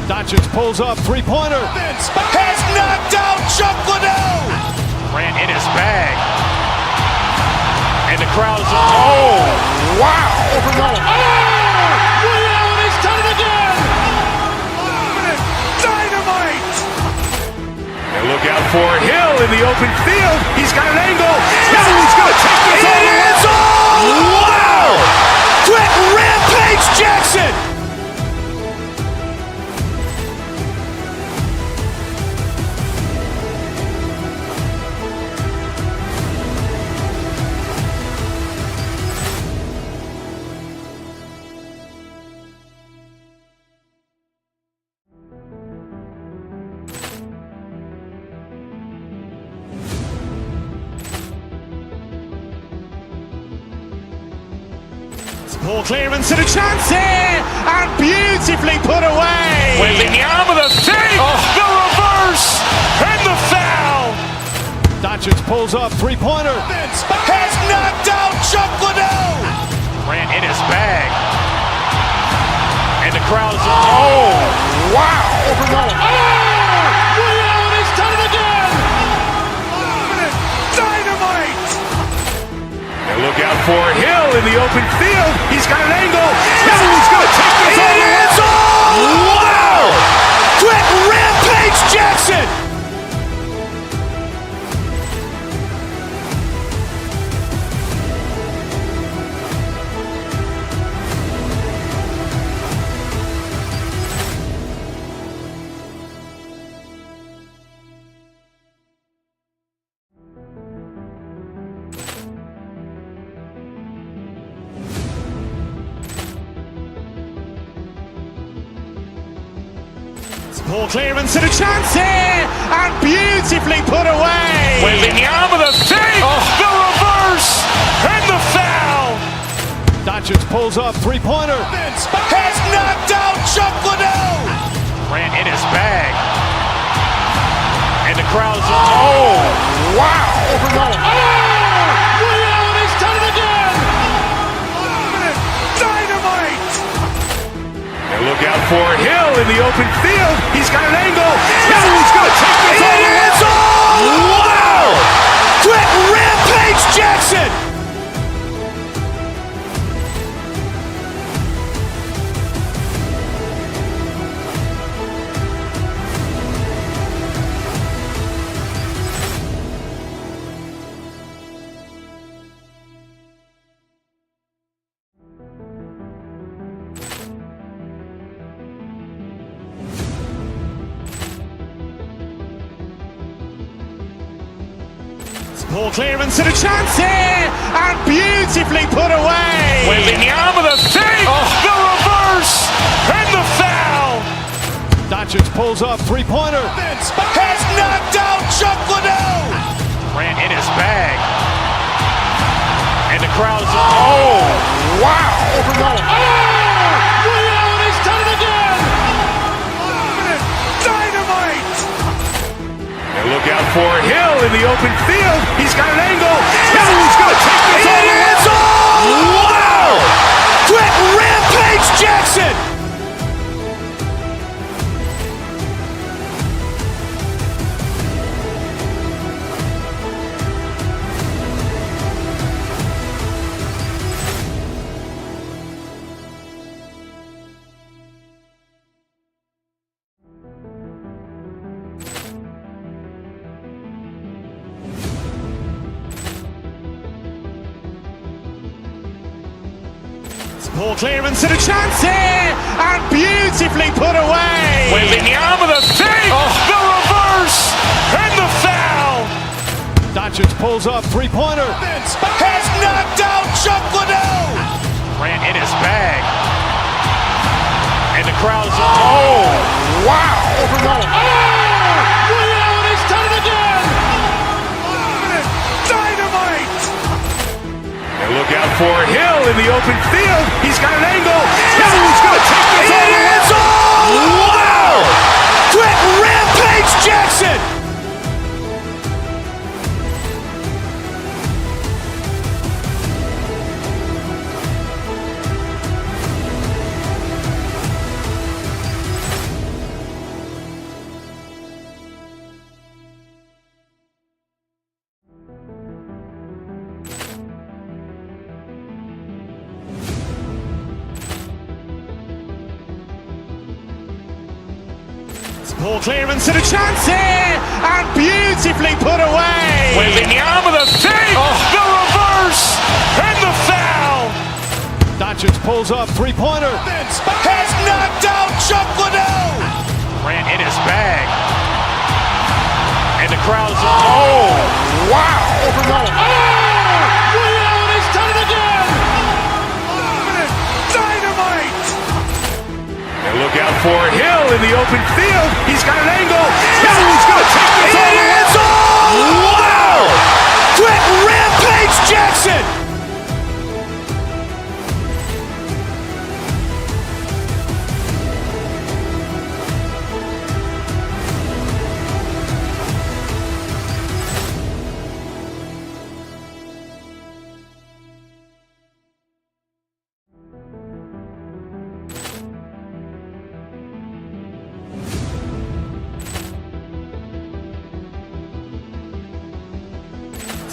Doncic pulls up, three-pointer. Has knocked out Chuck Liddell. Grant in his bag. And the crowd is, oh, wow. Liddell has done it again. Dynamite. And look out for Hill in the open field. He's got an angle. Hill is going to take this all the way. Wow. Quick Rampage Jackson. Ball clearance and a chance here, and beautifully put away. Waving the arm of the fake, the reverse, and the foul. Doncic pulls up, three-pointer. Has knocked out Chuck Liddell. Grant in his bag. And the crowd is, oh, wow. Liddell has done it again. Dynamite. And look out for Hill in the open field. He's got an angle. Hill is going to take this all the way. Wow. Quick Rampage Jackson. Ball clearance and a chance here, and beautifully put away. Waving the arm of the fake, the reverse, and the foul. Doncic pulls up, three-pointer. Has knocked out Chuck Liddell. Grant in his bag. And the crowd is, oh, wow. Liddell has done it again. Dynamite. And look out for Hill in the open field. He's got an angle. Hill is going to take this all the way. Wow. Quick Rampage Jackson. Ball clearance and a chance here, and beautifully put away. Waving the arm of the fake, the reverse, and the foul. Doncic pulls up, three-pointer. Has knocked out Chuck Liddell. Grant in his bag. And the crowd is, oh, wow. Liddell has done it again. Dynamite. And look out for Hill in the open field. He's got an angle. Hill is going to take this all the way. Wow. Quick Rampage Jackson. Ball clearance and a chance here, and beautifully put away. Waving the arm of the fake, the reverse, and the foul. Doncic pulls up, three-pointer. Has knocked out Chuck Liddell. Grant in his bag. And the crowd is, oh, wow. Liddell has done it again. Dynamite. And look out for Hill in the open field. He's got an angle. Hill is going to take this all the way. Wow. Quick Rampage Jackson. Poor clearance and a chance here, and beautifully put away. Wembanyama the save, the reverse, and the foul. Doncic pulls up, three-pointer. Has knocked out Chuck Liddell. Grant in his bag. And the crowd's wow. Ray Allen has done it again. Dynamite. And look out for Hill in the open field. He's got an angle. Hill's going to take this all the way. Wow. Quick Rampage Jackson.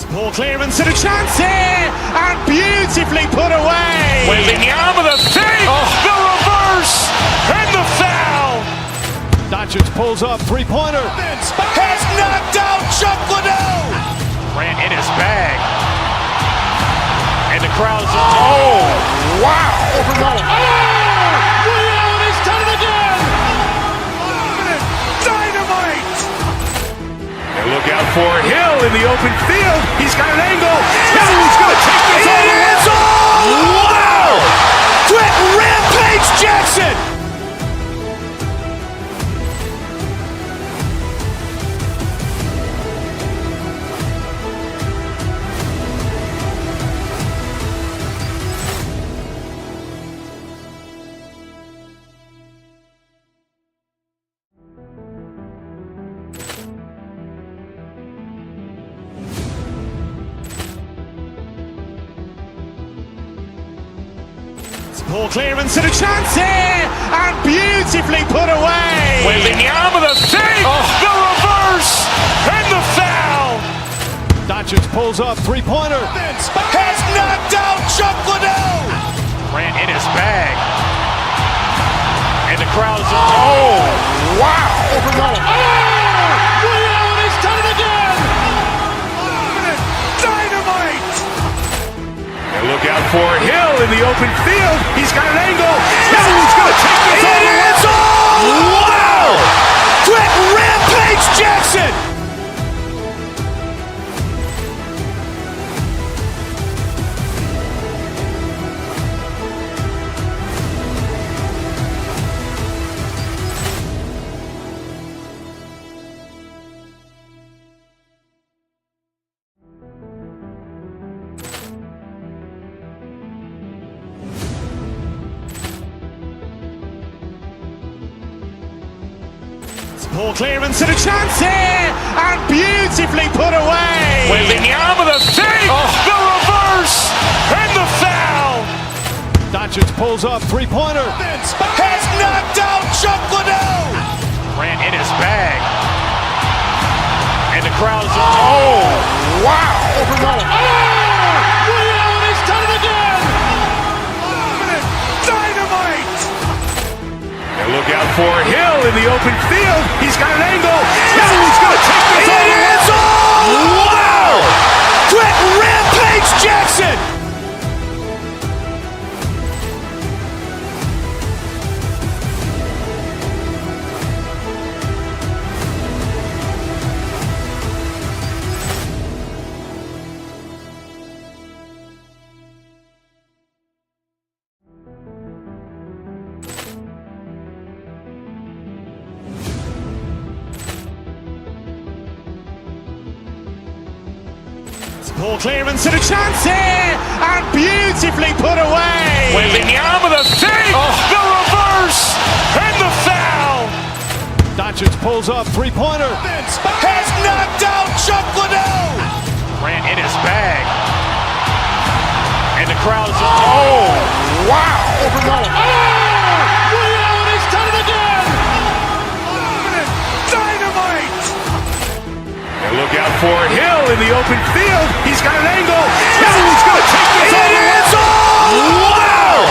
Poor clearance and a chance here, and beautifully put away. Wembanyama the save, the reverse, and the foul. Doncic pulls up, three-pointer. Has knocked out Chuck Liddell. Grant in his bag. And the crowd's wow. Ray Allen has done it again. Dynamite. And look out for Hill in the open field. He's got an angle. Hill's going to take this all the way. Wow. Quick Rampage Jackson. Poor clearance and a chance here, and beautifully put away. Wembanyama the save, the reverse, and the foul. Doncic pulls up, three-pointer. Has knocked out Chuck Liddell. Grant in his bag. And the crowd's wow. Ray Allen has done it again. Dynamite. And look out for Hill in the open field. He's got an angle. Hill's going to take this all the way. Wow. Quick Rampage Jackson. Poor clearance and a chance here, and beautifully put away. Wembanyama the save, the reverse, and the foul. Doncic pulls up, three-pointer. Has knocked out Chuck Liddell. Grant in his bag. And the crowd's wow. Ray Allen has done it again. Dynamite. And look out for Hill in the open field. He's got an angle. Hill's going to take this all the way. Wow. Quick Rampage Jackson. Poor clearance and a chance here, and beautifully put away. Wembanyama the save, the reverse, and the foul. Doncic pulls up, three-pointer. Has knocked out Chuck Liddell. Grant in his bag. And the crowd's wow. Ray Allen has done it again. Dynamite. And look out for Hill in the open field. He's got an angle. Hill's going to take this all the way. Wow.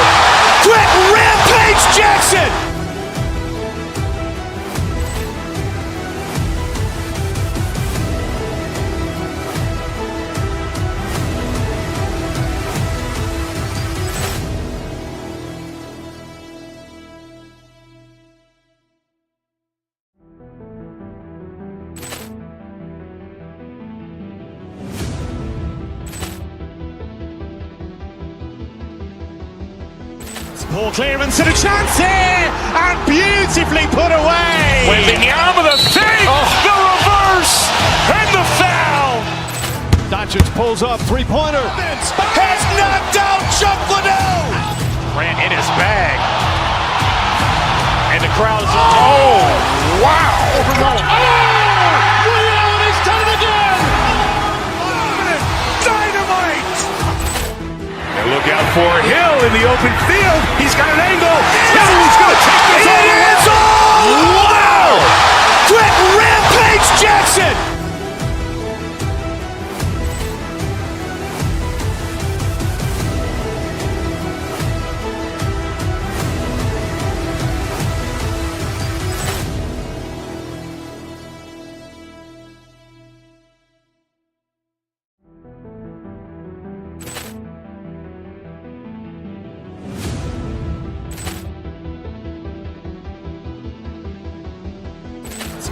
Quick Rampage Jackson. Poor clearance and a chance here, and beautifully put away. Wembanyama the fake, the reverse, and the foul. Doncic pulls up, three-pointer. Has knocked out Chuck Liddell. Grant in his bag. And the crowd is... Oh, wow. Ray Allen has done it again. Dynamite. And look out for Hill in the open field. He's got an angle. Hill's going to take this all the way. Wow. Quick Rampage Jackson.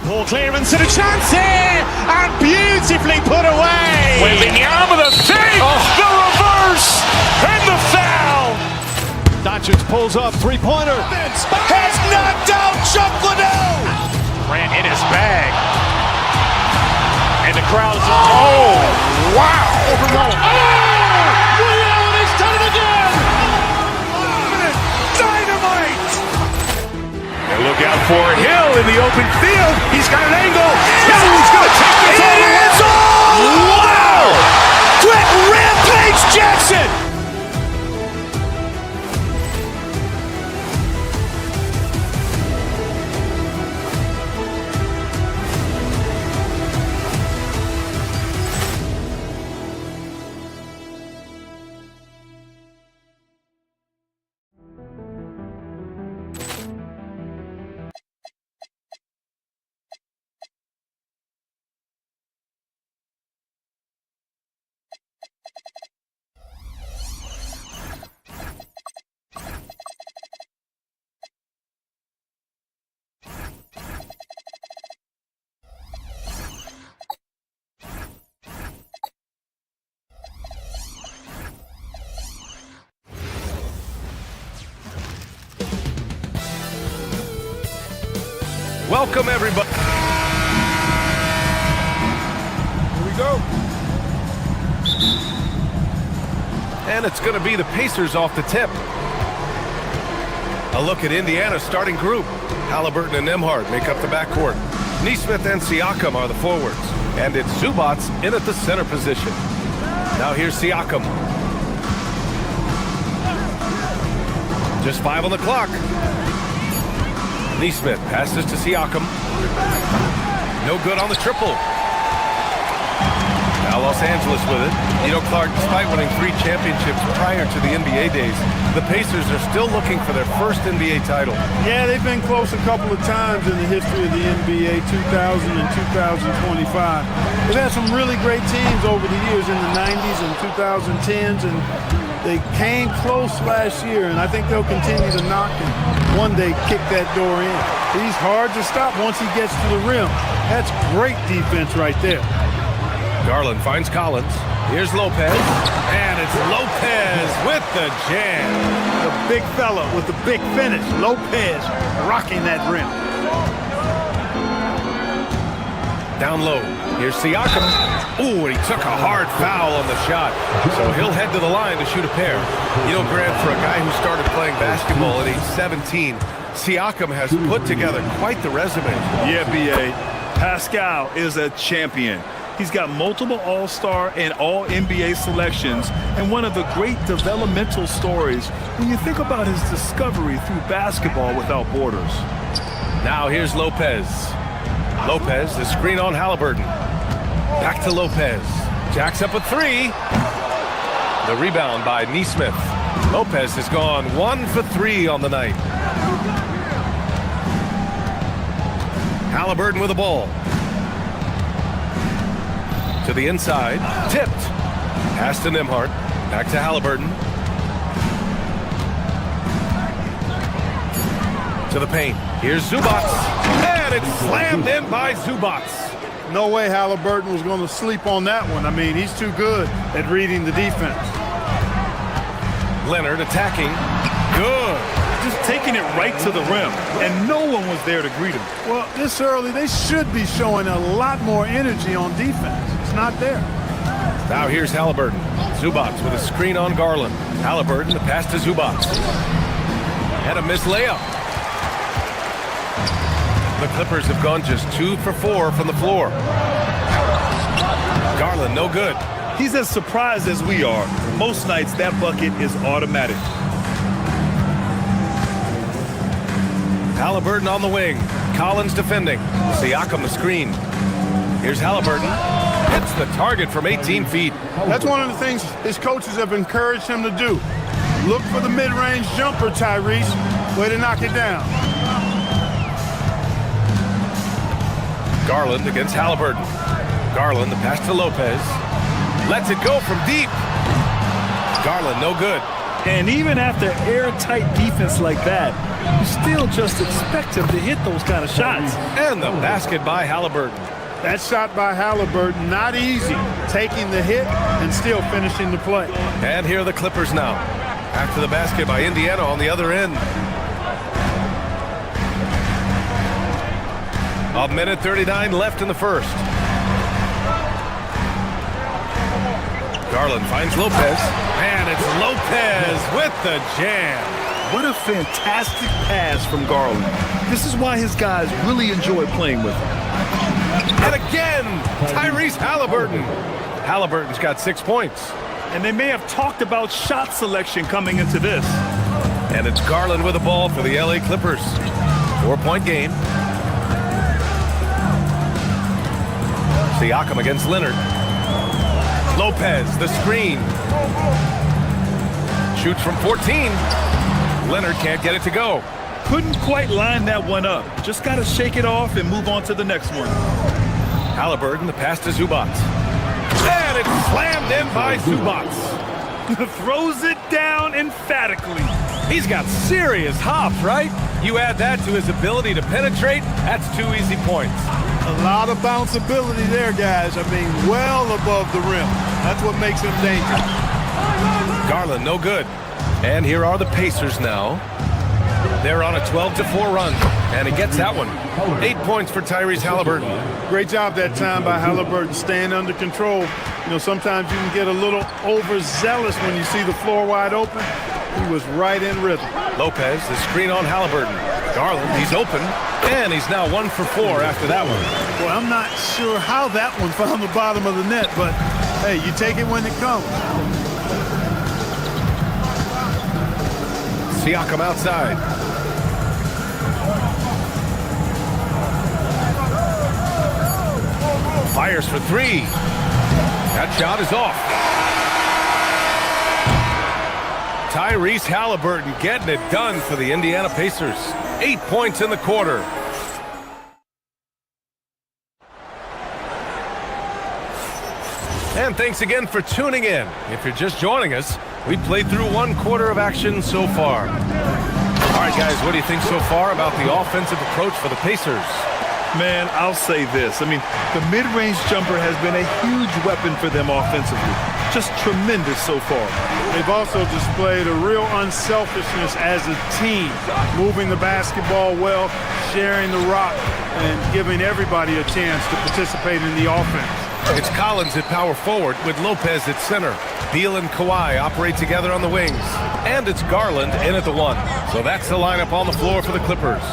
Poor clearance and a chance here, and beautifully put away. Wembanyama the fake, the reverse, and the foul. Doncic pulls up, three-pointer. Has knocked out Chuck Liddell. Grant in his bag. And the crowd is... Oh, wow. Ray Allen has done it again. Dynamite. And look out for Hill in the open field. He's got an angle. Hill's going to take this all the way. Wow. Quick Rampage Jackson. Welcome, everybody. Here we go. And it's going to be the Pacers off the tip. A look at Indiana's starting group. Halliburton and Nembhard make up the backcourt. Nesmith and Siakam are the forwards. And it's Zubac in at the center position. Now here's Siakam. Just 5 on the clock. Nesmith passes to Siakam. No good on the triple. Now Los Angeles with it. Clark, despite winning 3 championships prior to the NBA days, the Pacers are still looking for their first NBA title. Yeah, they've been close a couple of times in the history of the NBA, 2000 and 2025. They've had some really great teams over the years in the 90s and 2010s, and they came close last year, and I think they'll continue to knock and one day kick that door in. He's hard to stop once he gets to the rim. That's great defense right there. Garland finds Collins. Here's Lopez. And it's Lopez with the jam. The big fella with the big finish. Lopez rocking that rim. Down low. Here's Siakam. Ooh, and he took a hard foul on the shot. So he'll head to the line to shoot a pair. Grant, for a guy who started playing basketball at age 17, Siakam has put together quite the resume. Yeah, B.A. Pascal is a champion. He's got multiple All-Star and All-NBA selections, and one of the great developmental stories when you think about his discovery through basketball without borders. Now here's Lopez. Lopez, the screen on Halliburton. Back to Lopez. Jacks up a 3. The rebound by Nesmith. Lopez has gone 1 for 3 on the night. Halliburton with the ball. To the inside. Tipped. Pass to Nembhard. Back to Halliburton. To the paint. Here's Zubac. And it's slammed in by Zubac. No way Halliburton was going to sleep on that one. I mean, he's too good at reading the defense. Leonard attacking. Good. just taking it right to the rim, and no one was there to greet him. Well, this early, they should be showing a lot more energy on defense. It's not there. Now here's Halliburton. Zubac with a screen on Garland. Halliburton, the pass to Zubac. And a missed layup. The Clippers have gone just 2 for 4 from the floor. Garland, no good. He's as surprised as we are. Most nights, that bucket is automatic. Halliburton on the wing. Collins defending. Siakam the screen. Here's Halliburton. Hits the target from 18 feet. That's one of the things his coaches have encouraged him to do. Look for the mid-range jumper, Tyrese. Way to knock it down. Garland against Halliburton. Garland, the pass to Lopez. Lets it go from deep. Garland, no good. And even after airtight defense like that, you still just expect him to hit those kind of shots. And the basket by Halliburton. That shot by Halliburton, not easy. Taking the hit and still finishing the play. And here are the Clippers now. After the basket by Indiana on the other end. A minute 39 left in the first. Garland finds Lopez. And it's Lopez with the jam. What a fantastic pass from Garland. This is why his guys really enjoy playing with him. And again, Tyrese Halliburton. Halliburton's got 6 points. And they may have talked about shot selection coming into this. And it's Garland with the ball for the LA Clippers. 4-point game. Siakam against Leonard. Lopez, the screen. Shoots from 14. Leonard can't get it to go. Couldn't quite line that one up. Just got to shake it off and move on to the next one. Halliburton, the pass to Zubac. And it's slammed in by Zubac. Throws it down emphatically. He's got serious hops, right? You add that to his ability to penetrate, that's 2 easy points. A lot of bounceability there, guys. I mean, well above the rim. That's what makes him dangerous. Garland, no good. And here are the Pacers now. They're on a 12-4 run, and he gets that one. 8 points for Tyrese Halliburton. Great job that time by Halliburton, staying under control. You know, sometimes you can get a little overzealous when you see the floor wide open. He was right in rhythm. Lopez, the screen on Halliburton. Garland, he's open, and he's now 1 for 4 after that one. Well, I'm not sure how that one found the bottom of the net, but hey, you take it when it comes. Siakam outside. Fires for 3. That shot is off. Tyrese Halliburton getting it done for the Indiana Pacers. 8 points in the quarter. And thanks again for tuning in. If you're just joining us, we played through 1 quarter of action so far. All right, guys, what do you think so far about the offensive approach for the Pacers? Man, I'll say this. I mean, the mid-range jumper has been a huge weapon for them offensively. Just tremendous so far. They've also displayed a real unselfishness as a team, moving the basketball well, sharing the rock, and giving everybody a chance to participate in the offense. It's Collins at power forward with Lopez at center. Beal and Kawhi operate together on the wings. And it's Garland in at the 1. So that's the lineup on the floor for the Clippers.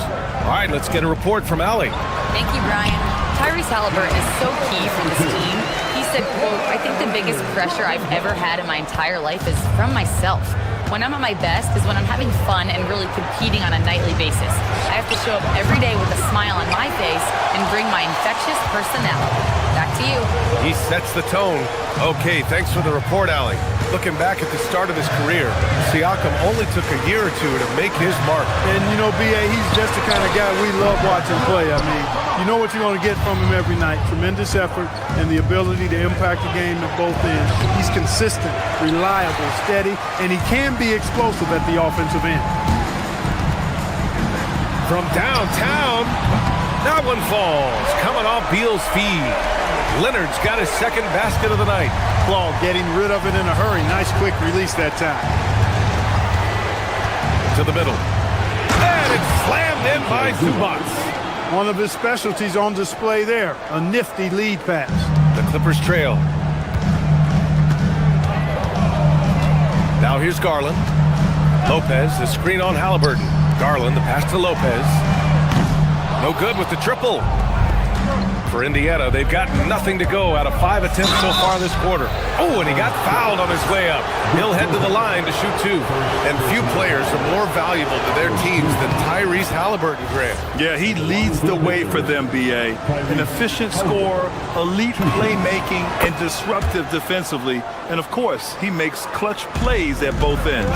All right, let's get a report from Allie. Thank you, Brian. Tyrese Halliburton is so key for this team. He said, quote, "I think the biggest pressure I've ever had in my entire life is from myself. When I'm at my best is when I'm having fun and really competing on a nightly basis. I have to show up every day with a smile on my face and bring my infectious personality." Back to you. He sets the tone. Okay, thanks for the report, Allie. Looking back at the start of his career, Siakam only took a year or 2 to make his mark. And, you know, B.A., he's just the kind of guy we love watching play. I mean, you know what you're going to get from him every night. Tremendous effort and the ability to impact the game at both ends. He's consistent, reliable, steady, and he can be explosive at the offensive end. From downtown, that one falls. Coming off Beal's feed. Leonard's got his second basket of the night. Ball getting rid of it in a hurry. Nice quick release that time. To the middle. it's slammed in by Zubac. One of his specialties on display there, a nifty lead pass. The Clippers trail. Now here's Garland. Lopez, the screen on Halliburton. Garland, the pass to Lopez. No good with the triple. For Indiana, they've got nothing to go out of 5 attempts so far this quarter. Oh, and he got fouled on his way up. He'll head to the line to shoot 2. And few players are more valuable to their teams than Tyrese Halliburton, Grant. Yeah, he leads the way for them, B.A. An efficient scorer, elite playmaking, and disruptive defensively. And, of course, he makes clutch plays at both ends.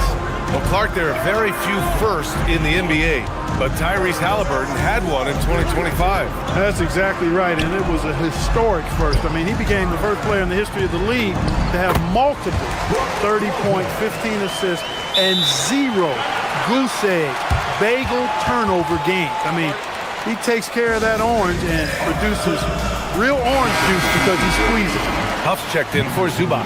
Well, Clark, there are very few firsts in the NBA, but Tyrese Halliburton had one in 2025. That's exactly right, and it was a historic first. I mean, he became the first player in the history of the league to have multiple 30-point, 15 assists, and 0 goose egg, bagel turnover games. I mean, he takes care of that orange and produces real orange juice because he squeezes it. Huff's checked in for Zubac.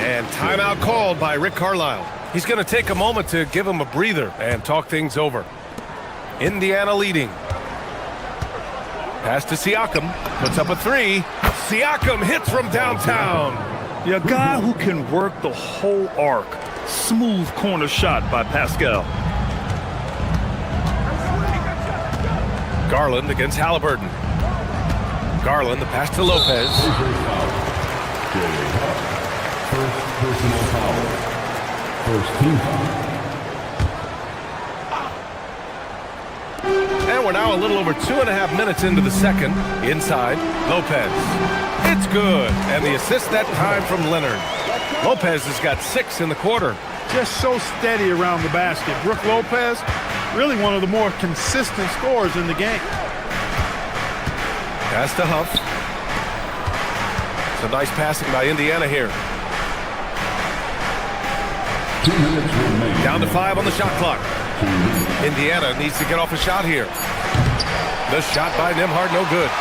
And timeout called by Rick Carlisle. He's going to take a moment to give him a breather and talk things over. Indiana leading. Pass to Siakam. Puts up a 3. Siakam hits from downtown. Yeah, a guy who can work the whole arc. Smooth corner shot by Pascal. Garland against Halliburton. Garland, the pass to Lopez. First personal foul. First team foul. And we're now a little over 2.5 minutes into the second. Inside, Lopez. It's good. And the assist that time from Leonard. Lopez has got 6 in the quarter. Just so steady around the basket. Brook Lopez, really one of the more consistent scorers in the game. Pass to Huff. Some nice passing by Indiana here. 2 minutes remaining. Down to 5 on the shot clock. Indiana needs to get off a shot here. The shot by Nembhard, no good.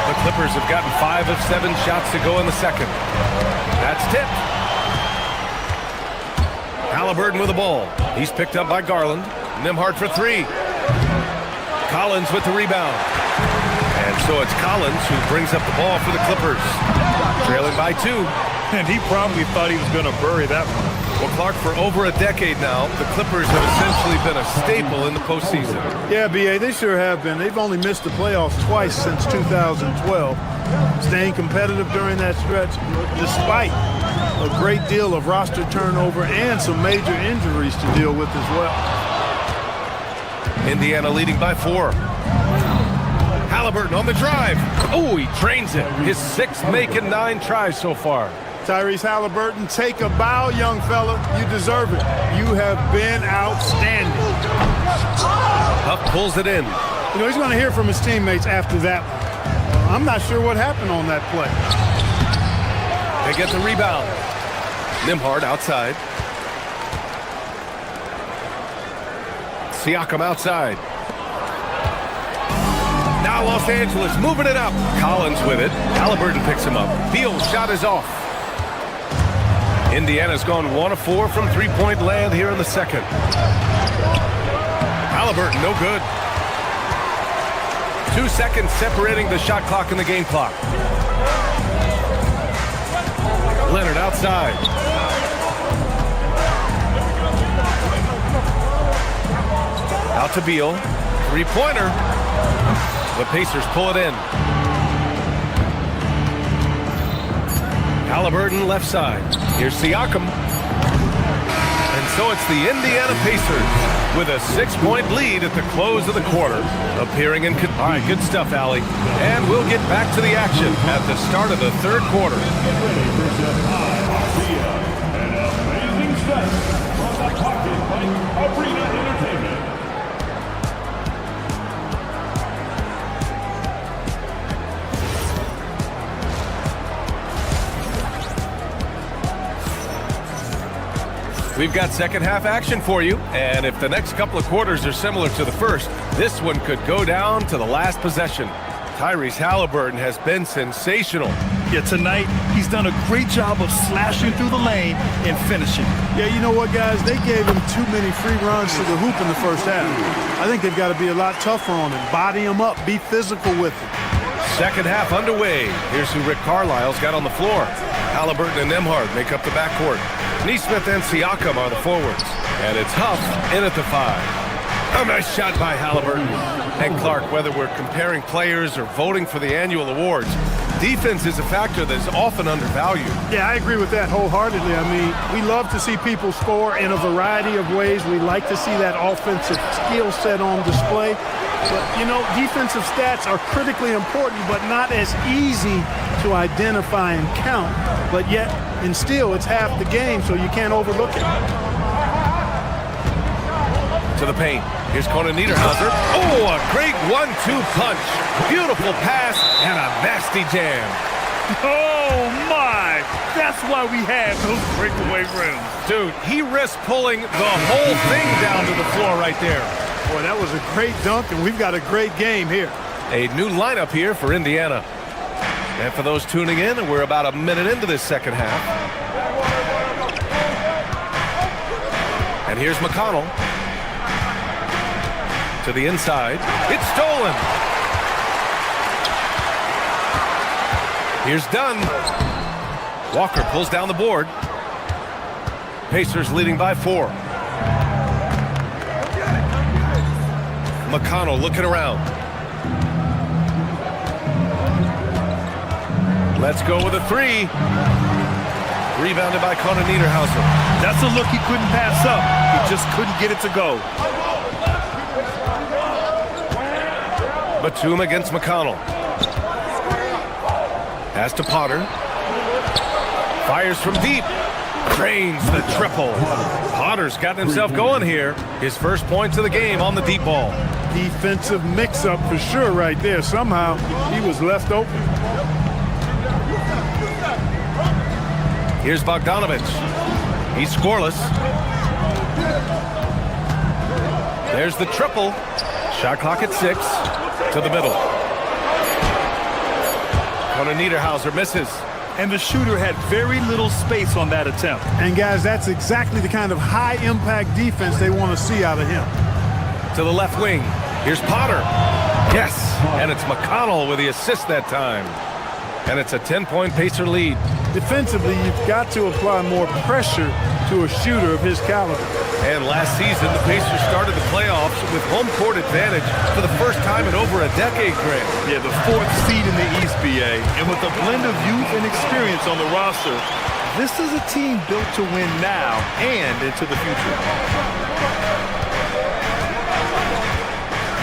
The Clippers have gotten 5 of 7 shots to go in the second. That's tipped. Halliburton with the ball. He's picked up by Garland. Nembhard for 3. Collins with the rebound. And so it's Collins who brings up the ball for the Clippers. Trailing by 2. And he probably thought he was going to bury that one. Well, Clark, for over a decade now, the Clippers have essentially been a staple in the postseason. Yeah, B.A., they sure have been. They've only missed the playoffs twice since 2012. Staying competitive during that stretch, despite a great deal of roster turnover and some major injuries to deal with as well. Indiana leading by 4. Halliburton on the drive. Oh, he drains it. His 6th make in 9 tries so far. Tyrese Halliburton, take a bow, young fella. You deserve it. You have been outstanding. Huff pulls it in. You know, he's going to hear from his teammates after that one. I'm not sure what happened on that play. They get the rebound. Nembhard outside. Siakam outside. Now Los Angeles moving it up. Collins with it. Halliburton picks him up. Beal's shot is off. Indiana's gone 1 of 4 from 3-point land here in the second. Halliburton, no good. 2 seconds separating the shot clock and the game clock. Leonard outside. Out to Beal. 3-pointer. The Pacers pull it in. Halliburton left side. Here's Siakam. And so it's the Indiana Pacers with a 6-point lead at the close of the quarter. Appearing in... All right, good stuff, Allie. And we'll get back to the action at the start of the third quarter. An amazing step from the Pocket Bank Arena Entertainment. We've got second half action for you, and if the next couple of quarters are similar to the first, this one could go down to the last possession. Tyrese Halliburton has been sensational. Yeah, tonight he's done a great job of slashing through the lane and finishing. Yeah, you know what, guys? They gave him too many free runs to the hoop in the first half. I think they've got to be a lot tougher on him. Body him up. Be physical with him. Second half underway. Here's who Rick Carlisle's got on the floor. Halliburton and Nembhard make up the backcourt. Nesmith and Siakam are the forwards. And it's Huff in at the 5. A nice shot by Halliburton. And Clark, whether we're comparing players or voting for the annual awards, defense is a factor that is often undervalued. Yeah, I agree with that wholeheartedly. I mean, we love to see people score in a variety of ways. We like to see that offensive skill set on display. But, you know, defensive stats are critically important, but not as easy to identify and count. But yet, and still, it's half the game, so you can't overlook it. To the paint. Here's Conan Niederhauser. Oh, a great 1-2 punch. Beautiful pass and a nasty jam. Oh, my! That's why we have those breakaway rims. Dude, he risked pulling the whole thing down to the floor right there. Boy, that was a great dunk, and we've got a great game here. A new lineup here for Indiana. And for those tuning in, we're about a minute into this second half. And here's McConnell. To the inside. It's stolen. Here's Dunn. Walker pulls down the board. Pacers leading by 4. McConnell looking around. Let's go with a 3. Rebounded by Conan Niederhauser. That's a look he couldn't pass up. He just couldn't get it to go. Batum against McConnell. Pass to Potter. Fires from deep. Drains the triple. Potter's gotten himself going here. His first points of the game on the deep ball. Defensive mix-up for sure right there. Somehow he was left open. Here's Bogdanovich. He's scoreless. There's the triple. Shot clock at 6. To the middle. Conan Niederhauser misses. And the shooter had very little space on that attempt. And guys, that's exactly the kind of high-impact defense they want to see out of him. To the left wing. Here's Potter. Yes, and it's McConnell with the assist that time. And it's a 10-point Pacer lead. Defensively, you've got to apply more pressure to a shooter of his caliber. And last season, the Pacers started the playoffs with home court advantage for the first time in over a decade, Greg. Yeah, the 4th seed in the East, BA. And with a blend of youth and experience on the roster, this is a team built to win now and into the future.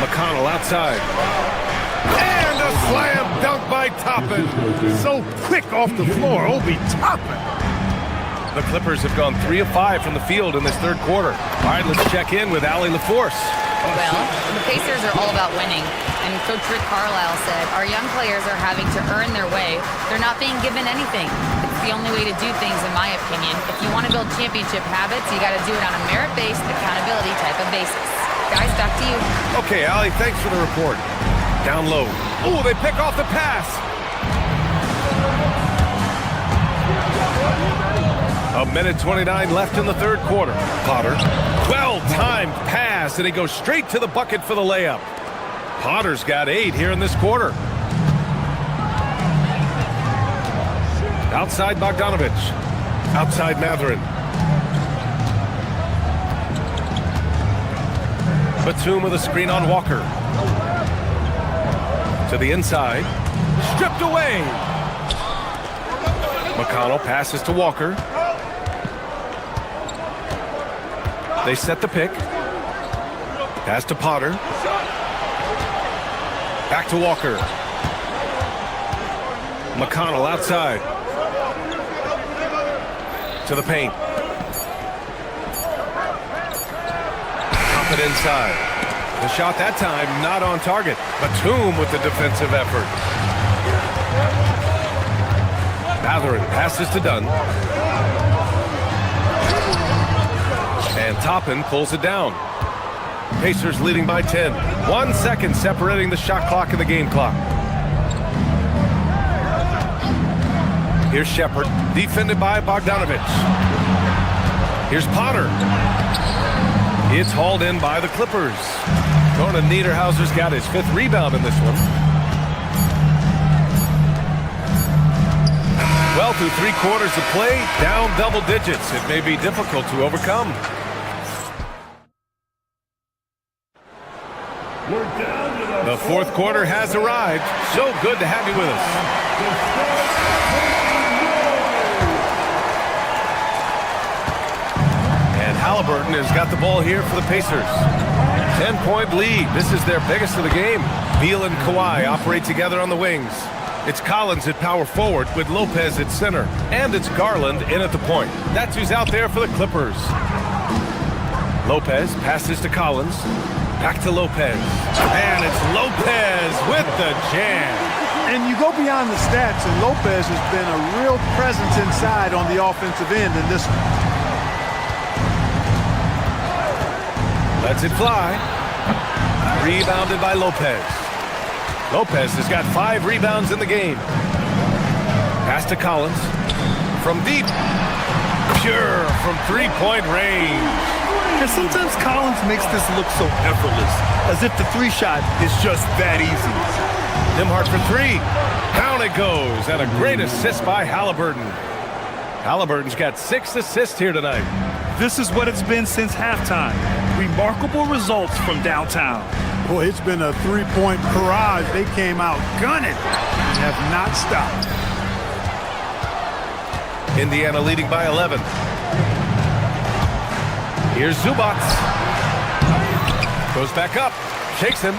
McConnell outside. And a slam dunk by Toppin. So quick off the floor, Obi Toppin. The Clippers have gone 3 of 5 from the field in this third quarter. All right, let's check in with Allie LaForce. Well, the Pacers are all about winning. And Coach Rick Carlisle said, our young players are having to earn their way. They're not being given anything. It's the only way to do things, in my opinion. If you want to build championship habits, you got to do it on a merit-based, accountability type of basis. Guys, back to you. Okay, Allie, thanks for the report. Down low. Oh, they pick off the pass. A minute 29 left in the third quarter. Potter, well-timed pass, and he goes straight to the bucket for the layup. Potter's got 8 here in this quarter. Outside Bogdanovich. Outside Matherin. Batum with a screen on Walker. To the inside. Stripped away. McConnell passes to Walker. They set the pick. Pass to Potter. Back to Walker. McConnell outside. To the paint. Pump it inside. The shot that time not on target. Batum with the defensive effort. Matherin passes to Dunn. And Toppin pulls it down. Pacers leading by 10. 1 second separating the shot clock and the game clock. Here's Shepard, defended by Bogdanovich. Here's Potter. It's hauled in by the Clippers. Jordan Niederhauser's got his 5th rebound in this one. Well, through 3 quarters of play, down double digits. It may be difficult to overcome. The 4th quarter has arrived. So good to have you with us. And Halliburton has got the ball here for the Pacers. 10-point lead. This is their biggest of the game. Beal and Kawhi operate together on the wings. It's Collins at power forward with Lopez at center. And it's Garland in at the point. That's who's out there for the Clippers. Lopez passes to Collins. Back to Lopez. And it's Lopez with the jam. And you go beyond the stats, and Lopez has been a real presence inside on the offensive end in this one. Lets it fly. Rebounded by Lopez. Lopez has got 5 rebounds in the game. Pass to Collins. From deep. Pure from 3-point range. And sometimes Collins makes this look so effortless, as if the 3 shot is just that easy. Nembhard for 3. Down it goes. And a great assist by Halliburton. Halliburton's got 6 assists here tonight. This is what it's been since halftime. Remarkable results from downtown. Boy, it's been a 3-point barrage. They came out gunning and have not stopped. Indiana leading by 11. Here's Zubac. Goes back up. Shakes him.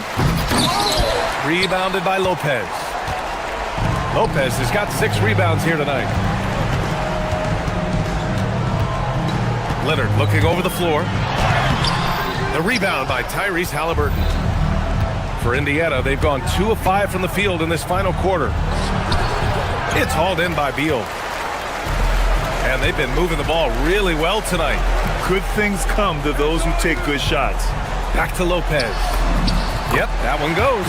Rebounded by Lopez. Lopez has got 6 rebounds here tonight. Leonard looking over the floor. The rebound by Tyrese Halliburton. For Indiana, they've gone 2 of 5 from the field in this final quarter. It's hauled in by Beal. And they've been moving the ball really well tonight. Good things come to those who take good shots. Back to Lopez. Yep, that one goes.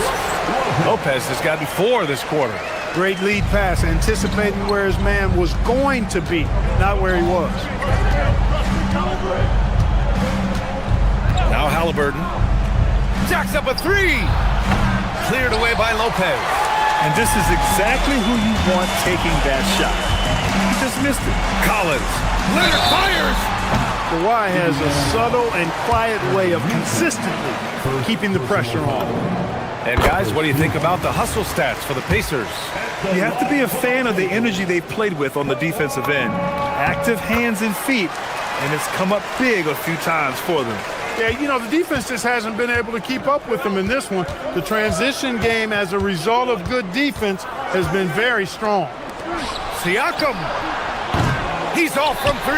Lopez has gotten 4 this quarter. Great lead pass, anticipating where his man was going to be, not where he was. Now Halliburton. Jacks up a 3. Cleared away by Lopez. And this is exactly who you want taking that shot. He just missed it. Collins. Leonard fires. Kawhi has a subtle and quiet way of consistently keeping the pressure on. And guys, what do you think about the hustle stats for the Pacers? You have to be a fan of the energy they've played with on the defensive end. Active hands and feet, and it's come up big a few times for them. Yeah, you know, the defense just hasn't been able to keep up with them in this one. The transition game, as a result of good defense, has been very strong. Siakam. He's off from 3.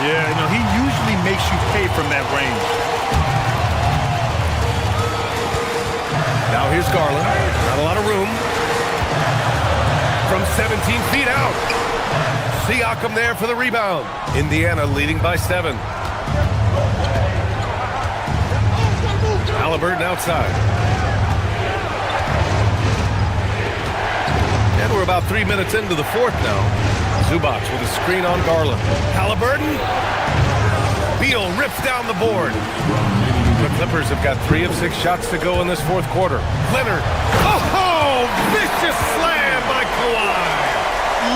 Yeah, you know, he usually makes you pay from that range. Now here's Garland. Not a lot of room. From 17 feet out. Siakam there for the rebound. Indiana leading by 7. Halliburton outside. And we're about 3 minutes into the 4th now. Zubac with a screen on Garland. Halliburton. Beal rips down the board. The Clippers have got 3 of 6 shots to go in this 4th quarter. Leonard. Oh, vicious slam by Kawhi.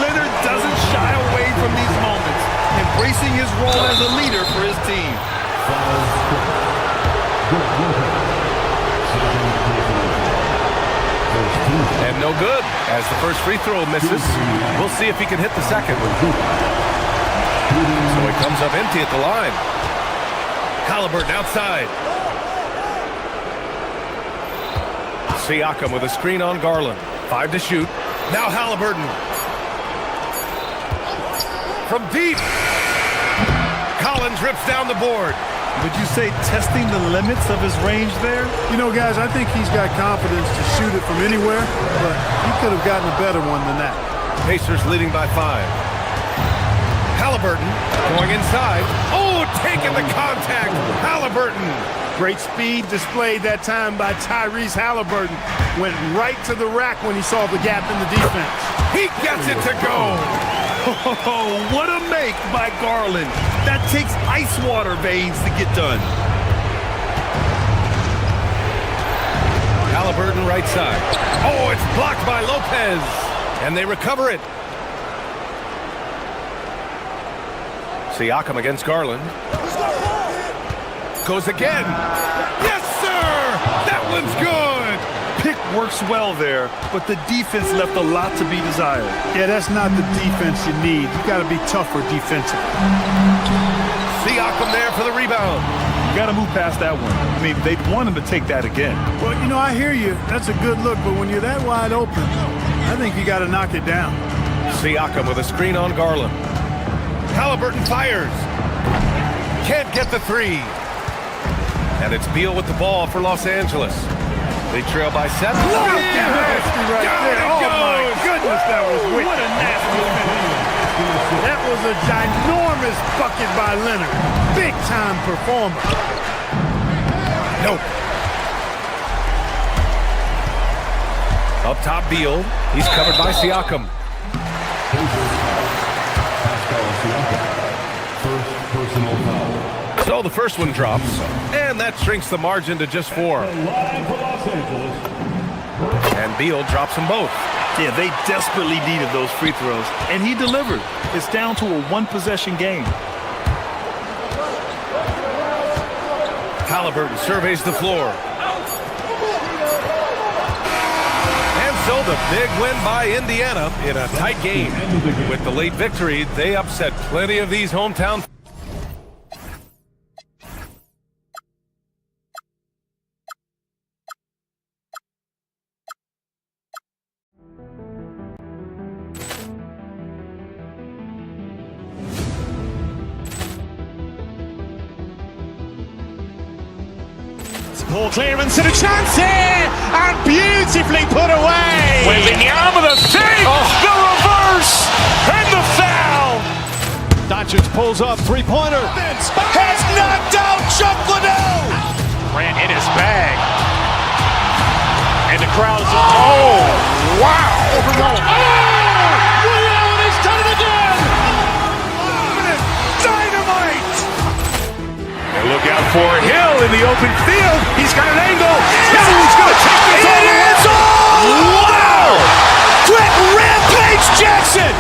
Leonard doesn't shy away from these moments, embracing his role as a leader for his team. And no good, as the first free throw misses. We'll see if he can hit the second. So he comes up empty at the line. Halliburton outside. Siakam with a screen on Garland. 5 to shoot. Now Halliburton. From deep. Collins rips down the board. Would you say testing the limits of his range there? You know, guys, I think he's got confidence to shoot it from anywhere, but he could have gotten a better one than that. Pacers leading by 5. Halliburton going inside. Oh, taking the contact. Halliburton. Great speed displayed that time by Tyrese Halliburton. Went right to the rack when he saw the gap in the defense. He gets it to go. Oh, what a make by Garland. That takes ice water veins to get done. Halliburton right side. Oh, it's blocked by Lopez. And they recover it. Siakam against Garland. Goes again. Yes, sir! That one's good! Pick works well there, but the defense left a lot to be desired. Yeah, that's not the defense you need. You got to be tougher defensively. Siakam there for the rebound. You got to move past that one. I mean, they'd want him to take that again. Well, you know, I hear you. That's a good look, but when you're that wide open, I think you got to knock it down. Siakam with a screen on Garland. Halliburton fires. Can't get the three. And it's Beal with the ball for Los Angeles. They trail by 7. Nasty right there. Oh, my goodness, that was wicked. What a nasty finish. That was a ginormous bucket by Leonard. Big-time performer. Nope. Up top, Beal. He's covered by Siakam. First personal foul. So the first one drops, and that shrinks the margin to just 4. Live for Los Angeles. And Beal drops them both. Yeah, they desperately needed those free throws, and he delivered. It's down to a one-possession game. Halliburton surveys the floor. And so the big win by Indiana in a tight game. With the late victory, they upset plenty of these hometown. Poor clearance and a chance here, and beautifully put away. Wembanyama the save, the reverse, and the foul. Doncic pulls up, three-pointer. Has knocked out Chuck Liddell. Ran in his bag. And the crowd is, oh, wow. Liddell, and he's done it again. Dynamite. And look out for Hill in the open field. He's got an angle. He's going to take this all the way. Wow! Quick Rampage Jackson.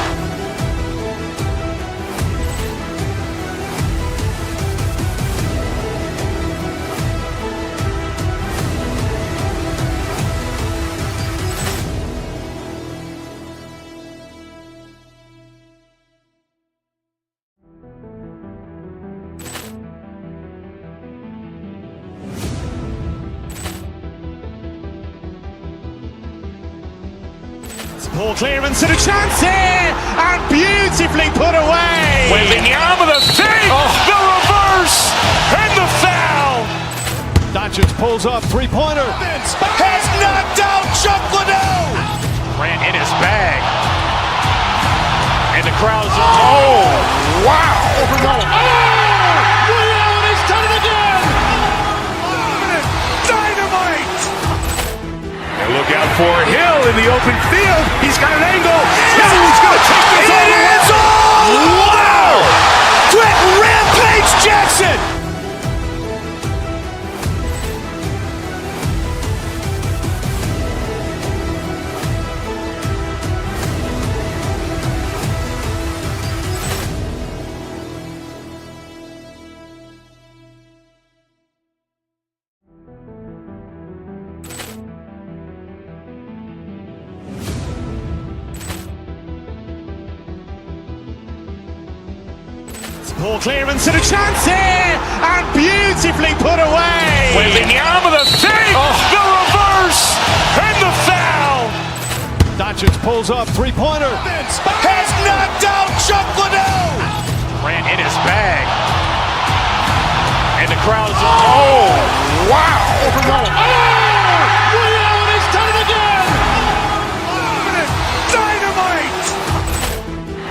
Poor clearance and a chance here, and beautifully put away. Wembanyama the save, the reverse, and the foul. Doncic pulls up, three-pointer. Has knocked out Chuck Liddell. Ran in his bag. And the crowd is, oh, wow. Liddell, and he's done it again. Dynamite. And look out for Hill in the open field. He's got an angle. He's going to take this all the way. Wow! Quick Rampage Jackson. Poor clearance and a chance here, and beautifully put away. Wembanyama the save, the reverse, and the foul. Doncic pulls up, three-pointer. Has knocked out Chuck Liddell. Ran in his bag. And the crowd is, oh, wow. Liddell, and he's done it again. Dynamite.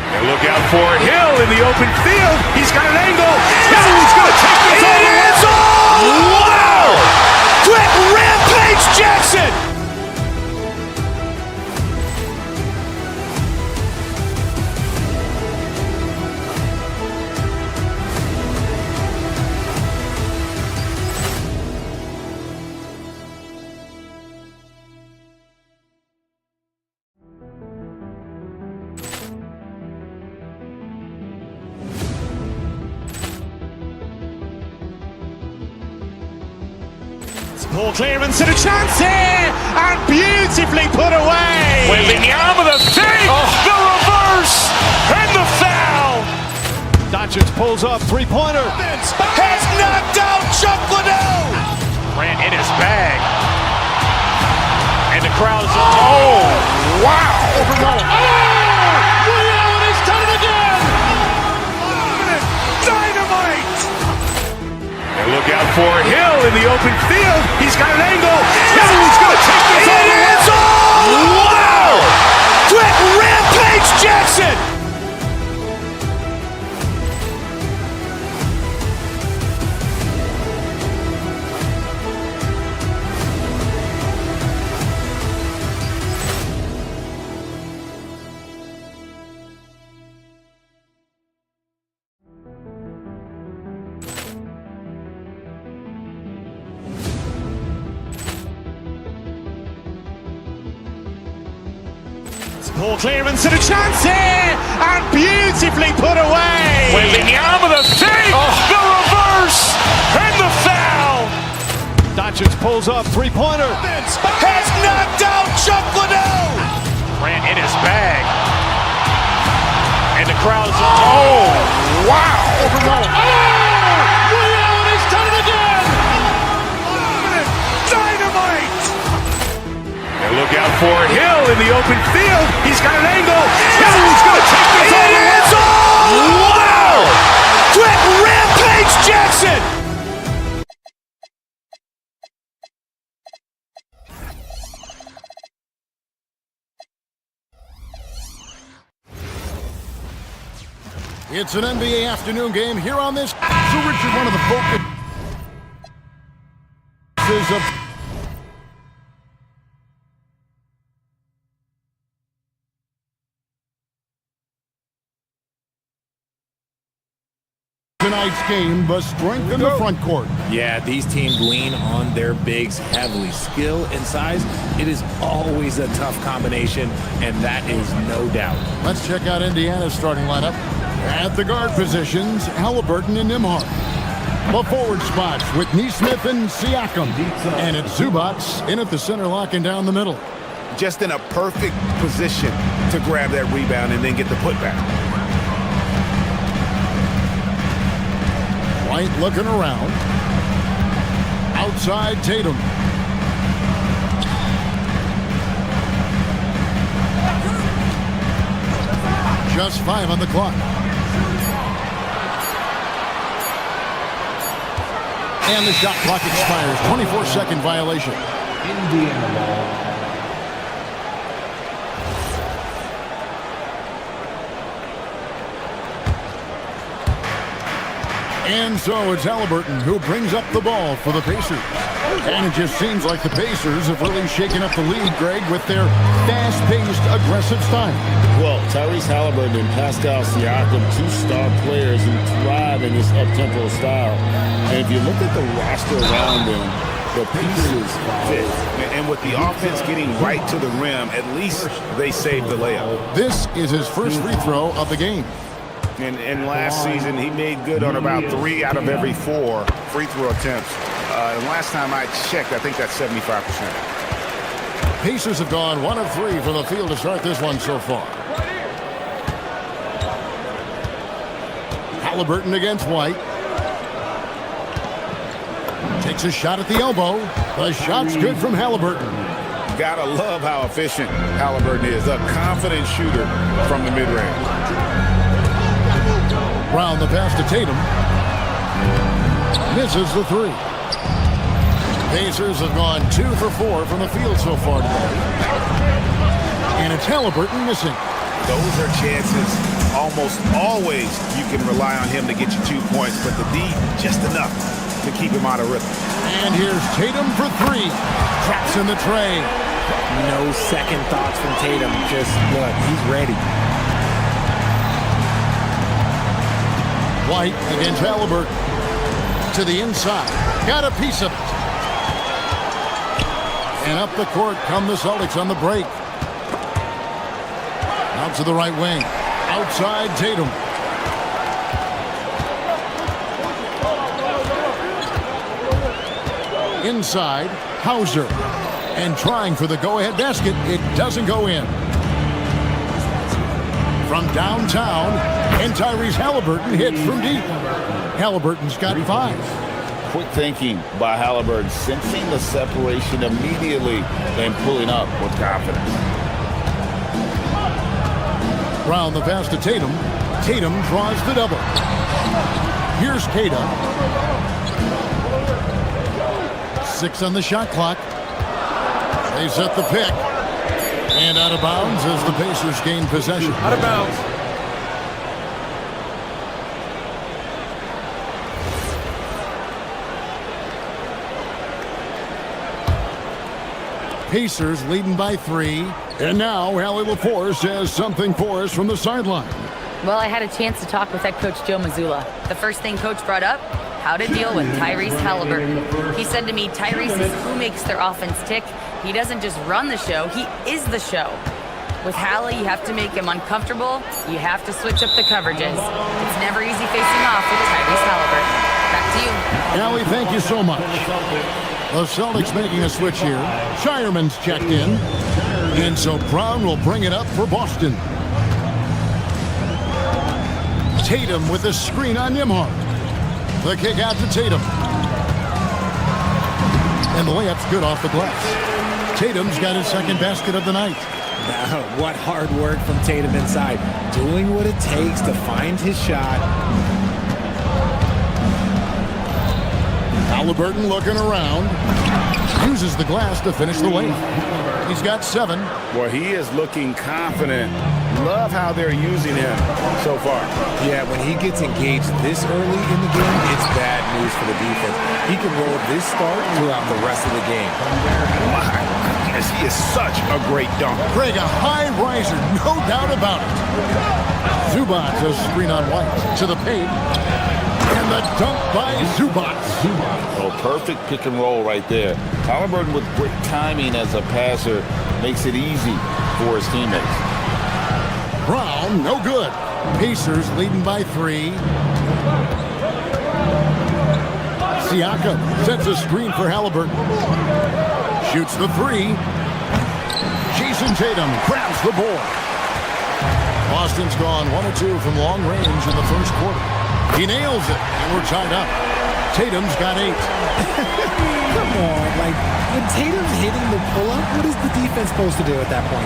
And look out for Hill in the open field. He's got an angle. He's going to take this all the way. Wow! Quick Rampage Jackson. Poor clearance and a chance here, and beautifully put away. Wembanyama the fake, the reverse, and the foul. Doncic pulls up, three-pointer. Vince has knocked out Chuck Liddell. Ran in his bag. And the crowd is, oh, wow. Ray Allen has done it again. Dynamite. And look out for Hill in the open field. He's got an angle. He's going to take this all the way. Wow. Quick Rampage Jackson. Poor clearance and a chance here, and beautifully put away. Wembanyama the fake, the reverse, and the foul. Doncic pulls up, three-pointer. Vince has knocked out Chuck Liddell. Ran in his bag. And the crowd is, oh, wow. Ray Allen has done it again. Dynamite. And look out for Hill in the open field. He's got an angle. Hill's going to take this all the way. Wow. Quick Rampage Jackson. It's an NBA afternoon game here on this. So Richard, one of the focuses of tonight's game, but strength in the front court. Yeah, these teams lean on their bigs heavily. Skill and size, it is always a tough combination, and that is no doubt. Let's check out Indiana's starting lineup. At the guard positions, Halliburton and Nembhard. The forward spots with Nesmith and Siakam. And it's Zubats in at the center, locking down the middle. Just in a perfect position to grab that rebound and then get the putback. White looking around. Outside Tatum. Just 5 on the clock. And the shot clock expires. 24-second violation. Indiana ball. And so it's Halliburton who brings up the ball for the Pacers. And it just seems like the Pacers have really shaken up the lead, Greg, with their fast-paced, aggressive style. Well, Tyrese Halliburton and Pascal Siakam, two star players who thrive in this up-tempo style. And if you look at the roster around them, the pieces fit. And with the offense getting right to the rim, at least they saved the layup. This is his first free throw of the game. And last season, he made good on about 3 out of every 4 free throw attempts. And last time I checked, I think that's 75%. Pacers have gone 1 of 3 from the field to start this one so far. Halliburton against White. Takes a shot at the elbow. The shot's good from Halliburton. Gotta love how efficient Halliburton is. A confident shooter from the mid-range. Round the pass to Tatum. Misses the 3. Pacers have gone 2 for 4 from the field so far today. And it's Halliburton missing. Those are chances. Almost always you can rely on him to get you 2 points, but the D just enough to keep him out of rhythm. And here's Tatum for 3. Traps in the tray. No second thoughts from Tatum. Just look, he's ready. White against Halliburton. To the inside. Got a piece of it. And up the court come the Celtics on the break. Out to the right wing. Outside Tatum. Inside. Hauser. And trying for the go-ahead basket, it doesn't go in. From downtown, and Tyrese Halliburton hits from deep. Halliburton's got 5. Quick thinking by Halliburton, sensing the separation immediately and pulling up with confidence. Brown the pass to Tatum. Tatum draws the double. Here's Queta. 6 on the shot clock. They set the pick. And out of bounds as the Pacers gain possession. Out of bounds. Pacers leading by 3. And now Allie LaForce has something for us from the sideline. Well, I had a chance to talk with head coach Joe Mazzulla. The first thing coach brought up, how to deal with Tyrese Halliburton. He said to me, Tyrese is who makes their offense tick. He doesn't just run the show, he is the show. With Hallie, you have to make him uncomfortable. You have to switch up the coverages. It's never easy facing off with Tyrese Halliburton. Back to you. Allie, thank you so much. The Celtics making a switch here. Shireman's checked in. And so Brown will bring it up for Boston. Tatum with a screen on Nembhard. The kick out to Tatum. And the layup's good off the glass. Tatum's got his second basket of the night. What hard work from Tatum inside. Doing what it takes to find his shot. Halliburton looking around. Uses the glass to finish the layup. He's got 7. Well, he is looking confident. Love how they're using him so far. Yeah, when he gets engaged this early in the game, it's bad news for the defense. He can roll this start throughout the rest of the game. My goodness, he is such a great dunker. Craig, a high riser, no doubt about it. Zubac, a screen on White to the paint. And the dunk by Zubac. Oh, perfect pick and roll right there. Halliburton with great timing as a passer makes it easy for his teammates. Brown, no good. Pacers leading by 3. Siakam sets a screen for Halliburton. Shoots the 3. Jason Tatum grabs the board. Boston's gone 1 of 2 from long range in the first quarter. He nails it, and we're tied up. Tatum's got 8. Come on, like, when Tatum's hitting the pull-up, what is the defense supposed to do at that point?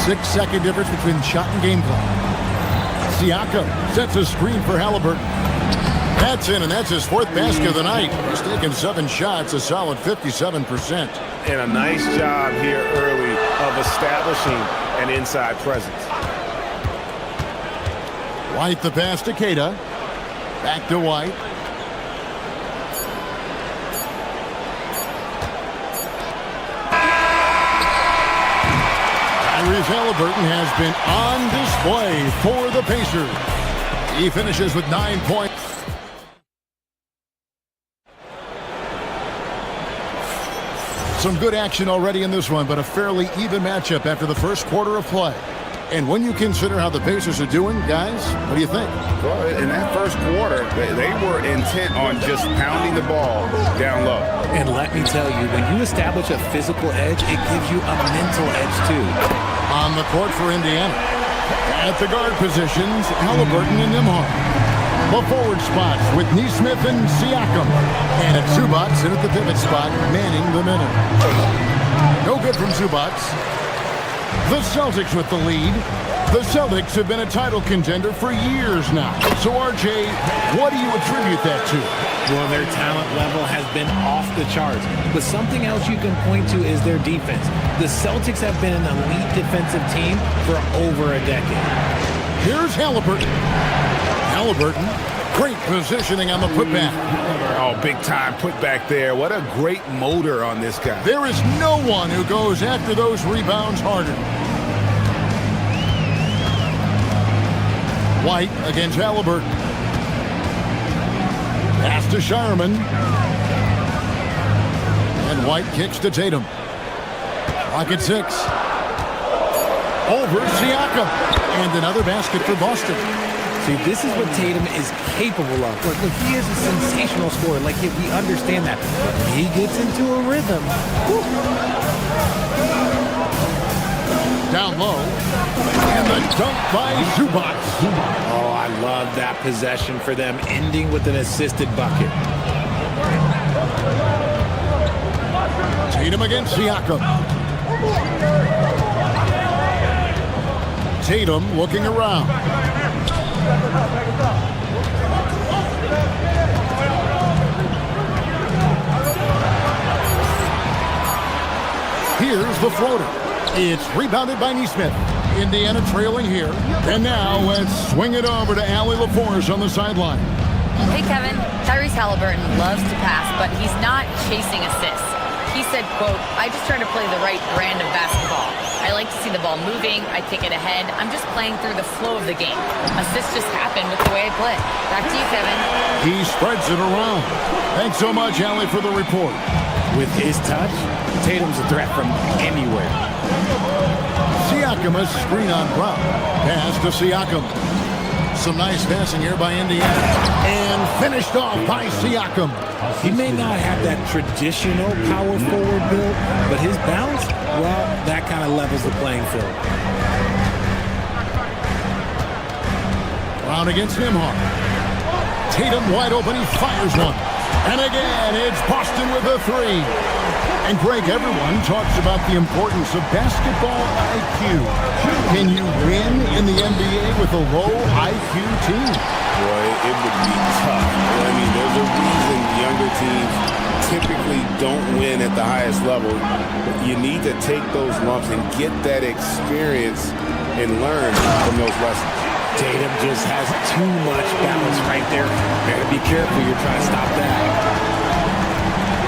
6-second difference between shot and game clock. Siakam sets a screen for Halliburton. That's in, and that's his 4th basket of the night. He's taken 7 shots, a solid 57%. And a nice job here early of establishing an inside presence. White the pass to Queta. Back to White. Tyrese Halliburton has been on display for the Pacers. He finishes with 9 points. Some good action already in this one, but a fairly even matchup after the first quarter of play. And when you consider how the Pacers are doing, guys, what do you think? Well, in that first quarter, they were intent on just pounding the ball down low. And let me tell you, when you establish a physical edge, it gives you a mental edge too. On the court for Indiana. At the guard positions, Halliburton and Nembhard. The forward spots with Nesmith and Siakam. And at Zubac in at the pivot spot, manning the minute. No good from Zubac. The Celtics with the lead. The Celtics have been a title contender for years now. So, RJ, what do you attribute that to? Well, their talent level has been off the charts. But something else you can point to is their defense. The Celtics have been an elite defensive team for over a decade. Here's Halliburton. Halliburton, great positioning on the putback. Oh, big time putback there. What a great motor on this guy. There is no one who goes after those rebounds harder. White against Halliburton. Pass to Shireman. And White kicks to Tatum. Clock at 6. Over Siakam. And another basket for Boston. See, this is what Tatum is capable of. Look, he is a sensational scorer. Like, if we understand that. When he gets into a rhythm. Whew. Down low. And the dunk by Zubac. Oh, I love that possession for them, ending with an assisted bucket. Tatum against Siakam. Tatum looking around. Here's the floater. It's rebounded by Neesmith. Indiana trailing here. And now let's swing it over to Allie LaForce on the sideline. Hey, Kevin. Tyrese Halliburton loves to pass, but he's not chasing assists. He said, quote, "I just try to play the right brand of basketball. I like to see the ball moving. I kick it ahead. I'm just playing through the flow of the game. Assists just happen with the way I play." Back to you, Kevin. He spreads it around. Thanks so much, Allie, for the report. With his touch, Tatum's a threat from anywhere. Siakam, a screen on Brown. Pass to Siakam. Some nice passing here by Indiana. And finished off by Siakam. He may not have that traditional power forward build, but his bounce, well, that kind of levels the playing field. Brown against Nembhard. Tatum wide open, he fires one. And again, it's Boston with a three. And Greg, everyone talks about the importance of basketball IQ. Can you win in the NBA with a low IQ team? Boy, it would be tough. I mean, there's a reason younger teams typically don't win at the highest level. You need to take those lumps and get that experience and learn from those lessons. Tatum just has too much balance right there. Better be careful. You're trying to stop that.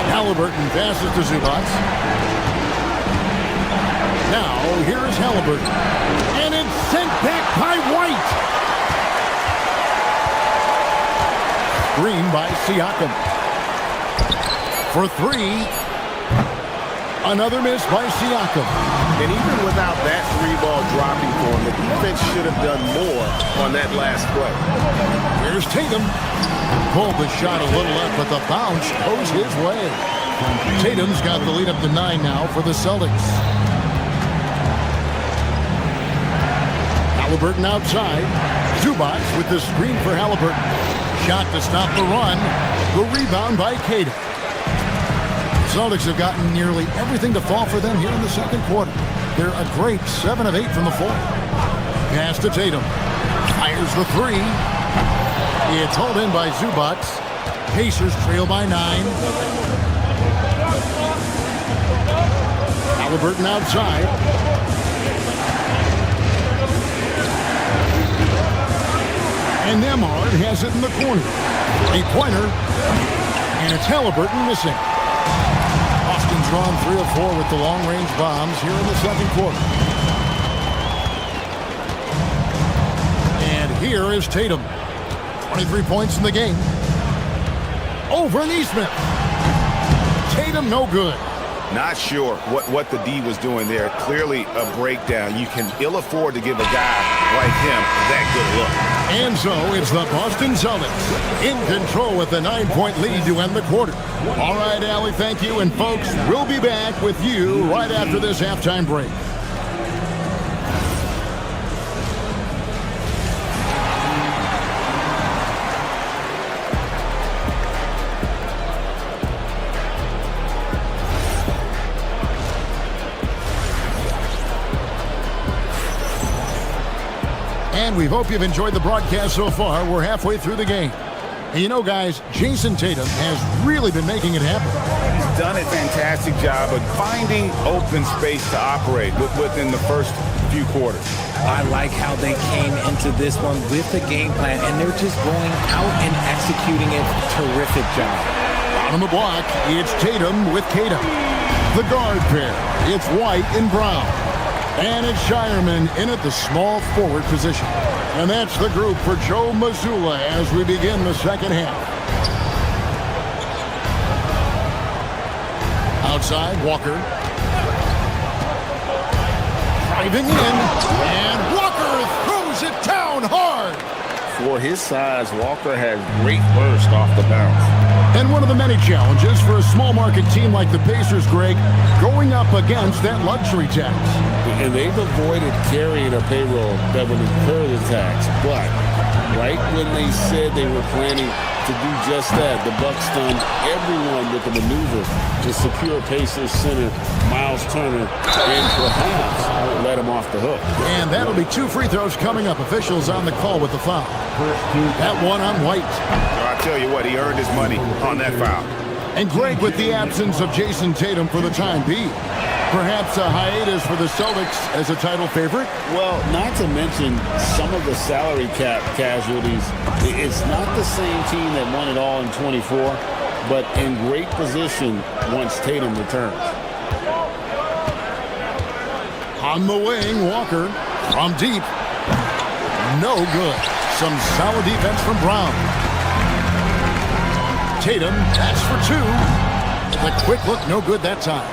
Halliburton passes to Zubac. Now, here is Halliburton. And it's sent back by White. Green by Siakam. For three. Another miss by Siakam. And even without that three ball dropping for him, the defense should have done more on that last play. Here's Tatum. Pulled the shot a little left, but the bounce goes his way. Tatum's got the lead up to 9 now for the Celtics. Halliburton outside. Zubac with the screen for Halliburton. Shot to stop the run. The rebound by Caden. Celtics have gotten nearly everything to fall for them here in the second quarter. They're a great 7 of 8 from the floor. Pass to Tatum. Fires the three. It's hauled in by Zubac. Pacers trail by 9. Halliburton outside. And Nembhard has it in the corner. A pointer. And it's Halliburton missing. Boston's drawn 3 of 4 with the long-range bombs here in the second quarter. And here is Tatum. 23 points in the game. Over Neesmith. Tatum no good. Not sure what the D was doing there. Clearly a breakdown. You can ill afford to give a guy like him that good look. And so it's the Boston Celtics in control with a 9-point lead to end the quarter. All right, Allie, thank you. And folks, we'll be back with you right after this halftime break. And we hope you've enjoyed the broadcast so far. We're halfway through the game. And you know, guys, Jason Tatum has really been making it happen. He's done a fantastic job of finding open space to operate within the first few quarters. I like how they came into this one with the game plan, and they're just going out and executing it. Terrific job. Out on the block, it's Tatum with Caden. The guard pair, it's White and Brown. And it's Shireman in at the small forward position. And that's the group for Joe Mazzulla as we begin the second half. Outside, Walker. Driving in. And Walker throws it down hard. For his size, Walker has great burst off the bounce. And one of the many challenges for a small market team like the Pacers, Greg, going up against that luxury tax. And they've avoided carrying a payroll that would incur the tax. But right when they said they were planning to do just that, the Bucks stunned everyone with the maneuver to secure Pacers center Miles Turner and perhaps let him off the hook. And that'll be 2 free throws coming up. Officials on the call with the foul. That one on White. I tell you what, he earned his money on that foul. And Greg, with the absence of Jason Tatum for the time being, perhaps a hiatus for the Celtics as a title favorite? Well, not to mention some of the salary cap casualties. It's not the same team that won it all in 24, but in great position once Tatum returns. On the wing, Walker from deep. No good. Some solid defense from Brown. Tatum, that's for 2. The quick look, no good that time.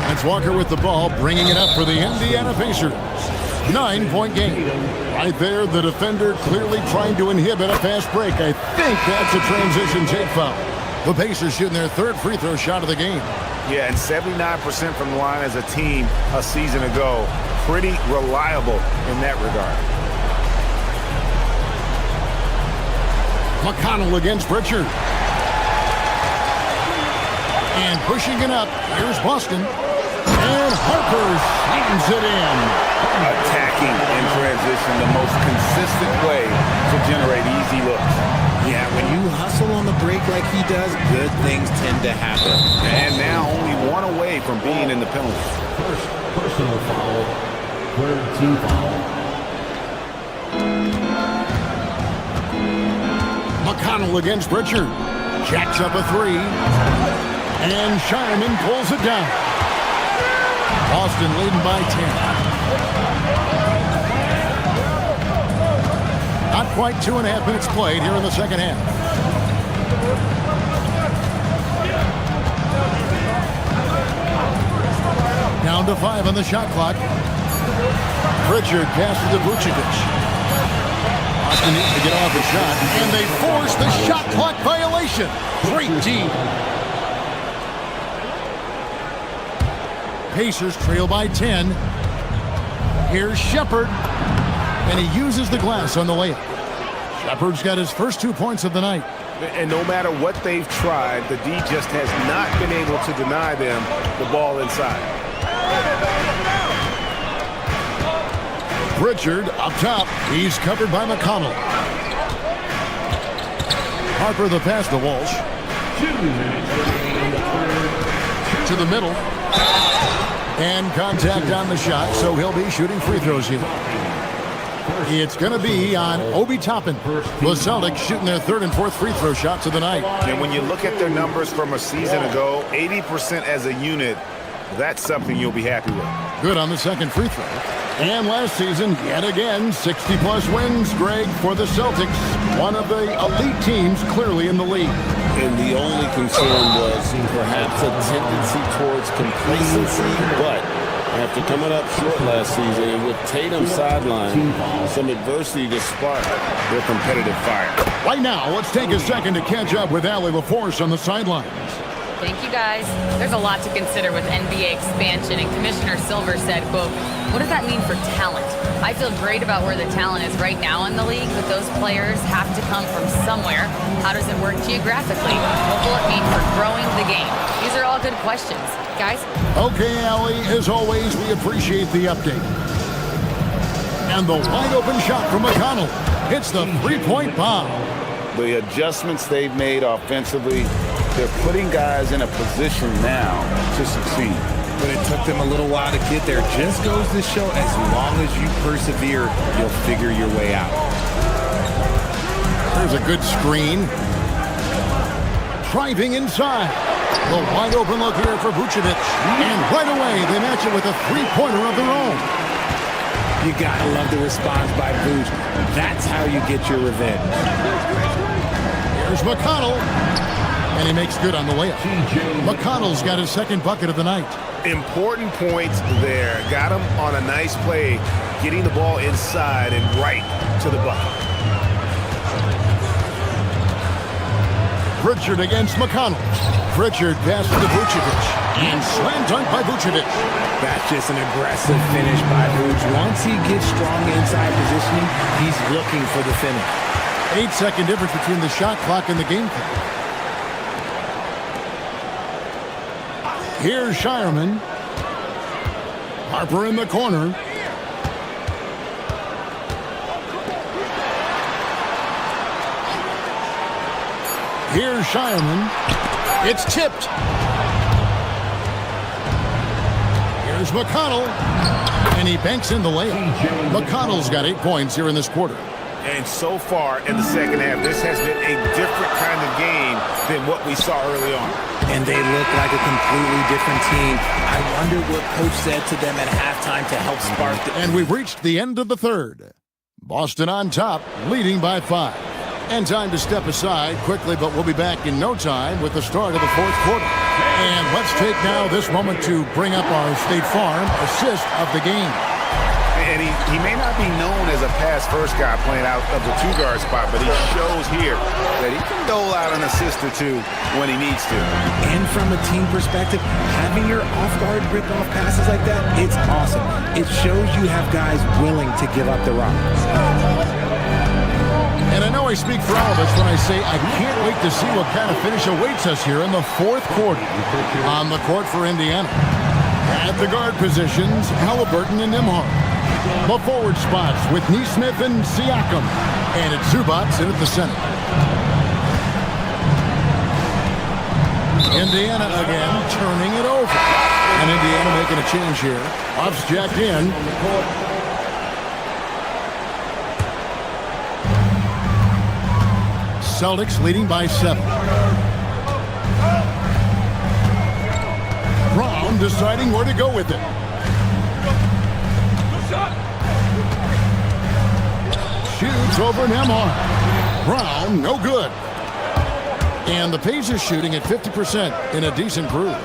That's Walker with the ball, bringing it up for the Indiana Pacers. 9-point game. Right there, the defender clearly trying to inhibit a fast break. I think that's a transition take foul. The Pacers shooting their 3rd free throw shot of the game. Yeah, and 79% from the line as a team a season ago. Pretty reliable in that regard. McConnell against Pritchard. And pushing it up, here's Boston. And Harper slams it in. Attacking in transition, the most consistent way to generate easy looks. Yeah, when you hustle on the break like he does, good things tend to happen. And now only 1 away from being in the penalty. First personal foul, 3rd team foul. McConnell against Pritchard. Jacks up a 3. And Shireman pulls it down. Boston leading by 10. Not quite 2.5 minutes played here in the second half. Down to 5 on the shot clock. Pritchard passes to Vucevic. Boston needs to get off the shot, and they force the shot clock violation. Great team. Pacers trail by 10. Here's Shepard, and he uses the glass on the layup. Shepard's got his first 2 points of the night. And no matter what they've tried, the D just has not been able to deny them the ball inside. Pritchard up top. He's covered by McConnell. Harper the pass to Walsh. To the middle. And contact on the shot, so he'll be shooting free throws here. It's going to be on Obi Toppin. The Celtics shooting their 3rd and 4th free throw shots of the night. And when you look at their numbers from a season ago, 80% as a unit, that's something you'll be happy with. Good on the 2nd free throw. And last season, yet again, 60-plus wins, Greg, for the Celtics. One of the elite teams clearly in the league. And the only concern was perhaps a tendency towards complacency, but after coming up short last season and with Tatum sidelined, some adversity to spark their competitive fire. Right now, let's take a second to catch up with Allie LaForce on the sidelines. Thank you, guys. There's a lot to consider with NBA expansion, and Commissioner Silver said, quote, "What does that mean for talent? I feel great about where the talent is right now in the league, but those players have to come from somewhere. How does it work geographically? What will it mean for growing the game?" These are all good questions. Guys? Okay, Allie, as always, we appreciate the update. And the wide-open shot from McConnell hits the 3-point bomb. The adjustments they've made offensively, they're putting guys in a position now to succeed. But it took them a little while to get there. Just goes to show, as long as you persevere, you'll figure your way out. There's a good screen. Driving inside. The wide open look here for Vucevic. And right away, they match it with a 3-pointer of their own. You gotta love the response by Vuce. That's how you get your revenge. Here's McConnell. And he makes good on the layup. McConnell's got his 2nd bucket of the night. Important points there. Got him on a nice play, getting the ball inside and right to the bucket. Pritchard against McConnell. Pritchard passes to Vucevic. And slam dunk by Vucevic. That's just an aggressive finish by Vuce. Once he gets strong inside positioning, he's looking for the finish. 8-second difference between the shot clock and the game clock. Here's Shireman. Harper in the corner. Here's Shireman. It's tipped. Here's McConnell. And he banks in the layup. McConnell's got 8 points here in this quarter. And so far in the second half, this has been a different kind of game than what we saw early on. And they look like a completely different team. I wonder what coach said to them at halftime to help spark the... And we've reached the end of the third. Boston on top, leading by 5. And time to step aside quickly, but we'll be back in no time with the start of the fourth quarter. And let's take now this moment to bring up our State Farm assist of the game. And he may not be known as a pass-first guy playing out of the two-guard spot, but he shows here that he can dole out an assist or two when he needs to. And from a team perspective, having your off-guard rip-off passes like that, it's awesome. It shows you have guys willing to give up the rock. And I know I speak for all of us when I say I can't wait to see what kind of finish awaits us here in the fourth quarter. On the court for Indiana. At the guard positions, Halliburton and Nembhard. The forward spots with Neesmith and Siakam. And it's Zubac in at the center. Indiana again turning it over. And Indiana making a change here. Buffs jacked in. Celtics leading by 7. Brown deciding where to go with it. Shoots over Nembhard. Brown, no good. And the Pacers shooting at 50% in a decent groove.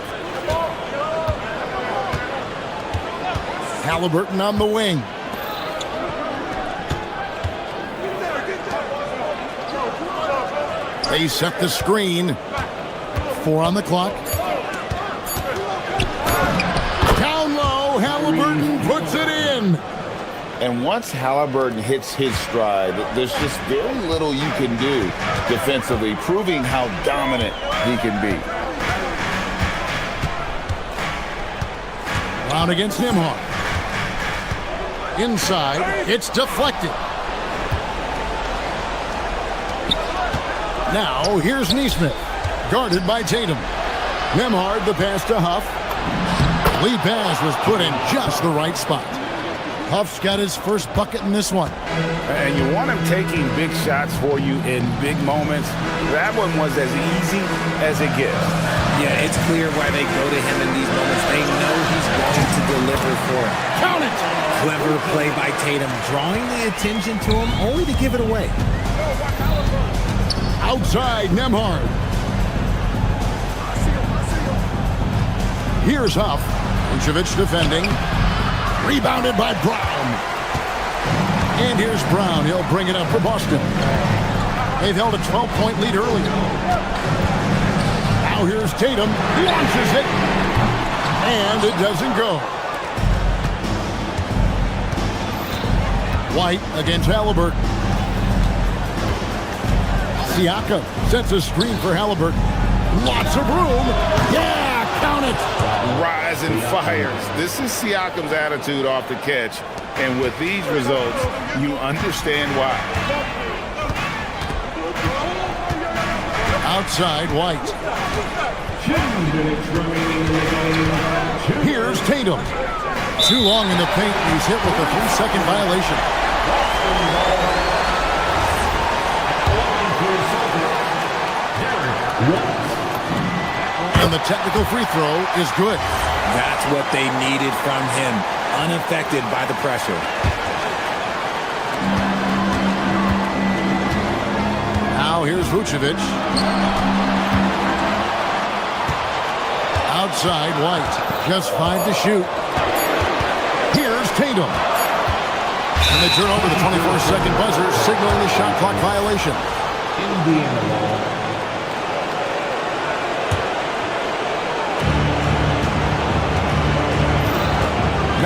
Halliburton on the wing. They set the screen. 4 on the clock. Down low, Halliburton puts it in. And once Halliburton hits his stride, there's just very little you can do defensively, proving how dominant he can be. Brown against Nembhard. Inside, it's deflected. Now, here's Neesmith, guarded by Tatum. Nembhard, the pass to Huff. Lead pass was put in just the right spot. Huff's got his first bucket in this one. And you want him taking big shots for you in big moments. That one was as easy as it gets. Yeah, it's clear why they go to him in these moments. They know he's going to deliver for it. Count it! Clever play by Tatum, drawing the attention to him, only to give it away. Outside, Nembhard. Here's Huff. Vucevic defending. Rebounded by Brown. And here's Brown. He'll bring it up for Boston. They've held a 12-point lead earlier. Now here's Tatum. Launches it. And it doesn't go. White against Halliburton. Siakam sets a screen for Halliburton. Lots of room. Yeah, count it. Rise and fires. This is Siakam's attitude off the catch. And with these results, you understand why. Outside, White. Here's Tatum. Too long in the paint. He's hit with a 3-second violation. And the technical free throw is good. That's what they needed from him. Unaffected by the pressure. Now here's Vucevic. Outside, White. Just 5 to shoot. Here's Tatum. And they turn over the 24-second buzzer, signaling the shot clock violation. Indiana ball.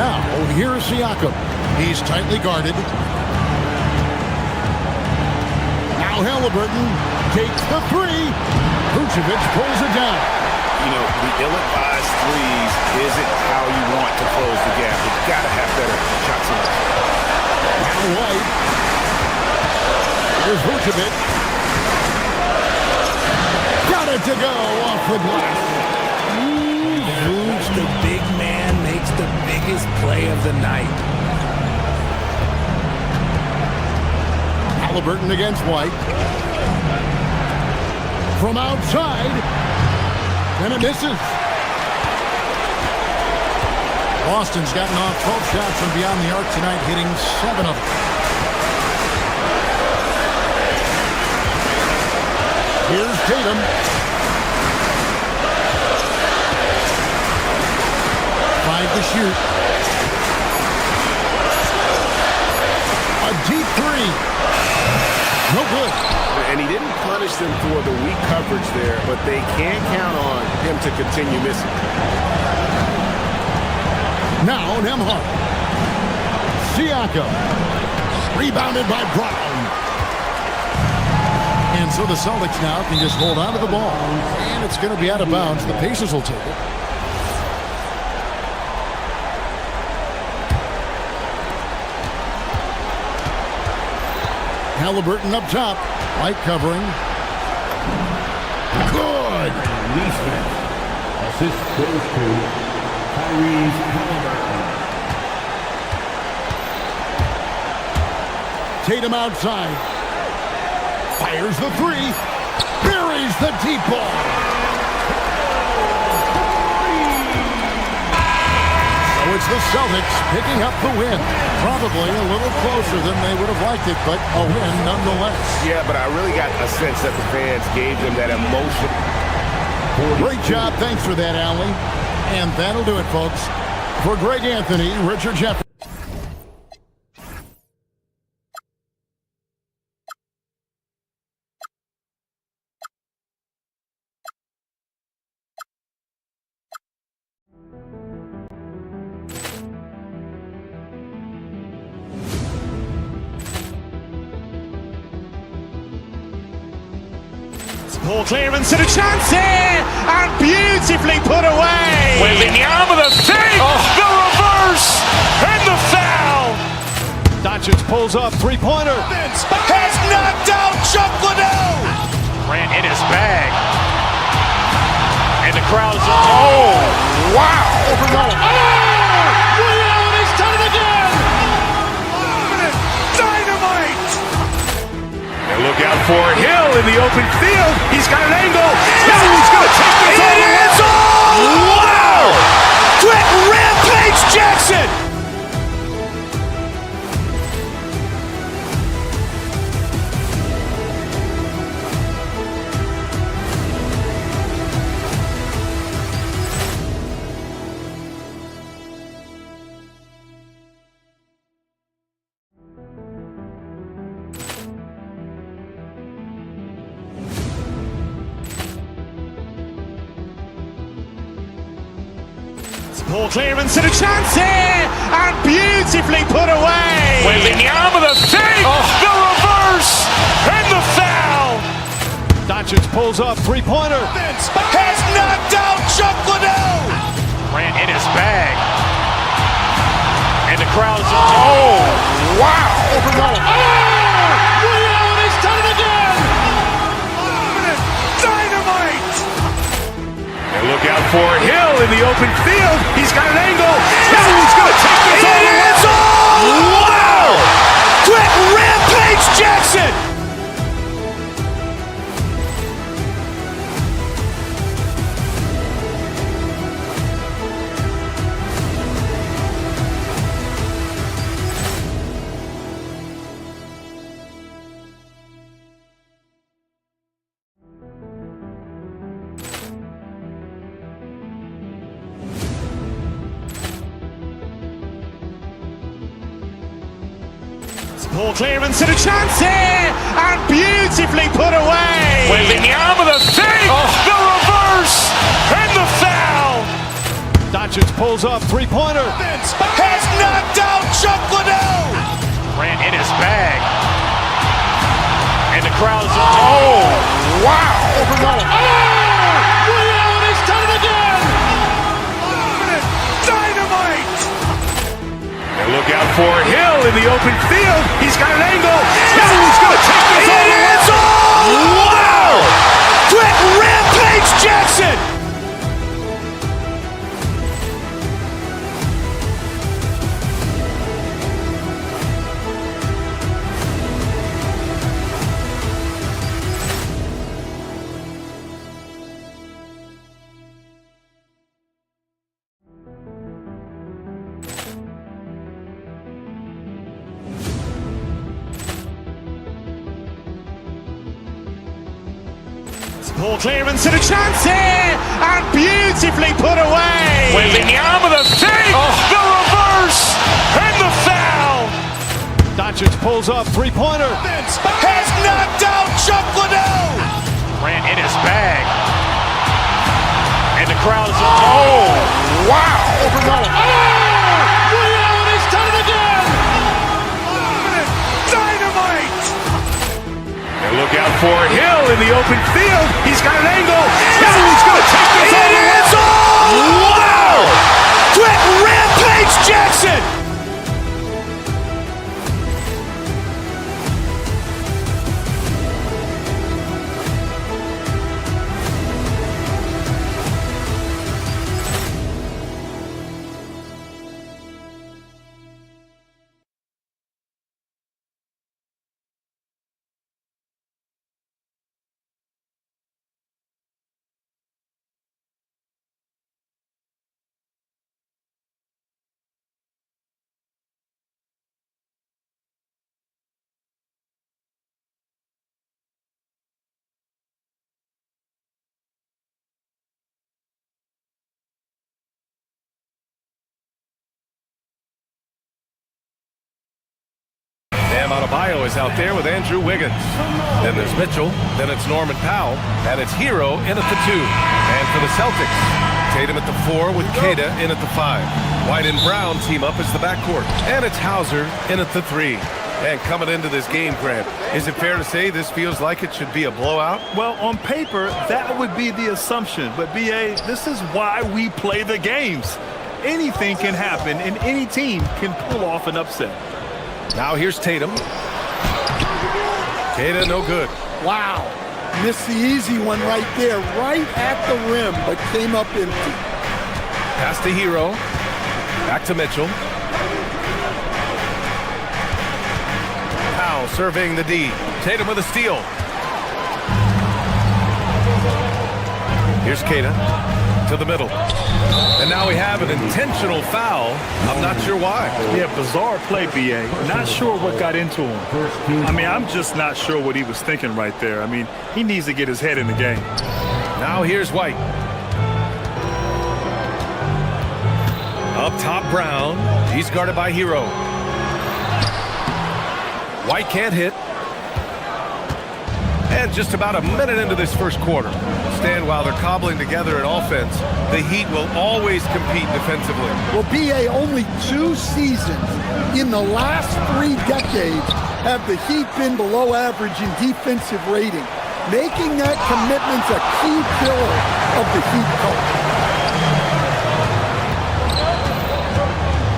Now, here's Siakam. He's tightly guarded. Now Halliburton takes the three. Vucevic pulls it down. You know, the ill-advised threes isn't how you want to close the gap. You've got to have better shot selection. Now White. Here's Vucevic. Got it to go off the glass. Vooch, the big man, makes the biggest play of the night. Halliburton against White. From outside. And it misses. Boston's gotten off 12 shots from beyond the arc tonight, hitting 7 of them. Here's Tatum. 5 to shoot. A deep three. No good. And he didn't punish them for the weak coverage there, but they can't count on him to continue missing. Now Nembhard. Siakam. Rebounded by Brown. And so the Celtics now can just hold on to the ball. And it's going to be out of bounds. The Pacers will take it. Halliburton up top. White covering. Good. Neesmith. Assist goes to Tyrese Halliburton. Tatum outside. Fires the three. Buries the deep ball. So it's the Celtics picking up the win. Probably a little closer than they would have liked it, but a win nonetheless. Yeah, but I really got a sense that the fans gave them that emotion. Great job. Thanks for that, Allie. And that'll do it, folks. For Greg Anthony, Richard Jeffrey. Ball clearance and a chance here, and beautifully put away. With the arm of the fake, the reverse, and the foul. Doncic pulls up, three-pointer. Vince has knocked out Chuck Liddell. Grant in his bag. And the crowd is, oh, wow. Leon has done it again. Dynamite. Look out for Hill in the open field. He's got an angle. He's going to take this all the way. Wow! Quick Rampage Jackson. Ball clearance and a chance here, and beautifully put away. With the arm of the fake, the reverse, and the foul. Doncic pulls up, three-pointer. Vince has knocked out Chuck Liddell. Grant in his bag. And the crowd is, oh, wow. Leon has done it again. Dynamite. And look out for Hill in the open field. He's got an angle. He's going to take this all the way. Wow! Quick Rampage Jackson. Ball clearance and a chance here, and beautifully put away. With the arm of the fake, the reverse, and the foul. Doncic pulls up, three-pointer. Vince has knocked out Chuck Liddell. Grant in his bag. And the crowd is, oh, wow. He's done it again. Dynamite. And look out for Hill in the open field. He's got an angle. He's going to take this all the way. Wow! Quick Rampage Jackson. Poor clearance and a chance here, and beautifully put away. Wembanyama the fake, the reverse, and the foul. Doncic pulls up, three-pointer. Vince has knocked out Chuck Liddell. Grant in his bag. And the crowd is, oh, wow. He's done it again. Dynamite. And look out for Hill in the open field. He's got an angle. He's going to take this all the way. Wow! Quick Rampage Jackson. Adebayo is out there with Andrew Wiggins. Then there's Mitchell. Then it's Norman Powell. And it's Hero in at the 2. And for the Celtics, Tatum at the 4 with Queta in at the 5. White and Brown team up as the backcourt. And it's Hauser in at the 3. And coming into this game, Grant, is it fair to say this feels like it should be a blowout? Well, on paper, that would be the assumption. But, B.A., this is why we play the games. Anything can happen, and any team can pull off an upset. Now here's Tatum. Queta, no good. Wow. Missed the easy one right there, right at the rim, but came up empty. Pass to Hero. Back to Mitchell. Powell surveying the D. Tatum with a steal. Here's Queta to the middle. And now we have an intentional foul. I'm not sure why. Yeah, bizarre play, B.A. Not sure what got into him. I mean, I'm just not sure what he was thinking right there. I mean, he needs to get his head in the game. Now here's White. Up top, Brown. He's guarded by Hero. White can't hit. And just about a minute into this first quarter. Stan, while they're cobbling together an offense, the Heat will always compete defensively. Well, B.A., only 2 seasons in the last 3 decades have the Heat been below average in defensive rating, making that commitment a key pillar of the Heat culture.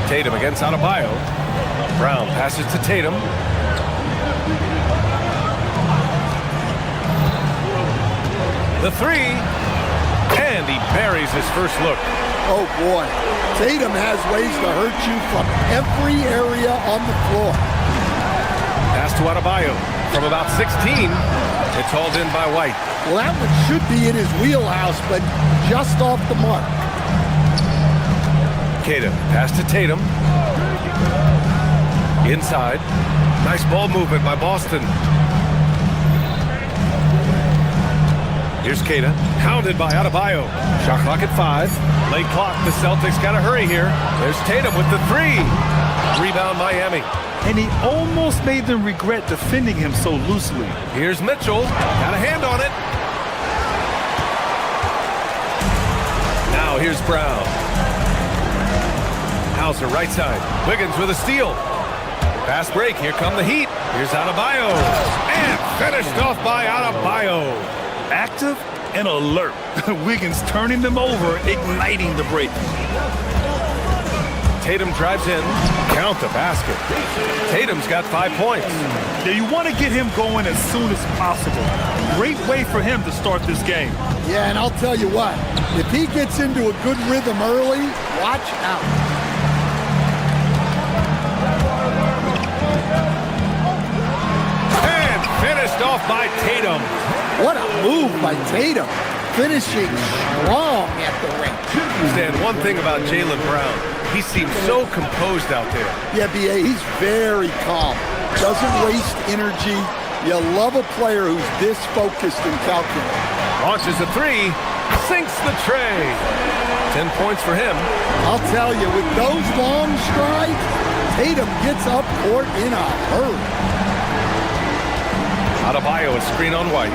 Tatum against Adebayo. Brown passes to Tatum. The 3, and he buries his first look. Oh boy, Tatum has ways to hurt you from every area on the floor. Pass to Adebayo from about 16. It's hauled in by White. Well, that one should be in his wheelhouse, but just off the mark. Queta, pass to Tatum. Inside. Nice ball movement by Boston. Here's Queta, hounded by Adebayo. Shot clock at 5. Late clock, the Celtics got to hurry here. There's Tatum with the 3. Rebound Miami. And he almost made them regret defending him so loosely. Here's Mitchell, got a hand on it. Now here's Brown. Hauser right side. Wiggins with a steal. Fast break. Here come the Heat. Here's Adebayo. And finished off by Adebayo. Active and alert. Wiggins turning them over, igniting the break. Tatum drives in. Count the basket. Tatum's got 5 points. Now you want to get him going as soon as possible. Great way for him to start this game. Yeah, and I'll tell you what, if he gets into a good rhythm early, watch out. And finished off by Tatum. What a move by Tatum, finishing strong at the ring. Stan, one thing about Jaylen Brown, he seems so composed out there. Yeah, B.A., he's very calm, doesn't waste energy. You love a player who's this focused and calculated. Launches a three, sinks the tray. 10 points for him. I'll tell you, with those long strides, Tatum gets up court in a hurry. Adebayo, a screen on White.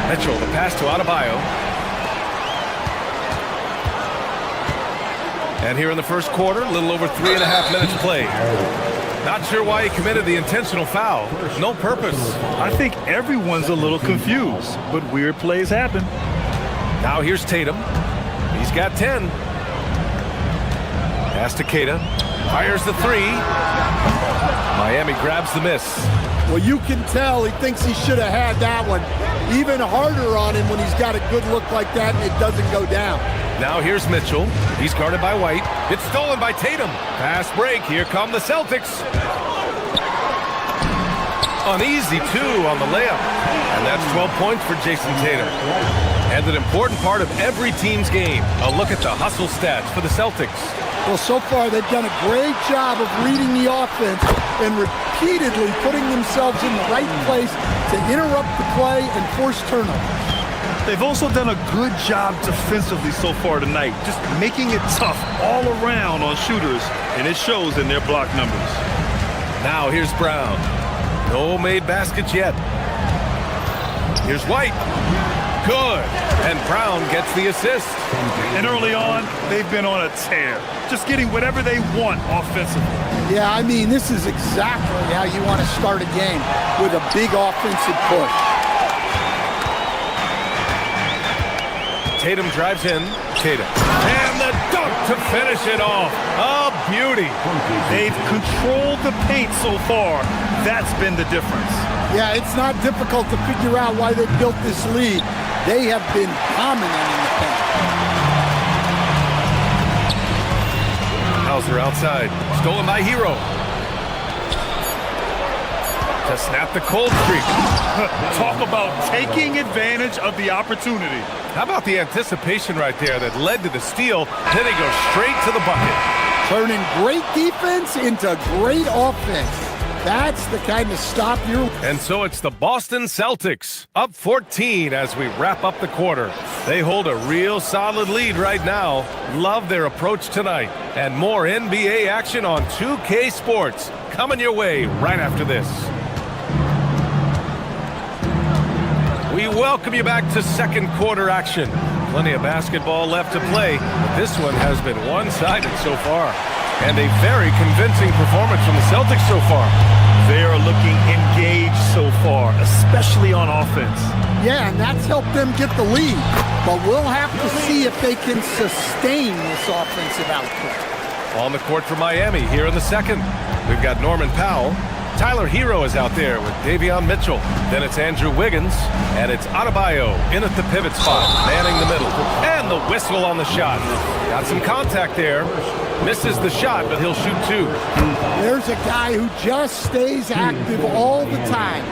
Mitchell, the pass to Adebayo. And here in the first quarter, a little over 3.5 minutes played. Not sure why he committed the intentional foul. No purpose. I think everyone's a little confused, but weird plays happen. Now here's Tatum. He's got 10. Pass to Keita. Fires the three. Miami grabs the miss. Well, you can tell he thinks he should have had that one. Even harder on him when he's got a good look like that and it doesn't go down. Now here's Mitchell. He's guarded by White. It's stolen by Tatum. Fast break. Here come the Celtics. An easy two on the layup. And that's 12 points for Jason Tatum. And an important part of every team's game. A look at the hustle stats for the Celtics. Well, so far they've done a great job of reading the offense and repeatedly putting themselves in the right place to interrupt the play and force turnovers. They've also done a good job defensively so far tonight, just making it tough all around on shooters, and it shows in their block numbers. Now here's Brown. No made baskets yet. Here's White. Good. And Brown gets the assist. And early on, they've been on a tear, just getting whatever they want offensively. Yeah, I mean, this is exactly how you want to start a game, with a big offensive push. Tatum drives in. Tatum. And the dunk to finish it off. A beauty. They've controlled the paint so far. That's been the difference. Yeah, it's not difficult to figure out why they built this lead. They have been dominant in the paint. Hauser outside. Stolen by Hero. To snap the cold streak. Talk about taking advantage of the opportunity. How about the anticipation right there that led to the steal? Then he goes straight to the bucket. Turning great defense into great offense. That's the kind of stop you're... And so it's the Boston Celtics, up 14 as we wrap up the quarter. They hold a real solid lead right now. Love their approach tonight. And more NBA action on 2K Sports coming your way right after this. We welcome you back to second quarter action. Plenty of basketball left to play, but this one has been one-sided so far. And a very convincing performance from the Celtics so far. They are looking engaged so far, especially on offense. Yeah, and that's helped them get the lead. But we'll have to see if they can sustain this offensive output. On the court for Miami here in the second. We've got Norman Powell. Tyler Hero is out there with Davion Mitchell. Then it's Andrew Wiggins. And it's Adebayo in at the pivot spot, manning the middle. And the whistle on the shot. Got some contact there. Misses the shot, but he'll shoot two. There's a guy who just stays active all the time.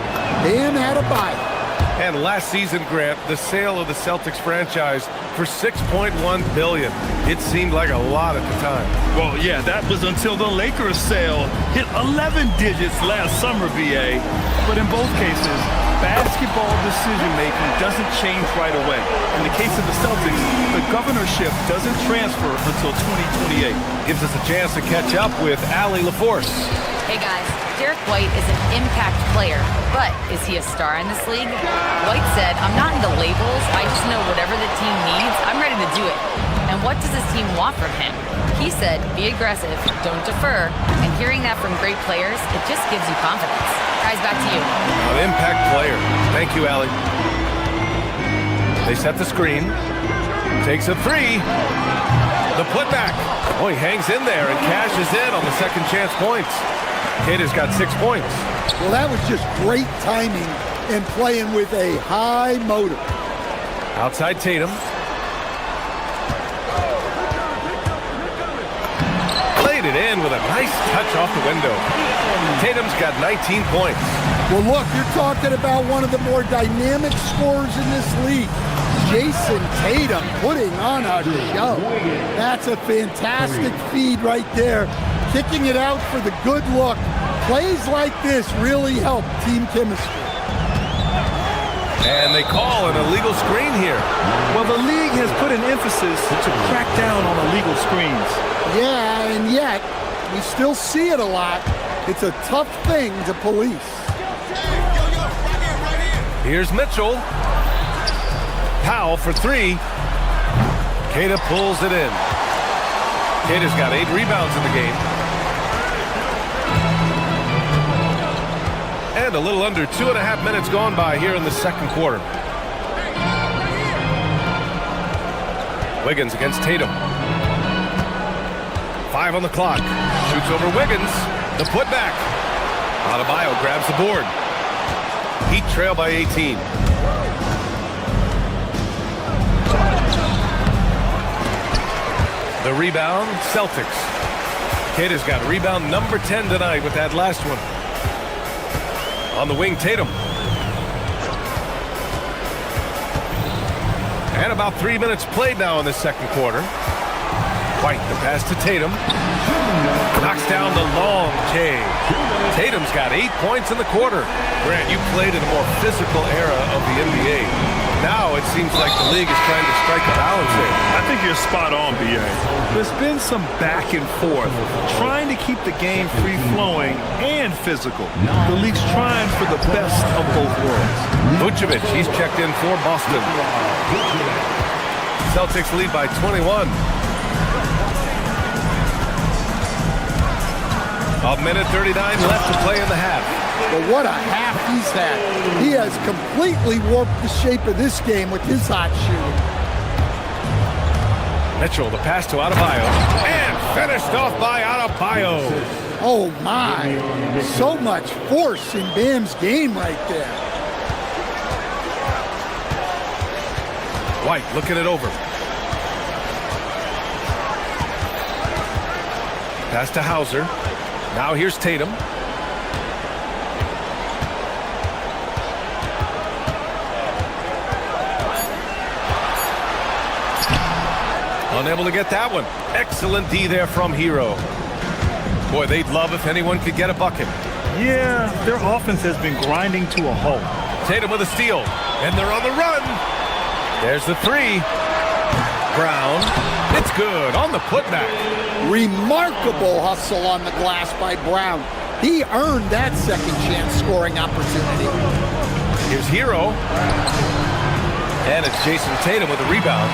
Dan Adebayo. And last season, Grant, the sale of the Celtics franchise for $6.1 billion. It seemed like a lot at the time. Well, yeah, that was until the Lakers sale hit 11 digits last summer, BA. But in both cases, basketball decision-making doesn't change right away. In the case of the Celtics, the governorship doesn't transfer until 2028. Gives us a chance to catch up with Allie LaForce. Hey guys, Derek White is an impact player, but is he a star in this league? White said, "I'm not into labels, I just know whatever the team needs, I'm ready to do it." And what does his team want from him? He said, be aggressive, don't defer. And hearing that from great players, it just gives you confidence. Guys, back to you. An impact player. Thank you, Allie. They set the screen. Takes a three. The putback. Oh, he hangs in there and cashes in on the second chance points. Cater's got 6 points. Well, that was just great timing and playing with a high motor. Outside Tatum. Played it in with a nice touch off the window. Tatum's got 19 points. Well, look, you're talking about one of the more dynamic scorers in this league. Jason Tatum putting on a show. That's a fantastic feed right there. Kicking it out for the good look. Plays like this really help team chemistry. And they call an illegal screen here. Well, the league has put an emphasis to crack down on illegal screens. Yeah, and yet we still see it a lot. It's a tough thing to police. Here's Mitchell. Powell for three. Queta pulls it in. Queta's got 8 rebounds in the game. And a little under 2.5 minutes gone by here in the second quarter. Wiggins against Tatum. 5 on the clock. Shoots over Wiggins. The putback. Adebayo grabs the board. Heat trail by 18. The rebound, Celtics. Queta's got rebound number 10 tonight with that last one. On the wing, Tatum. And about 3 minutes played now in the second quarter. White, the pass to Tatum. Knocks down the long J. Tatum's got 8 points in the quarter. Grant, you played in a more physical era of the NBA. Now it seems like the league is trying to strike a balance here. I think you're spot on, B.A. There's been some back and forth, trying to keep the game free-flowing and physical. The league's trying for the best of both worlds. Vucevic, he's checked in for Boston. Celtics lead by 21. A minute 39 left to play in the half. But what a half he's had. He has completely warped the shape of this game with his hot shooting. Mitchell, the pass to Adebayo. And finished off by Adebayo. Oh, my. So much force in Bam's game right there. White looking it over. Pass to Hauser. Now here's Tatum. Unable to get that one. Excellent D there from Hero. Boy, they'd love if anyone could get a bucket. Yeah, their offense has been grinding to a halt. Tatum with a steal. And they're on the run. There's the three. Brown. It's good on the putback. Remarkable hustle on the glass by Brown. He earned that second chance scoring opportunity. Here's Hero. And it's Jason Tatum with a rebound.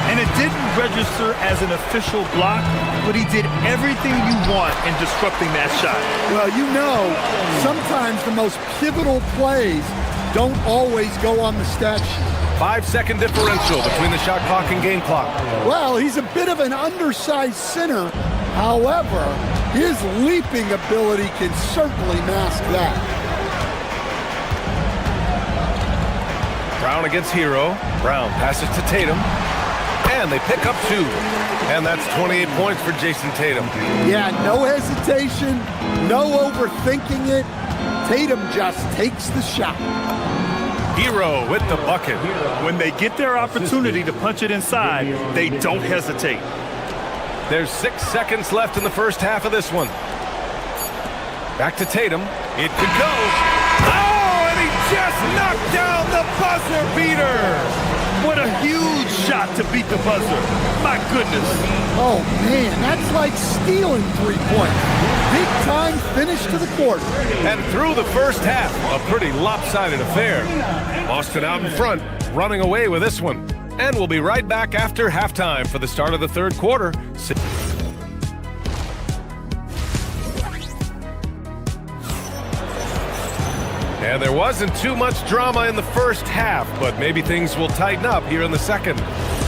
And it didn't register as an official block, but he did everything you want in disrupting that shot. Well, you know, sometimes the most pivotal plays don't always go on the stat sheet. 5-second differential between the shot clock and game clock. Well, he's a bit of an undersized center. However, his leaping ability can certainly mask that. Brown against Hero. Brown passes to Tatum. And they pick up 2. And that's 28 points for Jason Tatum. Yeah, no hesitation, no overthinking it. Tatum just takes the shot. Hero with the bucket. When they get their opportunity to punch it inside, they don't hesitate. There's 6 seconds left in the first half of this one. Back to Tatum. It could go. Oh, and he just knocked down the buzzer beater. What a huge shot to beat the buzzer. My goodness. Oh, man, that's like stealing 3 points. Big time finish to the quarter. And through the first half, a pretty lopsided affair. Boston out in front, running away with this one. And we'll be right back after halftime for the start of the third quarter. And there wasn't too much drama in the first half, but maybe things will tighten up here in the second.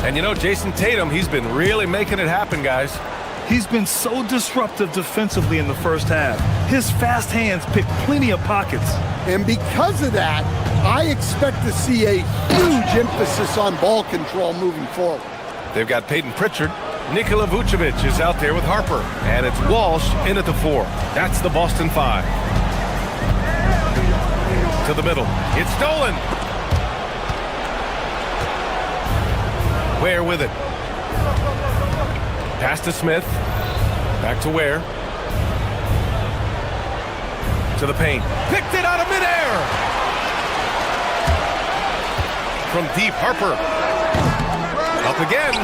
And you know, Jason Tatum, he's been really making it happen, guys. He's been so disruptive defensively in the first half. His fast hands pick plenty of pockets. And because of that, I expect to see a huge emphasis on ball control moving forward. They've got Peyton Pritchard. Nikola Vucevic is out there with Harper. And it's Walsh in at the 4. That's the Boston 5. To the middle. It's stolen. Ware with it. Pass to Smith. Back to Ware. To the paint. Picked it out of midair. From deep, Harper. Up again.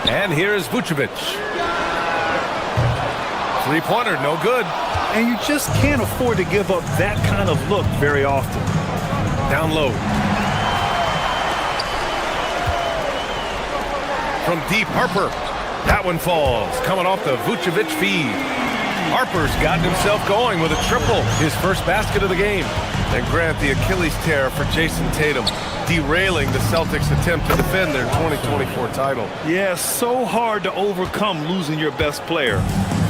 And here's Vucevic. Three-pointer, no good. And you just can't afford to give up that kind of look very often. Down low. From deep, Harper. That one falls, coming off the Vucevic feed. Harper's gotten himself going with a triple, his first basket of the game. And Grant, the Achilles tear for Jason Tatum, derailing the Celtics' attempt to defend their 2024 title. Yeah, so hard to overcome losing your best player.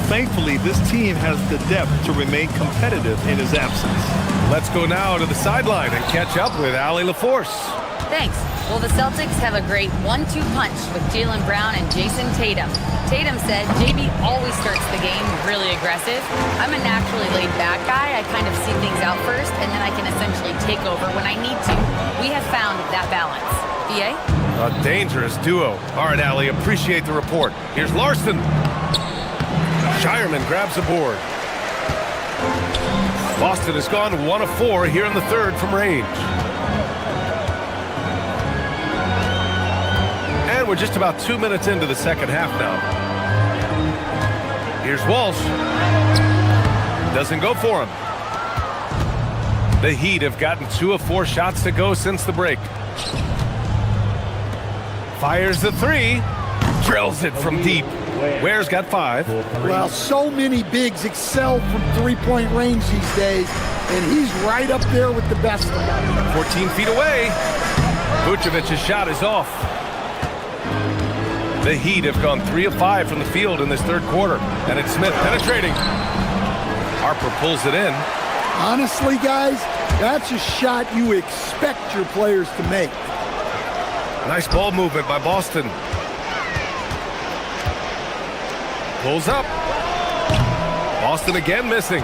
Thankfully, this team has the depth to remain competitive in his absence. Let's go now to the sideline and catch up with Allie LaForce. Thanks. Well, the Celtics have a great 1-2 punch with Jaylen Brown and Jason Tatum. Tatum said, JB always starts the game really aggressive. I'm a naturally laid-back guy. I kind of see things out first, and then I can essentially take over when I need to. We have found that balance. BA? A dangerous duo. All right, Allie, appreciate the report. Here's Larson. Shireman grabs the board. Boston has gone 1 of 4 here in the third from range. And we're just about 2 minutes into the second half now. Here's Walsh. Doesn't go for him. The Heat have gotten 2 of 4 shots to go since the break. Fires the 3. Drills it from deep. Ware's got 5. Well, so many bigs excel from three-point range these days, and he's right up there with the best of them. 14 feet away. Vucevic's shot is off. The Heat have gone 3 of 5 from the field in this third quarter, and it's Smith penetrating. Harper pulls it in. Honestly, guys, that's a shot you expect your players to make. Nice ball movement by Boston. Pulls up. Boston again missing.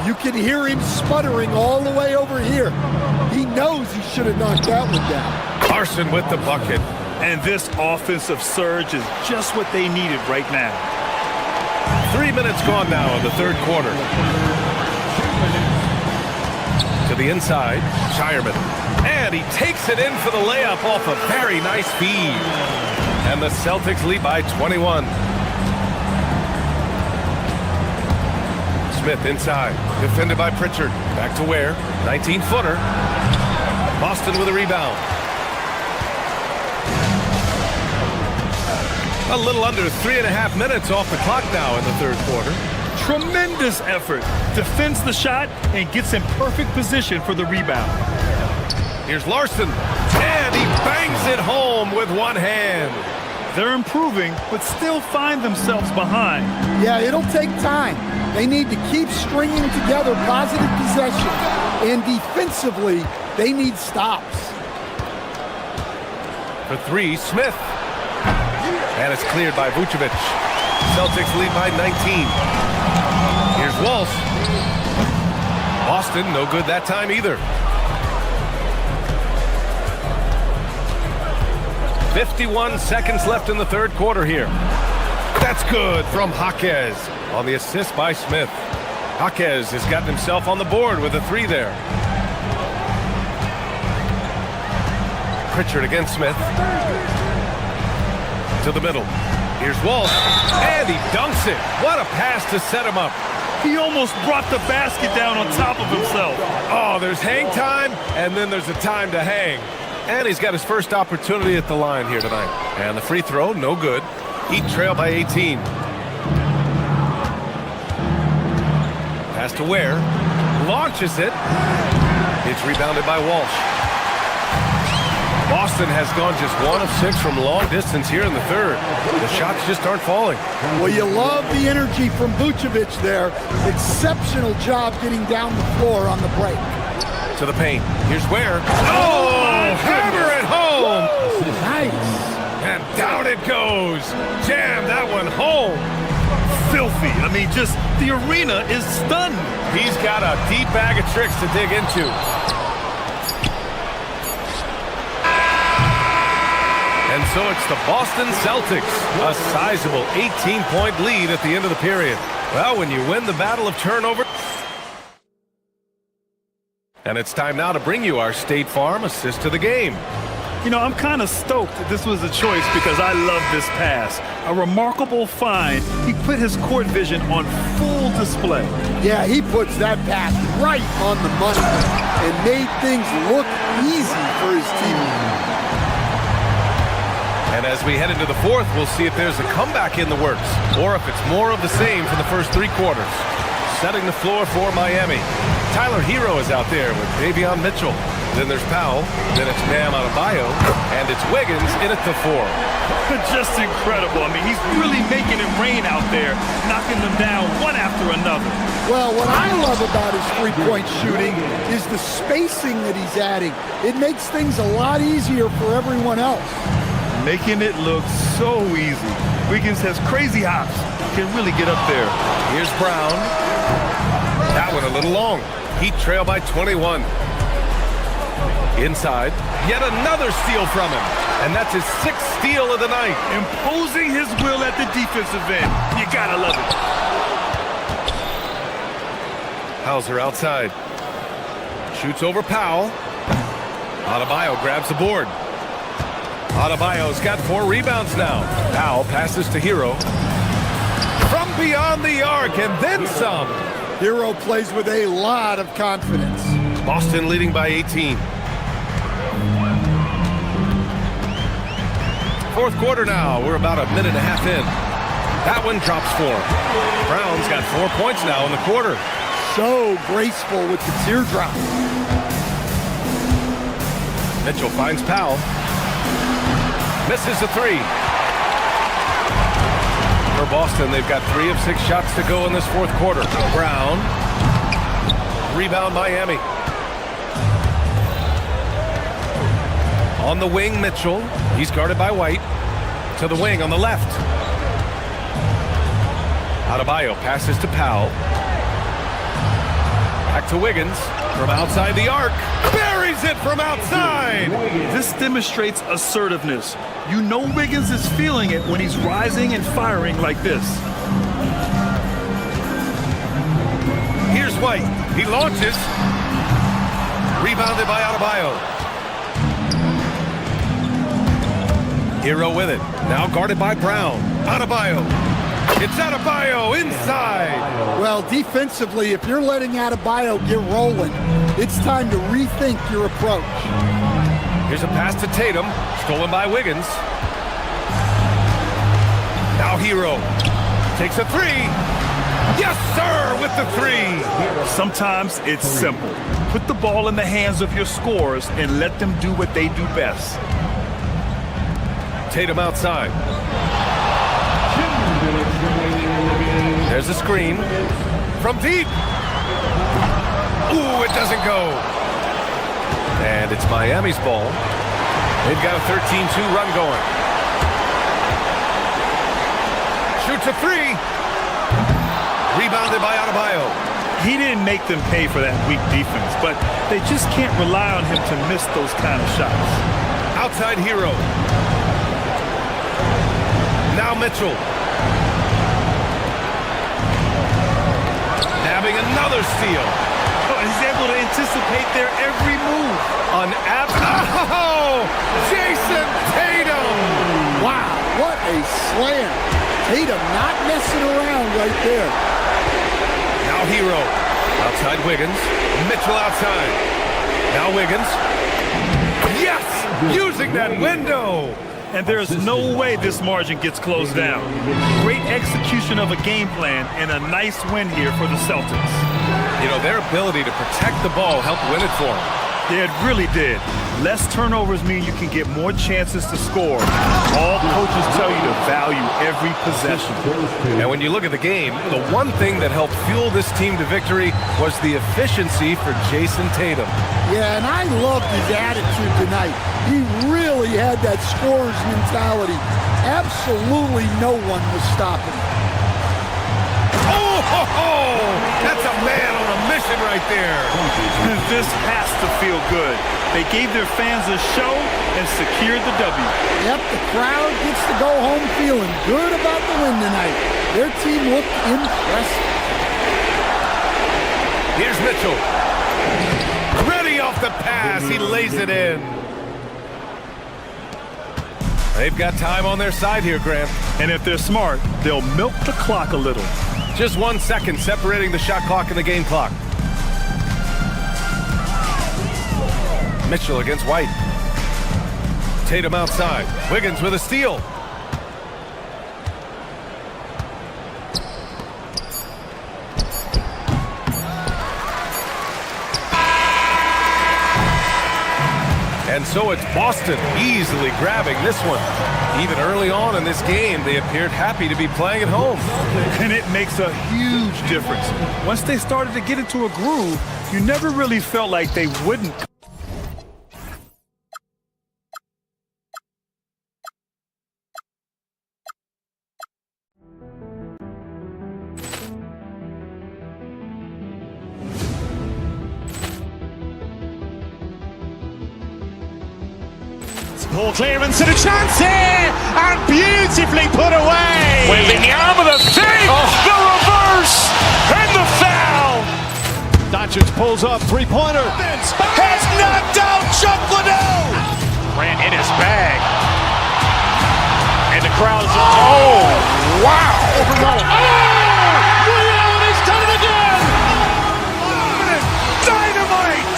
You can hear him sputtering all the way over here. He knows he should have knocked that one down. Larson with the bucket. And this offensive surge is just what they needed right now. 3 minutes gone now in the third quarter. To the inside, Shireman. And he takes it in for the layup off a very nice feed. And the Celtics lead by 21. Smith inside, defended by Pritchard. Back to Ware, 19-footer. Boston with a rebound. A little under 3.5 minutes off the clock now in the third quarter. Tremendous effort. Defends the shot and gets in perfect position for the rebound. Here's Larson. And he bangs it home with one hand. They're improving, but still find themselves behind. Yeah, it'll take time. They need to keep stringing together positive possessions. And defensively, they need stops. For 3, Smith. And it's cleared by Vucevic. Celtics lead by 19. Here's Walsh. Boston, no good that time either. 51 seconds left in the third quarter here. That's good from Jaquez on the assist by Smith. Jaquez has gotten himself on the board with a 3 there. Pritchard against Smith. To the middle. Here's Walsh. And he dunks it. What a pass to set him up. He almost brought the basket down on top of himself. Oh, there's hang time, and then there's a time to hang. And he's got his first opportunity at the line here tonight. And the free throw, no good. Heat trail by 18. Pass to Ware. Launches it. It's rebounded by Walsh. Boston has gone just 1 of 6 from long distance here in the third. The shots just aren't falling. Well, you love the energy from Vucevic there. Exceptional job getting down the floor on the break. To the paint. Here's Ware. Oh, hammer it home. Nice. And down it goes. Jam that one home. Filthy. I mean, just the arena is stunned. He's got a deep bag of tricks to dig into. And so it's the Boston Celtics, a sizable 18-point lead at the end of the period. Well, when you win the battle of turnover. And it's time now to bring you our State Farm assist to the game. You know, I'm kind of stoked that this was a choice because I love this pass. A remarkable find. He put his court vision on full display. Yeah, he puts that pass right on the money and made things look easy for his team. And as we head into the fourth, we'll see if there's a comeback in the works or if it's more of the same for the first 3 quarters. Setting the floor for Miami. Tyler Hero is out there with Davion Mitchell. Then there's Powell. Then it's Bam Adebayo. And it's Wiggins in at the 4. Just incredible. I mean, he's really making it rain out there, knocking them down one after another. Well, what I love about his three-point shooting is the spacing that he's adding. It makes things a lot easier for everyone else. Making it look so easy. Wiggins has crazy hops. Can really get up there. Here's Brown. That one a little long. Heat trail by 21. Inside, yet another steal from him. And that's his 6th steal of the night. Imposing his will at the defensive end. You gotta love it. Hauser outside. Shoots over Powell. Adebayo grabs the board. Adebayo's got 4 rebounds now. Powell passes to Hero. From beyond the arc and then some. Hero plays with a lot of confidence. Boston leading by 18. Fourth quarter now. We're about a minute and a half in. That one drops 4. Brown's got 4 points now in the quarter. So graceful with the teardrop. Mitchell finds Powell. Misses the 3. For Boston, they've got 3 of 6 shots to go in this fourth quarter. Brown. Rebound Miami. On the wing, Mitchell. He's guarded by White. To the wing on the left. Adebayo passes to Powell. Back to Wiggins. From outside the arc. Buries it from outside. This demonstrates assertiveness. You know Wiggins is feeling it when he's rising and firing like this. Here's White. He launches. Rebounded by Adebayo. Hero with it. Now guarded by Brown. Adebayo. It's Adebayo inside. Well, defensively, if you're letting Adebayo get rolling, it's time to rethink your approach. Here's a pass to Tatum. Stolen by Wiggins. Now Hero. Takes a 3. Yes, sir, with the 3. Sometimes it's simple. Put the ball in the hands of your scorers and let them do what they do best. Tatum outside. There's a screen. From deep. Ooh, it doesn't go. And it's Miami's ball. They've got a 13-2 run going. Shoots a 3. Rebounded by Adebayo. He didn't make them pay for that weak defense, but they just can't rely on him to miss those kind of shots. Outside Hero. Now Mitchell. Nabbing another steal. Oh, he's able to anticipate their every move. Oh! Jason Tatum! Wow, what a slam. Tatum not messing around right there. Now Hero. Outside Wiggins. Mitchell outside. Now Wiggins. Yes! Using that window! And there's no way this margin gets closed down. Great execution of a game plan and a nice win here for the Celtics. You know, their ability to protect the ball helped win it for them. Yeah, it really did. Less turnovers mean you can get more chances to score. All coaches tell you to value every possession. And when you look at the game, the one thing that helped fuel this team to victory was the efficiency for Jason Tatum. Yeah, and I loved his attitude tonight. He really had that scorer's mentality. Absolutely no one was stopping him. Oh, that's a man on a mission right there. This has to feel good. They gave their fans a show and secured the W. Yep, the crowd gets to go home feeling good about the win tonight. Their team looked impressive. Here's Mitchell. Ready off the pass. He lays it in. They've got time on their side here, Grant. And if they're smart, they'll milk the clock a little. Just 1 second separating the shot clock and the game clock. Mitchell against White. Tatum outside. Wiggins with a steal. And so it's Boston easily grabbing this one. Even early on in this game, they appeared happy to be playing at home. And it makes a huge difference. Once they started to get into a groove, you never really felt like they wouldn't. Ball clearance and a chance here, and beautifully put away. Waving the arm of the thing, the reverse, and the foul. Doncic pulls up, three-pointer. Has knocked out Chuck Liddell. Ran in his bag. And the crowd's, oh, wow. Liddell has done it again. Dynamite.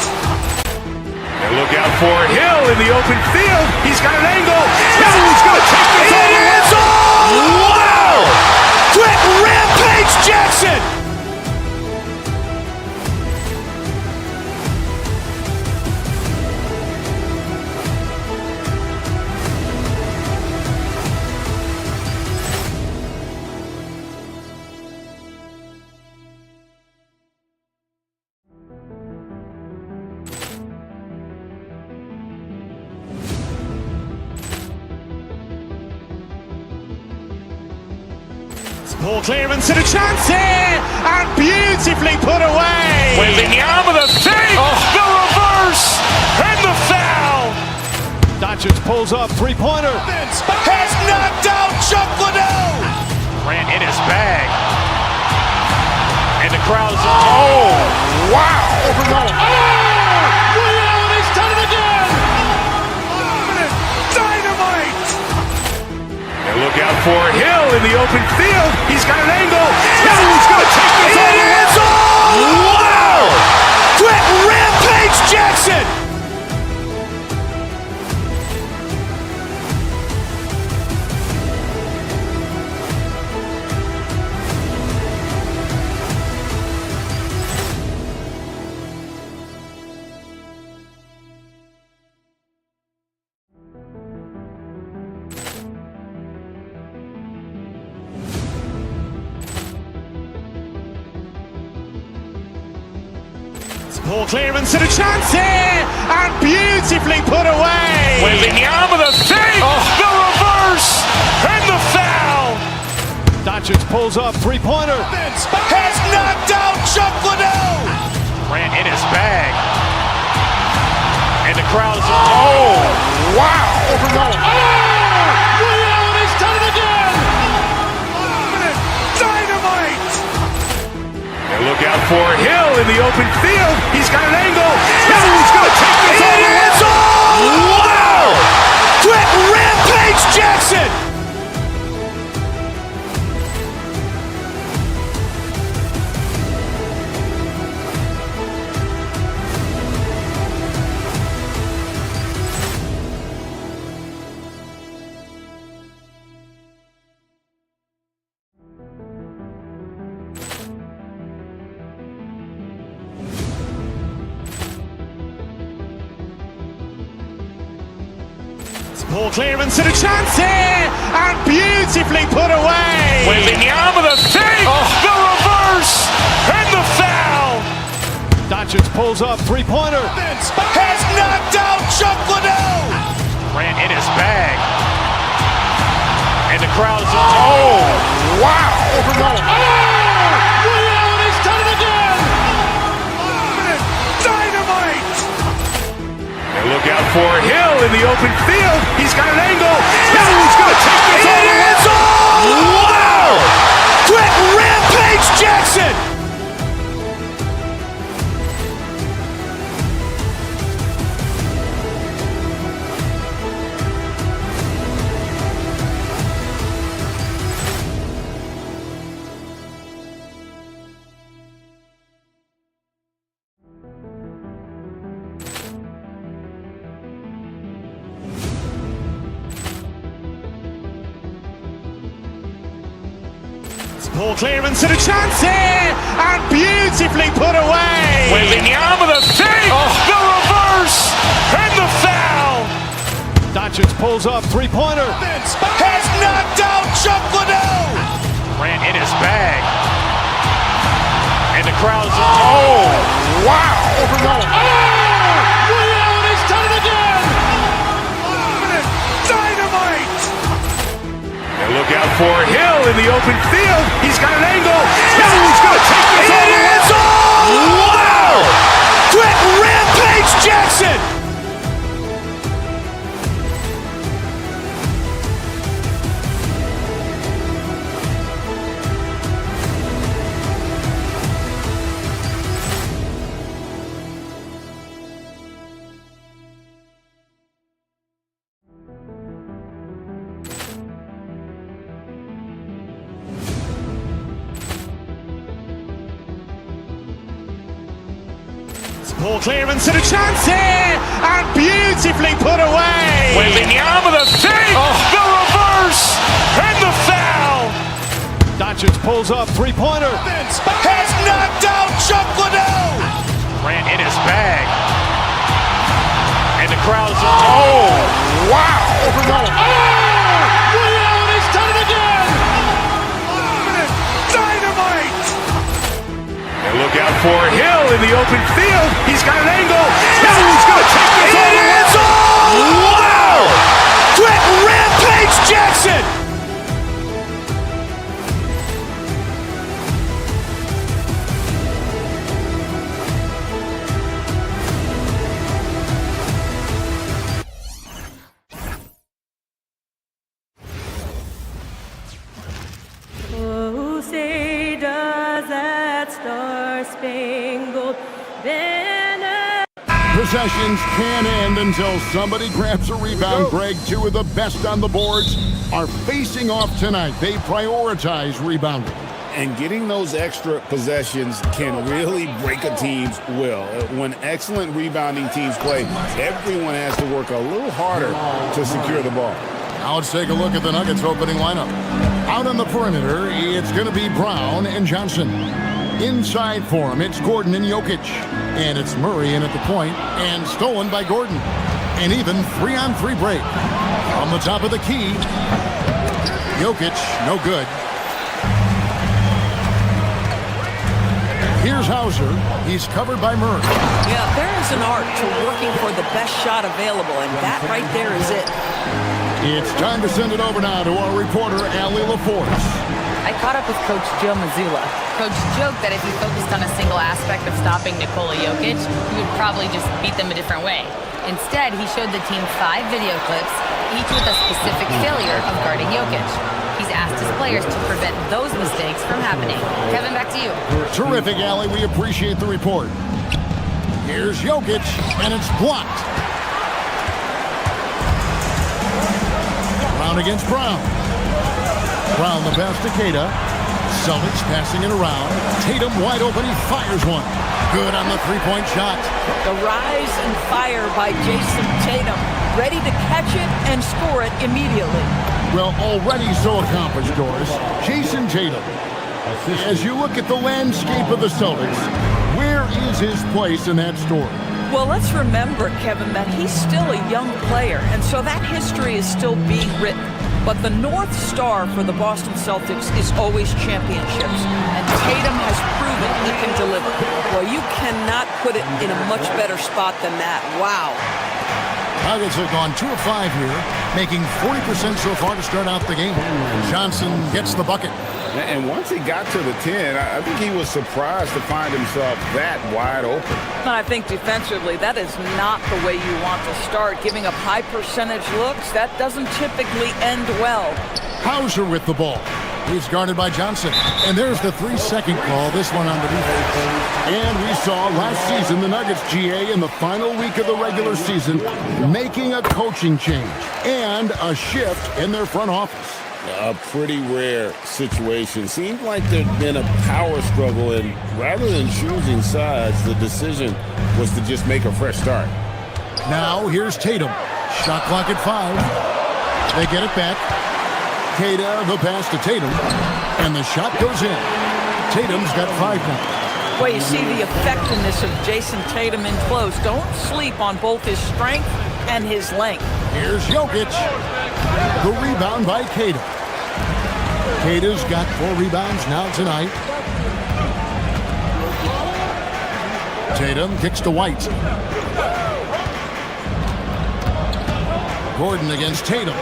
And look out for Hill in the open field. He's got an angle. He's going to take this all the way. Wow! Quick Rampage Jackson. Ball clearance and a chance here, and beautifully put away. Waving the arm of the thing, the reverse, and the foul. Doncic pulls up, three-pointer. Has knocked out Chuck Liddell. Ran in his bag. And the crowd's, oh, wow. Liddell has done it again. Dynamite. And look out for Hill in the open field. He's got an angle. He's going to take this all the way. Wow! Quick Rampage Jackson. Ball clearance and a chance here, and beautifully put away. Waving the arm of the thing, the reverse, and the foul. Doncic pulls up, three-pointer. Has knocked out Chuck Liddell. Ran in his bag. And the crowd's, oh, wow. Liddell has done it again. Dynamite. And look out for Hill in the open field. He's got an angle. He's going to take this all the way. Wow! Quick Rampage Jackson. Ball clearance and a chance here, and beautifully put away. Wembanyama the fake, the reverse, and the foul. Doncic pulls up, three-pointer. Has knocked out Chuck Liddell. Ran in his bag. And the crowd's wow. He's done it again. Dynamite. And look out for Hill in the open field. He's got an angle. He's going to take this all the way. Wow. Quick Rampage Jackson. Ball clearance and a chance here, and beautifully put away. Wembanyama the fake, the reverse, and the foul. Doncic pulls up, three-pointer. Has knocked out Chuck Liddell. Ran in his bag. And the crowd's wow. He's done it again. Dynamite. And look out for Hill in the open field. He's got an angle. He's going to take this all the way. Wow. Quick Rampage Jackson. Ball clearance and a chance here, and beautifully put away. Wembanyama the fake, the reverse, and the foul. Doncic pulls up, three-pointer. Has knocked out Chuck Liddell. Ran in his bag. And the crowd's wow. He's done it again. Dynamite. And look out for Hill in the open field. He's got an angle. He's going to take this all the way. Wow. Quick Rampage Jackson. Oh, say does that star-spangled banner. Possessions can't end until somebody grabs a rebound. Greg, two of the best on the boards are facing off tonight. They prioritize rebounding. And getting those extra possessions can really break a team's will. When excellent rebounding teams play, everyone has to work a little harder to secure the ball. Now let's take a look at the Nuggets opening lineup. Out on the perimeter, it's going to be Brown and Johnson. Inside for him, it's Gordon and Jokic. And it's Murray in at the point, and stolen by Gordon. An even 3-on-3 break. On the top of the key, Jokic, no good. Here's Hauser. He's covered by Murray. Yeah, there is an art to working for the best shot available, and that right there is it. It's time to send it over now to our reporter, Allie LaForce. I caught up with Coach Joe Mazzulla. Coach joked that if he focused on a single aspect of stopping Nikola Jokic, he would probably just beat them a different way. Instead, he showed the team 5 video clips, each with a specific failure of guarding Jokic. He's asked his players to prevent those mistakes from happening. Kevin, back to you. Terrific, Allie. We appreciate the report. Here's Jokic, and it's blocked. Brown against Brown. Brown the pass to Keita. Celtics passing it around. Tatum wide open. He fires one. Good on the three-point shot. The rise and fire by Jason Tatum. Ready to catch it and score it immediately. Well, already so accomplished, Doris. Jason Tatum. As you look at the landscape of the Celtics, where is his place in that story? Well, let's remember, Kevin, that he's still a young player, and so that history is still being written. But the North Star for the Boston Celtics is always championships, and Tatum has proven he can deliver. Well, you cannot put it in a much better spot than that. Wow. Nuggets have gone 2 of 5 here, making 40% so far to start out the game. Johnson gets the bucket. And once he got to the 10, I think he was surprised to find himself that wide open. I think defensively, that is not the way you want to start. Giving up high percentage looks, that doesn't typically end well. Hauser with the ball. He's guarded by Johnson. And there's the 3-second call, this one on the defense. And we saw last season the Nuggets, GA, in the final week of the regular season, making a coaching change and a shift in their front office. A pretty rare situation. Seemed like there'd been a power struggle, and rather than choosing sides, the decision was to just make a fresh start. Now here's Tatum. Shot clock at 5. They get it back. Queta, the pass to Tatum, and the shot goes in. Tatum's got 5 now. Well, you see the effectiveness of Jason Tatum in close. Don't sleep on both his strength and his length. Here's Jokic. The rebound by Queta. Queta's got 4 rebounds now tonight. Tatum kicks to White. Gordon against Tatum.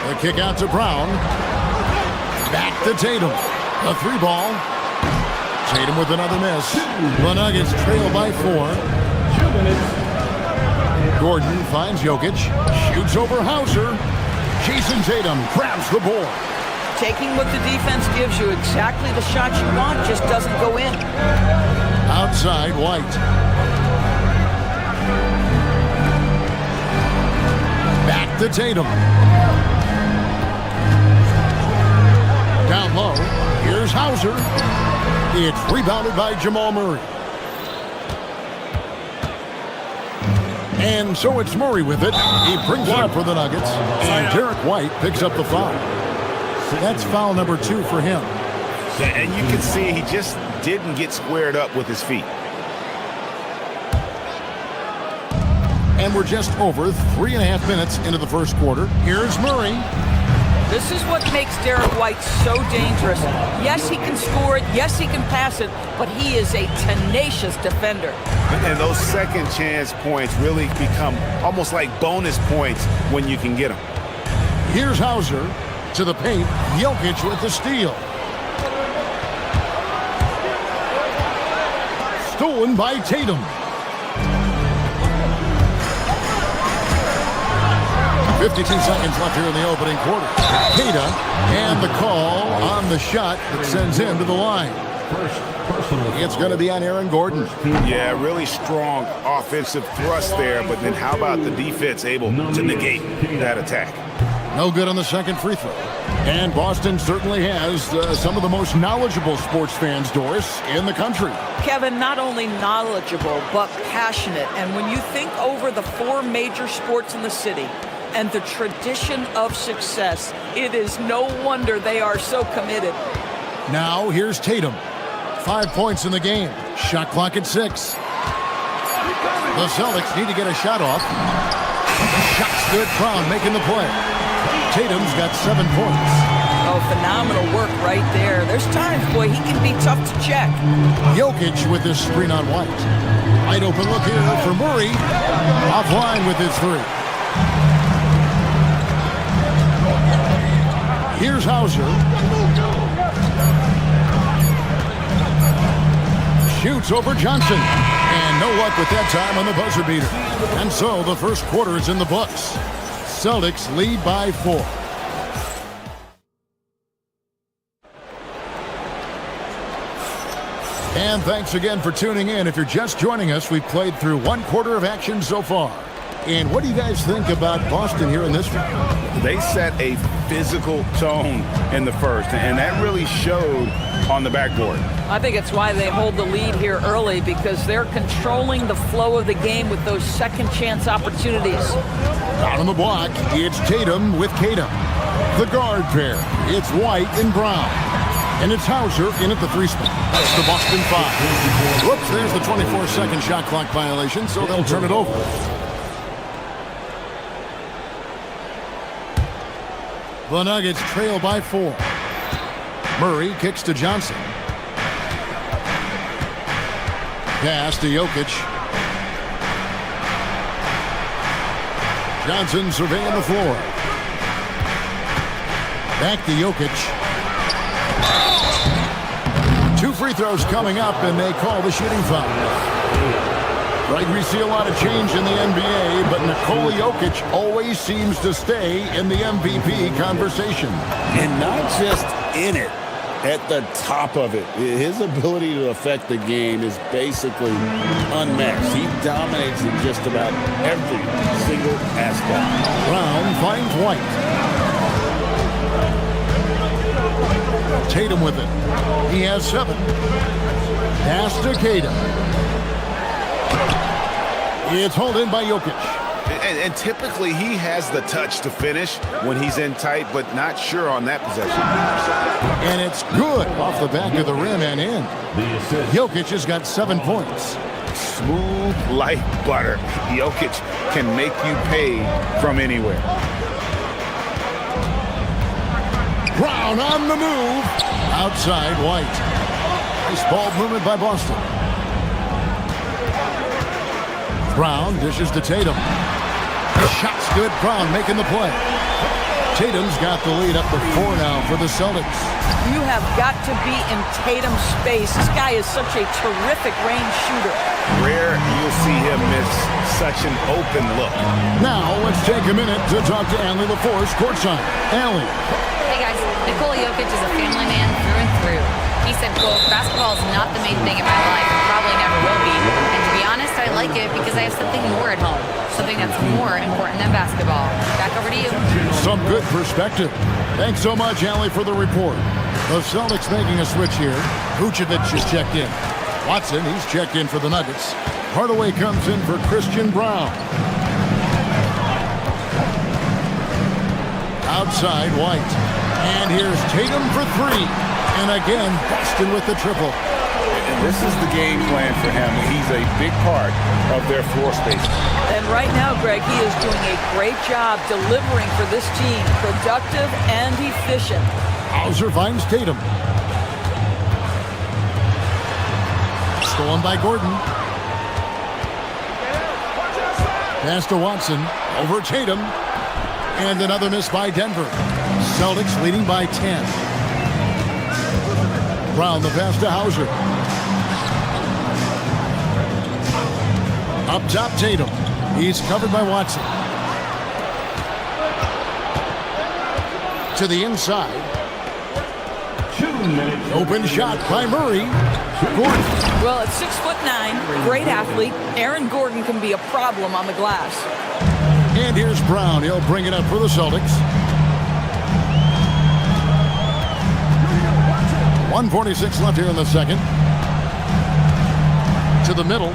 The kick out to Brown. Back to Tatum. A 3-ball. Tatum with another miss. The Nuggets trail by 4. Gordon finds Jokic. Shoots over Hauser. Jason Tatum grabs the board. Taking what the defense gives you, exactly the shot you want, just doesn't go in. Outside, White. Back to Tatum. Down low, here's Hauser. It's rebounded by Jamal Murray. And so it's Murray with it. He brings it up for the Nuggets. And Derek White picks up the foul. That's foul number 2 for him. And you can see he just didn't get squared up with his feet. And we're just over 3.5 minutes into the first quarter. Here's Murray. This is what makes Derek White so dangerous. Yes, he can score it. Yes, he can pass it. But he is a tenacious defender. And those second chance points really become almost like bonus points when you can get them. Here's Hauser to the paint. Jokic with the steal. Stolen by Tatum. 52 seconds left here in the opening quarter. Queta, and the call on the shot that sends him to the line. It's going to be on Aaron Gordon. Yeah, really strong offensive thrust there, but then how about the defense able to negate that attack? No good on the second free throw. And Boston certainly has some of the most knowledgeable sports fans, Doris, in the country. Kevin, not only knowledgeable, but passionate. And when you think over the 4 major sports in the city and the tradition of success, it is no wonder they are so committed. Now here's Tatum. 5 points in the game. Shot clock at 6. The Celtics need to get a shot off. Shot's good. Brown making the play. Tatum's got 7 points. Oh, phenomenal work right there. There's times, boy, he can be tough to check. Jokic with this screen on White. Wide open look here for Murray. Offline with his 3. Here's Hauser. Shoots over Johnson. And no luck with that time on the buzzer beater. And so the first quarter is in the books. Celtics lead by 4. And thanks again for tuning in. If you're just joining us, we've played through 1 quarter of action so far. And what do you guys think about Boston here in this one? They set a physical tone in the first, and that really showed on the backboard. I think it's why they hold the lead here early, because they're controlling the flow of the game with those second chance opportunities. Out on the block, it's Tatum with Queta. The guard pair, it's White and Brown. And it's Hauser in at the 3 spot. That's the Boston 5. Whoops, there's the 24-second shot clock violation, so they'll turn it over. The Nuggets trail by 4. Murray kicks to Johnson. Pass to Jokic. Johnson surveying the floor. Back to Jokic. 2 free throws coming up, and they call the shooting foul. Right, we see a lot of change in the NBA, but Nikola Jokic always seems to stay in the MVP conversation. And not just in it, at the top of it. His ability to affect the game is basically unmatched. He dominates in just about every single aspect. Brown finds White. Tatum with it. He has 7. Pass to Tatum. It's hauled in by Jokic. And typically he has the touch to finish when he's in tight, but not sure on that possession. And it's good off the back of the rim and in. Jokic has got 7 points. Smooth like butter. Jokic can make you pay from anywhere. Brown on the move. Outside White. Nice ball movement by Boston. Brown dishes to Tatum. The shot's good. Brown making the play. Tatum's got the lead up to 4 now for the Celtics. You have got to be in Tatum's space. This guy is such a terrific range shooter. Rare you'll see him miss such an open look. Now let's take a minute to talk to Allie LaForce courtside. Allie. Hey guys, Nikola Jokic is a family man through and through. He said, quote, basketball is not the main thing in my life and probably never will be. And to be honest, I like it because I have something more at home. Something that's more important than basketball. Back over to you. Some good perspective. Thanks so much, Allie, for the report. The Celtics making a switch here. Vucevic is checked in. Watson, he's checked in for the Nuggets. Hardaway comes in for Christian Brown. Outside White. And here's Tatum for 3. And again, Boston with the triple. And this is the game plan for him. He's a big part of their floor space. And right now, Greg, he is doing a great job delivering for this team. Productive and efficient. Hauser finds Tatum. Stolen by Gordon. Pass to Watson. Over Tatum. And another miss by Denver. Celtics leading by 10. Brown the pass to Hauser. Up top, Tatum. He's covered by Watson. To the inside. 2 minutes. Open shot by Murray. Gordon. Well, at 6'9", great athlete, Aaron Gordon can be a problem on the glass. And here's Brown. He'll bring it up for the Celtics. 1:46 left here in the second. To the middle.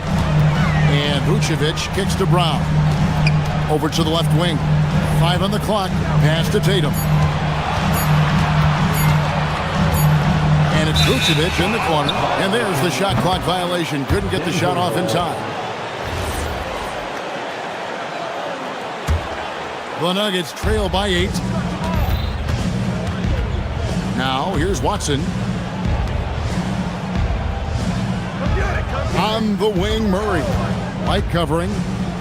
And Vucevic kicks to Brown. Over to the left wing. 5 on the clock. Pass to Tatum. And it's Vucevic in the corner. And there's the shot clock violation. Couldn't get the shot off in time. The Nuggets trail by 8. Now, here's Watson. On the wing, Murray. Light covering.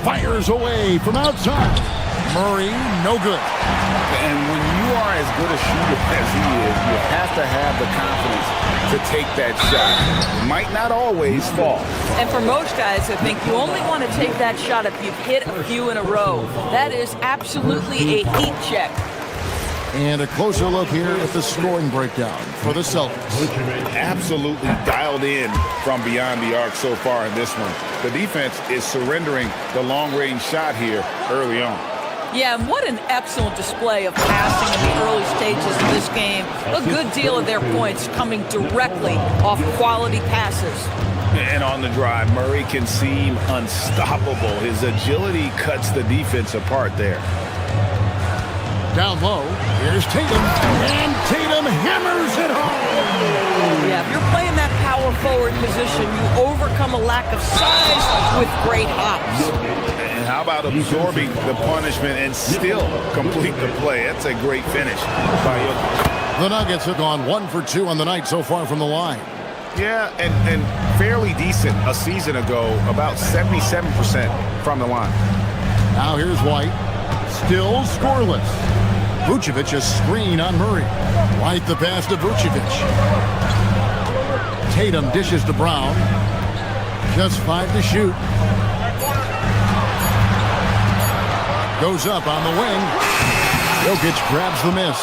Fires away from outside. Murray, no good. And when you are as good a shooter as he is, you have to have the confidence to take that shot. It might not always fall. And for most guys, I think you only want to take that shot if you've hit a few in a row. That is absolutely a heat check. And a closer look here at the scoring breakdown for the Celtics. Absolutely dialed in from beyond the arc so far in this one. The defense is surrendering the long-range shot here early on. Yeah, and what an excellent display of passing in the early stages of this game. A good deal of their points coming directly off quality passes. And on the drive, Murray can seem unstoppable. His agility cuts the defense apart there. Down low, here's Tatum, and Tatum hammers it home. Yeah, if you're playing that power forward position, you overcome a lack of size with great hops. And how about absorbing the punishment and still complete the play? That's a great finish by Jokic. The Nuggets have gone 1 for 2 on the night so far from the line. Yeah, and fairly decent a season ago, about 77% from the line. Now here's White, still scoreless. Vucevic a screen on Murray. White the pass to Vucevic. Tatum dishes to Brown. Just 5 to shoot. Goes up on the wing. Jokic grabs the miss.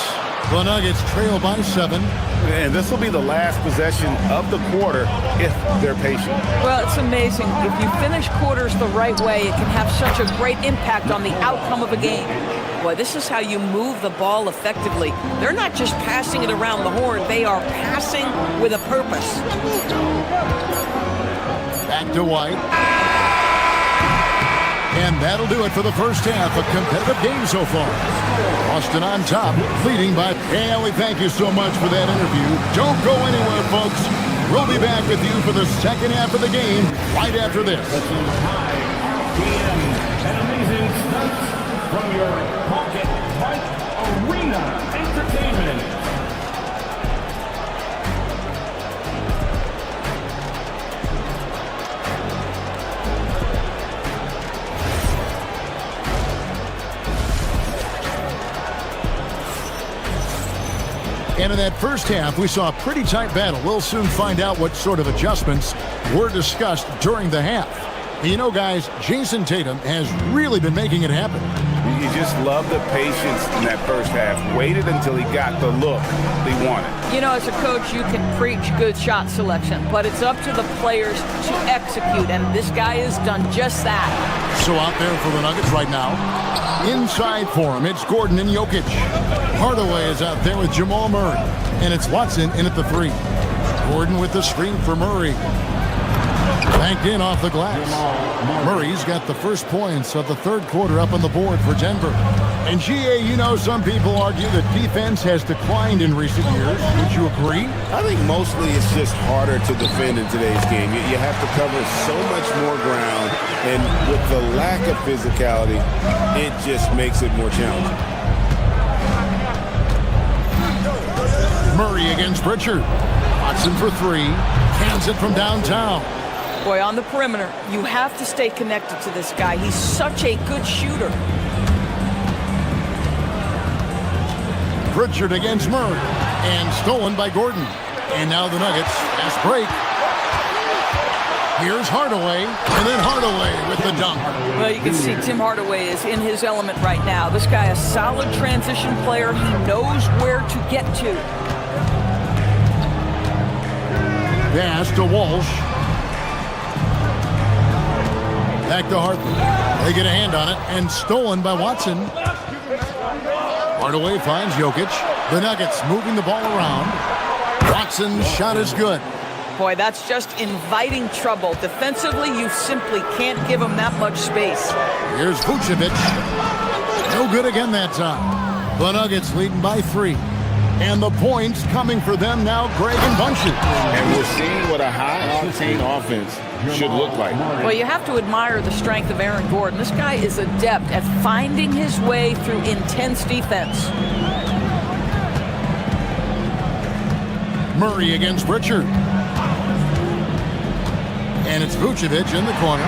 The Nuggets trail by 7. And this will be the last possession of the quarter if they're patient. Well, it's amazing. If you finish quarters the right way, it can have such a great impact on the outcome of a game. Boy, this is how you move the ball effectively. They're not just passing it around the horn. They are passing with a purpose. Back to White. And that'll do it for the first half. A competitive game so far. Boston on top, leading by... And we thank you so much for that interview. Don't go anywhere, folks. We'll be back with you for the second half of the game right after this. An amazing stunt from your Pocket Bike Arena Entertainment. And in that first half, we saw a pretty tight battle. We'll soon find out what sort of adjustments were discussed during the half. And you know, guys, Jason Tatum has really been making it happen. You just love the patience in that first half. Waited until he got the look he wanted. You know, as a coach, you can preach good shot selection, but it's up to the players to execute, and this guy has done just that. So out there for the Nuggets right now, inside for him, it's Gordon and Jokic. Hardaway is out there with Jamal Murray, and it's Watson in at the 3. Gordon with the screen for Murray. Banked in off the glass. Murray's got the first points of the third quarter up on the board for Denver. And GA, you know, some people argue that defense has declined in recent years. Would you agree? I think mostly it's just harder to defend in today's game. You have to cover so much more ground, and with the lack of physicality, it just makes it more challenging. Murray against Pritchard. Watson for 3. Cans it from downtown. Boy, on the perimeter, you have to stay connected to this guy. He's such a good shooter. Pritchard against Murray. And stolen by Gordon. And now the Nuggets. Fast break. Here's Hardaway. And then Hardaway with the dunk. Well, you can see Tim Hardaway is in his element right now. This guy, a solid transition player. He knows where to get to. Pass to Walsh. Back to Hartley. They get a hand on it, and stolen by Watson. Hardaway finds Jokic. The Nuggets moving the ball around. Watson's shot is good. Boy, that's just inviting trouble. Defensively, you simply can't give him that much space. Here's Vucevic. No good again that time. The Nuggets leading by 3. And the points coming for them now, Greg and Bunches. And we're seeing what a high-octane offense should look like. Well, you have to admire the strength of Aaron Gordon. This guy is adept at finding his way through intense defense. Murray against Pritchard. And it's Vucevic in the corner.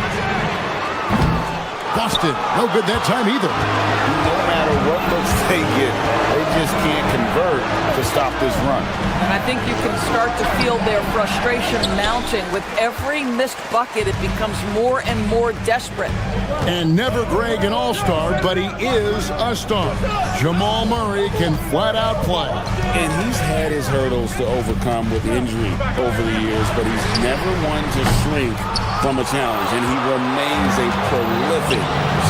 Busted. No good that time either. No matter what looks they get, they just can't convert to stop this run. And I think you can start to feel their frustration mounting. With every missed bucket, it becomes more and more desperate. And never Greg an all-star, but he is a star. Jamal Murray can flat out play. And he's had his hurdles to overcome with injury over the years, but he's never one to shrink from a challenge, and he remains a prolific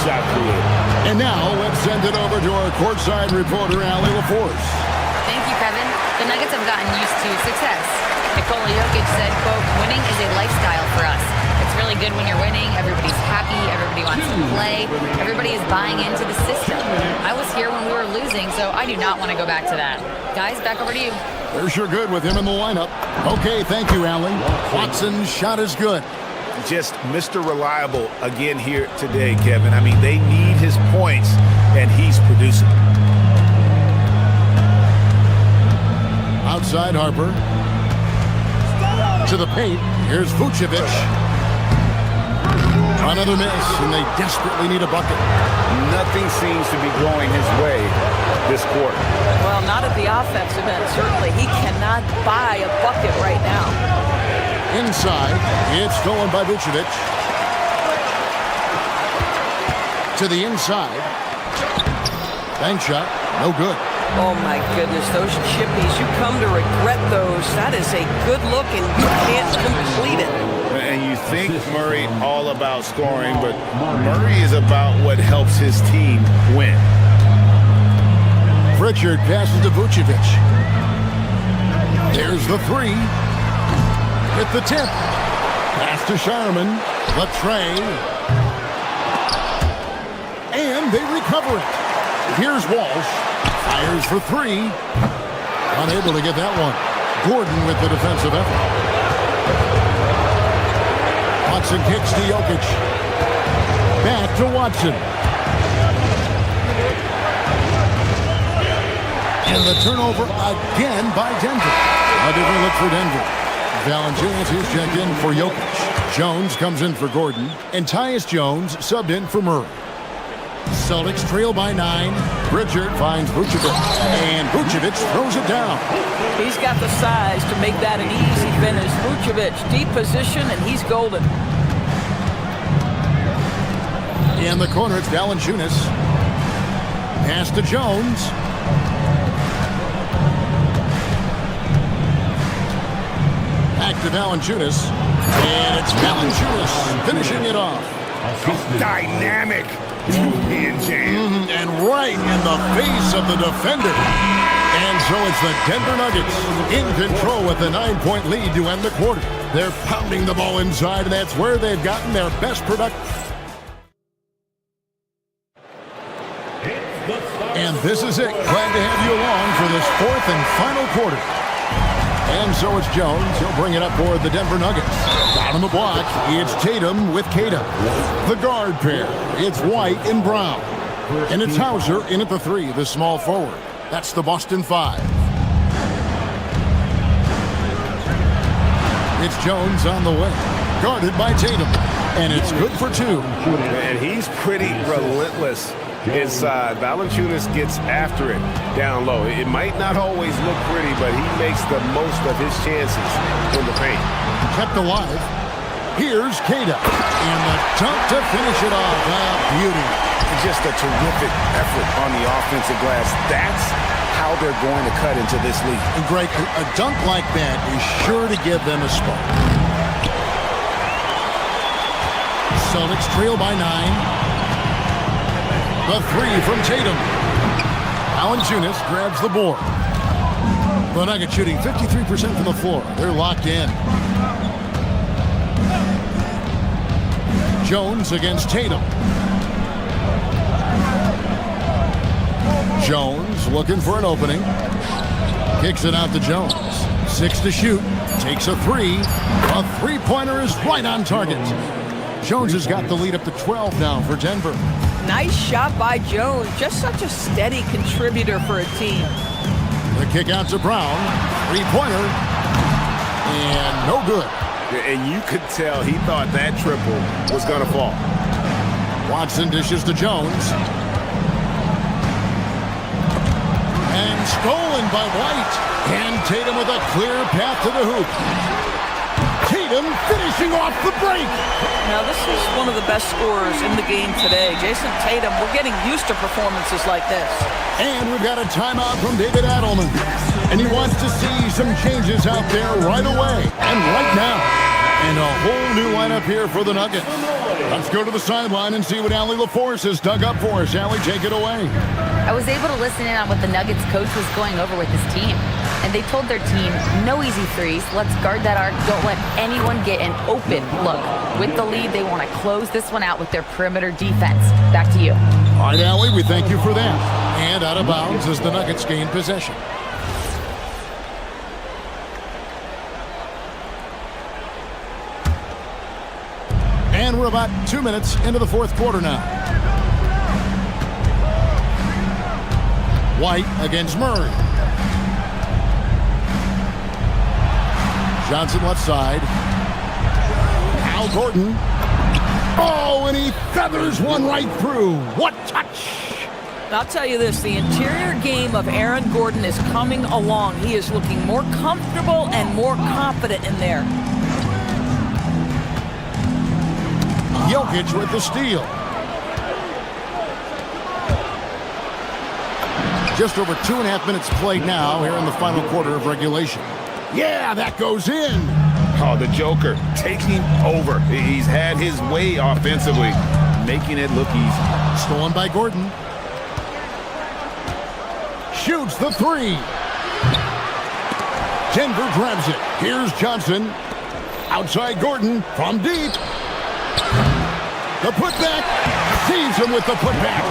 shot creator. And now let's send it over to our courtside reporter, Allie LaForce. Thank you, Kevin. The Nuggets have gotten used to success. Nikola Jokic said, quote, "Winning is a lifestyle for us. It's really good when you're winning. Everybody's happy. Everybody wants to play. Everybody is buying into the system. I was here when we were losing, so I do not want to go back to that. Guys, back over to you. They're sure good with him in the lineup. Okay, thank you, Allie. Watson's shot is good. Just Mr. Reliable again here today, Kevin. I mean, they need his points, and he's producing. Outside Harper. To the paint. Here's Vucevic. Another miss, and they desperately need a bucket. Nothing seems to be going his way this quarter. Well, not at the offensive end, certainly. He cannot buy a bucket right now. Inside, it's stolen by Vucevic. To the inside. Bank shot, no good. Oh, my goodness, those chippies, you come to regret those. That is a good look, and you can't complete it. And you think Murray all about scoring, but Murray is about what helps his team win. Pritchard passes to Vucevic. There's the three. At the tip. Pass to Sharman. The tray. And they recover it. Here's Walsh. Fires for three. Unable to get that one. Gordon with the defensive effort. Watson kicks to Jokic. Back to Watson. And the turnover again by Denver. A different look for Denver. Valanciunas is checked in for Jokic. Jones comes in for Gordon. And Tyus Jones subbed in for Murray. Celtics trail by 9. Pritchard finds Vucevic. And Vucevic throws it down. He's got the size to make that an easy finish. Vucevic, deep position, and he's golden. In the corner, it's Valanciunas. Pass to Jones. Back to Valanciunas. And it's Valanciunas finishing it off. Dynamic. And right in the face of the defender. And so it's the Denver Nuggets in control with a 9-point lead to end the quarter. They're pounding the ball inside, and that's where they've gotten their best production. And this is it. Glad to have you along for this fourth and final quarter. And so it's Jones. He'll bring it up for the Denver Nuggets. Down on the block, it's Tatum with Kata. The guard pair, it's White and Brown. And it's Hauser in at the 3, the small forward. That's the Boston 5. It's Jones on the way. Guarded by Tatum. And it's good for 2. And he's pretty relentless inside. Valanciunas gets after it down low. It might not always look pretty, but he makes the most of his chances in the paint. Kept alive. Here's Kata. And the dunk to finish it off. Beauty. Just a terrific effort on the offensive glass. That's how they're going to cut into this league. And Greg, a dunk like that is sure to give them a spark. Celtics trail by 9. The 3 from Tatum. Valanciunas grabs the board. The Nuggets shooting 53% from the floor. They're locked in. Jones against Tatum. Jones looking for an opening. Kicks it out to Jones. 6 to shoot. Takes a 3. A three-pointer is right on target. Jones has got the lead up to 12 now for Denver. Nice shot by Jones. Just such a steady contributor for a team. The kick out to Brown. Three-pointer. And no good. And you could tell he thought that triple was going to fall. Watson dishes to Jones. And stolen by White. And Tatum with a clear path to the hoop. Tatum finishing off the break. Now, this is one of the best scorers in the game today. Jason Tatum, we're getting used to performances like this. And we've got a timeout from David Adelman. And he wants to see some changes out there right away and right now. And a whole new lineup here for the Nuggets. Let's go to the sideline and see what Allie LaForce has dug up for us. Allie, take it away. I was able to listen in on what the Nuggets coach was going over with his team. And and they told their team, no easy threes, let's guard that arc, don't let anyone get an open look. With the lead, they want to close this one out with their perimeter defense. Back to you. All right, Allie, we thank you for that. And out of bounds as the Nuggets gain possession. And we're about 2 minutes into the fourth quarter now. White against Murray. Johnson left side. Al Gordon. Oh, and he feathers one right through. What touch! I'll tell you this, the interior game of Aaron Gordon is coming along. He is looking more comfortable and more confident in there. Jokic with the steal. Just over 2.5 minutes played now here in the final quarter of regulation. Yeah, that goes in. Oh, the Joker taking over. He's had his way offensively, making it look easy. Stolen by Gordon. Shoots the three. Denver grabs it. Here's Johnson. Outside Gordon from deep. The putback. Sees him with the putback.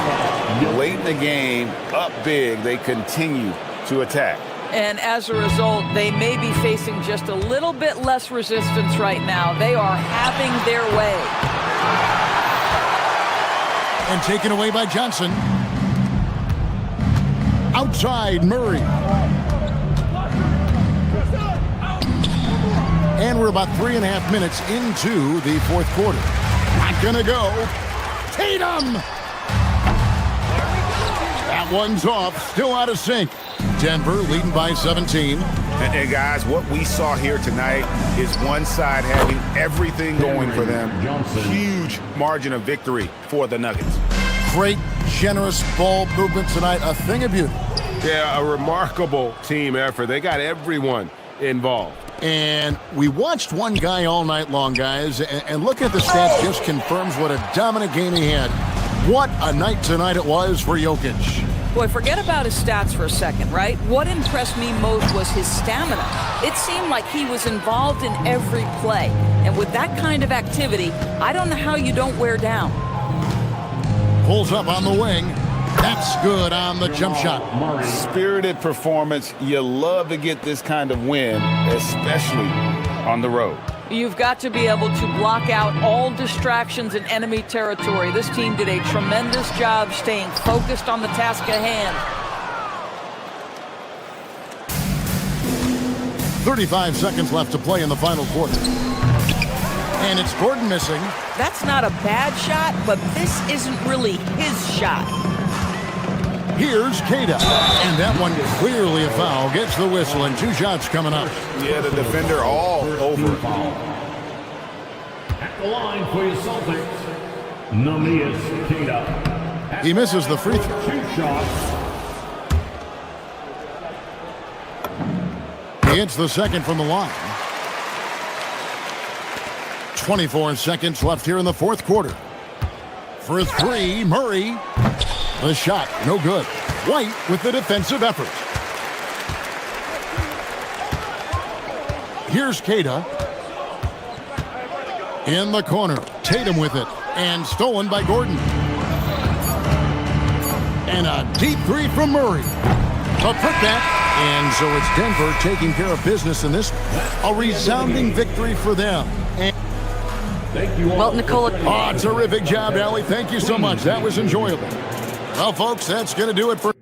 Late in the game, up big, they continue to attack. And as a result, they may be facing just a little bit less resistance right now. They are having their way. And taken away by Johnson. Outside Murray. And we're about 3.5 minutes into the fourth quarter. Not gonna go. Tatum! That one's off. Still out of sync. Denver leading by 17. And guys, what we saw here tonight is one side having everything going for them. Huge margin of victory for the Nuggets. Great, generous ball movement tonight. A thing of beauty. Yeah, a remarkable team effort. They got everyone involved. And we watched one guy all night long, guys, and look at the stats, just confirms what a dominant game he had. What a night tonight it was for Jokic. Boy, forget about his stats for a second, right? What impressed me most was his stamina. It seemed like he was involved in every play. And with that kind of activity, I don't know how you don't wear down. Pulls up on the wing. That's good on the jump shot. Spirited performance. You love to get this kind of win, especially on the road. You've got to be able to block out all distractions in enemy territory. This team did a tremendous job staying focused on the task at hand. 35 seconds left to play in the final quarter. And it's Gordon missing. That's not a bad shot, but this isn't really his shot. Here's Queta. And that one clearly a foul. Gets the whistle and 2 shots coming up. Yeah, the defender all over it. At the line for your Celtics, Namias Queta. He misses the free throw. 2 shots. He hits the second from the line. 24 seconds left here in the fourth quarter. For 3, Murray. The shot, no good. White with the defensive effort. Here's Queta. In the corner, Tatum with it. And stolen by Gordon. And a deep three from Murray. A putback. And so it's Denver taking care of business in this. A resounding victory for them. And well, Nicola. oh, terrific job, Allie. Thank you so much. That was enjoyable. Well, folks, that's going to do it for...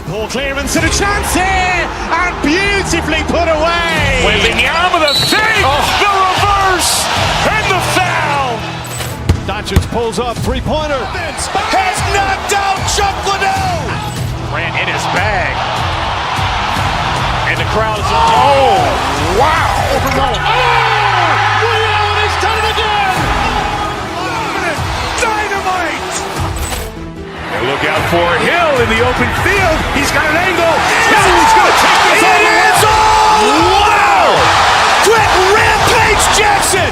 Ball clearance and a chance here, and beautifully put away. Wembanyama with a fake, the reverse, and the foul. Doncic pulls up, three-pointer. Has knocked out Chuck Liddell. Ran in his bag. And the crowd is... Oh, wow. He's done it again. Dynamite. And Look out for Hill in the open field. He's got an angle. Hill's going to take this all the way. Wow! Quick rampage Jackson!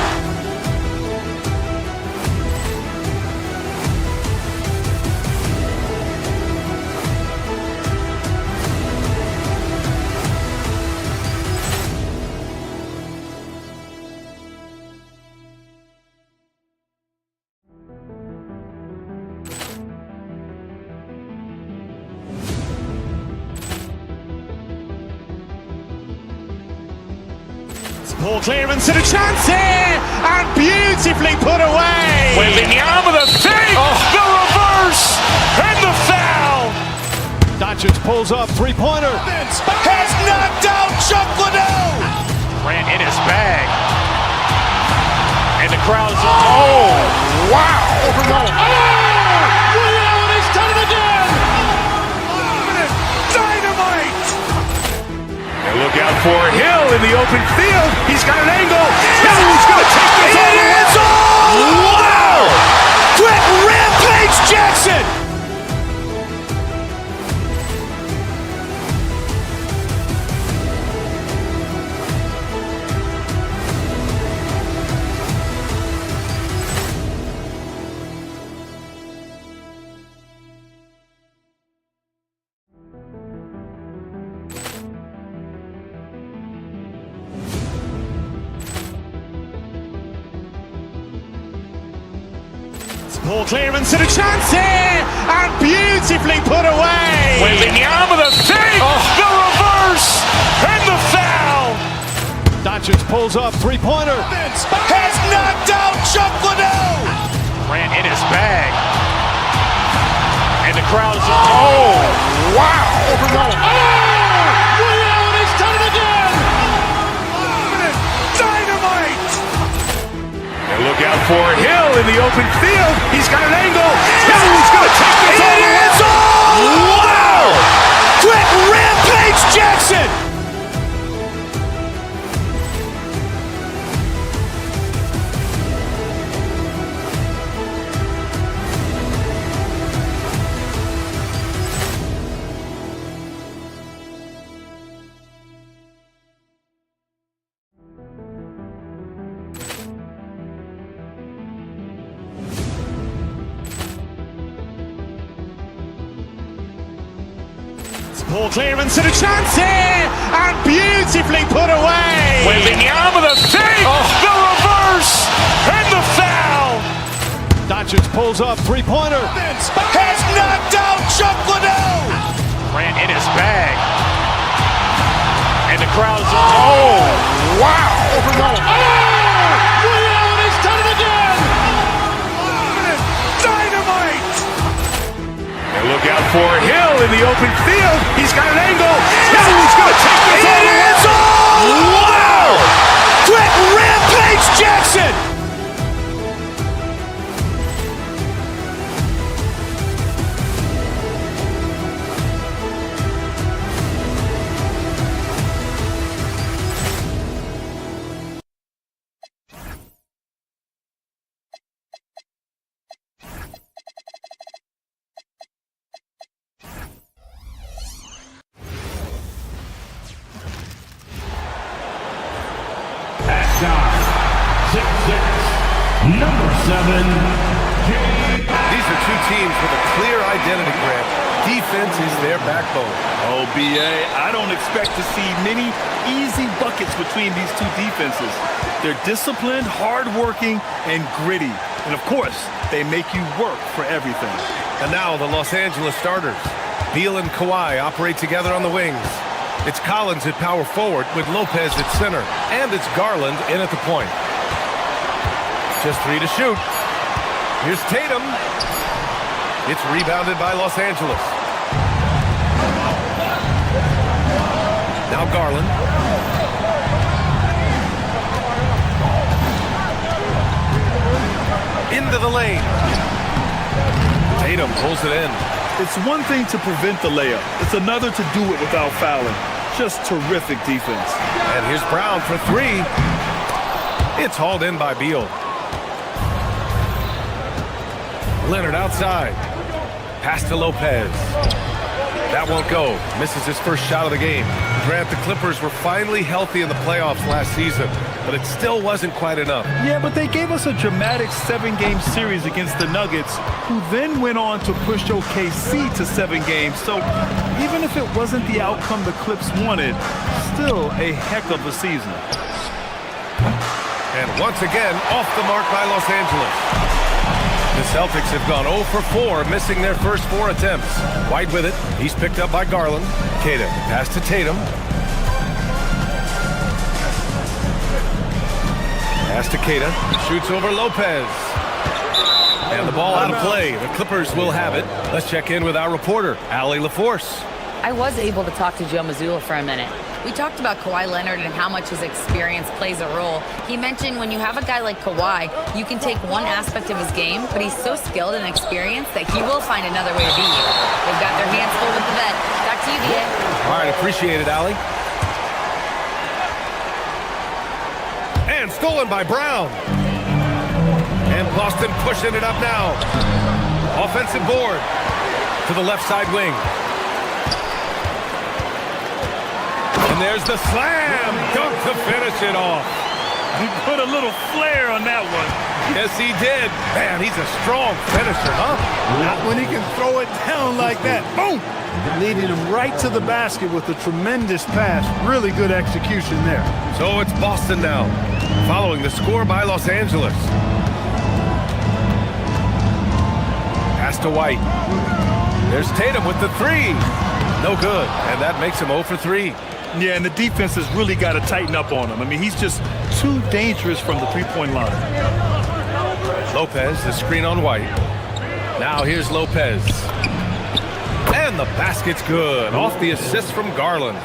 Ball clearance and a chance here, and beautifully put away. With the arm of the fake, the reverse, and the foul. Doncic pulls up, three-pointer. Has knocked out Chuck Liddell. Ran in his bag. And the crowd's, oh, wow. Overrun. He's done it again. Dynamite. And look out for Hill in the open field. He's got an angle. Hill's going to take this all the way. Wow! Quick rampage Jackson. Ball clearance and a chance here, and beautifully put away. With the arm of the fake, the reverse, and the foul. Doncic pulls up, three-pointer. Has knocked out Chuck Liddell. Ran in his bag. And the crowd's, oh, wow. Overrun. He's done it again. Dynamite. And look out for Hill in the open field. He's got an angle. Hill's going to take this all the way. Wow! Quick rampage Jackson. Ball clearance and a chance here, and beautifully put away. With the arm of the fake, the reverse, and the foul. Doncic pulls up, three-pointer. Has knocked out Chuck Liddell. Ran in his bag. And the crowd's, oh, wow. Overrun. He's done it again. Dynamite. And look out for Hill in the open field. He's got an angle. Hill's going to take this all the way. Wow! Quick rampage Jackson. Number 7, These are two teams with a clear identity, Grant. Defense is their backbone. Oh, B.A., I don't expect to see many easy buckets between these two defenses. They're disciplined, hardworking, and gritty. And, of course, they make you work for everything. And now the Los Angeles starters. Beal and Kawhi operate together on the wings. It's Collins at power forward with Lopez at center. And it's Garland in at the point. Just 3 to shoot. Here's Tatum. It's rebounded by Los Angeles. Now Garland. Into the lane. Tatum pulls it in. It's one thing to prevent the layup. It's another to do it without fouling. Just terrific defense. And here's Brown for 3. It's hauled in by Beal. Leonard outside. Pass to Lopez. That won't go. Misses his first shot of the game. Grant, the Clippers were finally healthy in the playoffs last season, but it still wasn't quite enough. Yeah, but they gave us a dramatic 7-game series against the Nuggets, who then went on to push OKC to 7 games. So even if it wasn't the outcome the Clips wanted, still a heck of a season. And once again, off the mark by Los Angeles. The Celtics have gone 0 for 4, missing their first 4 attempts. White with it. He's picked up by Garland. Queta, pass to Tatum. Pass to Queta. Shoots over Lopez. And the ball out of play. The Clippers will have it. Let's check in with our reporter, Allie LaForce. I was able to talk to Joe Mazzulla for a minute. We talked about Kawhi Leonard and how much his experience plays a role. He mentioned when you have a guy like Kawhi, you can take one aspect of his game, but he's so skilled and experienced that he will find another way to beat you. They've got their hands full with the vet. Back to you, VA. All right, appreciate it, Allie. And stolen by Brown. And Boston pushing it up now. Offensive board to the left side wing. And there's the slam. Dunk to finish it off. He put a little flair on that one. Yes, he did. Man, he's a strong finisher, huh? Not when he can throw it down like that. Boom! Leading him right to the basket with a tremendous pass. Really good execution there. So it's Boston now, following the score by Los Angeles. Pass to White. There's Tatum with the 3. No good, and that makes him 0 for 3. Yeah, and the defense has really got to tighten up on him. I mean, he's just too dangerous from the three-point line. Lopez, the screen on White. Now here's Lopez. And the basket's good. Off the assist from Garland.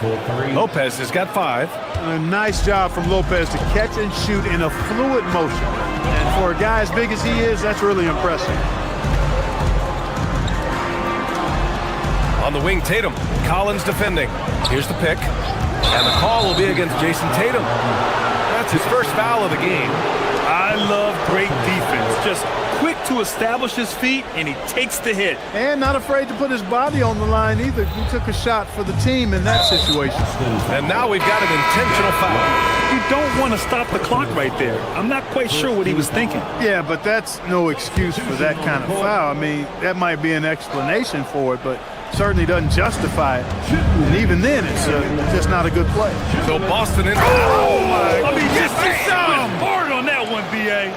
Lopez has got 5. A nice job from Lopez to catch and shoot in a fluid motion. And for a guy as big as he is, that's really impressive. On the wing, Tatum. Collins defending. Here's the pick. And the call will be against Jason Tatum. That's his first foul of the game. I love great defense. Just quick to establish his feet, and he takes the hit. And not afraid to put his body on the line either. He took a shot for the team in that situation. And now we've got an intentional foul. You don't want to stop the clock right there. I'm not quite sure what he was thinking. Yeah, but that's no excuse for that kind of foul. I mean, that might be an explanation for it, but certainly doesn't justify it. And even then, it's just not a good play. So Boston in. Oh, my. I mean, just hard on that one, B.A.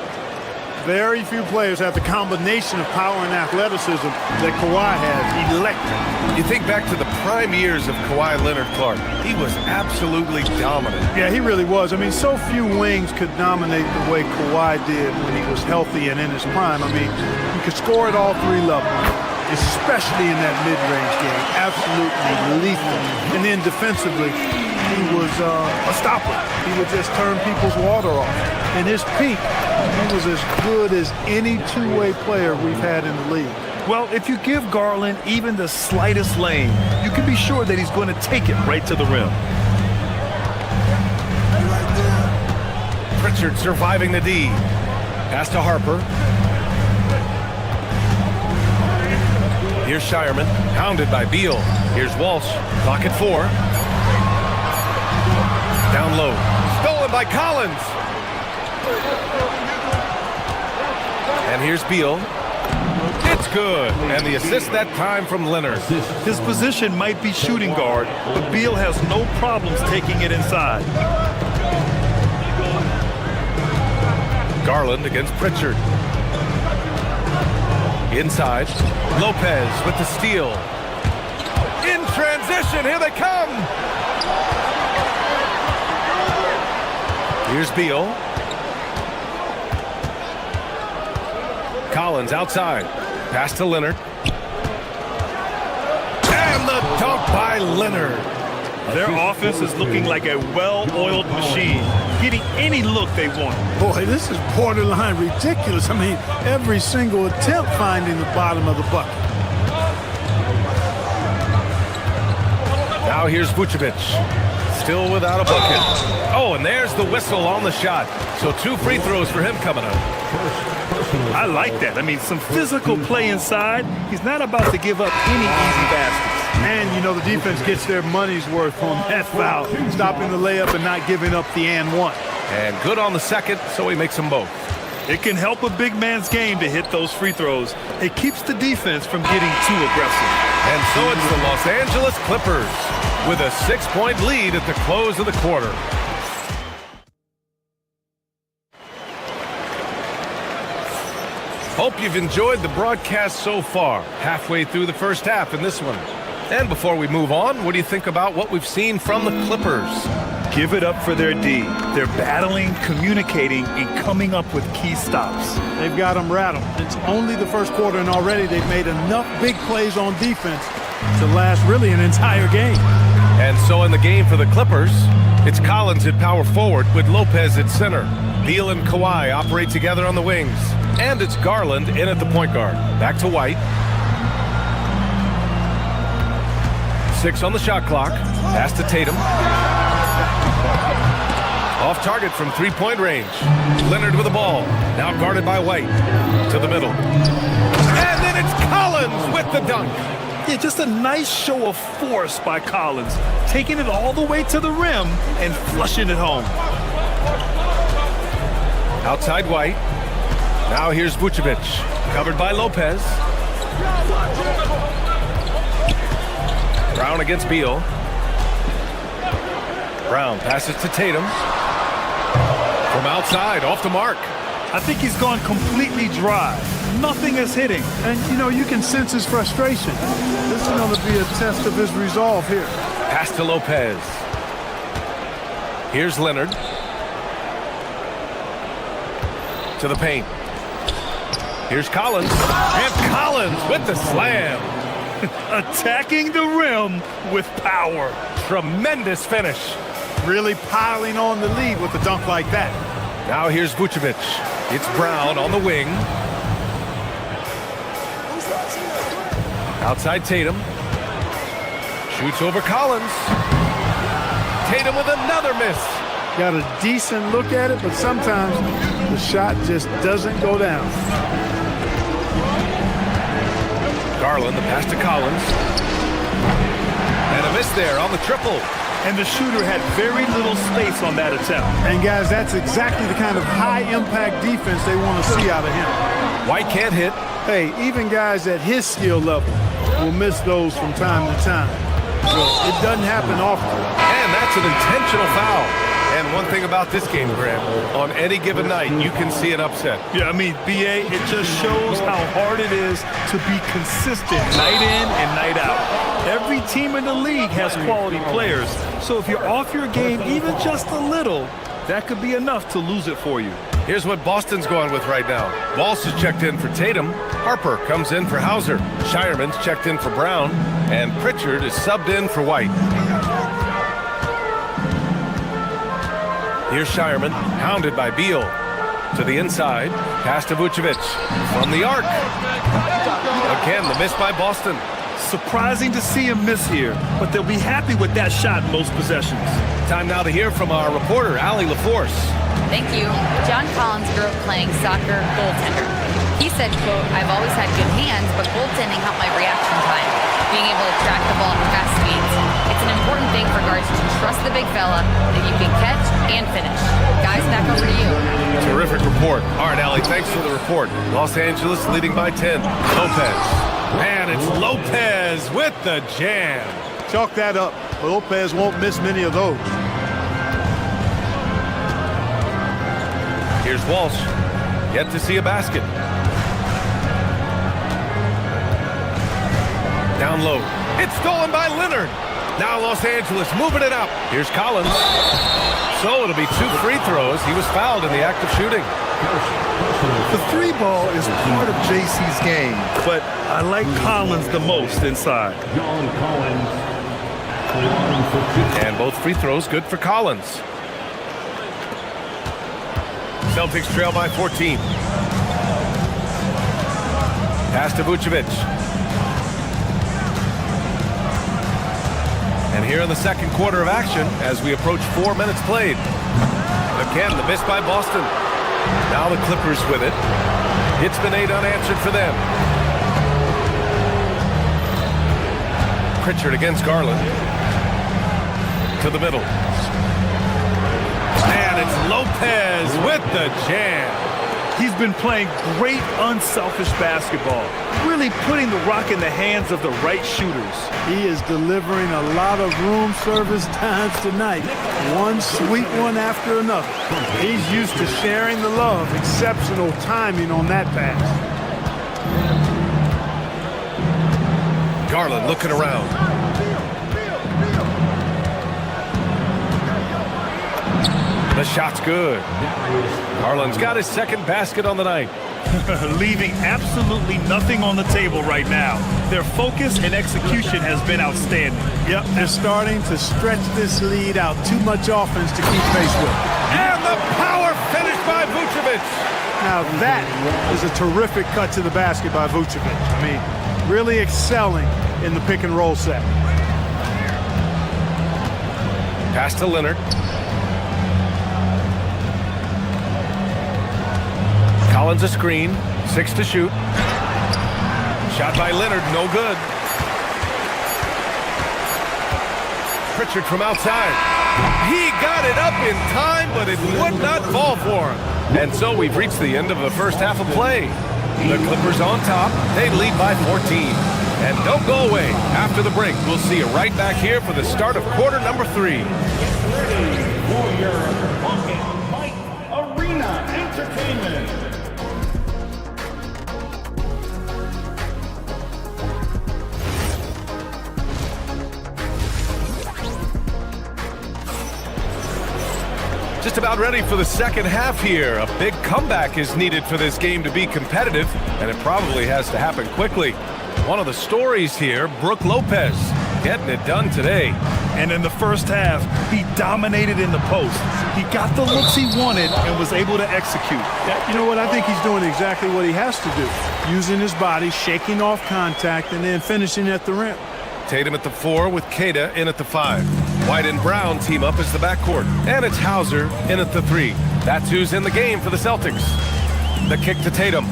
Very few players have the combination of power and athleticism that Kawhi has. Electric. You think back to the prime years of Kawhi Leonard, Clark. He was absolutely dominant. Yeah, he really was. I mean, so few wings could dominate the way Kawhi did when he was healthy and in his prime. I mean, he could score at all 3 levels, especially in that mid-range game. Absolutely lethal. And then defensively, he was a stopper. He would just turn people's water off. In his peak, he was as good as any two-way player we've had in the league. Well, if you give Garland even the slightest lane, you can be sure that he's going to take it right to the rim. Pritchard surviving the D. Pass to Harper. Here's Shireman, hounded by Beal. Here's Walsh, clock at 4. Down low, stolen by Collins. And here's Beal. It's good, and the assist that time from Leonard. His position might be shooting guard, but Beal has no problems taking it inside. Garland against Pritchard. Inside, Lopez with the steal. In transition, here they come. Here's Beal. Collins outside. Pass to Leonard. And the dunk by Leonard. Their offense is looking like a well-oiled machine, getting any look they want. Boy, this is borderline ridiculous. I mean, every single attempt finding the bottom of the bucket. Now here's Vucevic. still without a bucket. Oh, and there's the whistle on the shot. So 2 free throws for him coming up. I like that. I mean, some physical play inside. He's not about to give up any easy baskets. And, you know, the defense gets their money's worth on that foul, stopping the layup and not giving up the and one. And good on the second, so he makes them both. It can help a big man's game to hit those free throws. It keeps the defense from getting too aggressive. And so it's the Los Angeles Clippers with a 6-point lead at the close of the quarter. Hope you've enjoyed the broadcast so far. Halfway through the first half in this one. And before we move on, what do you think about what we've seen from the Clippers? Give it up for their D. They're battling, communicating, and coming up with key stops. They've got them rattled. It's only the first quarter, and already they've made enough big plays on defense to last really an entire game. And so in the game for the Clippers, it's Collins at power forward with Lopez at center. Beal and Kawhi operate together on the wings. And it's Garland in at the point guard. Back to White. 6 on the shot clock. Pass to Tatum. Off target from 3-point range. Leonard with the ball. Now guarded by White. To the middle. And then it's Collins with the dunk. Yeah, just a nice show of force by Collins. Taking it all the way to the rim and flushing it home. Outside White. Now here's Vucevic. Covered by Lopez. Brown against Beal. Brown passes to Tatum. From outside, off the mark. I think he's gone completely dry. Nothing is hitting. And, you know, you can sense his frustration. This is going to be a test of his resolve here. Pass to Lopez. Here's Leonard. To the paint. Here's Collins. And Collins with the slam. Attacking the rim with power. Tremendous finish. Really piling on the lead with a dunk like that. Now here's Vucevic. It's Brown on the wing. Outside Tatum. Shoots over Collins. Tatum with another miss. Got a decent look at it, but sometimes the shot just doesn't go down. Garland, the pass to Collins. And a miss there on the triple. And the shooter had very little space on that attempt. And guys, that's exactly the kind of high-impact defense they want to see out of him. White can't hit. Hey, even guys at his skill level will miss those from time to time. So it doesn't happen often. And that's an intentional foul. And one thing about this game, Grant, on any given night, you can see an upset. Yeah, I mean, BA, it just shows how hard it is to be consistent night in and night out. Every team in the league has quality players. So if you're off your game even just a little, that could be enough to lose it for you. Here's what Boston's going with right now. Walsh is checked in for Tatum. Harper comes in for Hauser. Shireman's checked in for Brown. And Pritchard is subbed in for White. Here's Shireman, hounded by Beal. To the inside, pass to Vucevic. From the arc. Again, the miss by Boston. Surprising to see him miss here, but they'll be happy with that shot most possessions. Time now to hear from our reporter, Allie LaForce. Thank you. John Collins grew up playing soccer goaltender. He said, quote, "I've always had good hands, but goaltending helped my reaction time. Being able to track the ball at fast speeds. It's an important thing for guards to trust the big fella that you can catch and finish." Guys, back over to you. Terrific report. All right, Allie, thanks for the report. Los Angeles leading by 10. Lopez. And it's Lopez with the jam. Chalk that up. Lopez won't miss many of those. Here's Walsh. Yet to see a basket. Down low. It's stolen by Leonard. Now Los Angeles moving it up. Here's Collins. So it'll be 2 free throws. He was fouled in the act of shooting. The 3 ball is part of JC's game, but I like Collins the most inside. And both free throws good for Collins. Celtics trail by 14. Pass to Vucevic. And And here in the second quarter of action, as we approach 4 minutes played. Again, the miss by Boston. Now the Clippers with it. It's been 8 unanswered for them. Pritchard against Garland. To the middle. And it's Lopez with the jam. He's been playing great unselfish basketball, really putting the rock in the hands of the right shooters. He is delivering a lot of room service times tonight. One sweet one after another. He's used to sharing the love. Exceptional timing on that pass. Garland looking around. The shot's good. Garland's got his second basket on the night. Leaving absolutely nothing on the table right now. Their focus and execution has been outstanding. Yep, they're starting to stretch this lead out. Too much offense to keep pace with. And the power finish by Vucevic. Now that is a terrific cut to the basket by Vucevic. I mean, really excelling in the pick and roll set. Pass to Leonard. Collins a screen, 6 to shoot. Shot by Leonard, no good. Pritchard from outside. He got it up in time, but it would not fall for him. And so we've reached the end of the first half of play. The Clippers on top, they lead by 14. And don't go away. After the break, we'll see you right back here for the start of quarter number 3. Get ready for your Pocket Fight Arena Entertainment. Just about ready for the second half here. A big comeback is needed for this game to be competitive, and it probably has to happen quickly. One of the stories here, Brook Lopez, getting it done today. And in the first half, he dominated in the post. He got the looks he wanted and was able to execute. You know what? I think he's doing exactly what he has to do. Using his body, shaking off contact, and then finishing at the rim. Tatum at the 4 with Queta in at the 5. White and Brown team up as the backcourt. And it's Hauser in at the 3. That's who's in the game for the Celtics. The kick to Tatum.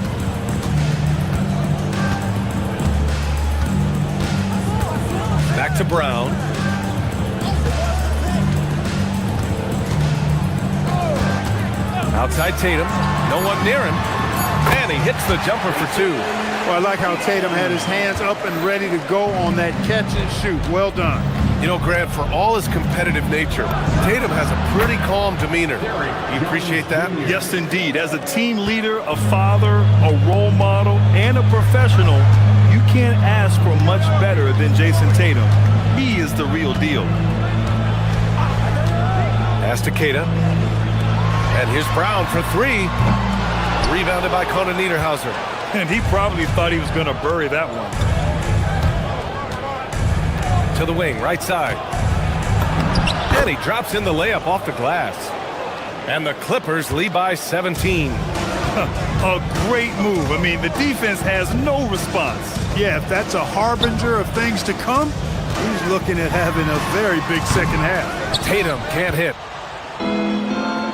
Back to Brown. Outside Tatum. No one near him. And he hits the jumper for 2. Well, I like how Tatum had his hands up and ready to go on that catch and shoot. Well done. You know, Grant, for all his competitive nature, Tatum has a pretty calm demeanor. You appreciate that? Yes, indeed. As a team leader, a father, a role model, and a professional, you can't ask for much better than Jason Tatum. He is the real deal. Pass to Queta. And here's Brown for 3. Rebounded by Conan Niederhauser. And he probably thought he was going to bury that one. To the wing, right side. And he drops in the layup off the glass. And the Clippers lead by 17. A great move. I mean, the defense has no response. Yeah, if that's a harbinger of things to come, he's looking at having a very big second half. Tatum can't hit.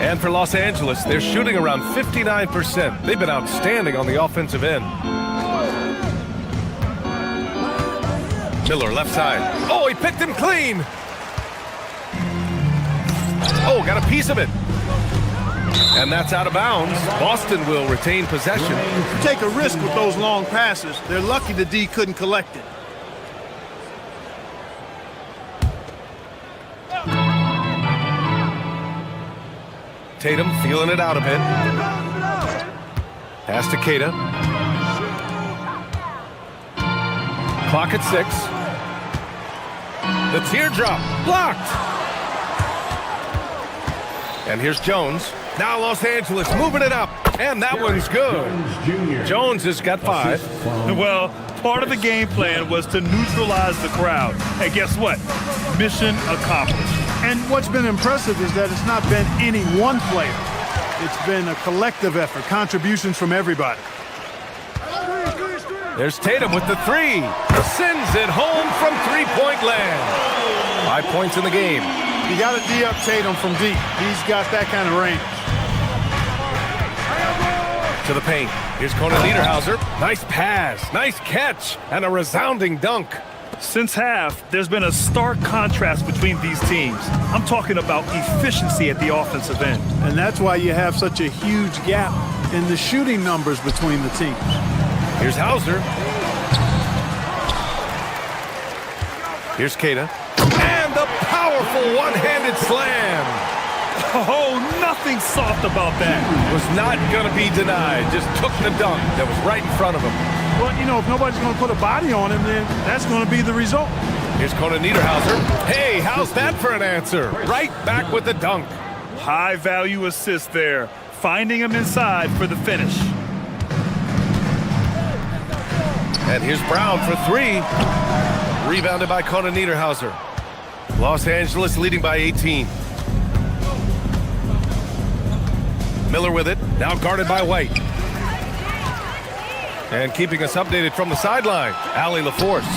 And for Los Angeles, they're shooting around 59%. They've been outstanding on the offensive end. Miller left side. Oh, he picked him clean. Oh, got a piece of it. And that's out of bounds. Boston will retain possession. You take a risk with those long passes. They're lucky the D couldn't collect it. Tatum feeling it out a bit. Pass to Queta. Clock at 6. The teardrop blocked. And here's Jones. Now Los Angeles moving it up. And that one's good. Jones has got 5. Well, part of the game plan was to neutralize the crowd. And guess what? Mission accomplished. And what's been impressive is that it's not been any one player. It's been a collective effort, contributions from everybody. There's Tatum with the 3. Sends it home from three-point land. 5 points in the game. You got to D-up Tatum from deep. He's got that kind of range. To the paint. Here's Conan Niederhauser. Nice pass, nice catch, and a resounding dunk. Since half, there's been a stark contrast between these teams. I'm talking about efficiency at the offensive end. And that's why you have such a huge gap in the shooting numbers between the teams. Here's Hauser. Here's Keita. And the powerful one-handed slam. Oh, nothing soft about that. Was not going to be denied. Just took the dunk that was right in front of him. Well, you know, if nobody's going to put a body on him, then that's going to be the result. Here's Conan Niederhauser. Hey, how's that for an answer? Right back with the dunk. High-value assist there. Finding him inside for the finish. And here's Brown for 3. Rebounded by Conan Niederhauser. Los Angeles leading by 18. Miller with it, now guarded by White. And keeping us updated from the sideline, Allie LaForce.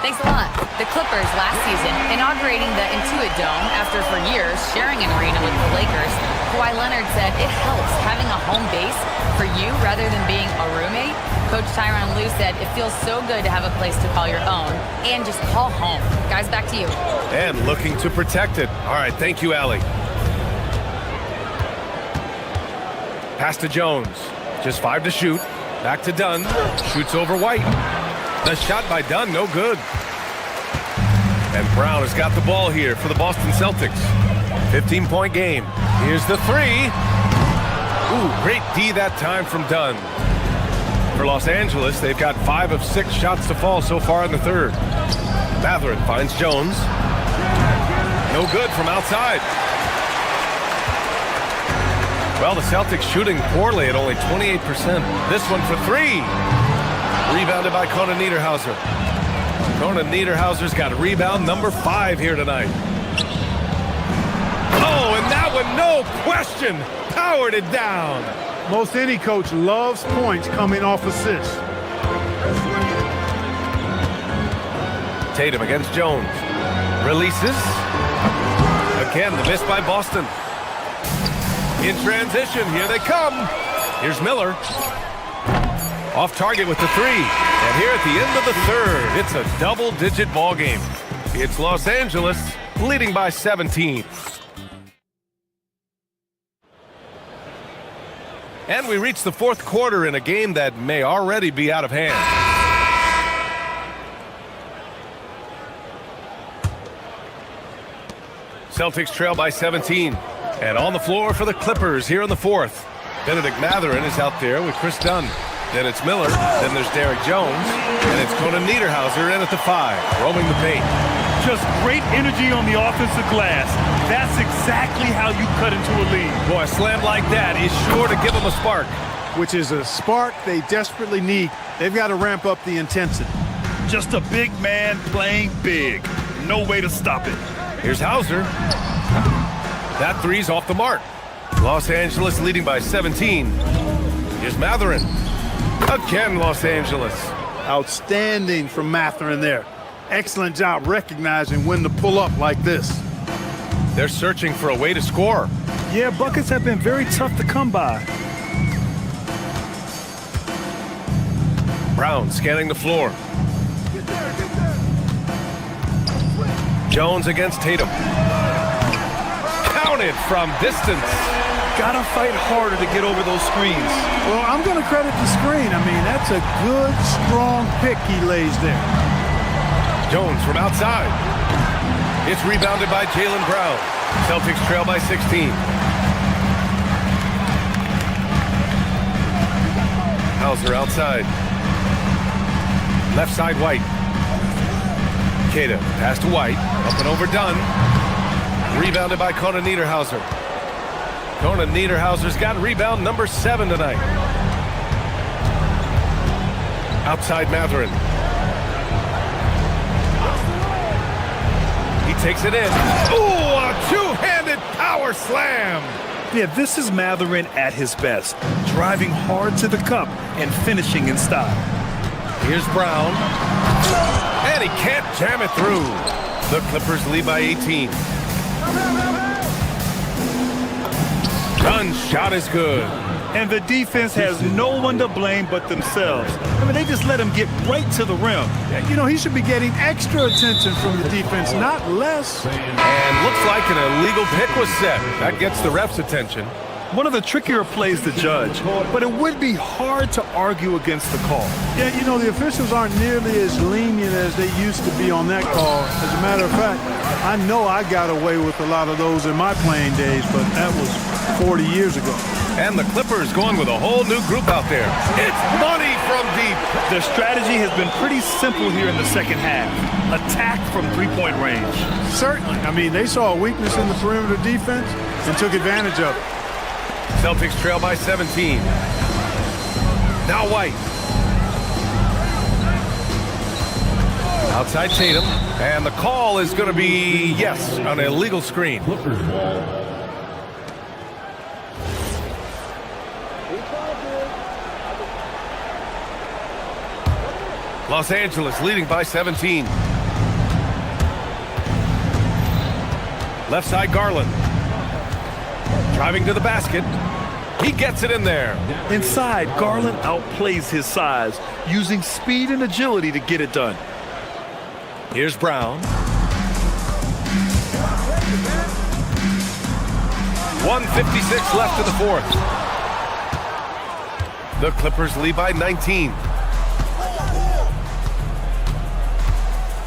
Thanks a lot. The Clippers last season, inaugurating the Intuit Dome after for years sharing an arena with the Lakers, Kawhi Leonard said it helps having a home base for you rather than being a roommate. Coach Tyronn Lue said it feels so good to have a place to call your own and just call home. Guys, back to you. And looking to protect it. All right, thank you, Allie. Pass to Jones. Just 5 to shoot. Back to Dunn. Shoots over White. The shot by Dunn, no good. And Brown has got the ball here for the Boston Celtics. 15-point game. Here's the 3. Ooh, great D that time from Dunn. For Los Angeles, they've got 5 of 6 shots to fall so far in the third. Mathurin finds Jones. No good from outside. Well, the Celtics shooting poorly at only 28%. This one for 3. Rebounded by Conan Niederhauser. Conan Niederhauser's got rebound number 5 here tonight. Oh, and that one, no question, powered it down. Most any coach loves points coming off assists. Tatum against Jones. Releases. Again, the miss by Boston. In transition, here they come. Here's Miller. Off target with the 3. And here at the end of the third, it's a double-digit ball game. It's Los Angeles leading by 17. And we reach the fourth quarter in a game that may already be out of hand. Celtics trail by 17. And on the floor for the Clippers here in the fourth. Benedict Mathurin is out there with Chris Dunn. Then it's Miller. Then there's Derek Jones. And it's Conan Niederhauser in at the 5, roaming the paint. Just great energy on the offensive glass. That's exactly how you cut into a lead. Boy, a slam like that is sure to give them a spark. Which is a spark they desperately need. They've got to ramp up the intensity. Just a big man playing big. No way to stop it. Here's Hauser. That 3's off the mark. Los Angeles leading by 17. Here's Mathurin. Again, Los Angeles. Outstanding from Mathurin there. Excellent job recognizing when to pull up like this. They're searching for a way to score. Yeah, buckets have been very tough to come by. Brown scanning the floor. Jones against Tatum. Counted from distance. Gotta fight harder to get over those screens. Well, I'm going to credit the screen. I mean, that's a good, strong pick he lays there. Jones from outside. It's rebounded by Jaylen Brown. Celtics trail by 16. Hauser outside. Left side White. Keita pass to White. Up and over Dunn. Rebounded by Conan Niederhauser. Conan Niederhauser's got rebound number 7 tonight. Outside Mathurin. He takes it in. Ooh, a two-handed power slam. Yeah, this is Mathurin at his best. Driving hard to the cup and finishing in style. Here's Brown. And he can't jam it through. The Clippers lead by 18. Dunn's shot is good. And the defense has no one to blame but themselves. I mean, they just let him get right to the rim. You know, he should be getting extra attention from the defense, not less. And looks like an illegal pick was set. That gets the ref's attention. One of the trickier plays to judge, but it would be hard to argue against the call. Yeah, you know, the officials aren't nearly as lenient as they used to be on that call. As a matter of fact, I know I got away with a lot of those in my playing days, but that was 40 years ago. And the Clippers going with a whole new group out there. It's money from deep. Their strategy has been pretty simple here in the second half. Attack from three-point range. Certainly. I mean, they saw a weakness in the perimeter defense and took advantage of it. Celtics trail by 17. Now White. Outside Tatum. And the call is going to be, yes, an illegal screen. Los Angeles leading by 17. Left side Garland. Driving to the basket. He gets it in there. Inside, Garland outplays his size, using speed and agility to get it done. Here's Brown. 1:56 left in the fourth. The Clippers lead by 19.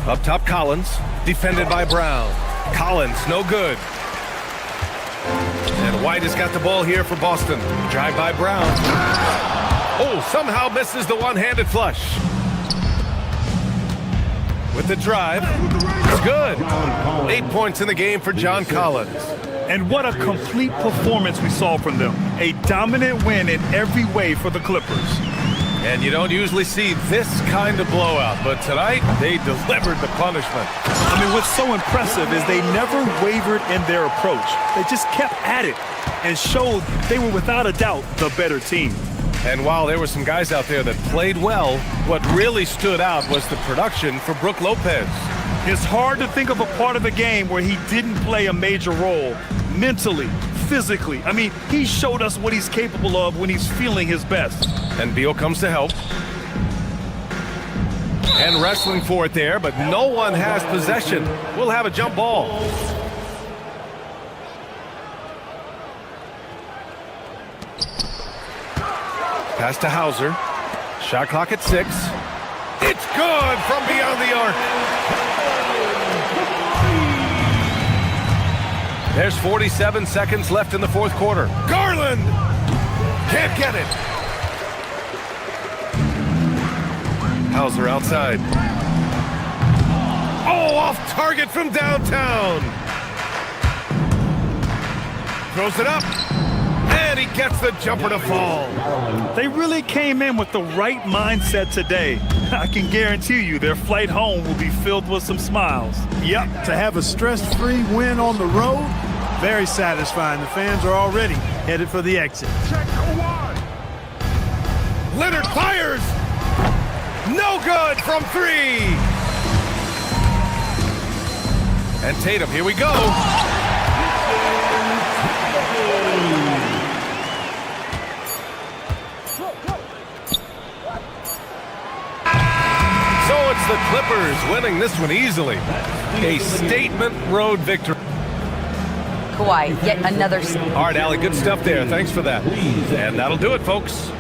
Up top, Collins. Defended by Brown. Collins, no good. And White has got the ball here for Boston. Drive by Brown. Oh, somehow misses the one-handed flush. With the drive. It's good. 8 points in the game for John Collins. And what a complete performance we saw from them. A dominant win in every way for the Clippers. And you don't usually see this kind of blowout, but tonight they delivered the punishment. I mean, what's so impressive is they never wavered in their approach. They just kept at it and showed they were without a doubt the better team. And while there were some guys out there that played well, what really stood out was the production for Brook Lopez. It's hard to think of a part of the game where he didn't play a major role mentally, physically. I mean, he showed us what he's capable of when he's feeling his best. And Beal comes to help. And wrestling for it there, but no one has possession. We'll have a jump ball. Pass to Hauser. Shot clock at 6. It's good from beyond the arc. There's 47 seconds left in the fourth quarter. Garland can't get it. Hauser outside. Oh, off target from downtown. Throws it up. And he gets the jumper to fall. They really came in with the right mindset today. I can guarantee you their flight home will be filled with some smiles. Yep, to have a stress-free win on the road, very satisfying. The fans are already headed for the exit. Leonard fires. No good from 3. And Tatum, here we go. So it's the Clippers winning this one easily. A statement road victory. Kawhi, yet another. All right, Allie, good stuff there. Thanks for that. And that'll do it, folks.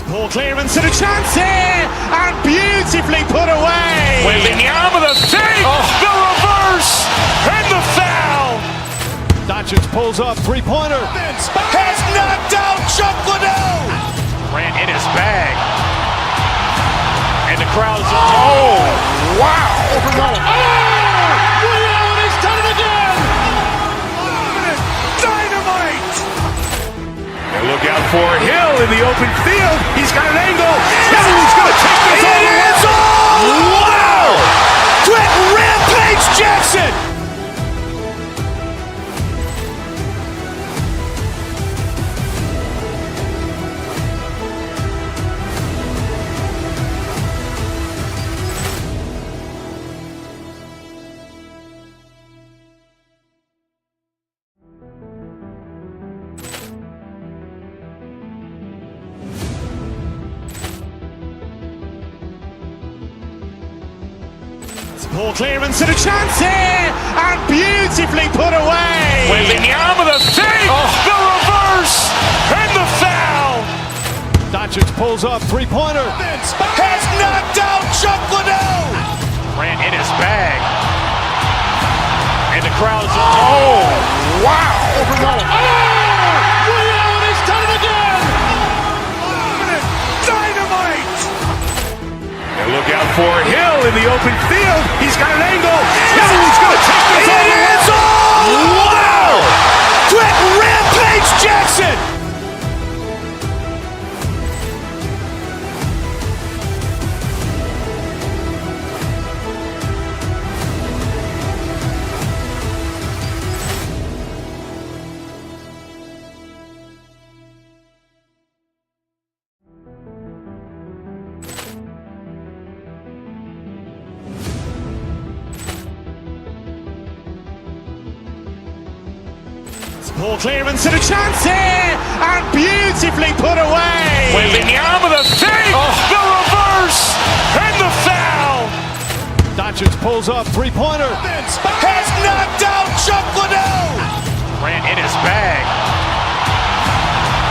Ball clearance and a chance here, and beautifully put away. With Wembanyama the save, the reverse, and the foul. Doncic pulls up, three-pointer, has knocked out Chuck Liddell. Ran in his bag, and the crowd's oh wow! Liddell has done it again. Dynamite! And look out for Hill in the open field. He's got an angle. Hill's going to take this all the way. Wow! Ball clearance and a chance here, and beautifully put away. Wembanyama the fake, the reverse, and the foul. Doncic pulls up, three-pointer. Has knocked out Chuck Liddell. Ran in his bag. And the crowd's, wow. Ray Allen has done it again. Dynamite. And look out for Hill in the open field. He's got an angle. He's going to take this all the way. Wow. Quick Rampage Jackson. Ball clearance and a chance here, and beautifully put away. Wembanyama the fake, the reverse, and the foul. Doncic pulls up, three-pointer. Has knocked out Chuck Liddell. Ran in his bag.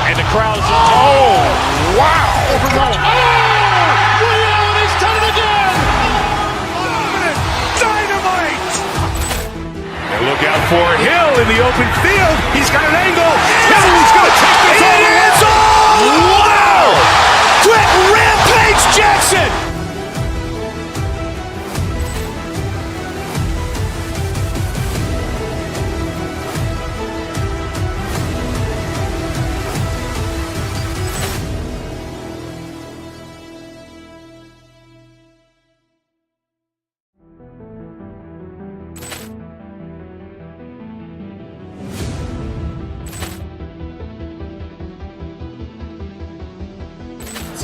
And the crowd's, wow. Ray Allen has done it again. Dynamite. And look out for Hill in the open field. He's got an angle. He's going to take this all the way. Wow. Quick Rampage Jackson.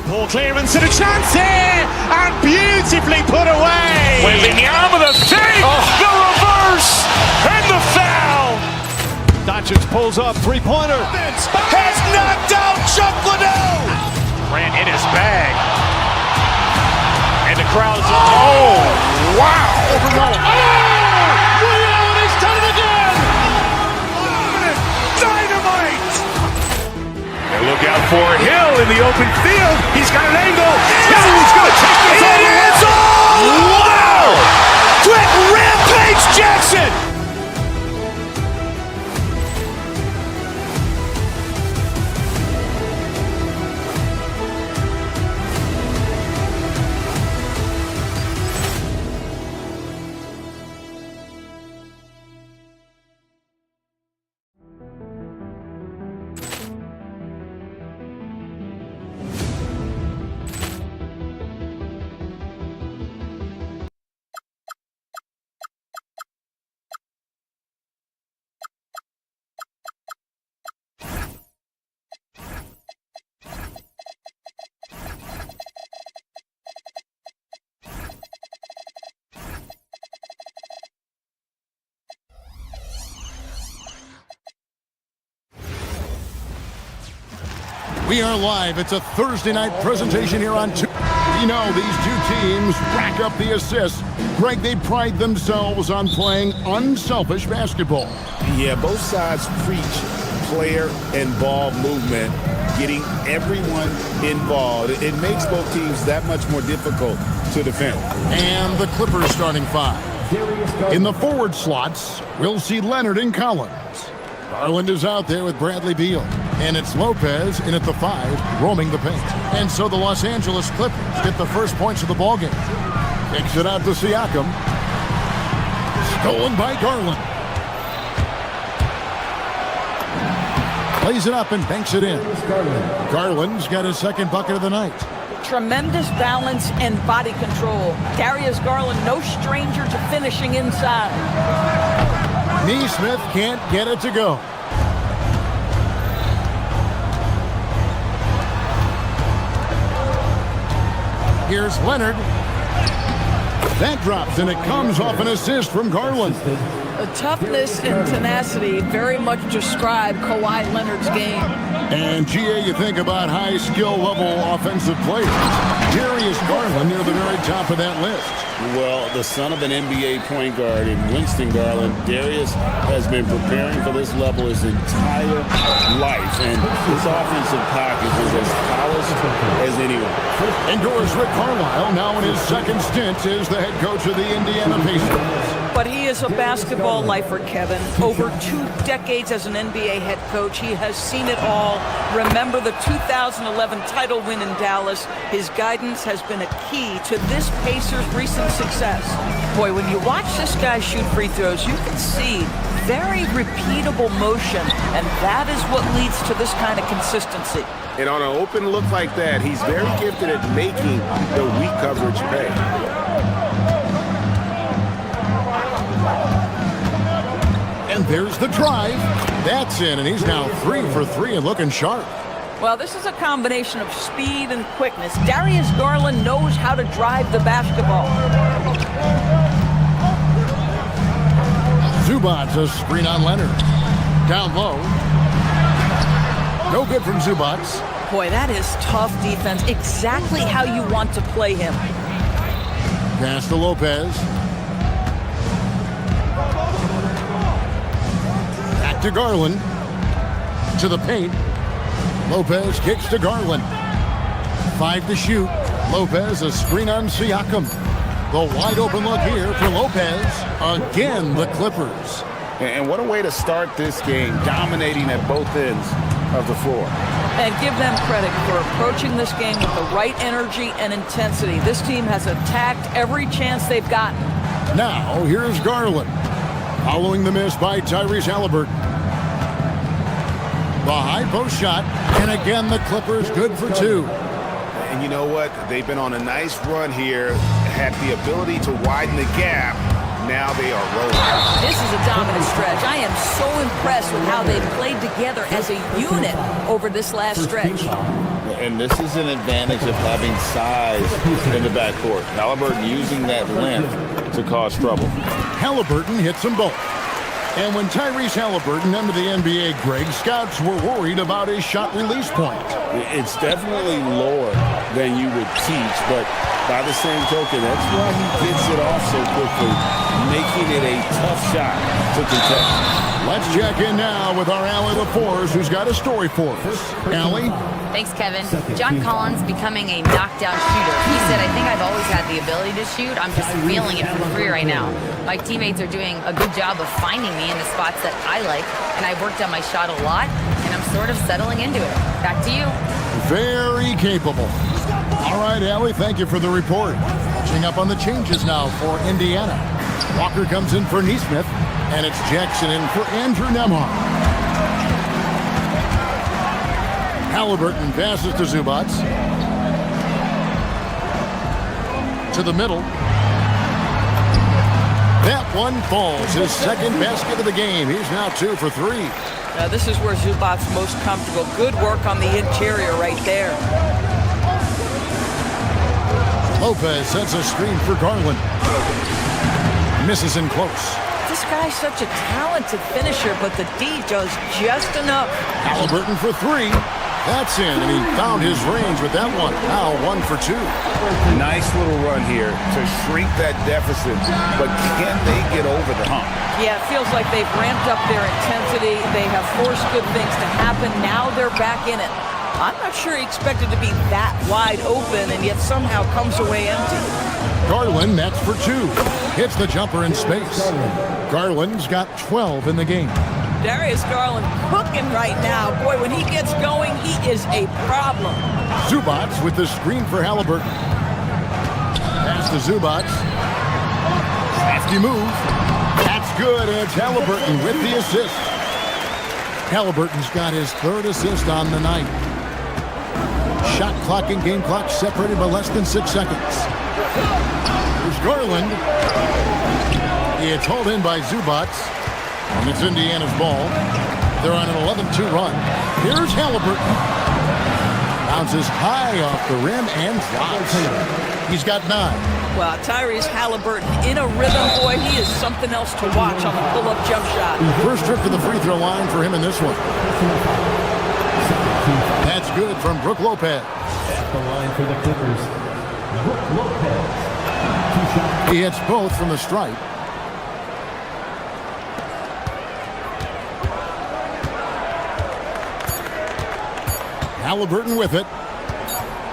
Ball clearance and a chance here, and beautifully put away. Wembanyama the fake, the reverse, and the foul. Doncic pulls up, three-pointer. Has knocked out Chuck Liddell. Ran in his bag. And the crowd's, wow. Ray Allen has done it again. Dynamite. And look out for Hill in the open field. He's got an angle. He's going to take this all the way. Wow. Quick Rampage Jackson. We are live. It's a Thursday night presentation here on two. You know, these two teams rack up the assists. Greg, they pride themselves on playing unselfish basketball. Yeah, both sides preach player and ball movement, getting everyone involved. It makes both teams that much more difficult to defend. And the Clippers starting five. In the forward slots, we'll see Leonard and Collins. Garland is out there with Bradley Beal. And it's Lopez in at the 5, roaming the paint. And so the Los Angeles Clippers get the first points of the ballgame. Kicks it out to Siakam. Stolen by Garland. Plays it up and banks it in. Garland's got his second bucket of the night. Tremendous balance and body control. Darius Garland, no stranger to finishing inside. Neesmith can't get it to go. Here's Leonard. That drops, and it comes off an assist from Garland. Toughness and tenacity very much describe Kawhi Leonard's game. And, GA, you think about high skill level offensive players. Darius Garland near the very top of that list. Well, the son of an NBA point guard in Winston Garland, Darius has been preparing for this level his entire life, and his offensive package is as polished as anyone. Endorse Rick Carlisle, now in his second stint as the head coach of the Indiana Pacers. But he is a basketball lifer, Kevin. Over 2 decades as an NBA head coach, he has seen it all. Remember the 2011 title win in Dallas. His guidance has been a key to this Pacers' recent success. Boy, when you watch this guy shoot free throws, you can see very repeatable motion, and that is what leads to this kind of consistency. And on an open look like that, he's very gifted at making the weak coverage pay. And there's the drive. That's in, and he's now 3 for 3 and looking sharp. Well, this is a combination of speed and quickness. Darius Garland knows how to drive the basketball. Zubac, a screen on Leonard. Down low. No good from Zubac. Boy, that is tough defense. Exactly how you want to play him. Pass to Lopez. Back to Garland. To the paint. Lopez kicks to Garland. 5 to shoot. Lopez, a screen on Siakam. The wide open look here for Lopez. Again, the Clippers. And what a way to start this game, dominating at both ends of the floor. And give them credit for approaching this game with the right energy and intensity. This team has attacked every chance they've gotten. Now, here's Garland. Following the miss by Tyrese Halliburton. The high post shot, and again the Clippers good for 2. And you know what? They've been on a nice run here, had the ability to widen the gap. Now they are rolling. This is a dominant stretch. I am so impressed with how they've played together as a unit over this last stretch. And this is an advantage of having size in the backcourt. Halliburton using that length to cause trouble. Halliburton hits them both. And when Tyrese Halliburton entered the NBA, Greg, scouts were worried about his shot release point. It's definitely lower than you would teach, but by the same token, that's why he gets it off so quickly, making it a tough shot to contest. Let's check in now with our Allie LaForce, who's got a story for us. Allie? Thanks, Kevin. John Collins becoming a knockdown shooter. He said, I think I've always had the ability to shoot. I'm just feeling it for free right now. My teammates are doing a good job of finding me in the spots that I like, and I've worked on my shot a lot, and I'm sort of settling into it. Back to you. Very capable. All right, Allie, thank you for the report. Catching up on the changes now for Indiana. Walker comes in for Neesmith, and it's Jackson in for Andrew Nembhard. Halliburton passes to Zubac. To the middle. That one falls. His second basket of the game. He's now 2 for 3. Now this is where Zubac's most comfortable. Good work on the interior right there. Lopez sets a screen for Garland. Misses in close. This guy's such a talented finisher, but the D does just enough. Halliburton for 3. That's in, and he found his range with that one. Now 1 for 2. Nice little run here to shrink that deficit, but can they get over the hump? Yeah, it feels like they've ramped up their intensity. They have forced good things to happen. Now they're back in it. I'm not sure he expected to be that wide open, and yet somehow comes away empty. Garland, that's for 2. Hits the jumper in space. Garland's got 12 in the game. Darius Garland cooking right now. Boy, when he gets going, he is a problem. Zubac with the screen for Halliburton. Pass to Zubac. Crafty move. That's good, and it's Halliburton with the assist. Halliburton's got his 3rd assist on the night. Shot clock and game clock separated by less than 6 seconds. Here's Garland. It's hauled in by Zubac. And it's Indiana's ball. They're on an 11-2 run. Here's Halliburton. Bounces high off the rim and drops. He's got 9. Well, Tyrese Halliburton in a rhythm, boy, he is something else to watch on the pull-up jump shot. First trip to the free throw line for him in this one. That's good from Brook Lopez. At the line for the Clippers, Brook Lopez. He hits both from the stripe. Halliburton with it.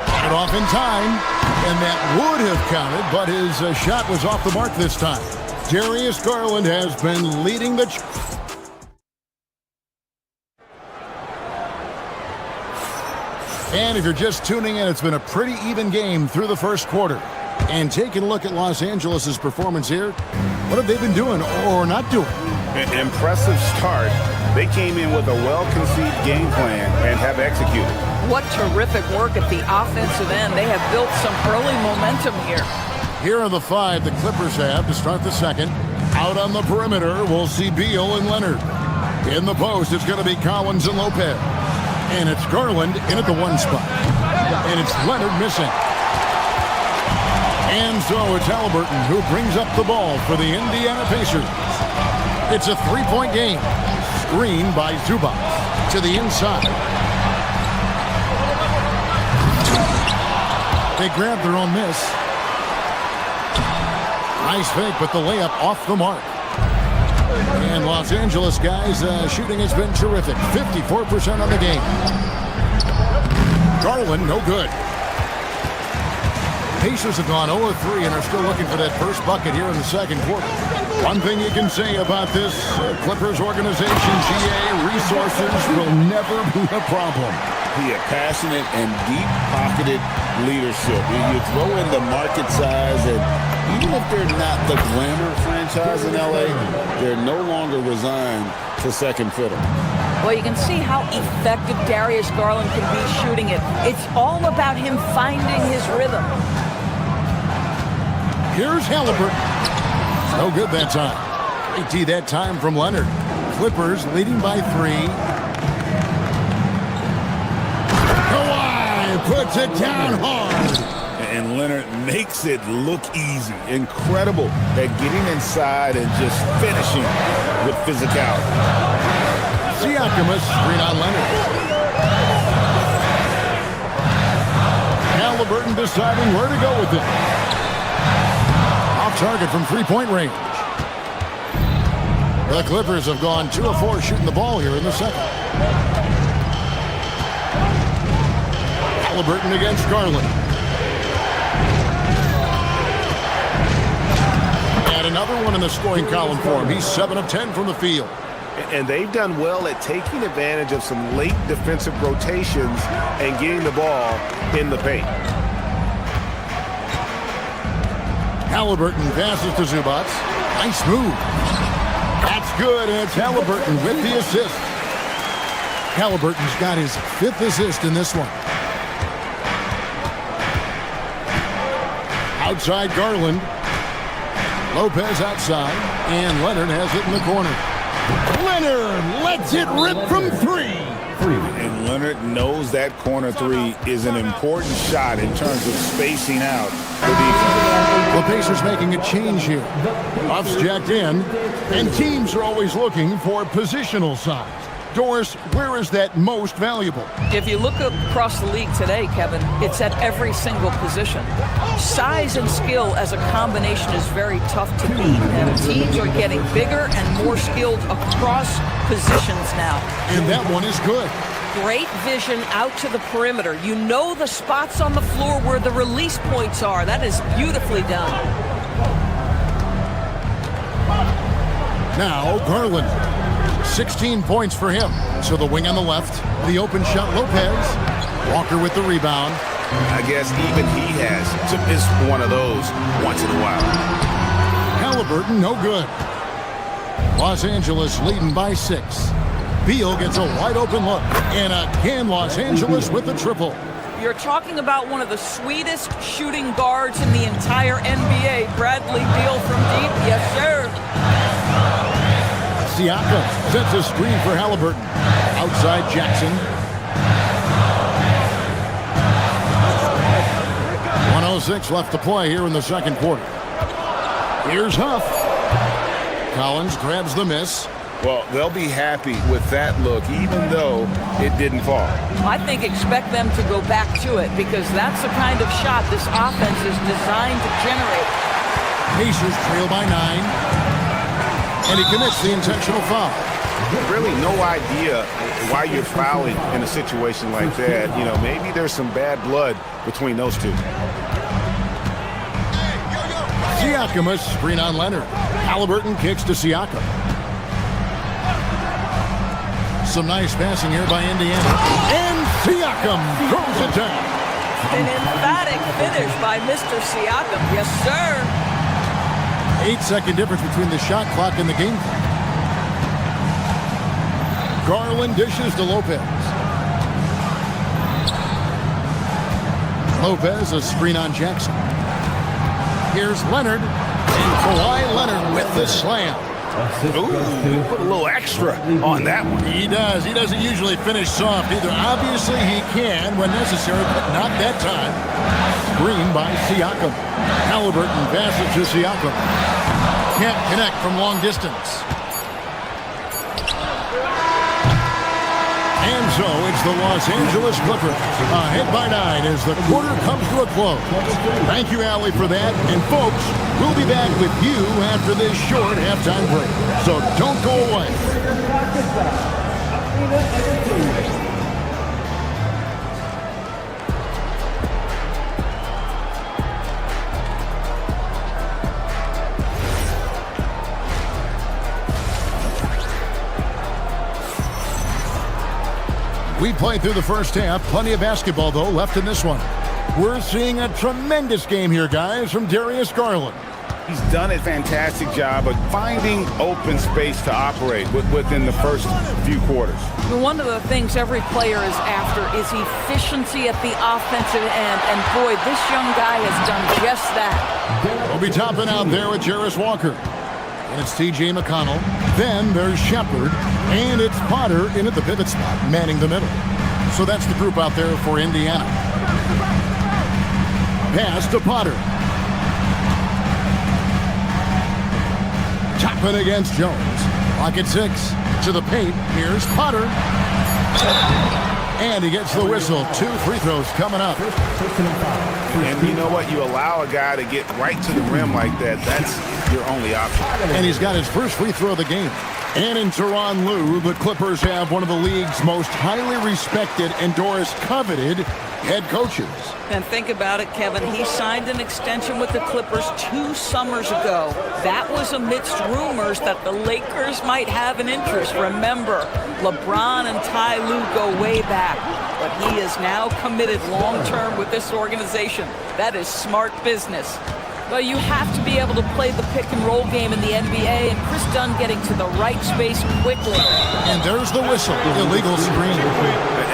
Got it off in time, and that would have counted, but his shot was off the mark this time. Darius Garland has been leading the... And if you're just tuning in, it's been a pretty even game through the first quarter. And taking a look at Los Angeles' performance here, what have they been doing or not doing? An impressive start. They came in with a well-conceived game plan and have executed. What terrific work at the offensive end. They have built some early momentum here. Here are the five the Clippers have to start the second. Out on the perimeter, we'll see Beal and Leonard. In the post, it's going to be Collins and Lopez. And it's Garland in at the one spot. And it's Leonard missing. And so it's Halliburton who brings up the ball for the Indiana Pacers. It's a three-point game. Screen by Zubac to the inside. They grab their own miss. Nice fake, but the layup off the mark. And Los Angeles guys, shooting has been terrific. 54% on the game. Garland, no good. Pacers have gone 0-3 and are still looking for that first bucket here in the second quarter. One thing you can say about this Clippers organization, GA, resources will never be a problem. He had passionate and deep-pocketed leadership. You throw in the market size, and even if they're not the glamour franchise in LA, they're no longer resigned to second fiddle. Well, you can see how effective Darius Garland can be shooting it. It's all about him finding his rhythm. Here's Halliburton. No good that time. Great D that time from Leonard. Clippers leading by 3. Kawhi puts it down hard. And Leonard makes it look easy. Incredible at getting inside and just finishing with physicality. Siakam screen on Leonard. Halliburton deciding where to go with it. Off target from three-point range. The Clippers have gone 2 of 4 shooting the ball here in the second. Halliburton against Garland. And another one in the scoring column for him. He's 7 of 10 from the field. And they've done well at taking advantage of some late defensive rotations and getting the ball in the paint. Halliburton passes to Zubac. Nice move. That's good, and it's Halliburton with the assist. Halliburton's got his 5th assist in this one. Outside Garland. Lopez outside, and Leonard has it in the corner. Leonard lets it rip from 3. And Leonard knows that corner 3 is an important shot in terms of spacing out the defense. The Pacers making a change here. Buffs jacked in, and teams are always looking for positional size. Doris, where is that most valuable? If you look across the league today, Kevin, it's at every single position. Size and skill as a combination is very tough to beat, and teams are getting bigger and more skilled across positions now. And that one is good. Great vision out to the perimeter. You know the spots on the floor where the release points are. That is beautifully done. Now Garland. 16 points for him. So the wing on the left, the open shot Lopez. Walker with the rebound. I guess even he has to miss one of those once in a while. Halliburton, no good. Los Angeles leading by 6. Beal gets a wide open look. And again, Los Angeles with the triple. You're talking about one of the sweetest shooting guards in the entire NBA. Bradley Beal from deep. Yes, sir. Siakam sets a screen for Halliburton. Outside Jackson. 1:06 left to play here in the second quarter. Here's Huff. Collins grabs the miss. Well, they'll be happy with that look, even though it didn't fall. I think expect them to go back to it because that's the kind of shot this offense is designed to generate. Pacers trail by 9. And he commits the intentional foul. Really no idea why you're fouling in a situation like that. You know, maybe there's some bad blood between those two. Siakam, a screen on Leonard. Halliburton kicks to Siakam. Some nice passing here by Indiana. And Siakam throws it down. An emphatic finish by Mr. Siakam. Yes, sir. 8-second difference between the shot clock and the game clock. Garland dishes to Lopez. Lopez, a screen on Jackson. Here's Leonard. And Kawhi Leonard with the slam. Ooh, put a little extra on that one. He does. He doesn't usually finish soft either. Obviously, he can when necessary, but not that time. Screen by Siakam. Halliburton passes to Siakam. Can't connect from long distance. And so it's the Los Angeles Clippers ahead by 9 as the quarter comes to a close. Thank you, Allie, for that. And folks, we'll be back with you after this short halftime break. So don't go away. We played through the first half. Plenty of basketball, though, left in this one. We're seeing a tremendous game here, guys, from Darius Garland. He's done a fantastic job of finding open space to operate within the first few quarters. One of the things every player is after is efficiency at the offensive end. And boy, this young guy has done just that. We'll be topping out there with Jarris Walker. And it's T.J. McConnell. Then there's Shepard. And it's Potter in at the pivot spot, manning the middle. So that's the group out there for Indiana. Pass to Potter. Chopping against Jones. Clock at 6. To the paint. Here's Potter. And he gets the whistle. 2 free throws coming up. And you know what? You allow a guy to get right to the rim like that. That's your only option. And he's got his first free throw of the game. And in Tyronn Lue, the Clippers have one of the league's most highly respected and Doris coveted head coaches. And think about it, Kevin. He signed an extension with the Clippers 2 summers ago. That was amidst rumors that the Lakers might have an interest. Remember, LeBron and Ty Lue go way back. But he is now committed long-term with this organization. That is smart business. Well, you have to be able to play the pick-and-roll game in the NBA, and Chris Dunn getting to the right space quickly. And there's the whistle. Illegal screen.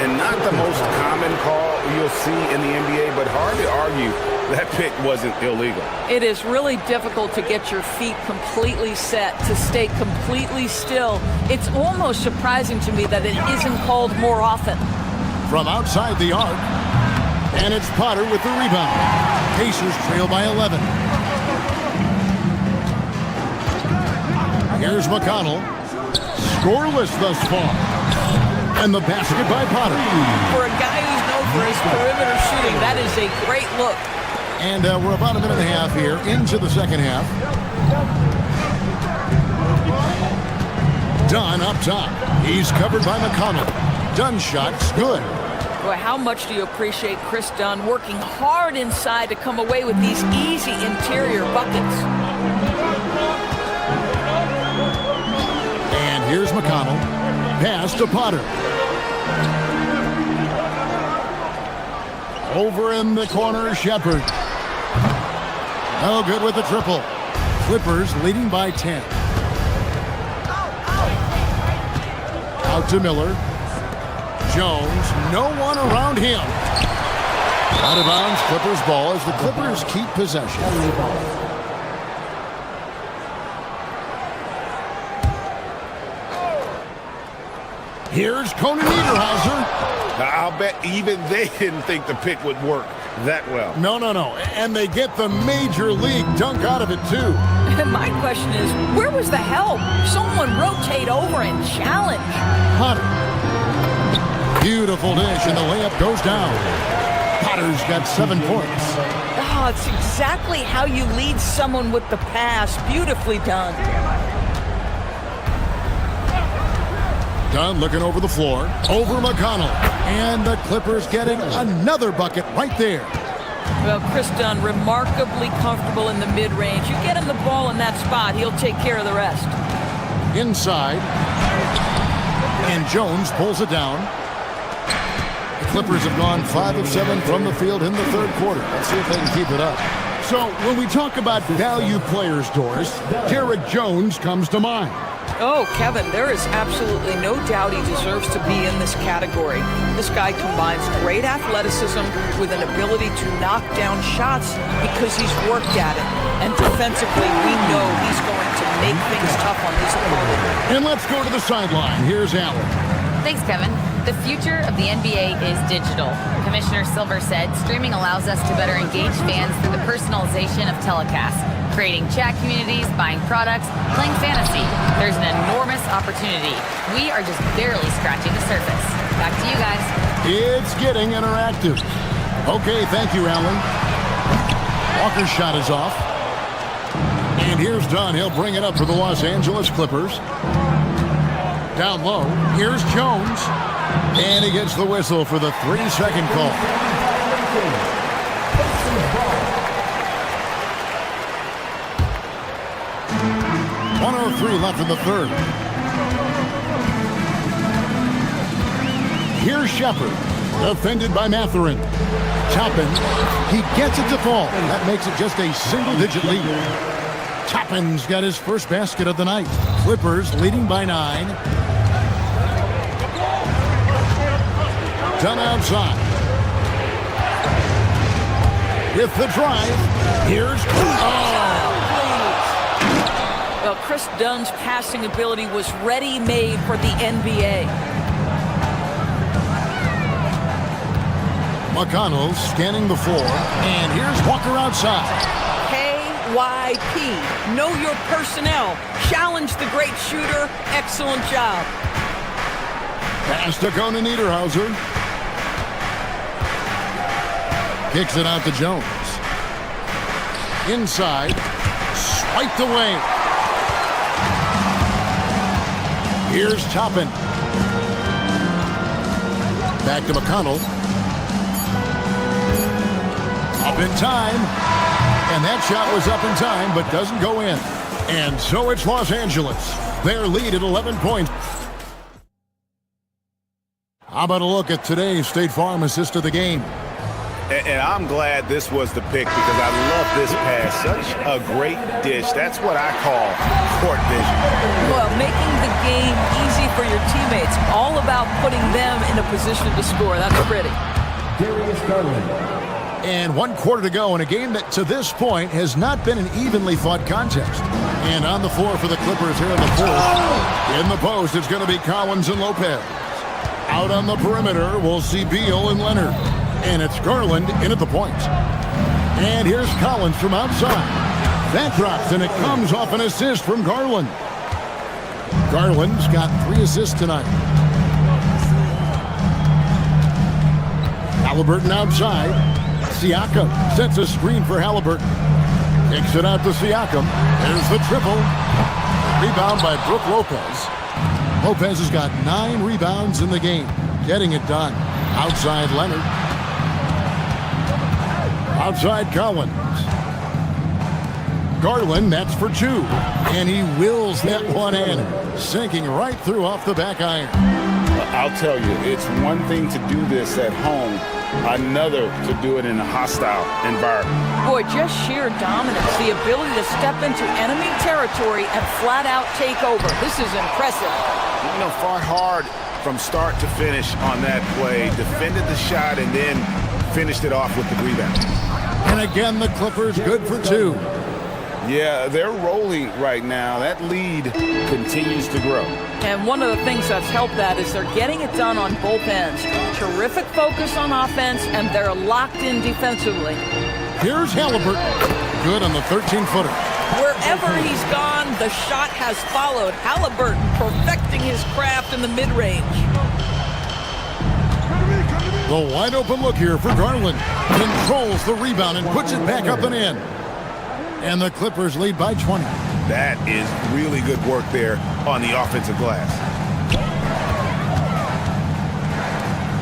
And not the most common call you'll see in the NBA, but hard to argue that pick wasn't illegal. It is really difficult to get your feet completely set, to stay completely still. It's almost surprising to me that it isn't called more often. From outside the arc, and it's Potter with the rebound. Pacers trail by 11. Here's McConnell. Scoreless thus far. And the basket by Potter. For a guy who's known for his perimeter shooting, that is a great look. And we're about a minute and a half here into the second half. Dunn up top. He's covered by McConnell. Dunn's shot's good. Boy, how much do you appreciate Chris Dunn working hard inside to come away with these easy interior buckets? And here's McConnell. Pass to Potter. Over in the corner, Shepard. No good with the triple. Clippers leading by 10. Out to Miller. Jones, no one around him. Out of bounds, Clippers ball as the Clippers keep possession. Here's Conan Niederhauser. I'll bet even they didn't think the pick would work that well. No. And they get the major league dunk out of it, too. My question is, where was the help? Someone rotate over and challenge. Potter. Beautiful dish, and the layup goes down. Potter's got 7 points. Oh, it's exactly how you lead someone with the pass. Beautifully done. Dunn looking over the floor. Over McConnell. And the Clippers getting another bucket right there. Well, Chris Dunn, remarkably comfortable in the mid-range. You get him the ball in that spot, he'll take care of the rest. Inside. And Jones pulls it down. The Clippers have gone 5 of 7 from the field in the third quarter. Let's see if they can keep it up. So when we talk about value players, Doris, Derek Jones comes to mind. Oh, Kevin, there is absolutely no doubt he deserves to be in this category. This guy combines great athleticism with an ability to knock down shots because he's worked at it. And defensively, we know he's going to make things tough on these opponents. And let's go to the sideline. Here's Allen. Thanks, Kevin. The future of the NBA is digital. Commissioner Silver said streaming allows us to better engage fans through the personalization of telecasts, creating chat communities, buying products, playing fantasy. There's an enormous opportunity. We are just barely scratching the surface. Back to you guys. It's getting interactive. Okay, thank you, Allen. Walker's shot is off. And here's Dunn. He'll bring it up for the Los Angeles Clippers. Down low. Here's Jones. And he gets the whistle for the 3-second call. 1:03 left in the third. Here's Shepard, defended by Mathurin. Toppin, he gets it to fall. That makes it just a single-digit lead. Toppin's got his first basket of the night. Clippers leading by 9. Dunn outside. With the drive, here's... Well, Chris Dunn's passing ability was ready-made for the NBA. McConnell scanning the floor, and here's Walker outside. KYP, know your personnel. Challenge the great shooter. Excellent job. Pass to Conan Niederhauser. Kicks it out to Jones. Inside. Swiped away. Here's Toppin. Back to McConnell. Up in time. And that shot was up in time, but doesn't go in. And so it's Los Angeles. Their lead at 11 points. How about a look at today's State Farm assist of the game? And I'm glad this was the pick because I love this pass. Such a great dish. That's what I call court vision. Well, making the game easy for your teammates. All about putting them in a position to score. That's pretty. And 1 quarter to go in a game that to this point has not been an evenly fought contest. And on the floor for the Clippers here in the fourth. In the post, it's going to be Collins and Lopez. Out on the perimeter, we'll see Beal and Leonard. And it's Garland in at the point. And here's Collins from outside. That drops, and it comes off an assist from Garland. Garland's got 3 assists tonight. Halliburton outside. Siakam sets a screen for Halliburton. Kicks it out to Siakam. There's the triple. Rebound by Brook Lopez. Lopez has got 9 rebounds in the game. Getting it done. Outside Leonard. Outside Collins. Garland, that's for 2. And he wills that one in. Sinking right through off the back iron. I'll tell you, it's one thing to do this at home, another to do it in a hostile environment. Boy, just sheer dominance. The ability to step into enemy territory and flat out take over. This is impressive. You know, fought hard from start to finish on that play. Defended the shot and then finished it off with the rebound. And again, the Clippers good for 2. Yeah, they're rolling right now. That lead continues to grow. And one of the things that's helped that is they're getting it done on both ends. Terrific focus on offense, and they're locked in defensively. Here's Halliburton. Good on the 13-footer. Wherever he's gone, the shot has followed. Halliburton perfecting his craft in the mid-range. The wide open look here for Garland. Controls the rebound and puts it back up and in. And the Clippers lead by 20. That is really good work there on the offensive glass.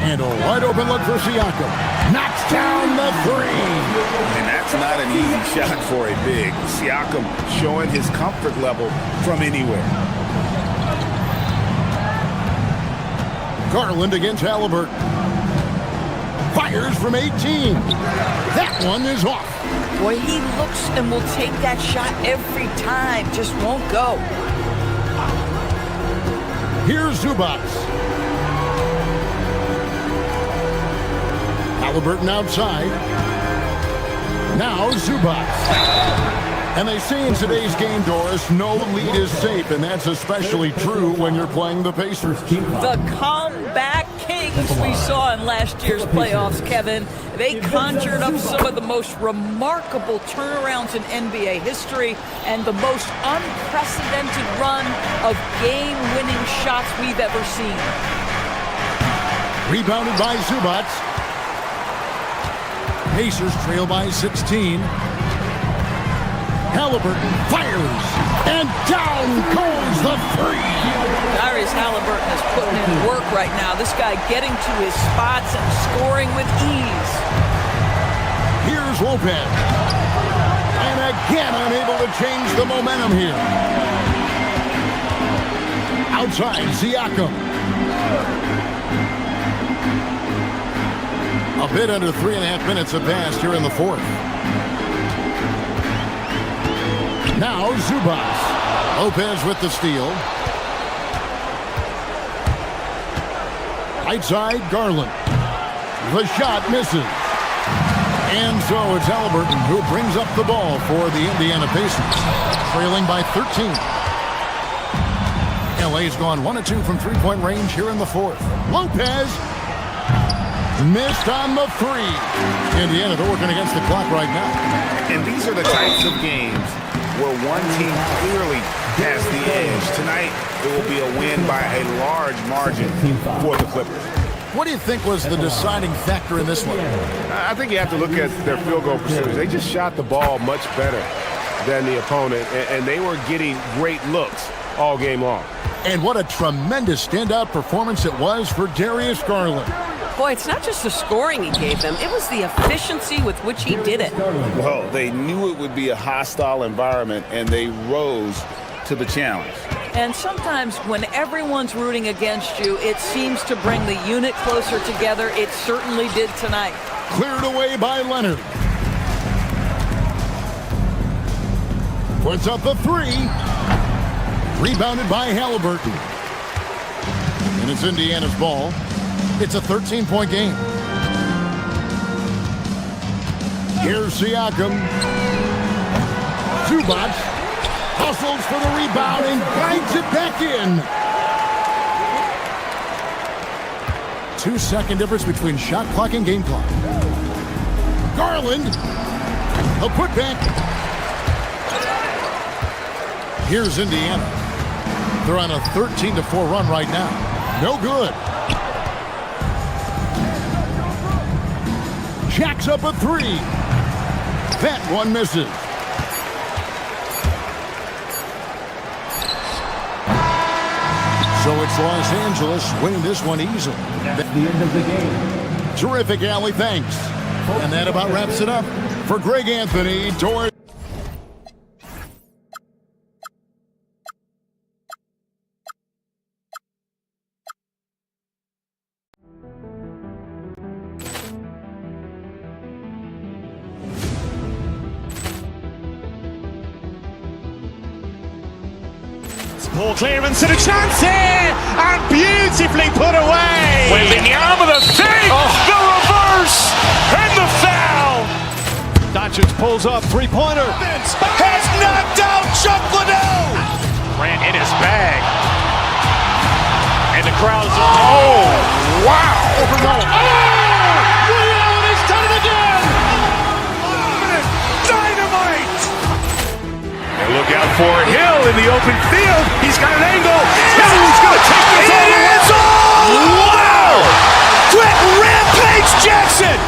And a wide open look for Siakam. Knocks down the three. And that's not an easy shot for a big. Siakam showing his comfort level from anywhere. Garland against Halliburton. Fires from 18. That one is off. Boy, he looks and will take that shot every time. Just won't go. Here's Zubac. Halliburton outside. Now Zubac. And they say in today's game, Doris, no lead is safe, and that's especially true when you're playing the Pacers. The comeback kings we saw in last year's playoffs, Kevin. They conjured up some of the most remarkable turnarounds in NBA history and the most unprecedented run of game-winning shots we've ever seen. Rebounded by Zubac. Pacers trail by 16. Halliburton fires, and down goes the three. Tyrese Halliburton is putting in work right now. This guy getting to his spots and scoring with ease. Here's Lopez. And again unable to change the momentum here. Outside, Siakam. A bit under 3.5 minutes have passed here in the fourth. Now Zubac. Lopez with the steal. Right side, Garland. The shot misses. And so it's Halliburton who brings up the ball for the Indiana Pacers, trailing by 13. LA's gone 1 of 2 from three-point range here in the fourth. Lopez missed on the three. Indiana, they're working against the clock right now. And these are the types of games where one team clearly has the edge. Tonight, it will be a win by a large margin for the Clippers. What do you think was the deciding factor in this one? I think you have to look at their field goal percentage. They just shot the ball much better than the opponent, and they were getting great looks all game long. And what a tremendous standout performance it was for Darius Garland. Boy, it's not just the scoring he gave them. It was the efficiency with which he did it. Well, they knew it would be a hostile environment, and they rose to the challenge. And sometimes when everyone's rooting against you, it seems to bring the unit closer together. It certainly did tonight. Cleared away by Leonard. Puts up the three. Rebounded by Halliburton. And it's Indiana's ball. It's a 13-point game. Here's Siakam. Zubac hustles for the rebound and guides it back in. 2-second difference between shot clock and game clock. Garland, a putback. Here's Indiana. They're on a 13-4 run right now. No good. Jacks up a three. That one misses. So it's Los Angeles winning this one easily. That's the end of the game. Terrific, Allie. Thanks. And that about wraps it up for Greg Anthony. Doris. Ball clearance and a chance here, and beautifully put away. Wembanyama the save, the reverse, and the foul. Doncic pulls up, three-pointer. Has knocked out Chuck Liddell. Grant in his bag. crowd is... Oh, wow! He's done it again! Dynamite! And look out for Hill in the open field. He's got an angle. Hill's going to take this all the way. Wow! Quick Rampage Jackson!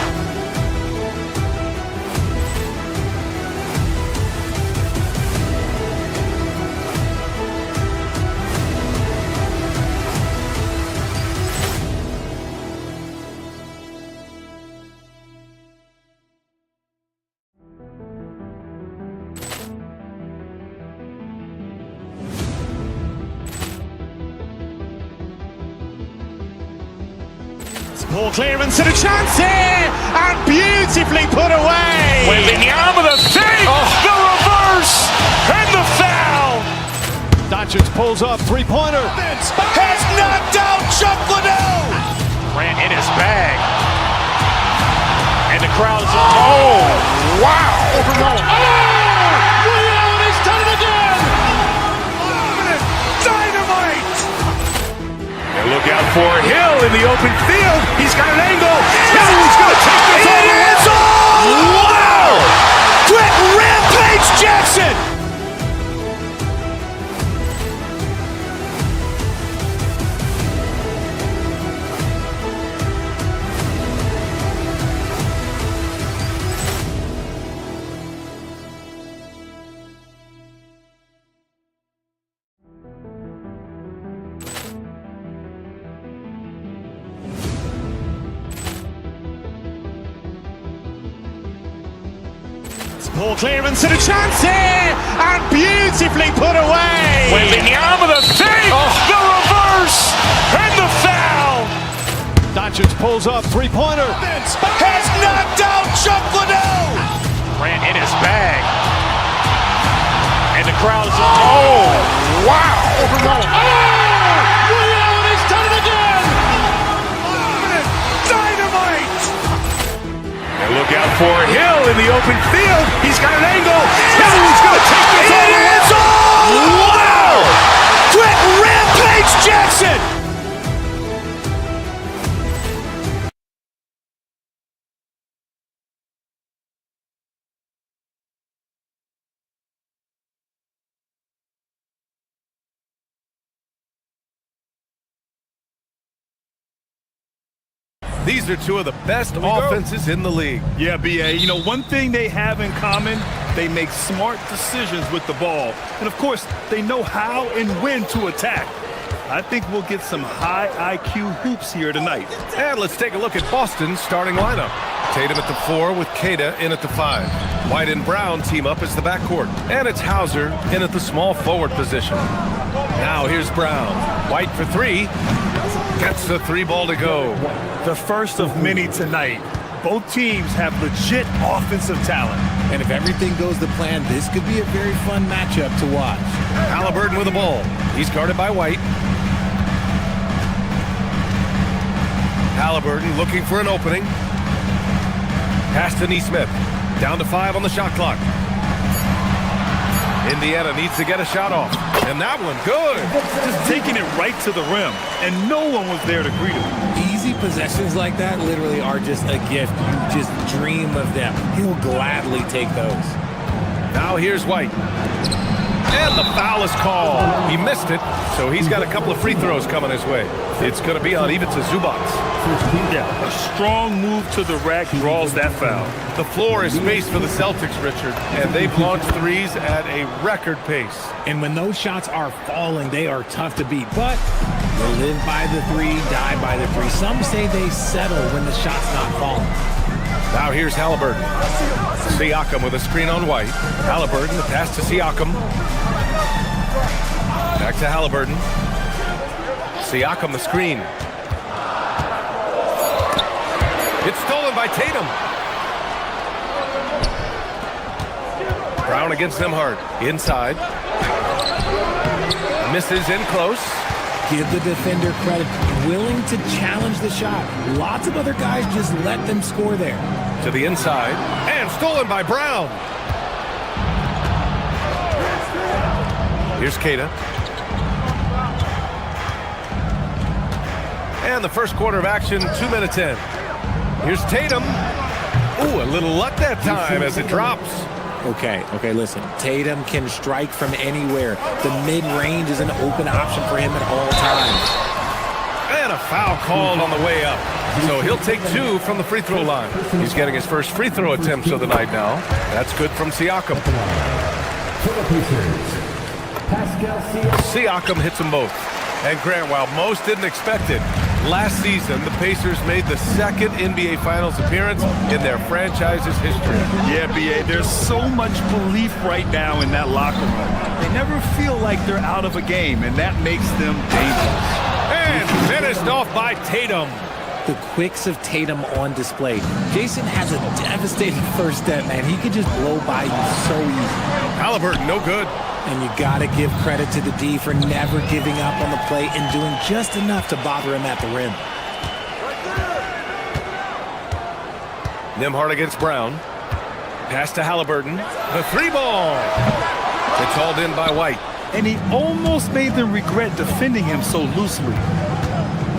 Ball clearance and a chance here, and beautifully put away. Wembanyama the fake, the reverse, and the foul. Doncic pulls up, three-pointer. Has knocked out Chuck Liddell. Ran in his bag. And the crowd is... Oh, wow! He's done it again! Dynamite! And look out for Hill in the open field. He's got an angle. Hill's going to take this all the way. Wow! Quick Rampage Jackson! Ball clearance and a chance here, and beautifully put away. Wembanyama the fake, the reverse, and the foul. Doncic pulls up, three-pointer. Has knocked out Chuck Liddell. Ran in his bag. And the crowd is... Oh, wow! He's done it again! Dynamite! And look out for Hill in the open field. He's got an angle. Hill's going to take this all the way. Wow! Quick Rampage Jackson! These are two of the best offenses in the league. Yeah, BA. You know, one thing they have in common, they make smart decisions with the ball. And, of course, they know how and when to attack. I think we'll get some high IQ hoops here tonight. And let's take a look at Boston's starting lineup. Tatum at the 4 with Queta in at the 5. White and Brown team up as the backcourt. And it's Hauser in at the small forward position. Now here's Brown. White for 3. Gets the 3 ball to go. The first of many tonight. Both teams have legit offensive talent. And if everything goes to plan, this could be a very fun matchup to watch. Halliburton with the ball. He's guarded by White. Halliburton looking for an opening. Pass to Nesmith. Down to 5 on the shot clock. Indiana needs to get a shot off. And that one, good. Just taking it right to the rim. And no one was there to greet him. Easy possessions like that literally are just a gift. You just dream of them. He'll gladly take those. Now here's White. And the foul is called. He missed it, so he's got a couple of free throws coming his way. It's going to be on Ivica Zubac. Yeah, a strong move to the rack draws that foul. The floor is spaced for the Celtics, Richard, and they've launched threes at a record pace. And when those shots are falling, they are tough to beat. But they live by the 3, die by the 3. Some say they settle when the shot's not falling. Now here's Halliburton. Siakam with a screen on White. Halliburton, the pass to Siakam. Back to Halliburton. Siakam, the screen. It's stolen by Tatum. Brown against Nembhard. Inside. Misses in close. Give the defender credit. Willing to challenge the shot. Lots of other guys just let them score there. To the inside. And stolen by Brown. Here's Queta. And the first quarter of action, 2 minutes in. Here's Tatum. Ooh, a little luck that time as it drops. Okay, listen. Tatum can strike from anywhere. The mid-range is an open option for him at all times. And a foul called on the way up. So he'll take 2 from the free throw line. He's getting his first free throw attempts of the night now. That's good from Siakam. Siakam hits them both. And Grant, while most didn't expect it, last season the Pacers made the second NBA Finals appearance in their franchise's history. Yeah, B.A., there's so much belief right now in that locker room. They never feel like they're out of a game, and that makes them dangerous. And finished off by Tatum. The quicks of Tatum on display. Jason has a devastating first step, man. He could just blow by you so easy. Halliburton, no good. And you got to give credit to the D for never giving up on the play and doing just enough to bother him at the rim. Nembhard against Brown. Pass to Halliburton. The 3-ball. It's hauled in by White. And he almost made them regret defending him so loosely.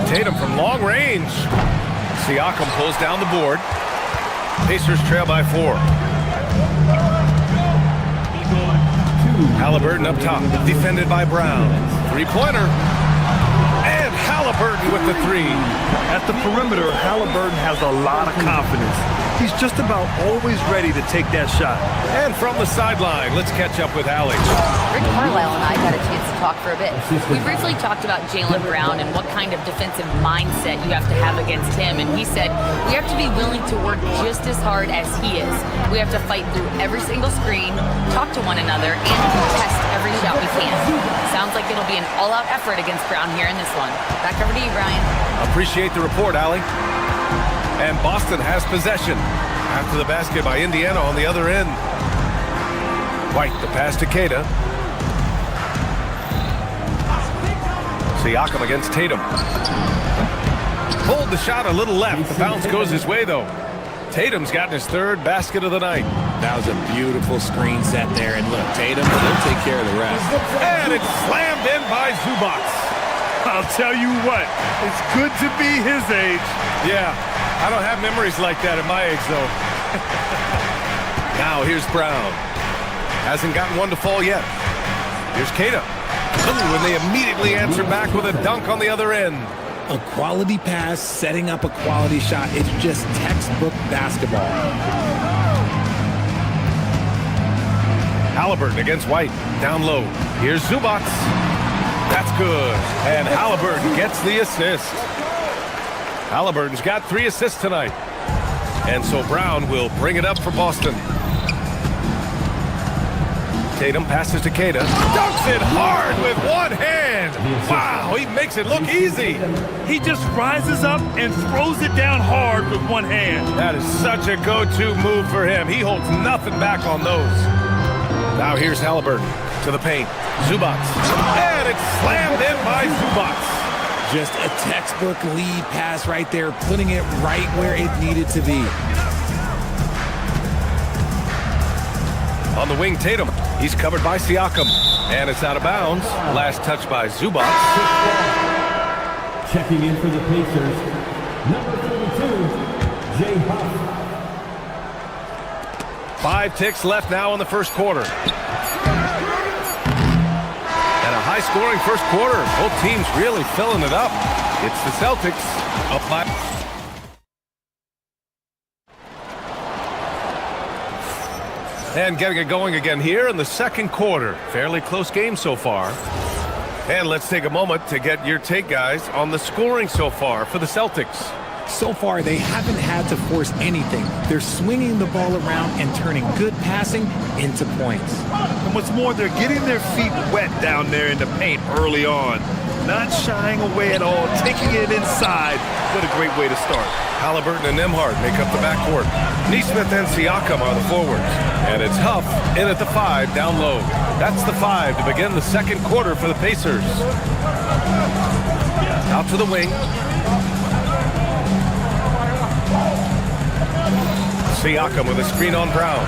Tatum from long range. Siakam pulls down the board. Pacers trail by 4. Halliburton up top, defended by Brown. 3-pointer. And Halliburton with the 3. At the perimeter, Halliburton has a lot of confidence. He's just about always ready to take that shot. And from the sideline, let's catch up with Alex. Rick Carlisle and I got a chance to talk for a bit. We briefly talked about Jaylen Brown and what kind of defensive mindset you have to have against him. And he said, we have to be willing to work just as hard as he is. We have to fight through every single screen, talk to one another, and contest every shot we can. Sounds like it'll be an all-out effort against Brown here in this one. Back over to you, Brian. Appreciate the report, Allie. And Boston has possession. After the basket by Indiana on the other end. White, the pass to Keita. Siakam against Tatum. Pulled the shot a little left. The bounce goes his way, though. Tatum's gotten his 3rd basket of the night. That was a beautiful screen set there. And look, Tatum, he'll take care of the rest. And it's slammed in by Zubac. I'll tell you what, it's good to be his age. Yeah, I don't have memories like that at my age, though. Now here's Brown. Hasn't gotten one to fall yet. Here's Keita. Ooh, and they immediately answer back with a dunk on the other end. A quality pass, setting up a quality shot. It's just textbook basketball. Halliburton against White. Down low. Here's Zubac. That's good. And Halliburton gets the assist. Halliburton's got 3 assists tonight. And so Brown will bring it up for Boston. Tatum passes to Keita. Dunks it hard with one hand. Wow, he makes it look easy. He just rises up and throws it down hard with one hand. That is such a go-to move for him. He holds nothing back on those. Now here's Halliburton to the paint. Zubac. And it's slammed in by Zubac. Just a textbook lead pass right there, putting it right where it needed to be. On the wing, Tatum. He's covered by Siakam. And it's out of bounds. Last touch by Zubac. Checking in for the Pacers, number 32, Jay Huff. 5 ticks left now in the first quarter. And a high-scoring first quarter. Both teams really filling it up. It's the Celtics up by... And getting it going again here in the second quarter. Fairly close game so far. And let's take a moment to get your take, guys, on the scoring so far for the Celtics. So far, they haven't had to force anything. They're swinging the ball around and turning good passing into points. And what's more, they're getting their feet wet down there in the paint early on. Not shying away at all, taking it inside. What a great way to start. Halliburton and Nembhard make up the backcourt. Nesmith and Siakam are the forwards. And it's Huff in at the 5 down low. That's the 5 to begin the second quarter for the Pacers. Out to the wing. Siakam with a screen on Brown.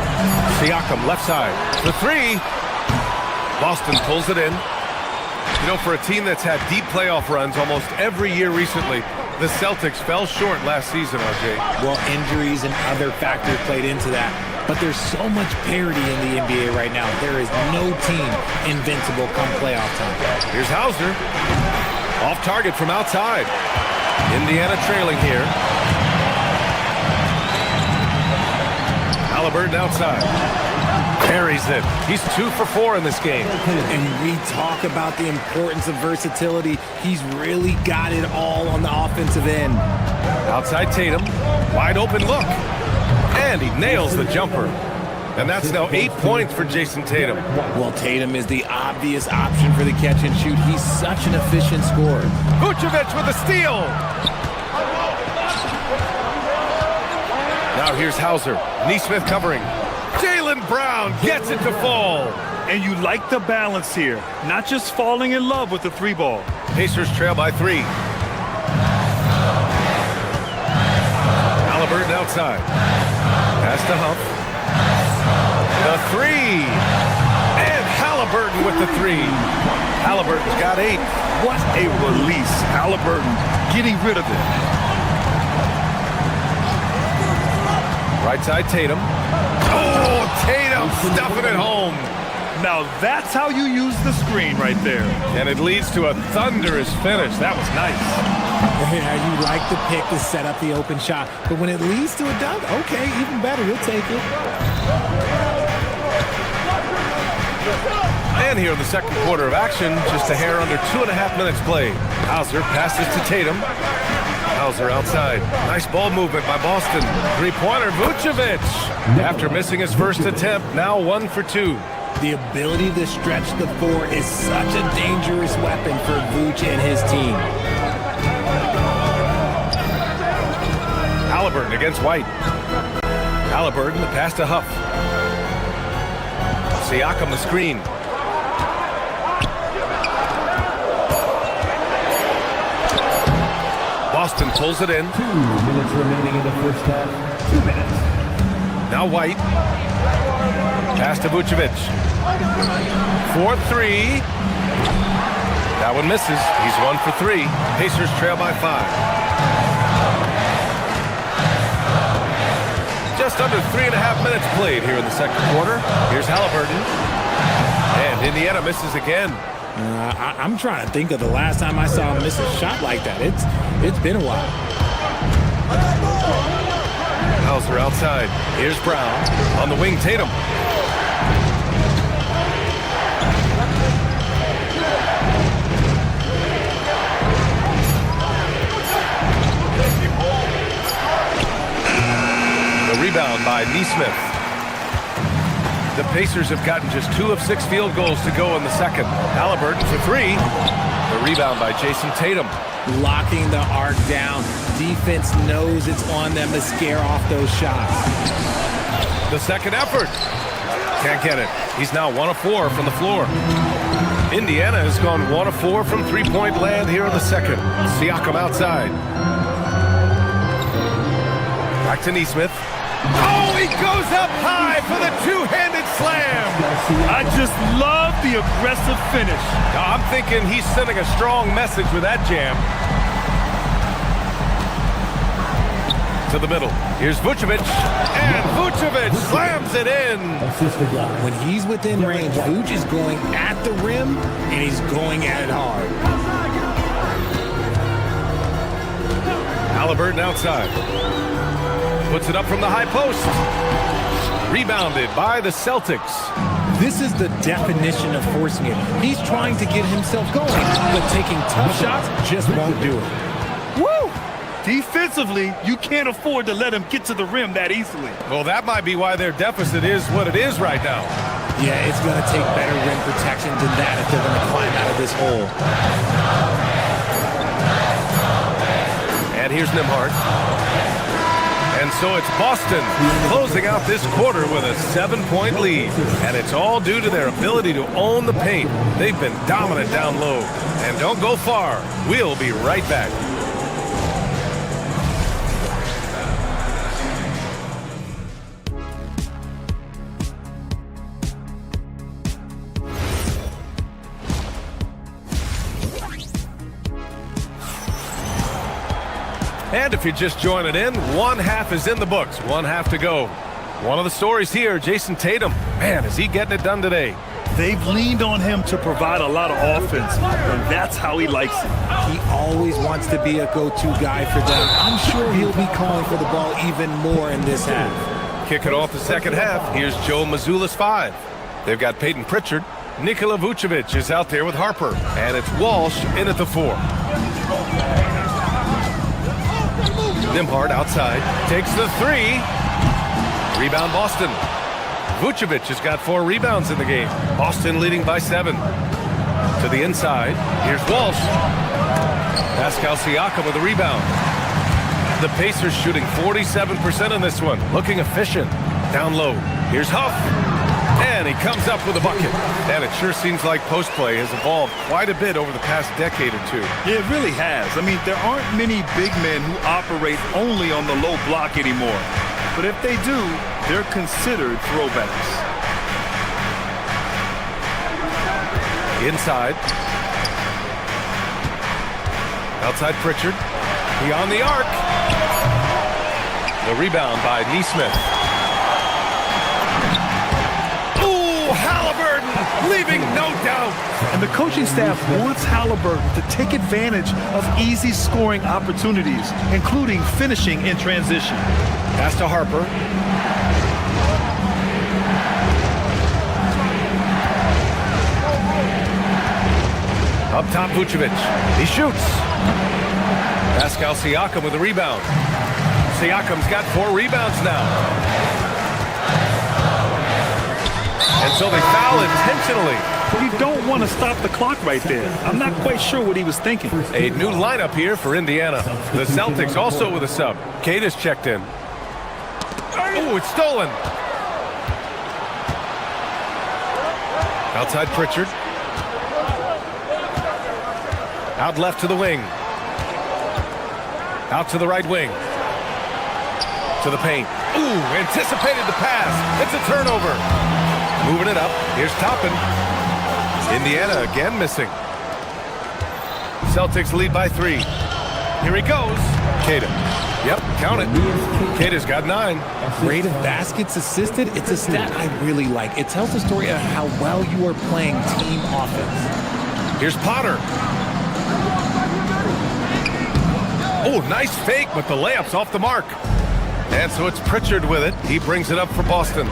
Siakam left side. The 3. Boston pulls it in. You know, for a team that's had deep playoff runs almost every year recently, The Celtics fell short last season, RJ. Well, injuries and other factors played into that. But there's so much parity in the NBA right now. There is no team invincible come playoff time. Here's Hauser. Off target from outside. Indiana trailing here. Halliburton outside. Carries it. He's 2 for 4 in this game. And we talk about the importance of versatility. He's really got it all on the offensive end. Outside Tatum. Wide open look. And he nails the jumper. And that's now 8 points for Jason Tatum. Well, Tatum is the obvious option for the catch and shoot. He's such an efficient scorer. Vucevic with a steal. Now here's Hauser. Neesmith covering. Jaylen Brown gets it to fall. And you like the balance here. Not just falling in love with the 3-ball. Pacers trail by 3. Halliburton outside. Pass to Huff. The 3. And Halliburton with the 3. Halliburton's got 8. What a release. Halliburton getting rid of it. Right side Tatum. Oh, Tatum stuffing it home. Now that's how you use the screen right there. And it leads to a thunderous finish. That was nice. Yeah, you like the pick to set up the open shot. But when it leads to a dunk, okay, even better. You'll take it. And here in the second quarter of action, just a hair under 2.5 minutes played. Hauser passes to Tatum. Hauser outside. Nice ball movement by Boston. 3-pointer, Vucevic. After missing his first attempt, now 1 for 2. The ability to stretch the 4 is such a dangerous weapon for Vuce and his team. Halliburton against White. Halliburton, the pass to Huff. Siakam the screen. Boston pulls it in. 2 minutes remaining in the first half. 2 minutes. Now White. Pass to Vucevic. 4-3. That one misses. He's 1 for 3. Pacers trail by 5. Just under 3.5 minutes played here in the second quarter. Here's Halliburton. And Indiana misses again. I'm trying to think of the last time I saw him miss a shot like that. It's been a while. Hauser outside. Here's Brown. On the wing, Tatum. The rebound by Neesmith. The Pacers have gotten just 2 of 6 field goals to go in the second. Halliburton for 3. The rebound by Jason Tatum. Locking the arc down. Defense knows it's on them to scare off those shots. The second effort. Can't get it. He's now 1 of 4 from the floor. Indiana has gone 1 of 4 from 3-point land here in the second. Siakam outside. Back to Neesmith. Oh, he goes up high for the 2-handed slam. I just love the aggressive finish. I'm thinking he's sending a strong message with that jam. To the middle. Here's Vucevic. And Vucevic slams it in. When he's within range, Vuce is going at the rim, and he's going at it hard. Halliburton outside. Puts it up from the high post. Rebounded by the Celtics. This is the definition of forcing it. He's trying to get himself going, but taking tough shots just won't do it. Woo! Defensively, you can't afford to let him get to the rim that easily. Well, that might be why their deficit is what it is right now. Yeah, it's going to take better rim protection than that if they're going to climb out of this hole. And here's Nembhard. And so it's Boston closing out this quarter with a 7-point lead. And it's all due to their ability to own the paint. They've been dominant down low. And don't go far. We'll be right back. And if you're just joining in, one half is in the books, one half to go. One of the stories here, Jason Tatum. Man, is he getting it done today? They've leaned on him to provide a lot of offense, and that's how he likes it. He always wants to be a go-to guy for them. I'm sure he'll be calling for the ball even more in this half. Kicking off the second half, here's Joe Mazzulla's 5. They've got Peyton Pritchard. Nikola Vucevic is out there with Harper. And it's Walsh in at the 4. Nembhard outside, takes the 3. Rebound Boston. Vucevic has got 4 rebounds in the game. Boston leading by 7. To the inside, here's Walsh. Pascal Siakam with a rebound. The Pacers shooting 47% in this one, looking efficient. Down low, here's Huff. And he comes up with a bucket. And it sure seems like post play has evolved quite a bit over the past decade or two. Yeah, it really has. I mean, there aren't many big men who operate only on the low block anymore. But if they do, they're considered throwbacks. Inside. Outside Pritchard. Beyond the arc. The rebound by Nesmith. Halliburton, leaving no doubt. And the coaching staff wants Halliburton to take advantage of easy scoring opportunities, including finishing in transition. Pass to Harper. Up top, Vucevic. He shoots. Pascal Siakam with a rebound. Siakam's got 4 rebounds now. And so they foul intentionally. You don't want to stop the clock right there. I'm not quite sure what he was thinking. A new lineup here for Indiana. The Celtics also with a sub. Cade is checked in. Oh, it's stolen. Outside Pritchard. Out left to the wing. Out to the right wing. To the paint. Ooh, anticipated the pass. It's a turnover. Moving it up. Here's Toppin. Indiana again missing. Celtics lead by 3. Here he goes. Cade. Yep, count it. Cade's got 9. Rate of baskets assisted, it's a stat I really like. It tells the story of how well you are playing team offense. Here's Potter. Oh, nice fake, but the layup's off the mark. And so it's Pritchard with it. He brings it up for Boston.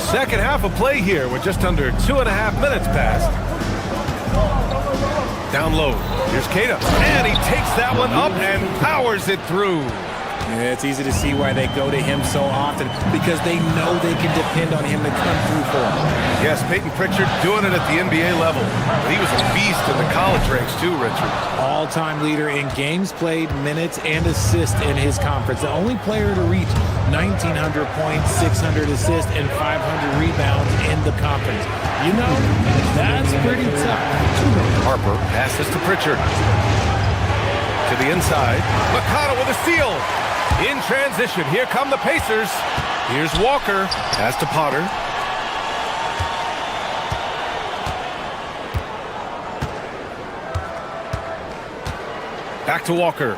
Second half of play here with just under 2.5 minutes passed. Down low. Here's Cade. And he takes that one up and powers it through. Yeah, it's easy to see why they go to him so often, because they know they can depend on him to come through for them. Yes, Peyton Pritchard doing it at the NBA level. But he was a beast in the college ranks too, Richard. All-time leader in games played, minutes, and assists in his conference. The only player to reach 1,900 points, 600 assists, and 500 rebounds in the conference. You know, that's pretty tough. Harper passes to Pritchard. To the inside. McConnell with a steal. In transition, here come the Pacers. Here's Walker. Pass to Potter. Back to Walker.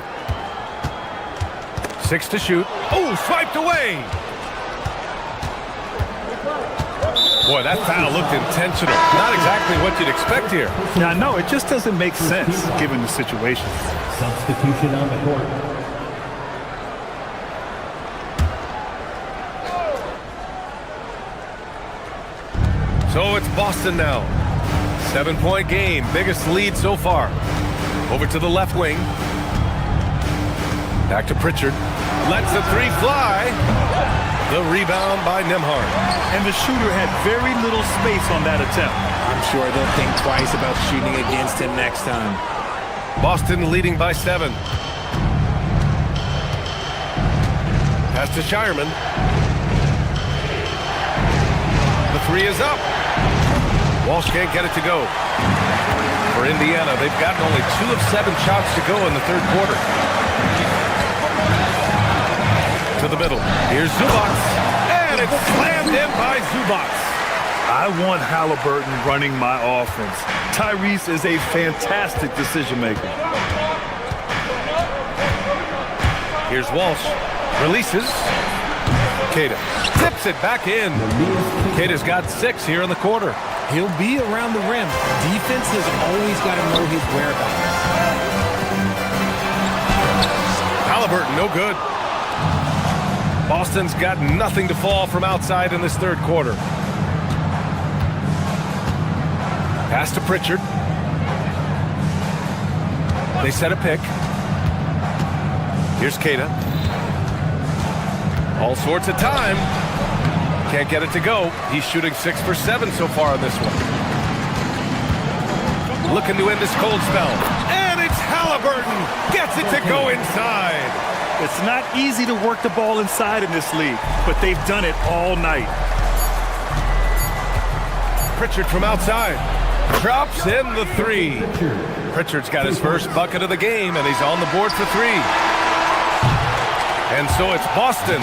6 to shoot. Oh, swiped away. Boy, that foul looked intentional. Not exactly what you'd expect here. Yeah, no, it just doesn't make sense given the situation. Substitution on the court. So it's Boston now. 7-point game, biggest lead so far. Over to the left wing. Back to Pritchard. Lets the 3 fly. The rebound by Nembhard. And the shooter had very little space on that attempt. I'm sure they'll think twice about shooting against him next time. Boston leading by 7. Pass to Shireman. The 3 is up. Walsh can't get it to go. For Indiana, they've gotten only 2 of 7 shots to go in the third quarter. To the middle. Here's Zubac. And it's slammed in by Zubac. I want Halliburton running my offense. Tyrese is a fantastic decision maker. Here's Walsh. Releases. Queta tips it back in. Queta's got 6 here in the quarter. He'll be around the rim. Defense has always got to know his whereabouts. Halliburton, no good. Boston's got nothing to fall from outside in this third quarter. Pass to Pritchard. They set a pick. Here's Queta. All sorts of time. Can't get it to go. He's shooting 6 for 7 so far in this one. Looking to end this cold spell. And it's Halliburton. Gets it to go inside. It's not easy to work the ball inside in this league, but they've done it all night. Pritchard from outside. Drops in the 3. Pritchard's got his first bucket of the game, and he's on the board for 3. And so it's Boston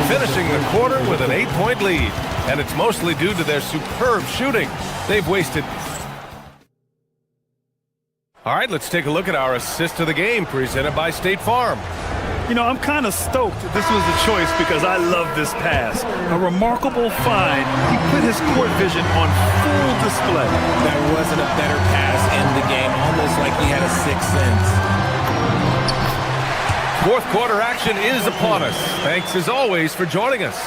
finishing the quarter with an 8-point lead. And it's mostly due to their superb shooting. They've wasted. All right, let's take a look at our assist of the game presented by State Farm. You know, I'm kind of stoked this was the choice because I love this pass. A remarkable find. He put his court vision on full display. That wasn't a better pass in the game, almost like he had a 6th sense. Fourth quarter action is upon us. Thanks as always for joining us.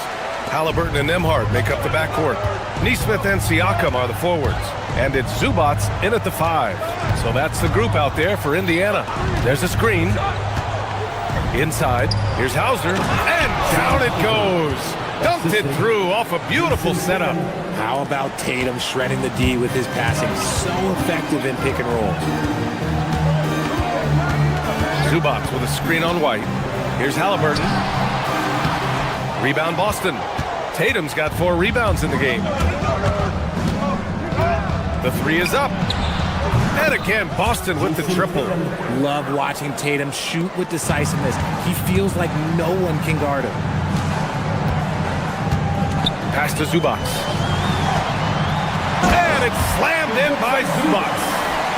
Halliburton and Nembhard make up the backcourt. Nesmith and Siakam are the forwards. And it's Zubats in at the 5. So that's the group out there for Indiana. There's a screen. Inside, here's Hauser, and down it goes. Dumped it through off a beautiful setup. How about Tatum shredding the D with his passing? So effective in pick and roll. Zubats with a screen on White. Here's Halliburton. Rebound Boston. Tatum's got 4 rebounds in the game. The 3 is up. And again, Boston with the triple. Love watching Tatum shoot with decisiveness. He feels like no one can guard him. Pass to Zubats. And it's slammed in by Zubats.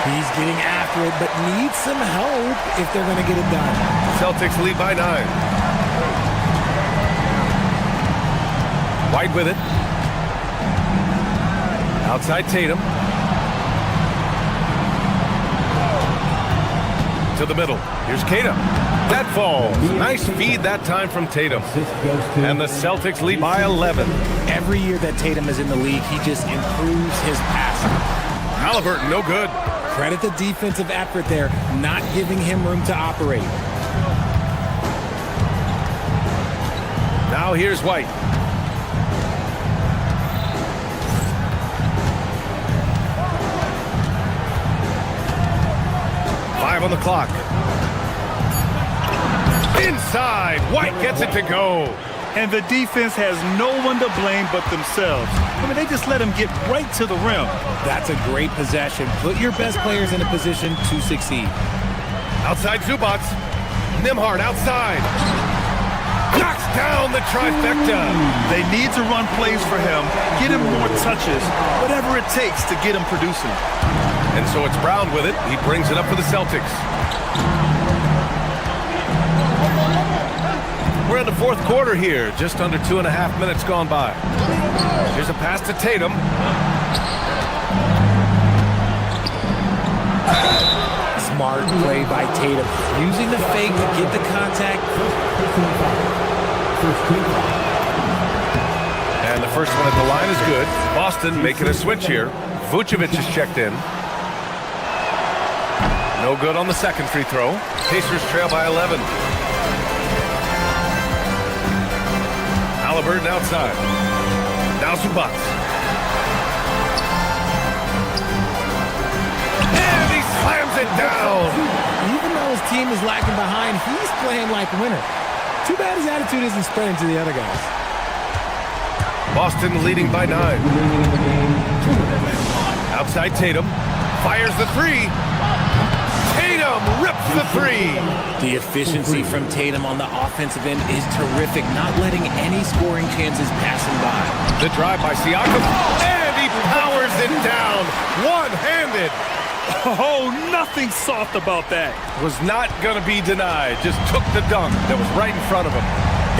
He's getting after it, but needs some help if they're going to get it done. Celtics lead by 9. White with it. Outside Tatum. To the middle. Here's Queta. That falls. Nice feed that time from Tatum. And the Celtics lead by 11. Every year that Tatum is in the league, he just improves his passing. Halliburton, no good. Credit the defensive effort there, not giving him room to operate. Now here's White. On the clock. Inside, White gets it to go. And the defense has no one to blame but themselves. I mean, they just let him get right to the rim. That's a great possession. Put your best players in a position to succeed. Outside Zubats. Nembhard outside. Knocks down the trifecta. They need to run plays for him, get him more touches, whatever it takes to get him producing. And so it's Brown with it. He brings it up for the Celtics. We're in the fourth quarter here. Just under 2.5 minutes gone by. Here's a pass to Tatum. Smart play by Tatum. Using the fake to get the contact. And the first one at the line is good. Boston making a switch here. Vucevic is checked in. No good on the second free throw. Pacers trail by 11. Halliburton outside. Now Zubats. And he slams it down. Even though his team is lacking behind, he's playing like a winner. Too bad his attitude isn't spreading to the other guys. Boston leading by 9. Outside Tatum. Fires the 3. Tatum rips the 3. The efficiency from Tatum on the offensive end is terrific, not letting any scoring chances pass him by. The drive by Siakam, and he powers it down, one-handed. Oh, nothing soft about that. Was not going to be denied. Just took the dunk that was right in front of him.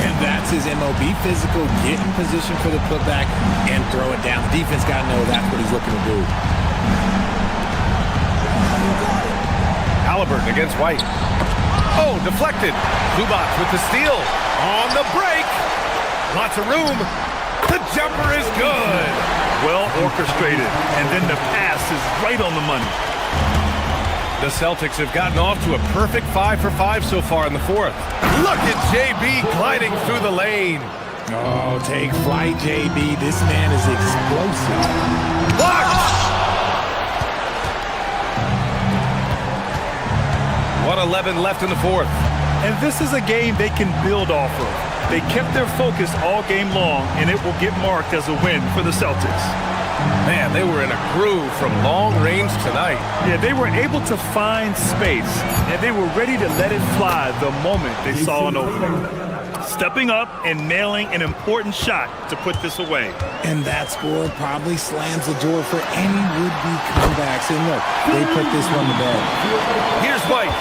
And that's his MO. Be physical, get in position for the putback, and throw it down. The defense got to know that's what he's looking to do. Halliburton against White. Oh, deflected. Zubac with the steal. On the break. Lots of room. The jumper is good. Well orchestrated. And then the pass is right on the money. The Celtics have gotten off to a perfect 5 for 5 so far in the fourth. Look at JB gliding through the lane. Oh, take flight, JB. This man is explosive. Blocked! 1:11 left in the fourth. And this is a game they can build off of. They kept their focus all game long, and it will get marked as a win for the Celtics. Man, they were in a groove from long range tonight. Yeah, they were able to find space, and they were ready to let it fly the moment they saw an opening. Stepping up and nailing an important shot to put this away. And that score probably slams the door for any would-be comebacks. And look, they put this one to bed. Here's White.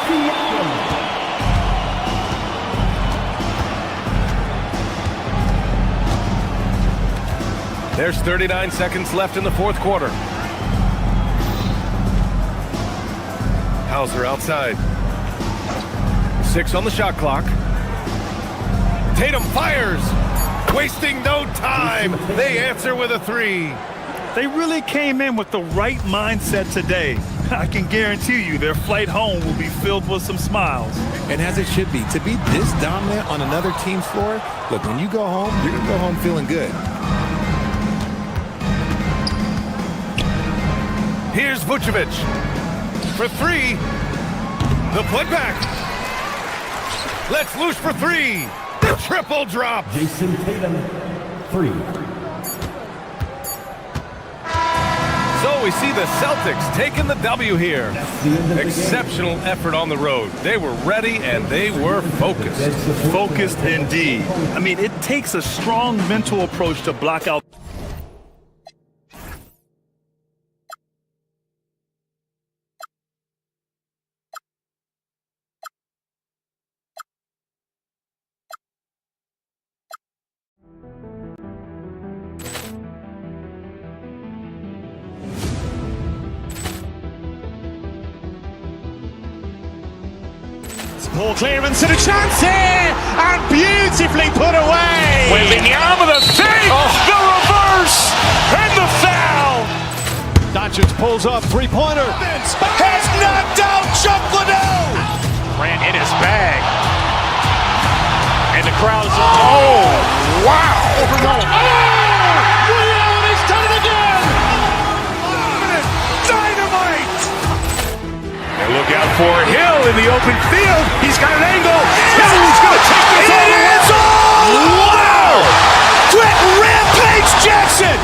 There's 39 seconds left in the fourth quarter. Hauser outside. 6 on the shot clock. Tatum fires, wasting no time. They answer with a 3. They really came in with the right mindset today. I can guarantee you their flight home will be filled with some smiles. And as it should be. To be this dominant on another team's floor, look, when you go home, you're going to go home feeling good. Here's Vucevic for 3. The putback. Let's loose for 3. The triple drop. Jason Tatum, 3. So we see the Celtics taking the W here. Exceptional effort on the road. They were ready and they were focused. Focused indeed. I mean, it takes a strong mental approach to block out. Ball clearance and a chance here, and beautifully put away. Wembanyama the save, the reverse, and the foul. Doncic pulls up, three-pointer. Has knocked out Chuck Liddell. Ran in his bag. And the crowd is, oh, wow. He's done it again. Dynamite. And look out for Hill in the open field. He's got an angle. Hill's going to take this all the way. Wow! Brett Rampage Jackson.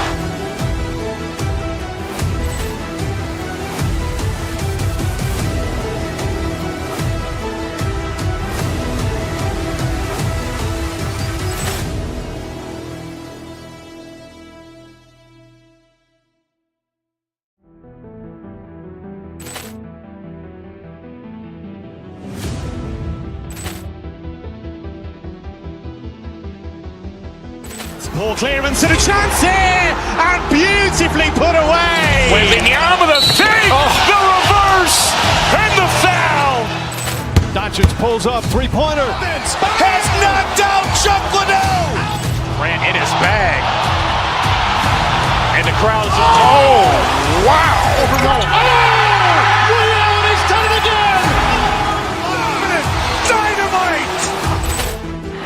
Ball clearance and a chance here, and beautifully put away. Wembanyama the save, the reverse, and the foul. Doncic pulls up, three-pointer. Has knocked out Chuck Liddell. Ran in his bag. And the crowd is, oh, wow. He's done it again. Dynamite.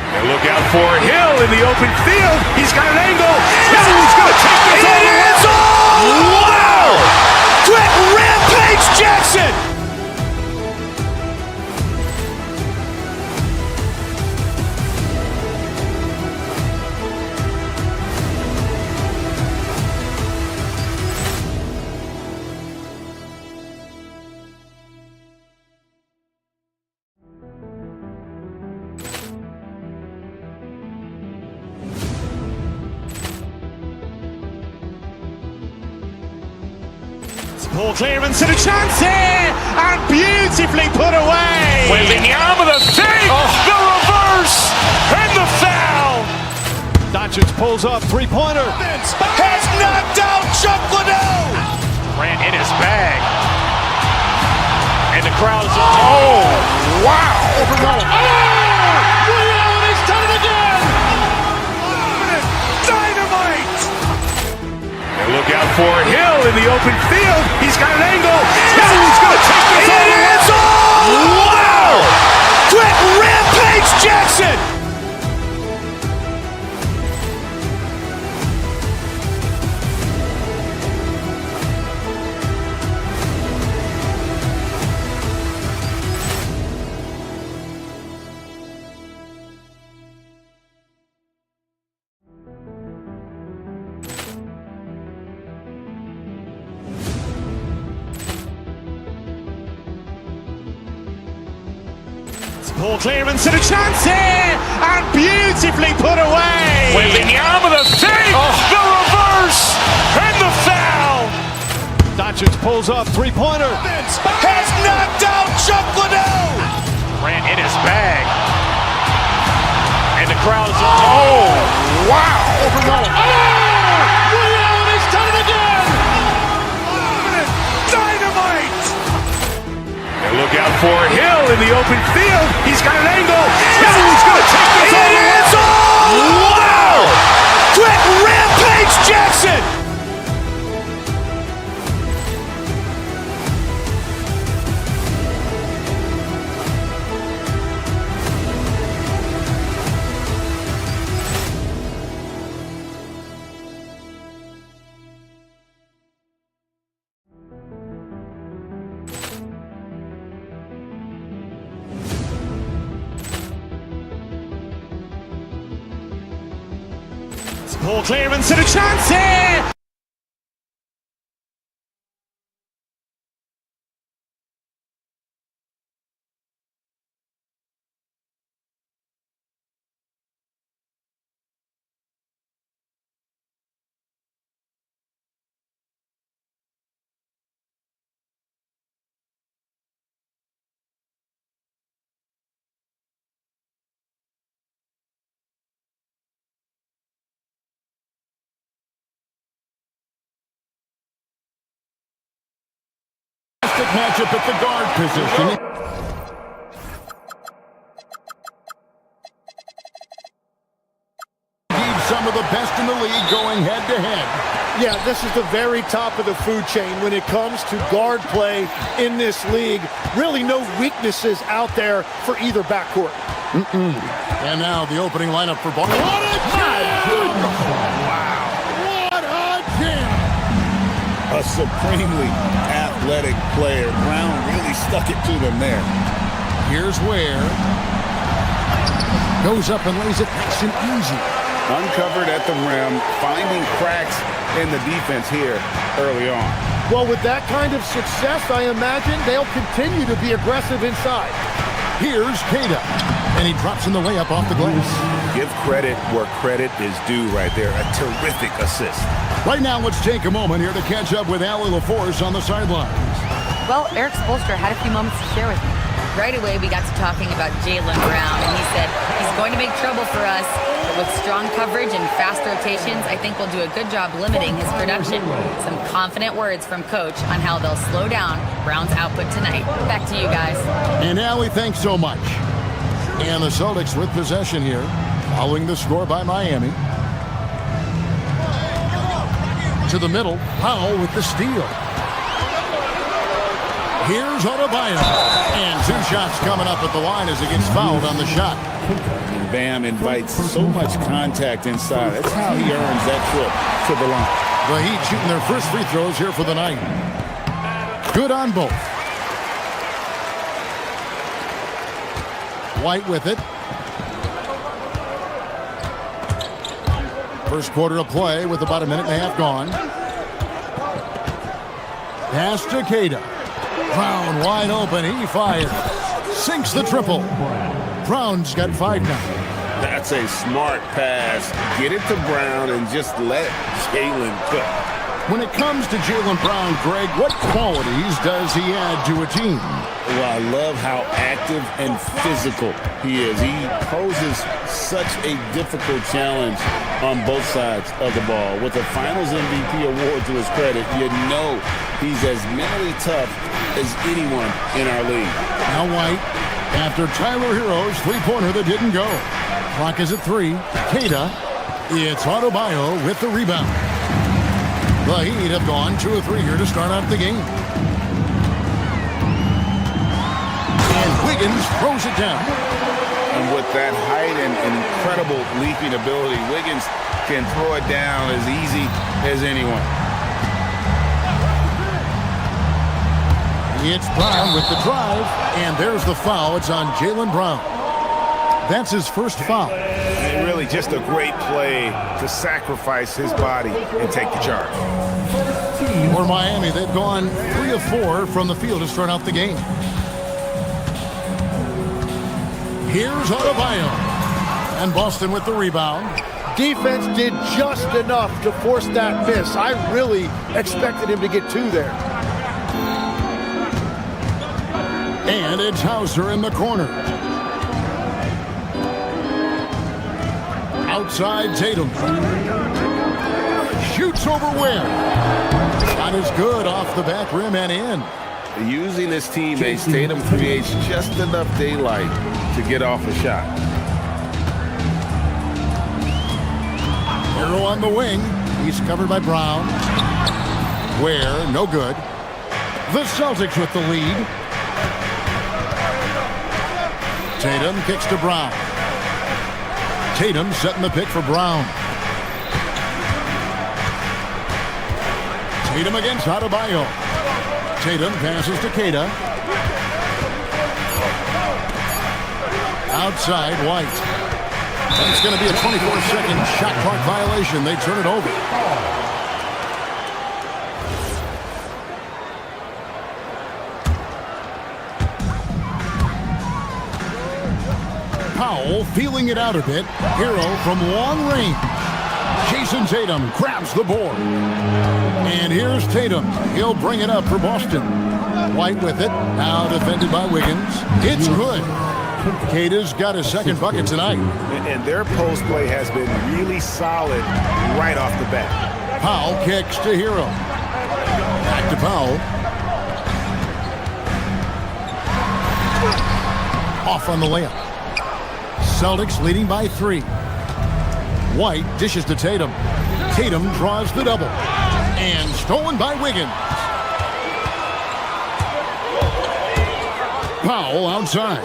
And look out for Hill in the open field. He's got an angle. Hill's going to take this all the way. Wow! Brett Rampage Jackson. Ball clearance and a chance here, and beautifully put away. Wembanyama the save, the reverse, and the foul. Doncic pulls up, three-pointer. Has knocked out Chuck Liddell. Ran in his bag. And the crowd is, oh, wow. He's done it again. Dynamite. And look out for Hill in the open field. He's got an angle. Hill's going to take this all the way. Wow. Quick Rampage Jackson. Ball clearance and a chance here, and beautifully put away. Wembanyama the save, the reverse, and the foul. Doncic pulls up, three-pointer. Has knocked out Chuck Liddell. Ran in his bag. And the crowd is, oh, wow. He's done it again. Dynamite. And look out for Hill in the open field. He's got an angle. Hill's going to take this all the way. Wow. Quick Rampage Jackson. Ball clearance and a chance here. Matchup at the guard position. Some of the best in the league going head-to-head. Yeah, this is the very top of the food chain when it comes to guard play in this league. Really no weaknesses out there for either backcourt. And now the opening lineup for Boston. What a jam! Wow. What a jam! A supremely athletic player. Brown really stuck it to them there. Here's Ware. Goes up and lays it nice and easy. Uncovered at the rim, finding cracks in the defense here early on. Well, with that kind of success, I imagine they'll continue to be aggressive inside. Here's Queta, and he drops in the layup off the glass. Give credit where credit is due right there. A terrific assist. Right now, let's take a moment here to catch up with Allie LaForce on the sidelines. Well, Eric Spoelstra had a few moments to share with me. Right away, we got to talking about Jaylen Brown, and he said he's going to make trouble for us, but with strong coverage and fast rotations, I think we'll do a good job limiting his production. Some confident words from Coach on how they'll slow down Brown's output tonight. Back to you guys. And Allie, thanks so much. And the Celtics with possession here, following the score by Miami. To the middle, Powell with the steal. Here's Adebayo. And two shots coming up at the line as he gets fouled on the shot. And Bam invites so much contact inside. That's how he earns that trip to the line. The Heat shooting their first free throws here for the night. Good on both. White with it. First quarter of play with about a minute and a half gone. Pass to Queta. Brown wide open. He fires. Sinks the triple. Brown's got 5 now. That's a smart pass. Get it to Brown and just let Jaylen cook. When it comes to Jaylen Brown, Greg, what qualities does he add to a team? Well, I love how active and physical he is. He poses such a difficult challenge on both sides of the ball. With a Finals MVP award to his credit, you know he's as mentally tough as anyone in our league. Now White, after Tyler Hero's three-pointer that didn't go. Clock is at 3. Queta, it's Adebayo with the rebound. The Heat have gone 2 of 3 here to start out the game. And Wiggins throws it down. And with that height and incredible leaping ability, Wiggins can throw it down as easy as anyone. It's Brown with the drive, and there's the foul. It's on Jaylen Brown. That's his first foul. And really just a great play to sacrifice his body and take the charge. For Miami, they've gone 3 of 4 from the field to start out the game. Here's Adebayo. And Boston with the rebound. Defense did just enough to force that miss. I really expected him to get 2 there. And it's Hauser in the corner. Outside Tatum. Shoots over Ware. Shot is good off the back rim and in. Using his teammates, Tatum creates just enough daylight to get off a shot. Hero on the wing. He's covered by Brown. Ware, no good. The Celtics with the lead. Tatum kicks to Brown. Tatum setting the pick for Brown. Tatum against Adebayo. Tatum passes to Queta. Outside White. And it's going to be a 24-second shot clock violation. They turn it over. Powell feeling it out a bit. Hero from long range. Jason Tatum grabs the board. And here's Tatum. He'll bring it up for Boston. White with it. Now defended by Wiggins. It's good. Queta's got his second bucket tonight. And their post play has been really solid right off the bat. Powell kicks to Hero. Back to Powell. Off on the layup. Celtics leading by 3. White dishes to Tatum. Tatum draws the double. And stolen by Wiggins. Powell outside.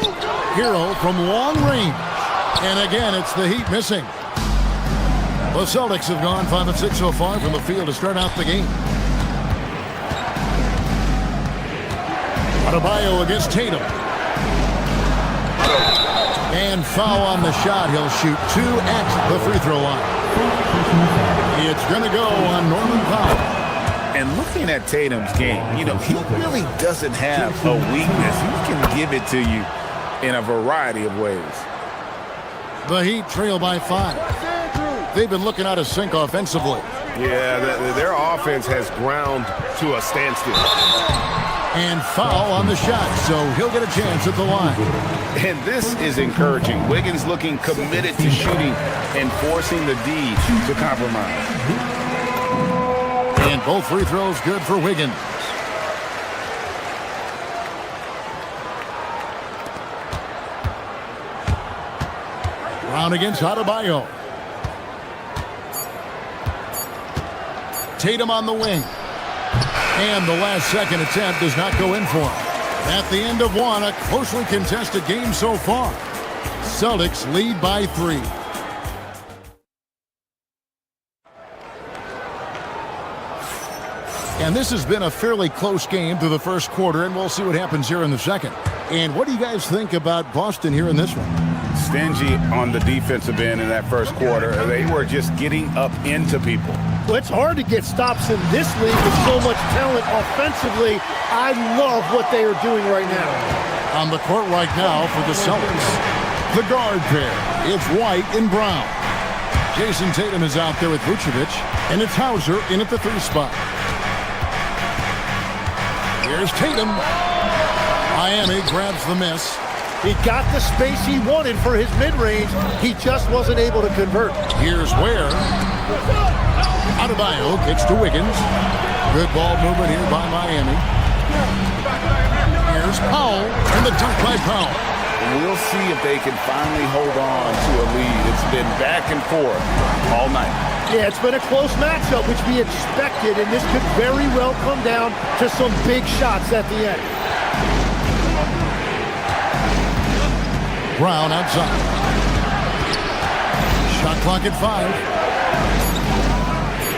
Hero from long range. And again, it's the Heat missing. The Celtics have gone 5 of 6 so far from the field to start out the game. Adebayo against Tatum. And foul on the shot. He'll shoot 2 at the free throw line. It's going to go on Norman Powell. And looking at Tatum's game, you know, he really doesn't have a weakness. He can give it to you in a variety of ways. The Heat trail by 5. They've been looking out of sync offensively. Yeah, their offense has ground to a standstill. And foul on the shot, so he'll get a chance at the line. And this is encouraging. Wiggins looking committed to shooting and forcing the D to compromise. And both free throws good for Wiggins. Brown against Adebayo. Tatum on the wing. And the last second attempt does not go in for him. At the end of one, a closely contested game so far. Celtics lead by 3. And this has been a fairly close game through the first quarter, and we'll see what happens here in the second. And what do you guys think about Boston here in this one? Stingy on the defensive end in that first quarter. They were just getting up into people. Well, it's hard to get stops in this league with so much talent offensively. I love what they are doing right now. On the court right now for the Celtics, the guard pair. It's White and Brown. Jason Tatum is out there with Vucevic. And it's Hauser in at the 3 spot. Here's Tatum. Miami grabs the miss. He got the space he wanted for his mid-range. He just wasn't able to convert. Here's Ware. Adebayo kicks to Wiggins. Good ball movement here by Miami. Here's Powell, and the dunk by Powell. We'll see if they can finally hold on to a lead. It's been back and forth all night. Yeah, it's been a close matchup, which we expected, and this could very well come down to some big shots at the end. Brown outside. Shot clock at 5.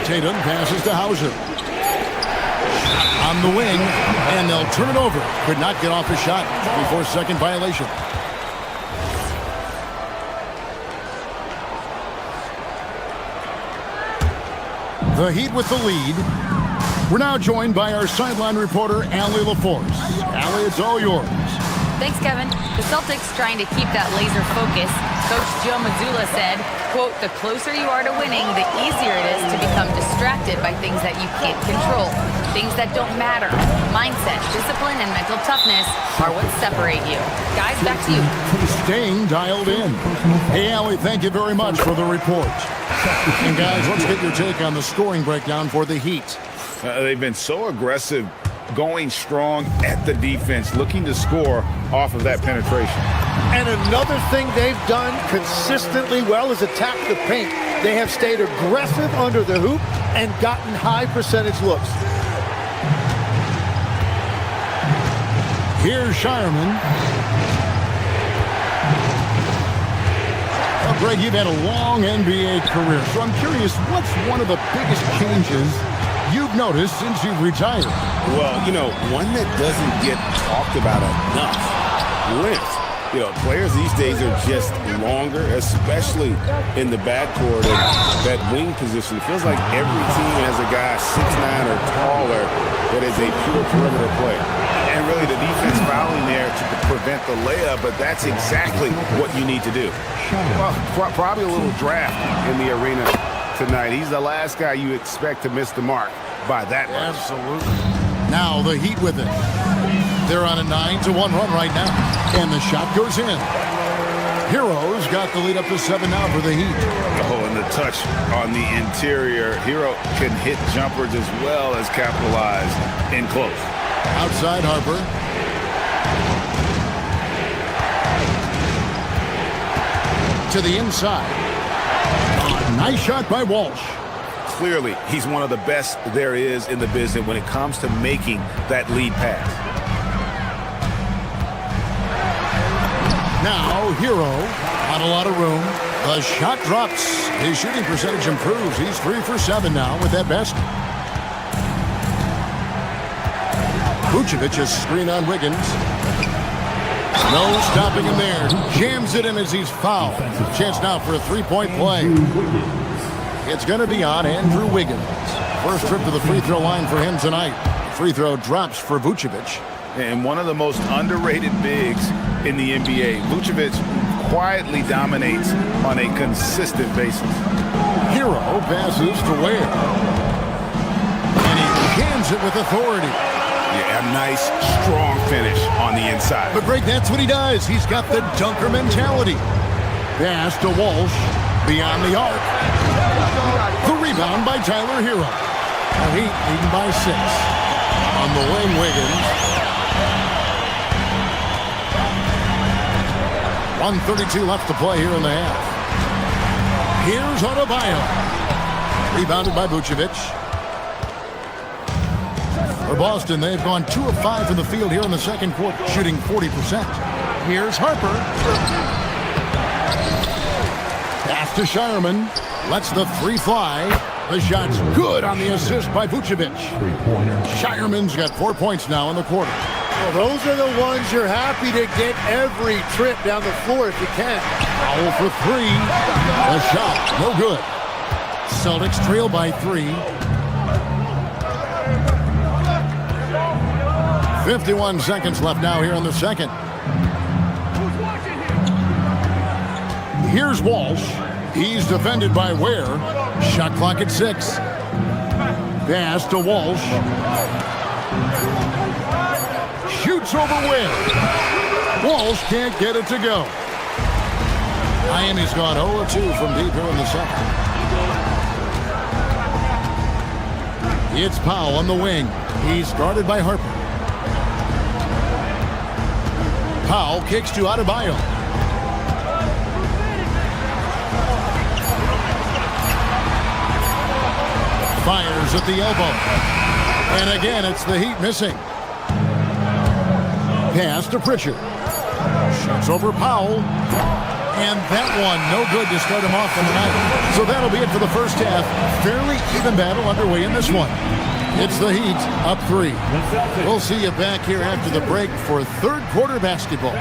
Tatum passes to Hauser. On the wing, and they'll turn it over. Could not get off a shot before second violation. The Heat with the lead. We're now joined by our sideline reporter, Allie LaForce. Allie, it's all yours. Thanks, Kevin. The Celtics trying to keep that laser focus. Coach Joe Mazzulla said, quote, "The closer you are to winning, the easier it is to become distracted by things that you can't control. Things that don't matter. Mindset, discipline, and mental toughness are what separate you." Guys, back to you. Staying dialed in. Hey, Allie, thank you very much for the report. And guys, let's get your take on the scoring breakdown for the Heat. They've been so aggressive, going strong at the defense, looking to score off of that penetration. And another thing they've done consistently well is attack the paint. They have stayed aggressive under the hoop and gotten high percentage looks. Here's Shireman. Well, Greg, you've had a long NBA career, so I'm curious, what's one of the biggest changes you've noticed since you've retired? Well, you know, one that doesn't get talked about enough, length. You know, players these days are just longer, especially in the backcourt and that wing position. It feels like every team has a guy 6'9" or taller that is a pure perimeter player. And really the defense fouling there to prevent the layup, but that's exactly what you need to do. Well, probably a little draft in the arena tonight. He's the last guy you expect to miss the mark by that much. Absolutely. Now the Heat with it. They're on a 9-1 run right now. And the shot goes in. Hero's got the lead up to 7 now for the Heat. Oh, and the touch on the interior. Hero can hit jumpers as well as capitalize in close. Outside Harper. To the inside. Nice shot by Walsh. Clearly, he's one of the best there is in the business when it comes to making that lead pass. Now, Hero, not a lot of room. The shot drops. His shooting percentage improves. He's 3 for 7 now with that basket. Vucevic is screen on Wiggins. No stopping him there. Jams it in as he's fouled. Chance now for a three-point play. It's going to be on Andrew Wiggins. First trip to the free throw line for him tonight. Free throw drops for Vucevic. And one of the most underrated bigs in the NBA. Vucevic quietly dominates on a consistent basis. Hero passes to Ware. And he cans it with authority. Yeah, a nice, strong finish on the inside. But Greg, that's what he does. He's got the dunker mentality. Pass to Walsh. Beyond the arc. The rebound by Tyler Hero. The Heat leading by 6. On the wing, Wiggins. 1:32 left to play here in the half. Here's Adebayo. Rebounded by Vucevic. For Boston, they've gone 2 of 5 from the field here in the second quarter, shooting 40%. Here's Harper. Pass to Shireman. Lets the 3 fly. The shot's good on the assist by Vucevic. Shireman's got 4 points now in the quarter. Well, those are the ones you're happy to get every trip down the floor if you can. Foul for 3. The shot, no good. Celtics trail by 3. 51 seconds left now here in the second. Here's Walsh. He's defended by Ware. Shot clock at 6. Pass to Walsh. Shoots over Webb. Walsh can't get it to go. Miami's gone 0-2 from deep here in the second. It's Powell on the wing. He's guarded by Harper. Powell kicks to Adebayo. Fires at the elbow. And again, it's the Heat missing. Pass to Pritchard. Shoots over Powell. And that one, no good to start him off on the night. So that'll be it for the first half. Fairly even battle underway in this one. It's the Heat up 3. We'll see you back here after the break for third quarter basketball.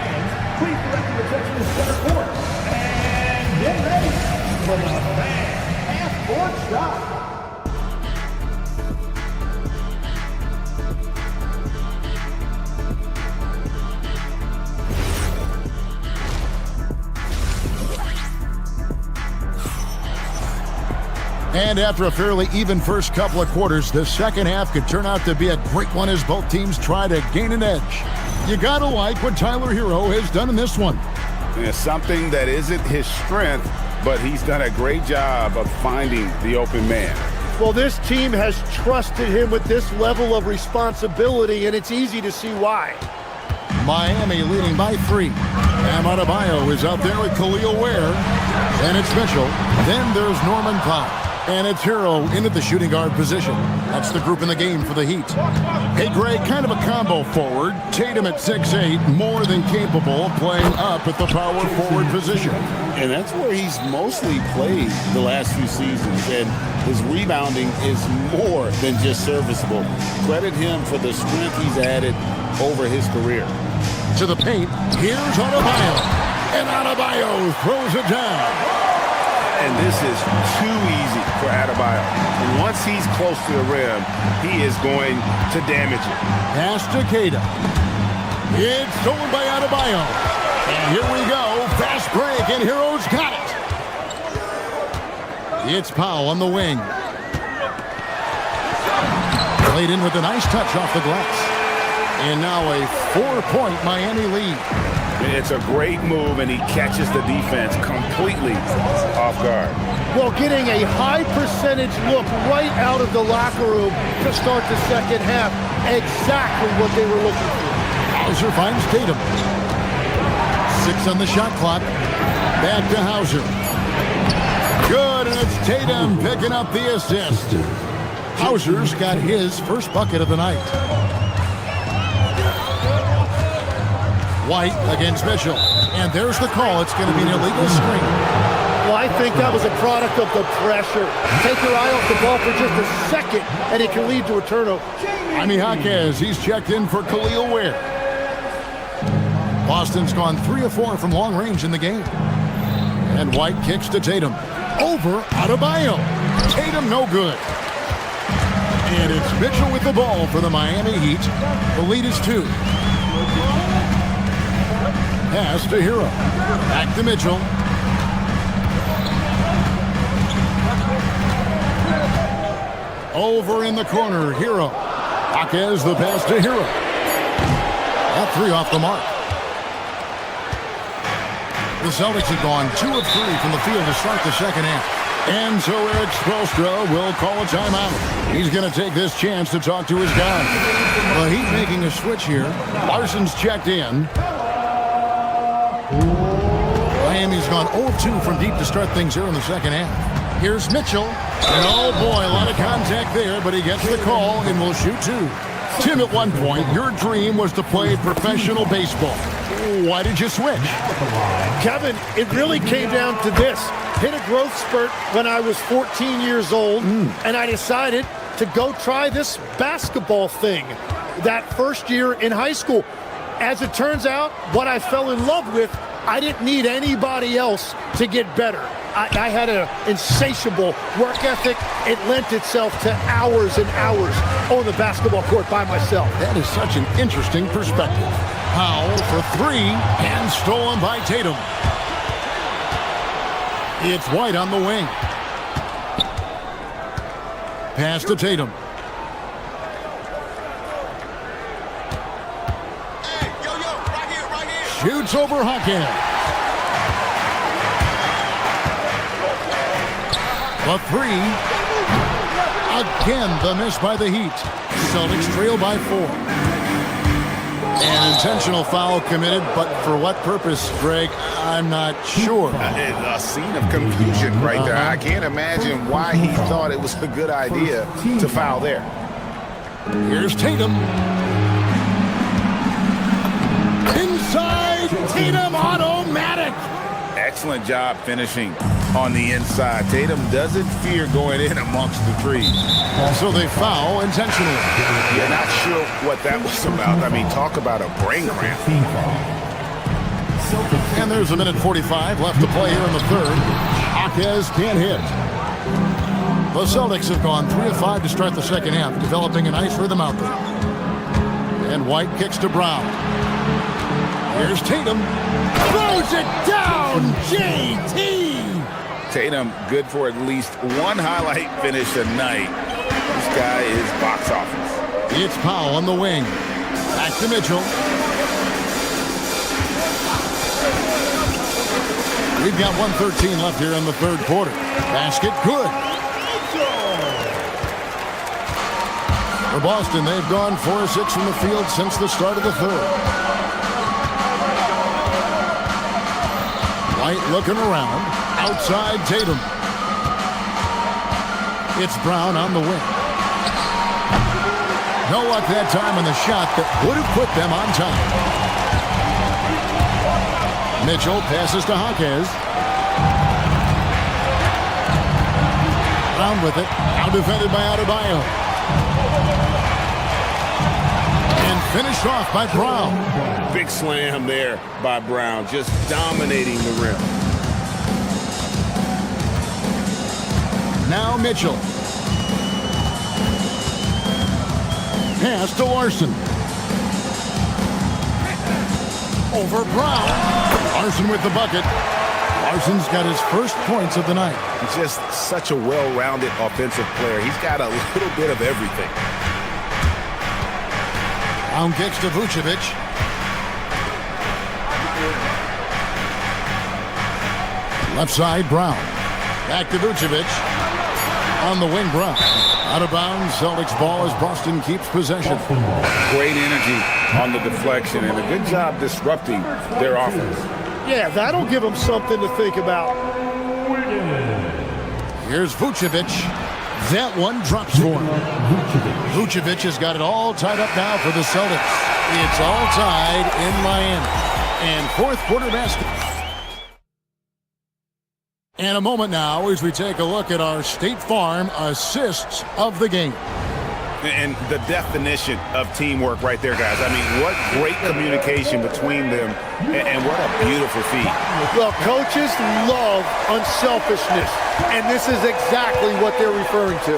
Please direct your attention to center court. And get ready for the half-court shot. And after a fairly even first couple of quarters, the second half could turn out to be a great one as both teams try to gain an edge. You gotta like what Tyler Hero has done in this one. It's something that isn't his strength, but he's done a great job of finding the open man. Well, this team has trusted him with this level of responsibility, and it's easy to see why. Miami leading by 3. Bam Adebayo is out there with Khalil Ware. And it's Mitchell. Then there's Norman Powell. And it's Hero into the shooting guard position. That's the group in the game for the Heat. Hey, Greg, kind of a combo forward. Tatum at 6'8", more than capable of playing up at the power forward position. And that's where he's mostly played the last few seasons. And his rebounding is more than just serviceable. Credit him for the strength he's added over his career. To the paint, here's Adebayo. And Adebayo throws it down. And this is too easy for Adebayo. And once he's close to the rim, he is going to damage it. Pass to Keita. It's stolen by Adebayo. And here we go. Fast break, and Hero's got it. It's Powell on the wing. Played in with a nice touch off the glass. And now a 4-point Miami lead. It's a great move, and he catches the defense completely off guard. Well, getting a high percentage look right out of the locker room to start the second half. Exactly what they were looking for. Hauser finds Tatum. 6 on the shot clock. Back to Hauser. Good, and it's Tatum picking up the assist. Hauser's got his first bucket of the night. White against Mitchell. And there's the call. It's going to be an illegal screen. Well, I think that was a product of the pressure. Take your eye off the ball for just a second, and it can lead to a turnover. Jaime Jaquez, he's checked in for Khalil Ware. Boston's gone 3 of 4 from long range in the game. And White kicks to Tatum. Over Adebayo. Tatum no good. And it's Mitchell with the ball for the Miami Heat. The lead is 2. Pass to Hero. Back to Mitchell. Over in the corner, Hero. Jaquez the pass to Hero. That 3 off the mark. The Celtics have gone 2 of 3 from the field to start the second half. And so Eric Spoelstra will call a timeout. He's going to take this chance to talk to his guys. The Heat making a switch here. Larson's checked in. Miami's gone 0-2 from deep to start things here in the second half. Here's Mitchell. And oh boy, a lot of contact there, but he gets the call and will shoot 2. Tim, at one point, your dream was to play professional baseball. Why did you switch? Kevin, it really came down to this. Hit a growth spurt when I was 14 years old, and I decided to go try this basketball thing that first year in high school. As it turns out, what I fell in love with, I didn't need anybody else to get better. I had an insatiable work ethic. It lent itself to hours and hours on the basketball court by myself. That is such an interesting perspective. Powell for 3, and stolen by Tatum. It's White on the wing. Pass to Tatum. Shoots over Hawkins. The three. Again, the miss by the Heat. Celtics trail by 4. An intentional foul committed, but for what purpose, Greg? I'm not sure. A scene of confusion right there. I can't imagine why he thought it was a good idea to foul there. Here's Tatum. Inside, Tatum automatic. Excellent job finishing on the inside. Tatum doesn't fear going in amongst the threes. So they foul intentionally. You're not sure what that was about. I mean, talk about a brain cramp. And there's a minute 45 left to play here in the third. Hawkins can't hit. The Celtics have gone 3 of 5 to start the second half, developing a nice rhythm out there. And White kicks to Brown. Here's Tatum. Throws it down. JT. Tatum good for at least one highlight finish tonight. This guy is box office. It's Powell on the wing. Back to Mitchell. We've got 1:13 left here in the third quarter. Basket good. For Boston, they've gone 4 of 6 from the field since the start of the third. White looking around. Outside Tatum. It's Brown on the wing. No luck that time on the shot that would have put them on top. Mitchell passes to Hawkins. Brown with it. Now defended by Adebayo. And finished off by Brown. Big slam there by Brown, just dominating the rim. Now Mitchell. Pass to Larson. Over Brown. Larson with the bucket. Larson's got his first points of the night. Just such a well-rounded offensive player. He's got a little bit of everything. Brown kicks to Vucevic. Left side, Brown. Back to Vucevic. On the wing, Brown. Out of bounds, Celtics ball as Boston keeps possession. Great energy on the deflection and a good job disrupting their offense. Yeah, that'll give them something to think about. Here's Vucevic. That one drops for him. Vucevic has got it all tied up now for the Celtics. It's all tied in Miami. And fourth quarter basket. And a moment now as we take a look at our State Farm assists of the game. And the definition of teamwork right there, guys. I mean, what great communication between them, and what a beautiful feat. Well, coaches love unselfishness, and this is exactly what they're referring to.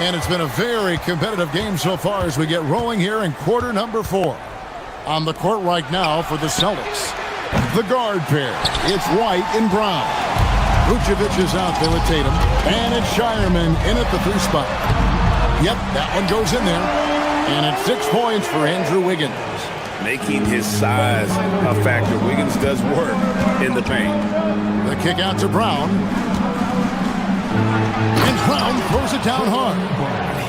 And it's been a very competitive game so far as we get rolling here in quarter number 4. On the court right now for the Celtics. The guard pair. It's White and Brown. Vucevic is out there with Tatum. And it's Shireman in at the 3 spot. Yep, that one goes in there. And it's 6 points for Andrew Wiggins. Making his size a factor. Wiggins does work in the paint. The kick out to Brown. And Brown throws it down hard.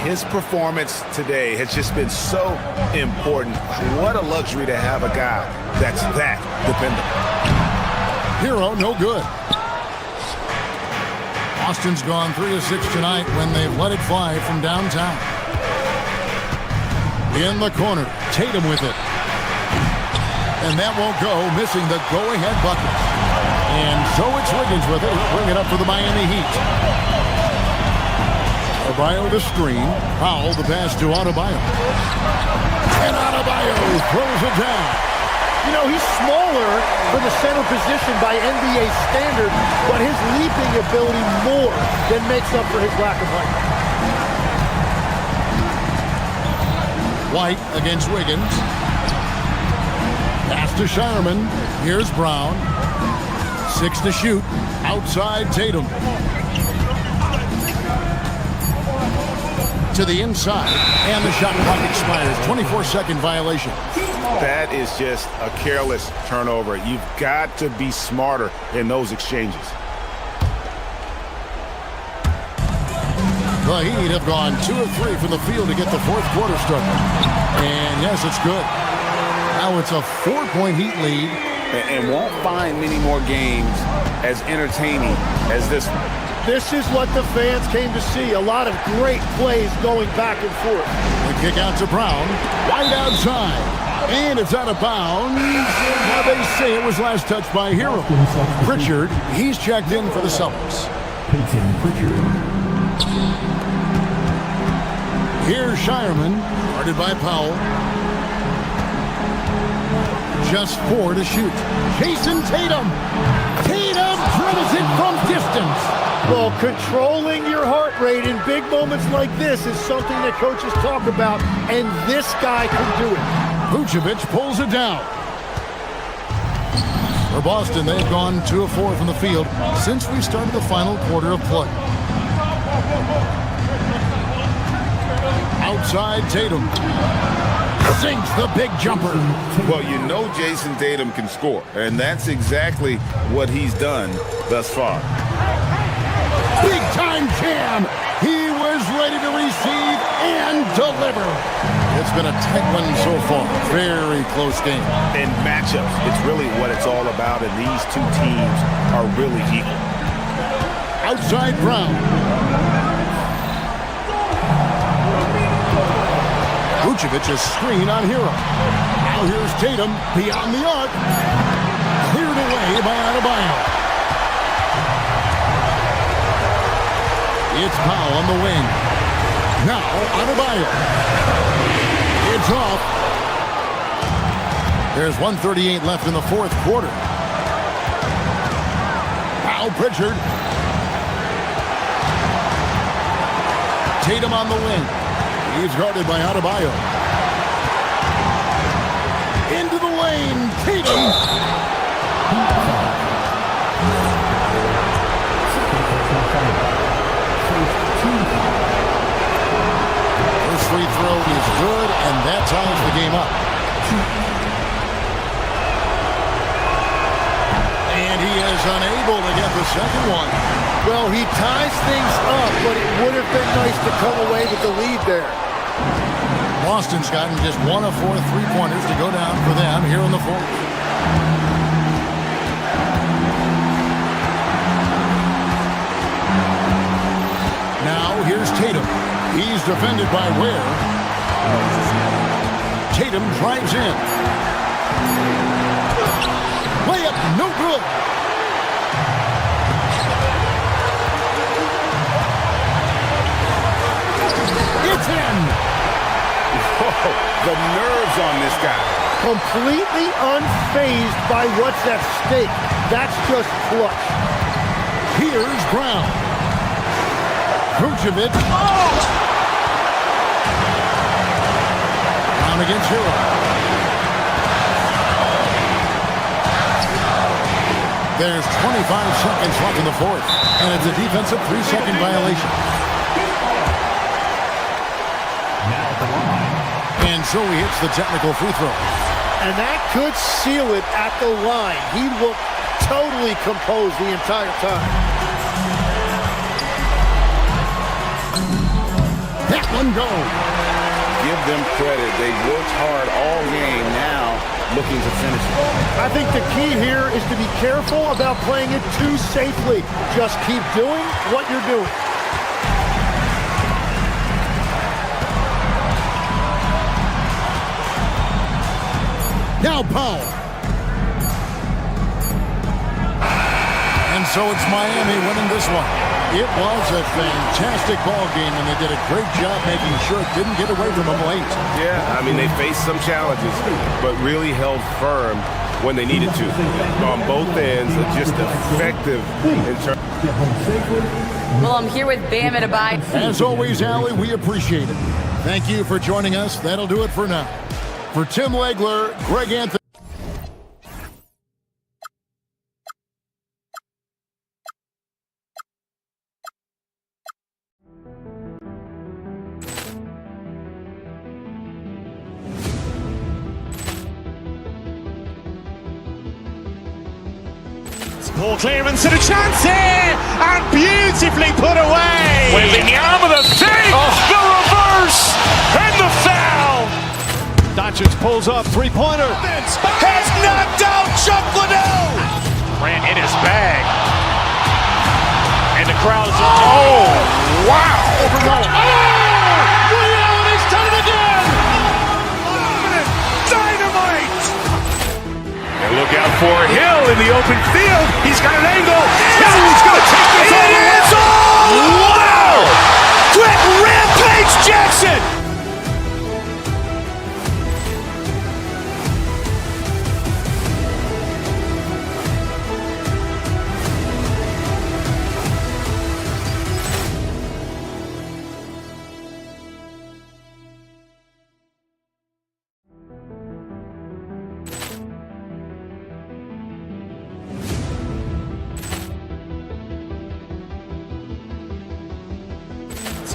His performance today has just been so important. What a luxury to have a guy that's that dependable. Hero, no good. Boston's gone 3 of 6 tonight when they've let it fly from downtown. In the corner, Tatum with it. And that won't go, missing the go-ahead bucket. And so it's Wiggins with it. He'll bring it up for the Miami Heat. Adebayo the screen. Powell the pass to Adebayo. And Adebayo throws it down. You know, he's smaller for the center position by NBA standard, but his leaping ability more than makes up for his lack of height. White against Wiggins. Pass to Shireman. Here's Brown. 6 to shoot. Outside Tatum. To the inside. And the shot clock expires. 24-second violation. That is just a careless turnover. You've got to be smarter in those exchanges. The Heat have gone 2 of 3 from the field to get the fourth quarter started. And yes, it's good. Now it's a 4-point Heat lead. And won't find many more games as entertaining as this one. This is what the fans came to see. A lot of great plays going back and forth. The kick out to Brown. Wide outside. And it's out of bounds. Now they say it was last touched by Hero. Pritchard, he's checked in for the Celtics. Peyton Pritchard. Here's Shireman, guarded by Powell. Just 4 to shoot. Jason Tatum. Tatum drills it from distance. Well, controlling your heart rate in big moments like this is something that coaches talk about, and this guy can do it. Vucevic pulls it down. For Boston, they've gone 2 of 4 from the field since we started the final quarter of play. Outside Tatum. Sinks the big jumper. Well, you know Jason Tatum can score, and that's exactly what he's done thus far. Big time jam. He was ready to receive and deliver. It's been a tight one so far. Very close game. And matchups, it's really what it's all about, and these two teams are really equal. Outside Brown. Vucevic is screen on Hero. Now here's Tatum beyond the arc. Cleared away by Adebayo. It's Powell on the wing. Now Adebayo. It's off. There's 1:38 left in the fourth quarter. Now Pritchard. Tatum on the wing. He's guarded by Adebayo. Into the lane, Tatum. First free throw is good, and that ties the game up. And he is unable to get the second one. Well, he ties things up, but it would have been nice to come away with the lead there. Boston's gotten just 1 of 4 3-pointers to go down for them here in the fourth. Now here's Tatum. He's defended by Ware. Tatum drives in. Layup, no good. It's in. Whoa, the nerves on this guy. Completely unfazed by what's at stake. That's just clutch. Here's Brown. Vucevic. Oh! Brown against Hero. There's 25 seconds left in the fourth, and it's a defensive 3-second violation. And so he hits the technical free throw. And that could seal it at the line. He looked totally composed the entire time. That one goes. Give them credit. They worked hard all game, now looking to finish it. I think the key here is to be careful about playing it too safely. Just keep doing what you're doing. Now Powell. And so it's Miami winning this one. It was a fantastic ball game, and they did a great job making sure it didn't get away from them late. Yeah, I mean, they faced some challenges, but really held firm when they needed to. On both ends, just effective in terms. Well, I'm here with Bam Adebayo. As always, Allie, we appreciate it. Thank you for joining us. That'll do it for now. For Tim Legler, Greg Anthony. Ball clearance and a chance here, and beautifully put away. Wembanyama the save, the reverse, and the foul. Doncic pulls up, three-pointer. Has knocked out Chuck Liddell. Ran in his bag. And the crowd is... Oh, wow. Overrun. Oh, Liddell, and he's done it again. Dynamite. And look out for Hill in the open field. He's got an angle. Hill's going to take this all the way. Wow! Quick rampage Jackson.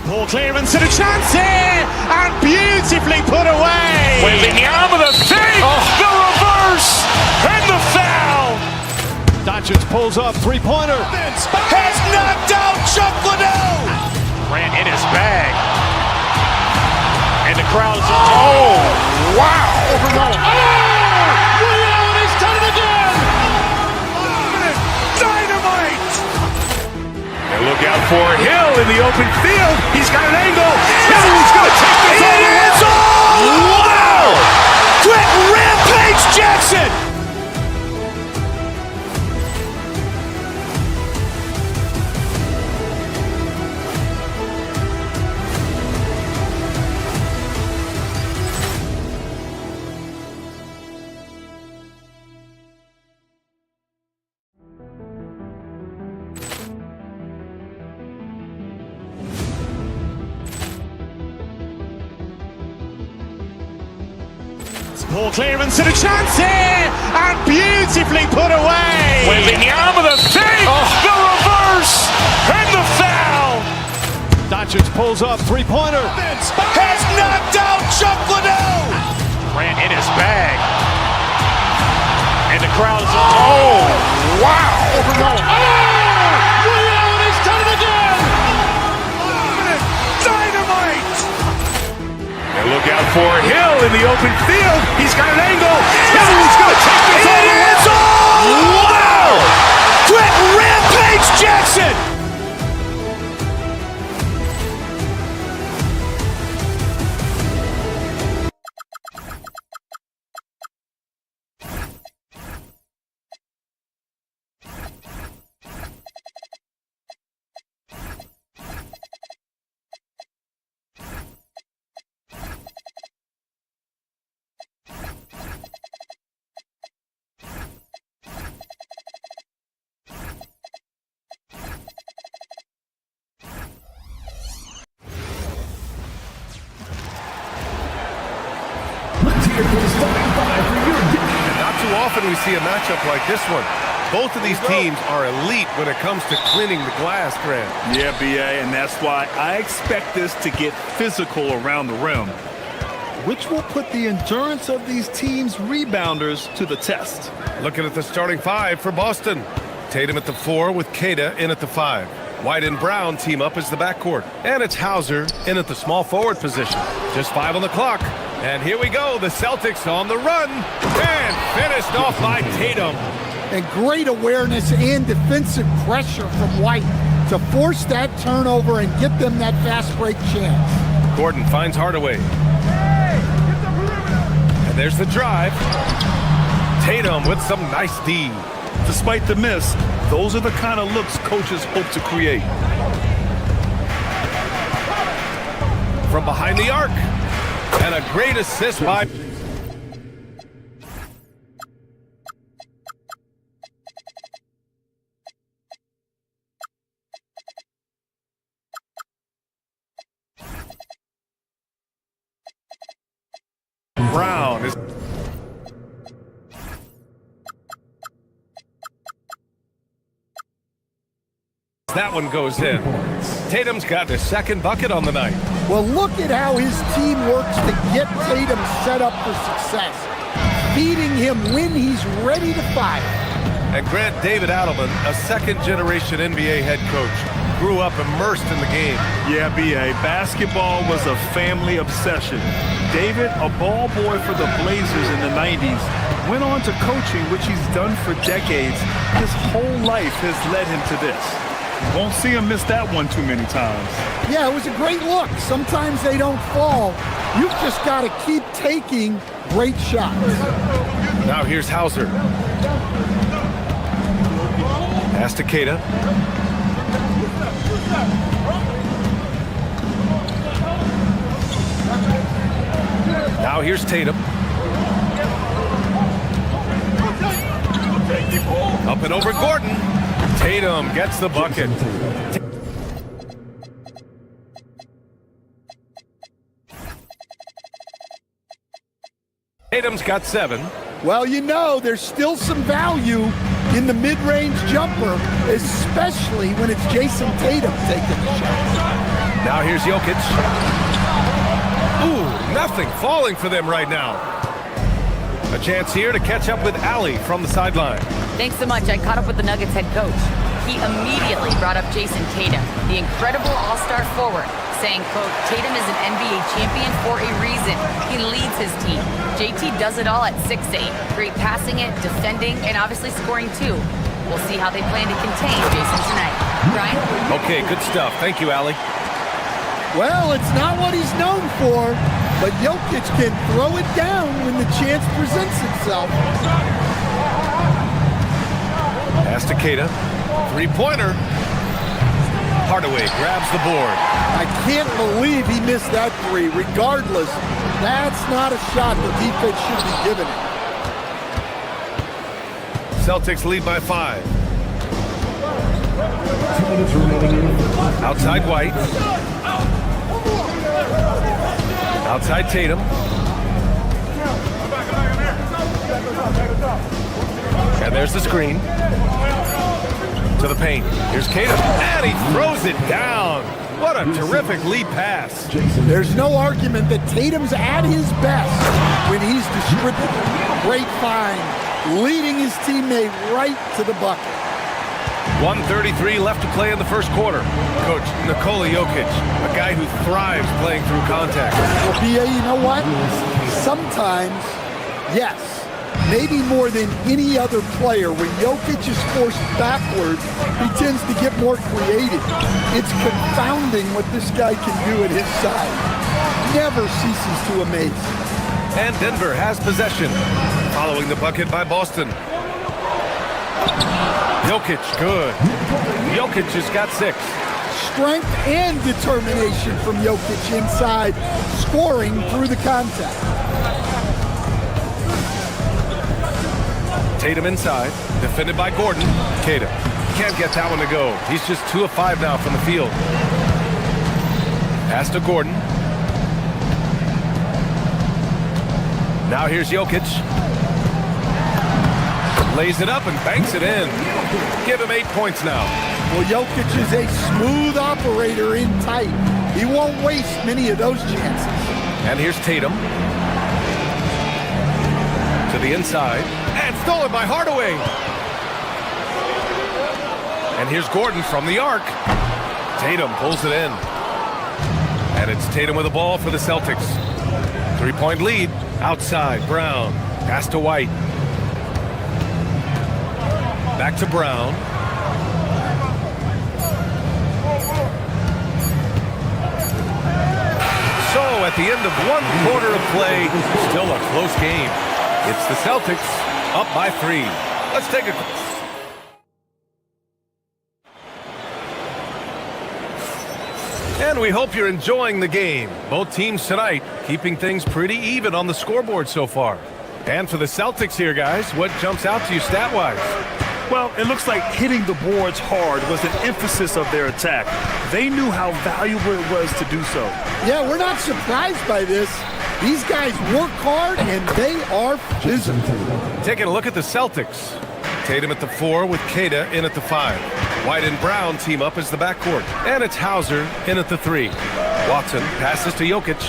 Ball clearance and a chance here, and beautifully put away. Wembanyama the save, the reverse, and the foul. Doncic pulls up, three-pointer. Has knocked out Chuck Liddell. Ran in his bag. And the crowd is... Oh, wow. Overrun. Oh, Liddell, and he's done it again. Dynamite. And look out for Hill in the open field. He's got an angle. Hill's going to take this all the way. Wow! Quick rampage Jackson. Ball clearance and a chance here, and beautifully put away. Wembanyama the save, the reverse, and the foul. Doncic pulls up, three-pointer. Has knocked out Chuck Liddell. Ran in his bag. And the crowd is... Oh, wow. Overrun. Oh, Liddell, and he's done it again. Dynamite. And look out for Hill in the open field. He's got an angle. Hill's going to take this all the way. Wow! Quick rampage Jackson. Not too often we see a matchup like this one. Both of these teams are elite when it comes to cleaning the glass, Grant. Yeah, BA, and that's why I expect this to get physical around the rim, which will put the endurance of these teams' rebounders to the test. Looking at the starting five for Boston. Tatum at the 4 with Queta in at the 5. White and Brown team up as the backcourt. And it's Hauser in at the small forward position. Just 5 on the clock. And here we go, the Celtics on the run. And finished off by Tatum. And great awareness and defensive pressure from White to force that turnover and get them that fast break chance. Gordon finds Hardaway. And there's the drive. Tatum with some nice D. Despite the miss, those are the kind of looks coaches hope to create. From behind the arc. And a great assist by... Brown is... That one goes in. Tatum's got his second bucket on the night. Well, look at how his team works to get Tatum set up for success, feeding him when he's ready to fire. And Grant, David Adelman, a second-generation NBA head coach, grew up immersed in the game. Yeah, B.A. Basketball was a family obsession. David, a ball boy for the Blazers in the 90s, went on to coaching, which he's done for decades. His whole life has led him to this. Won't see him miss that one too many times. Yeah, it was a great look. Sometimes they don't fall. You've just got to keep taking great shots. Now here's Hauser. Pass to Keita. Now here's Tatum. Up and over Gordon. Tatum gets the bucket. Tatum's got 7. Well, you know, there's still some value in the mid-range jumper, especially when it's Jason Tatum taking the shot. Now here's Jokic. Ooh, nothing falling for them right now. A chance here to catch up with Allie from the sideline. Thanks so much. I caught up with the Nuggets head coach. He immediately brought up Jason Tatum, the incredible all-star forward, saying, quote, Tatum is an NBA champion for a reason. He leads his team. JT does it all at 6'8". Great passing it, defending, and obviously scoring too. We'll see how they plan to contain Jason tonight. Brian? Okay, good stuff. Thank you, Allie. Well, it's not what he's known for, but Jokic can throw it down when the chance presents itself. Pass to Keita. Three-pointer. Hardaway grabs the board. I can't believe he missed that three. Regardless, that's not a shot the defense should be giving it. Celtics lead by 5. Outside White. Outside Tatum. And there's the screen. To the paint. Here's Keita. And he throws it down. What a terrific lead pass. There's no argument that Tatum's at his best when he's distributing. Great find. Leading his teammate right to the bucket. 1:33 left to play in the first quarter. Coach Nikola Jokic, a guy who thrives playing through contact. Well, B.A., you know what? Sometimes, yes, maybe more than any other player, when Jokic is forced backwards, he tends to get more creative. It's confounding what this guy can do at his side. Never ceases to amaze. And Denver has possession, following the bucket by Boston. Jokic, good. Jokic has got 6. Strength and determination from Jokic inside, scoring through the contact. Tatum inside, defended by Gordon. Keita can't get that one to go. He's just 2 of 5 now from the field. Pass to Gordon. Now here's Jokic. Lays it up and banks it in. Give him 8 points now. Well, Jokic is a smooth operator in tight. He won't waste many of those chances. And here's Tatum. To the inside. And stolen by Hardaway. And here's Gordon from the arc. Tatum pulls it in. And it's Tatum with the ball for the Celtics. 3-point lead. Outside, Brown. Pass to White. Back to Brown. So at the end of 1 quarter of play, still a close game. It's the Celtics up by 3. Let's take a... And we hope you're enjoying the game. Both teams tonight keeping things pretty even on the scoreboard so far. And for the Celtics here, guys, what jumps out to you stat-wise? Well, it looks like hitting the boards hard was an emphasis of their attack. They knew how valuable it was to do so. Yeah, we're not surprised by this. These guys work hard, and they are physical. Taking a look at the Celtics. Tatum at the 4 with Keita in at the 5. White and Brown team up as the backcourt. And it's Hauser in at the 3. Watson passes to Jokic.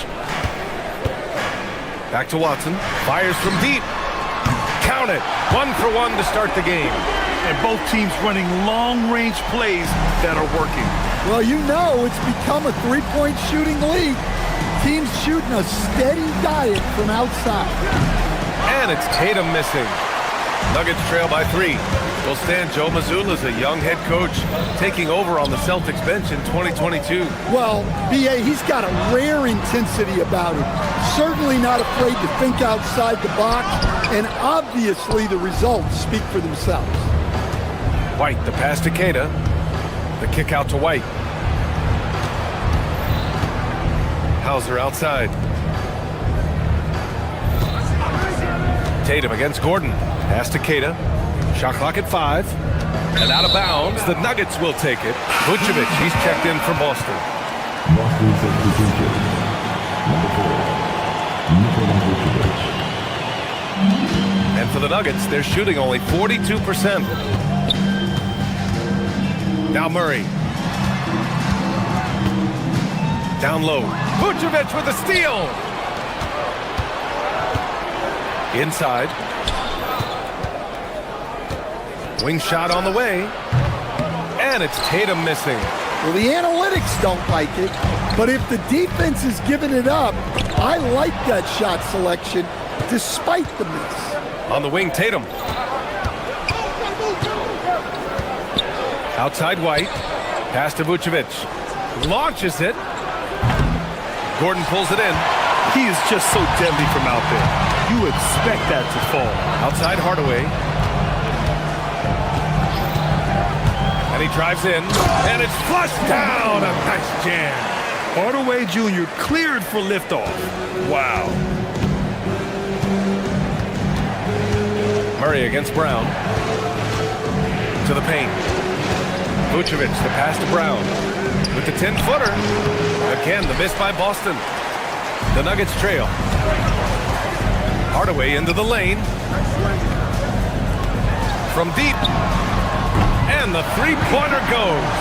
Back to Watson. Fires from deep. Count it. 1 for 1 to start the game. and both teams running long-range plays that are working. Well, you know it's become a three-point shooting league. Teams shooting a steady diet from outside. And it's Tatum missing. Nuggets trail by 3. Will stand. Joe Mazzulla is a young head coach taking over on the Celtics bench in 2022. Well, B.A., he's got a rare intensity about him. Certainly not afraid to think outside the box, and obviously the results speak for themselves. White, the pass to Keita. The kick out to White. Hauser outside. Tatum against Gordon. Pass to Keita. Shot clock at 5. And out of bounds. The Nuggets will take it. Vucevic, he's checked in for Boston. Boston substitution. Number 4, Nikola Vucevic. And for the Nuggets, they're shooting only 42%. Now Murray. Down low. Vucevic with a steal. Inside. Wing shot on the way. And it's Tatum missing. Well, the analytics don't like it, but if the defense is giving it up, I like that shot selection despite the miss. On the wing, Tatum. Outside White. Pass to Vucevic. Launches it. Gordon pulls it in. He is just so deadly from out there. You expect that to fall. Outside Hardaway. And he drives in. And it's flushed down. A nice jam. Hardaway Jr. cleared for liftoff. Wow. Murray against Brown. To the paint. Vucevic, the pass to Brown. With the 10-footer. Again, the miss by Boston. The Nuggets trail. Hardaway into the lane. From deep. And the three-pointer goes.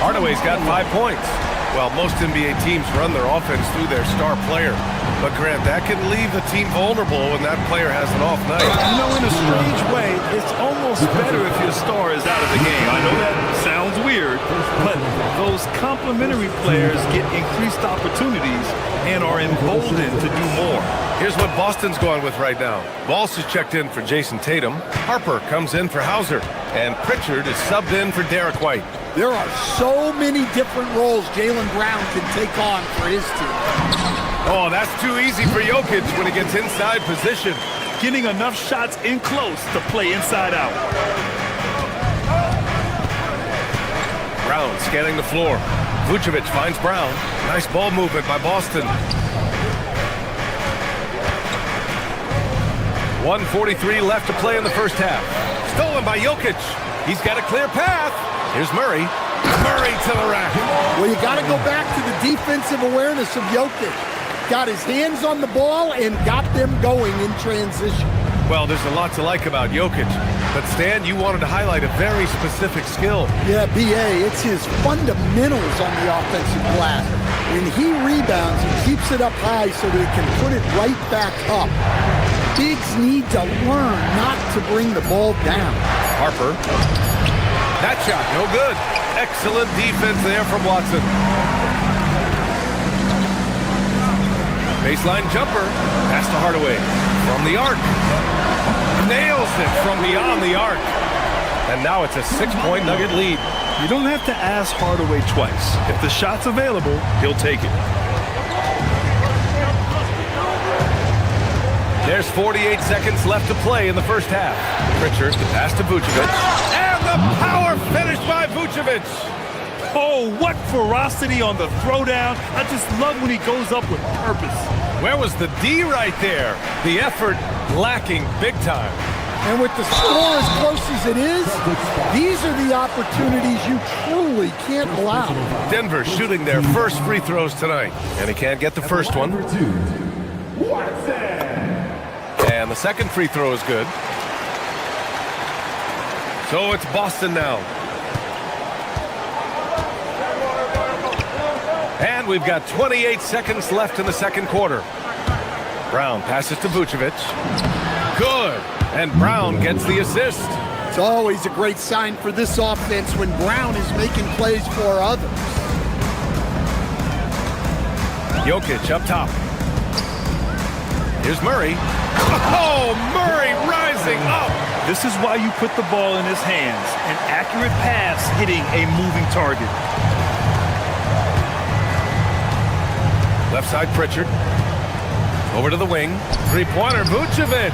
Hardaway's got 5 points. Well, most NBA teams run their offense through their star player. But, Grant, that can leave the team vulnerable when that player has an off night. You know, in a strange way, it's almost better if your star is out of the game. I know that sounds weird, but those complementary players get increased opportunities and are emboldened to do more. Here's what Boston's going with right now. Walsh is checked in for Jason Tatum. Harper comes in for Hauser. And Pritchard is subbed in for Derek White. There are so many different roles Jaylen Brown can take on for his team. Oh, that's too easy for Jokic when he gets inside position. Getting enough shots in close to play inside out. Brown scanning the floor. Vucevic finds Brown. Nice ball movement by Boston. 1:43 left to play in the first half. Stolen by Jokic. He's got a clear path. Here's Murray. Murray to the rack. Well, you got to go back to the defensive awareness of Jokic. Got his hands on the ball and got them going in transition. Well, there's a lot to like about Jokic. But, Stan, you wanted to highlight a very specific skill. Yeah, B.A., it's his fundamentals on the offensive glass. When he rebounds, he keeps it up high so that he can put it right back up. Bigs need to learn not to bring the ball down. Harper. That shot, no good. Excellent defense there from Watson. Baseline jumper. Pass to Hardaway. From the arc. Nails it from beyond the arc. And now it's a 6-point Nugget lead. You don't have to ask Hardaway twice. If the shot's available, he'll take it. There's 48 seconds left to play in the first half. Pritchard, the pass to Vucevic. And the power finish by Vucevic. Oh, what ferocity on the throwdown. I just love when he goes up with purpose. Where was the D right there? The effort lacking big time. And with the score as close as it is, these are the opportunities you truly can't allow. Denver shooting their first free throws tonight. And he can't get the first one. And the second free throw is good. So it's Boston now. And we've got 28 seconds left in the second quarter. Brown passes to Vucevic. Good. And Brown gets the assist. It's always a great sign for this offense when Brown is making plays for others. Jokic up top. Here's Murray. Oh, Murray rising up. This is why you put the ball in his hands. An accurate pass hitting a moving target. Left side, Pritchard. Over to the wing. Three-pointer, Vucevic.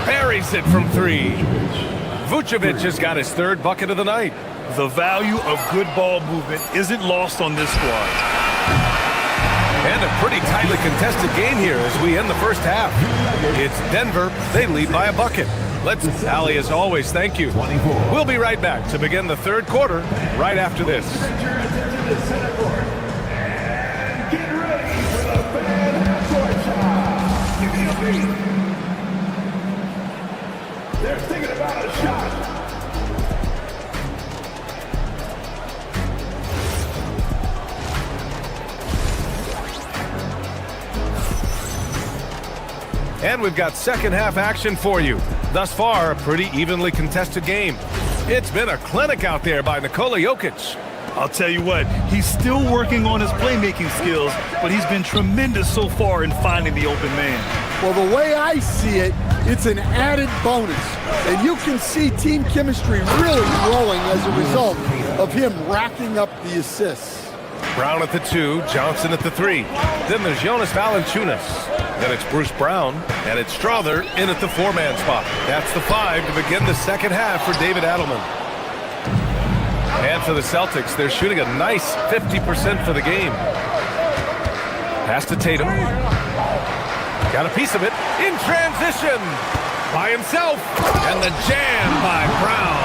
Buries it from three. Vucevic has got his third bucket of the night. The value of good ball movement isn't lost on this squad. And a pretty tightly contested game here as we end the first half. It's Denver. They lead by a bucket. Let's, Allie, as always, thank you. We'll be right back to begin the third quarter right after this. They're thinking about a shot. And we've got second half action for you. Thus far, a pretty evenly contested game. It's been a clinic out there by Nikola Jokic. I'll tell you what, he's still working on his playmaking skills, but he's been tremendous so far in finding the open man. Well, the way I see it, it's an added bonus. And you can see team chemistry really growing as a result of him racking up the assists. Brown at the 2, Johnson at the 3. Then there's Jonas Valanciunas. Then it's Bruce Brown, and it's Strother in at the 4-man spot. That's the 5 to begin the second half for David Adelman. And for the Celtics, they're shooting a nice 50% for the game. Pass to Tatum. Got a piece of it in transition by himself. And the jam by Brown.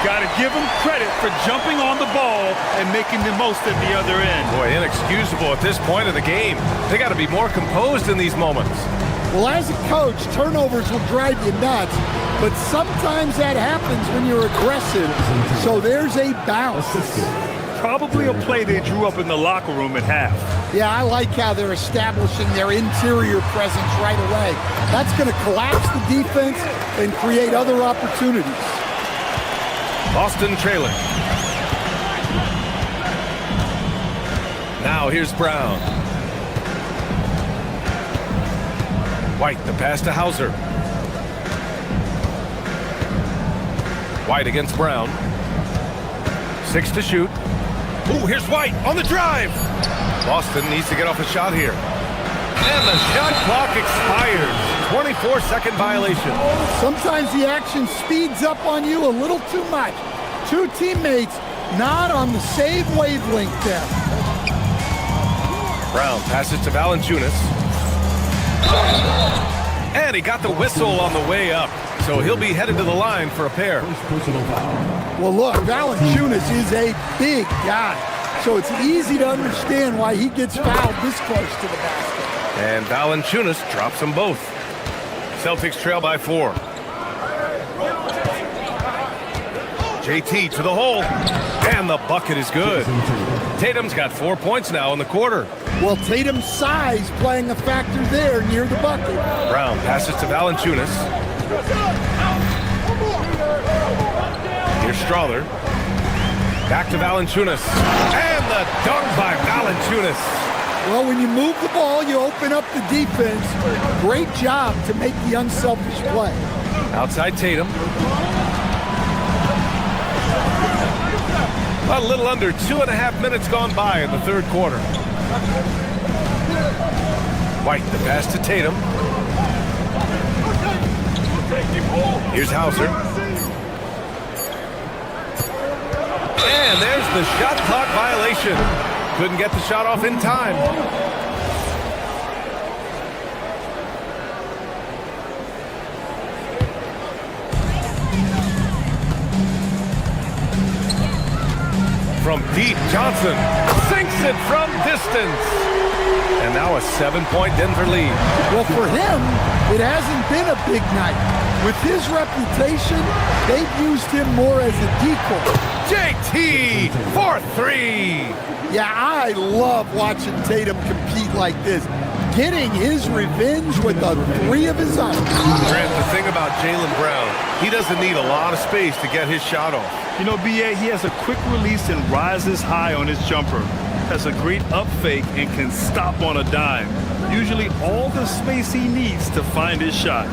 Got to give him credit for jumping on the ball and making the most at the other end. Boy, inexcusable at this point of the game. They got to be more composed in these moments. Well, as a coach, turnovers will drive you nuts, but sometimes that happens when you're aggressive. So there's a bounce. Probably a play they drew up in the locker room at half. Yeah, I like how they're establishing their interior presence right away. That's going to collapse the defense and create other opportunities. Boston trailing. Now here's Brown. White, the pass to Hauser. White against Brown. 6 to shoot. Ooh, here's White on the drive. Boston needs to get off a shot here. And the shot clock expires. 24-second violation. Sometimes the action speeds up on you a little too much. Two teammates not on the same wavelength there. Brown passes to Valanciunas. And he got the whistle on the way up. So he'll be headed to the line for a pair. Well, look, Valanciunas is a big guy. So it's easy to understand why he gets fouled this close to the basket. And Valanciunas drops them both. Celtics trail by 4. JT to the hole. And the bucket is good. Tatum's got 4 points now in the quarter. Well, Tatum's size playing a factor there near the bucket. Brown passes to Valanciunas. Here's Strother. Back to Valanciunas. And the dunk by Valanciunas. Well, when you move the ball, you open up the defense. Great job to make the unselfish play. Outside Tatum. A little under 2.5 minutes gone by in the third quarter. White, the pass to Tatum. Here's Hauser. And there's the shot clock violation. Couldn't get the shot off in time. From deep, Johnson sinks it from distance. And now a 7-point Denver lead. Well, for him, it hasn't been a big night. With his reputation, they've used him more as a decoy. JT for 3. Yeah, I love watching Tatum compete like this. Getting his revenge with a three of his own. Grant, the thing about Jaylen Brown, he doesn't need a lot of space to get his shot off. You know, B.A., he has a quick release and rises high on his jumper. Has a great up fake and can stop on a dime. Usually all the space he needs to find his shot.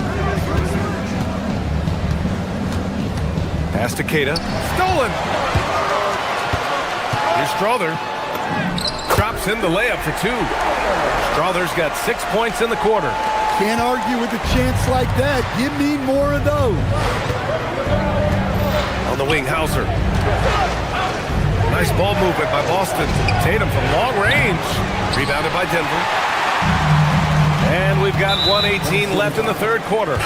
Pass to Keita. Stolen! Here's Strother. Drops in the layup for two. Strother's got 6 points in the quarter. Can't argue with a chance like that. Give me more of those. On the wing, Hauser. Nice ball movement by Boston. Tatum from long range. Rebounded by Denver. And we've got 1:18 left in the third quarter.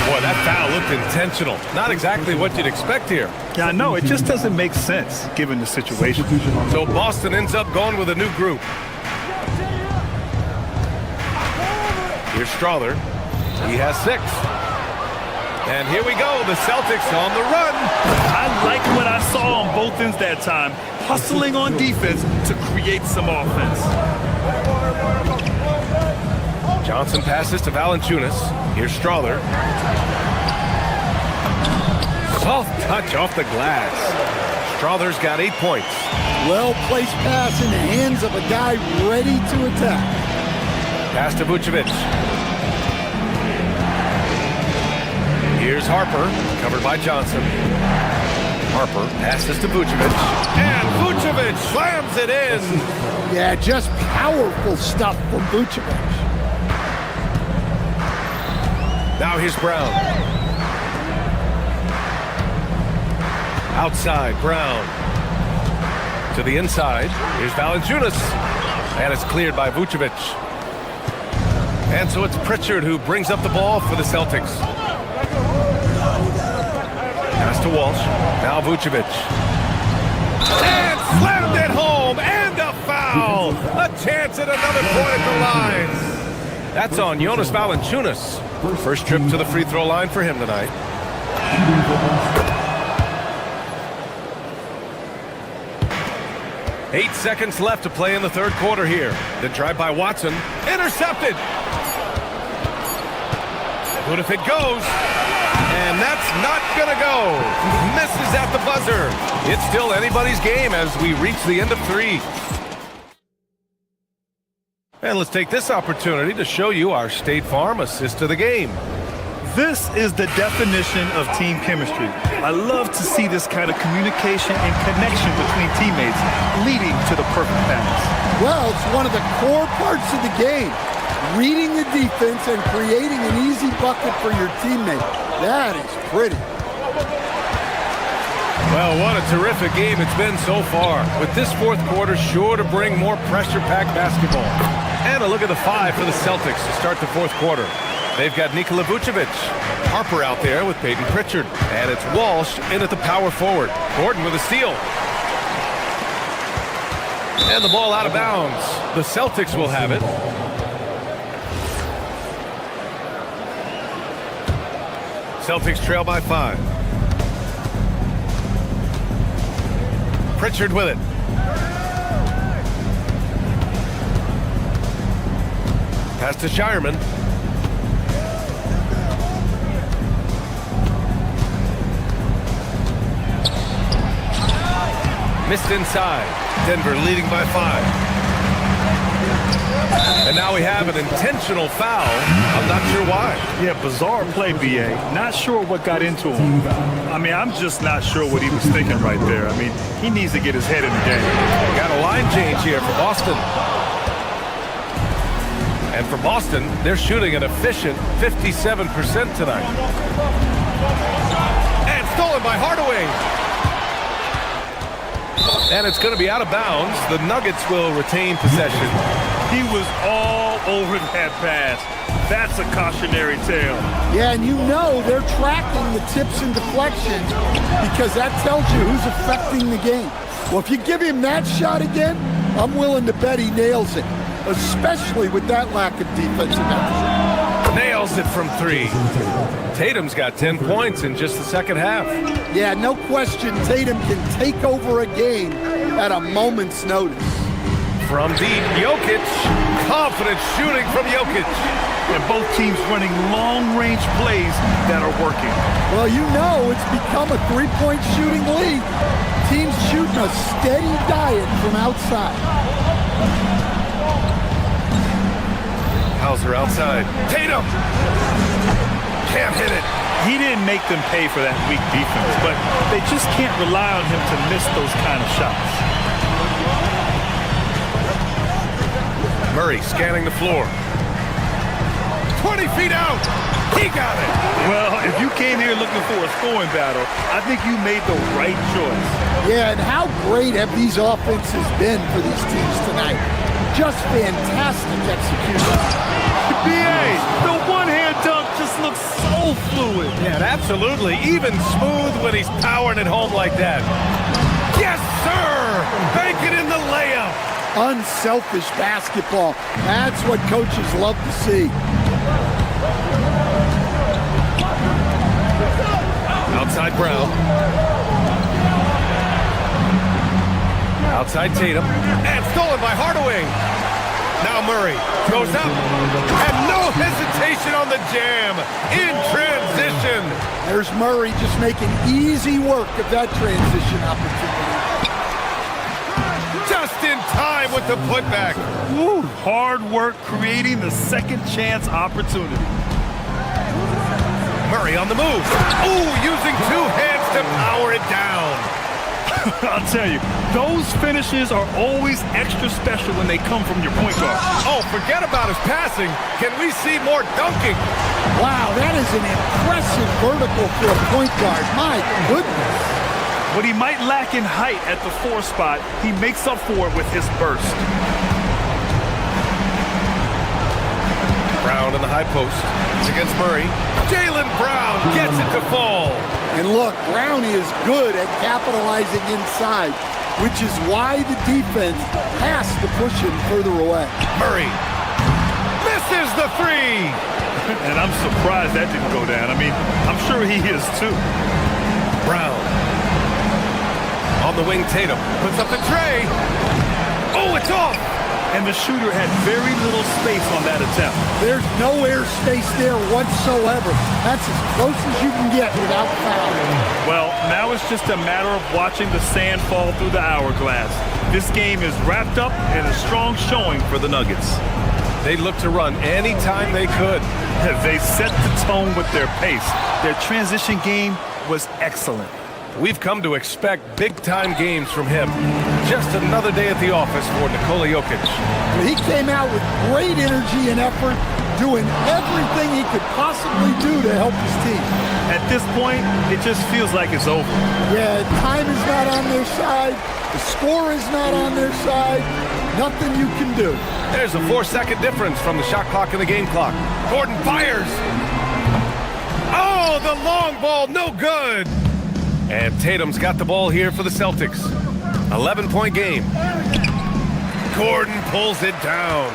Boy, that foul looked intentional. Not exactly what you'd expect here. Yeah, I know. It just doesn't make sense given the situation. So Boston ends up going with a new group. Here's Strother. He has 6. And here we go. The Celtics on the run. I like what I saw on both ends that time. Hustling on defense to create some offense. Johnson passes to Valanciunas. Here's Strother. Soft touch off the glass. Strother's got 8 points. Well-placed pass in the hands of a guy ready to attack. Pass to Vucevic. Here's Harper, covered by Johnson. Harper passes to Vucevic. And Vucevic slams it in. Yeah, just powerful stuff from Vucevic. Now here's Brown. Outside, Brown. To the inside. Here's Valanciunas. And it's cleared by Vucevic. And so it's Pritchard who brings up the ball for the Celtics. Pass to Walsh. Now Vucevic. And slammed it home. And a foul. A chance at another point at the line. That's on Jonas Valanciunas. First trip to the free throw line for him tonight. 8 seconds left to play in the third quarter here. The drive by Watson. Intercepted. Good if it goes. And that's not going to go. Misses at the buzzer. It's still anybody's game as we reach the end of 3. And let's take this opportunity to show you our State Farm assist of the game. This is the definition of team chemistry. I love to see this kind of communication and connection between teammates leading to the perfect pass. Well, it's one of the core parts of the game. Reading the defense and creating an easy bucket for your teammate. That is pretty. Well, what a terrific game it's been so far. With this fourth quarter sure to bring more pressure-packed basketball. And a look at the 5 for the Celtics to start the fourth quarter. They've got Nikola Vucevic. Harper out there with Peyton Pritchard. And it's Walsh in at the power forward. Gordon with a steal. And the ball out of bounds. The Celtics will have it. Celtics trail by 5. Pritchard with it. Pass to Shireman. Missed inside. Denver leading by 5. And now we have an intentional foul. I'm not sure why. Yeah, bizarre play, B.A. Not sure what got into him. I mean, I'm just not sure what he was thinking right there. I mean, he needs to get his head in the game. Got a line change here for Boston. And for Boston, they're shooting an efficient 57% tonight. And stolen by Hardaway. And it's going to be out of bounds. The Nuggets will retain possession. He was all over that pass. That's a cautionary tale. Yeah, and you know they're tracking the tips and deflections because that tells you who's affecting the game. Well, if you give him that shot again, I'm willing to bet he nails it, especially with that lack of defensive effort. Nails it from 3. Tatum's got 10 points in just the second half. Yeah, no question Tatum can take over a game at a moment's notice. From deep, Jokic. Confident shooting from Jokic. And both teams running long-range plays that are working. Well, you know it's become a three-point shooting league. Teams shooting a steady diet from outside. Hauser outside. Tatum! Can't hit it. He didn't make them pay for that weak defense, but they just can't rely on him to miss those kind of shots. Murray scanning the floor. 20 feet out. He got it. Well, if you came here looking for a scoring battle, I think you made the right choice. Yeah, and how great have these offenses been for these teams tonight? Just fantastic execution. BA, the one-hand dunk just looks so fluid. Yeah, absolutely. Even smooth when he's powering it home like that. Yes, sir! Bank it in the layup. Unselfish basketball. That's what coaches love to see. Outside Brown. Outside Tatum. And stolen by Hardaway. Now Murray goes up. And no hesitation on the jam. In transition. There's Murray just making easy work of that transition opportunity. Just in time with the putback. Woo, hard work creating the second chance opportunity. Murray on the move. Ooh, using two hands to power it down. I'll tell you, those finishes are always extra special when they come from your point guard. Oh, forget about his passing. Can we see more dunking? Wow, that is an impressive vertical for a point guard. My goodness. What he might lack in height at the 4 spot, he makes up for it with his burst. Brown in the high post. It's against Murray. Jaylen Brown gets it to fall. And look, Brown is good at capitalizing inside, which is why the defense has to push him further away. Murray misses the three. And I'm surprised that didn't go down. I mean, I'm sure he is too. Brown. On the wing, Tatum puts up the tray. Oh, it's off. And the shooter had very little space on that attempt. There's no air space there whatsoever. That's as close as you can get without fouling. Well, now it's just a matter of watching the sand fall through the hourglass. This game is wrapped up in a strong showing for the Nuggets. They looked to run anytime they could. They set the tone with their pace. Their transition game was excellent. We've come to expect big-time games from him. Just another day at the office for Nikola Jokic. He came out with great energy and effort, doing everything he could possibly do to help his team. At this point, it just feels like it's over. Yeah, time is not on their side. The score is not on their side. Nothing you can do. There's a 4-second difference from the shot clock and the game clock. Gordon fires. Oh, the long ball, no good. And Tatum's got the ball here for the Celtics. 11-point game. Gordon pulls it down.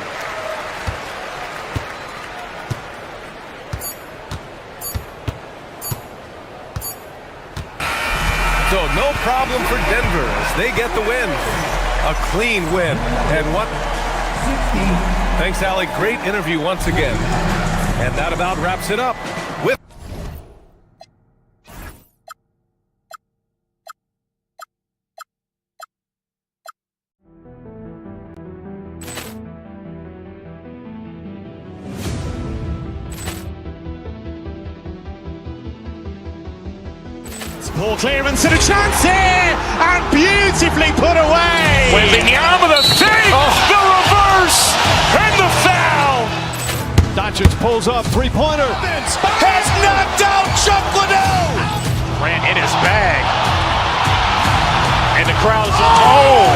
So no problem for Denver as they get the win. A clean win. And what? Thanks, Allie. Great interview once again. And that about wraps it up. With Ball clearance and a chance here, and beautifully put away. Wembanyama the save, the reverse, and the foul. Doncic pulls up, three-pointer. Has knocked out Chuck Liddell. Grant in his bag. And the crowd is oh,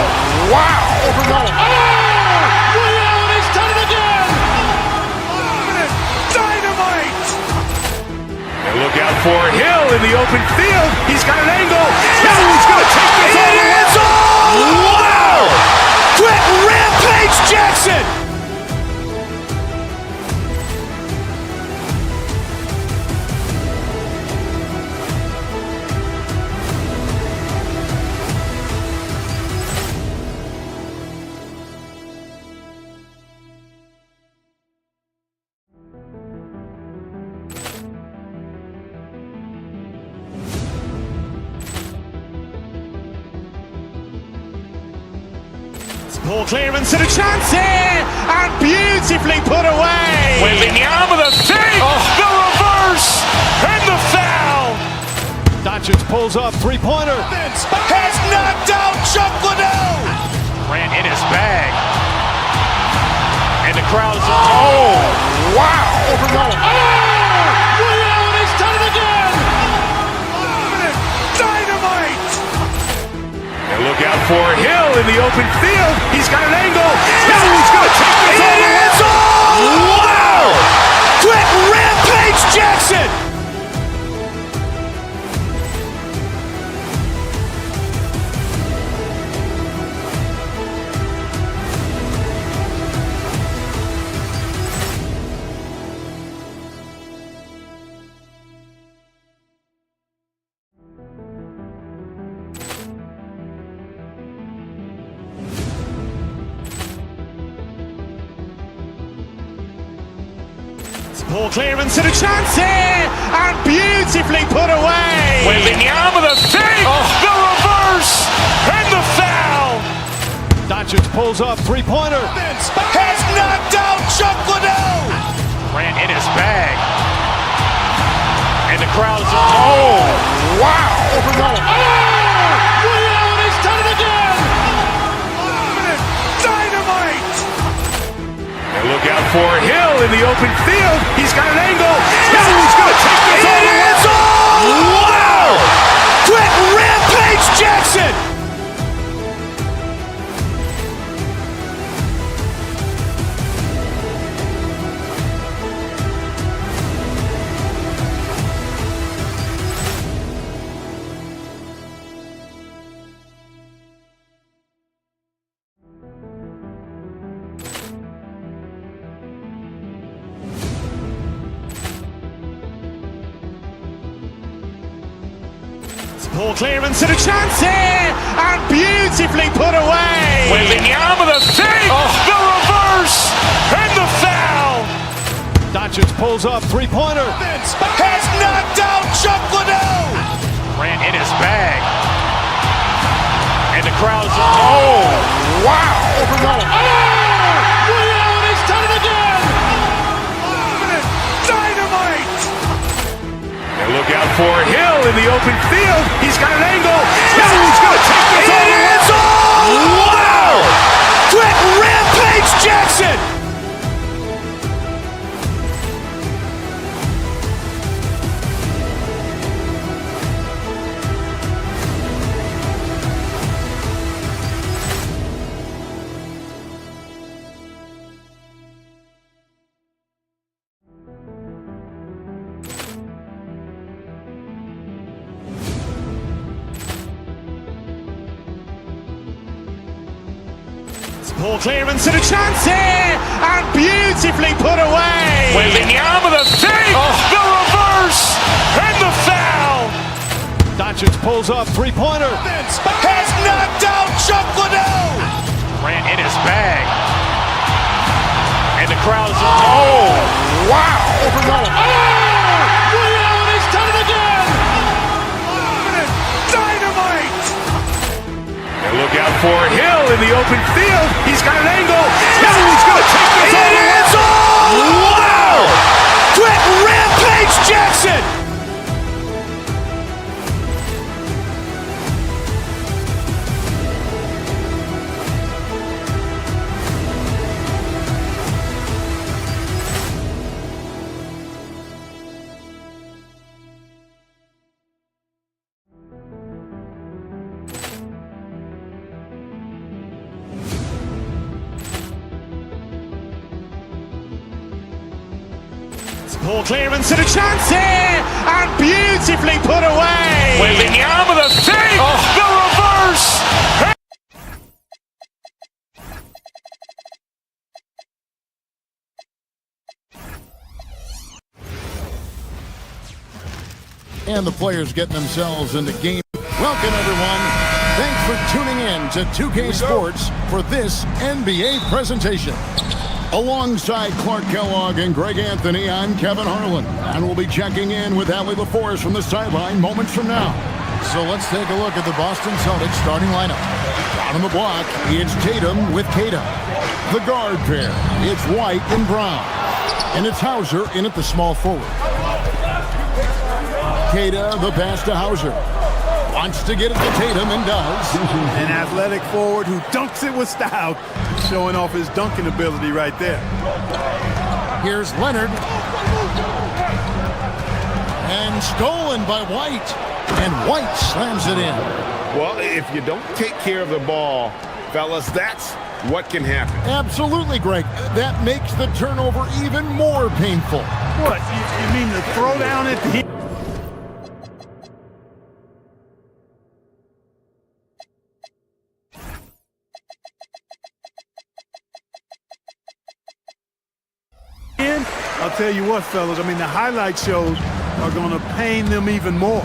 wow. He's done it again. Dynamite. And look out for Hill in the open field. He's got an angle. Hill's going to take this all the way. Wow! Quit Rampage Jackson! Ball clearance and a chance here, and beautifully put away. Wembanyama the save, the reverse, and the foul. Doncic pulls up, three-pointer. Has knocked out Chuck Liddell. Ran in his bag. And the crowd is, Wow! overwhelmed. Ray Allen has done it again. Dynamite. And look out for Hill in the open field. He's got an angle. He's going to take this all the way. Wow! Quick rampage Jackson. Ball clearance and a chance here, and beautifully put away. Wembanyama the save, the reverse, and the foul. Doncic pulls up, three-pointer. Has knocked out Chuck Liddell. Ran in his bag. And the crowd is, Wow! overwhelmed. Ray Allen has done it again. Dynamite. And look out for Hill in the open field. He's got an angle. He's going to take this all the way. Wow! Quick rampage Jackson. Ball clearance and a chance here, and beautifully put away. Wembanyama the save, the reverse, and the foul. Doncic pulls up, three-pointer. Has knocked out Chuck Liddell. Ran in his bag. And the crowd is, Wow! overwhelmed. Ray Allen has done it again. Dynamite. And look out for Hill in the open field. He's got an angle. He's going to take this all the way. Wow! Quick rampage Jackson. Ball clearance and a chance here, and beautifully put away. Wembanyama the save, the reverse, and the foul. Doncic pulls up, three-pointer. Has knocked out Chuck Liddell. Ran in his bag. And the crowd is, Wow! overwhelmed. Ray Allen has done it again. Dynamite. And look out for Hill in the open field. He's got an angle. He's going to take this all the way. Wow! Quick rampage Jackson. Ball clearance and a chance here, and beautifully put away. Wembanyama the save, the reverse. And the players getting themselves into game. Welcome, everyone. Thanks for tuning in to 2K Sports for this NBA presentation. Alongside Clark Kellogg and Greg Anthony, I'm Kevin Harlan, and we'll be checking in with Allie LaForce from the sideline moments from now. So let's take a look at the Boston Celtics starting lineup. Out on the block, it's Tatum with Keita. The guard pair, it's White and Brown. And it's Hauser in at the small forward. Keita, the pass to Hauser. Wants to get it to Tatum and does. An athletic forward who dunks it with style, showing off his dunking ability right there. Here's Leonard. And stolen by White. And White slams it in. Well, if you don't take care of the ball, fellas, that's what can happen. Absolutely, Greg. That makes the turnover even more painful. What? You mean the throwdown at the... I'll tell you what, fellas, I mean, the highlight shows are going to pain them even more.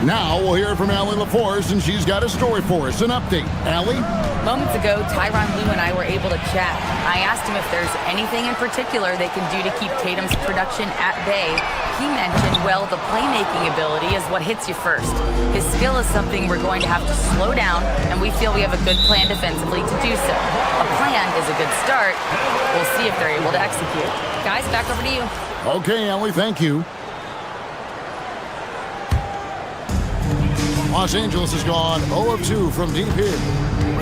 Now we'll hear from Allie LaForce, and she's got a story for us. An update. Allie? Moments ago, Tyronn Lue and I were able to chat. I asked him if there's anything in particular they can do to keep Tatum's production at bay. He mentioned, well, the playmaking ability is what hits you first. His skill is something we're going to have to slow down, and we feel we have a good plan defensively to do so. A plan is a good start. We'll see if they're able to execute. Guys, back over to you. Okay, Allie, thank you. Los Angeles has gone 0 of 2 from deep here.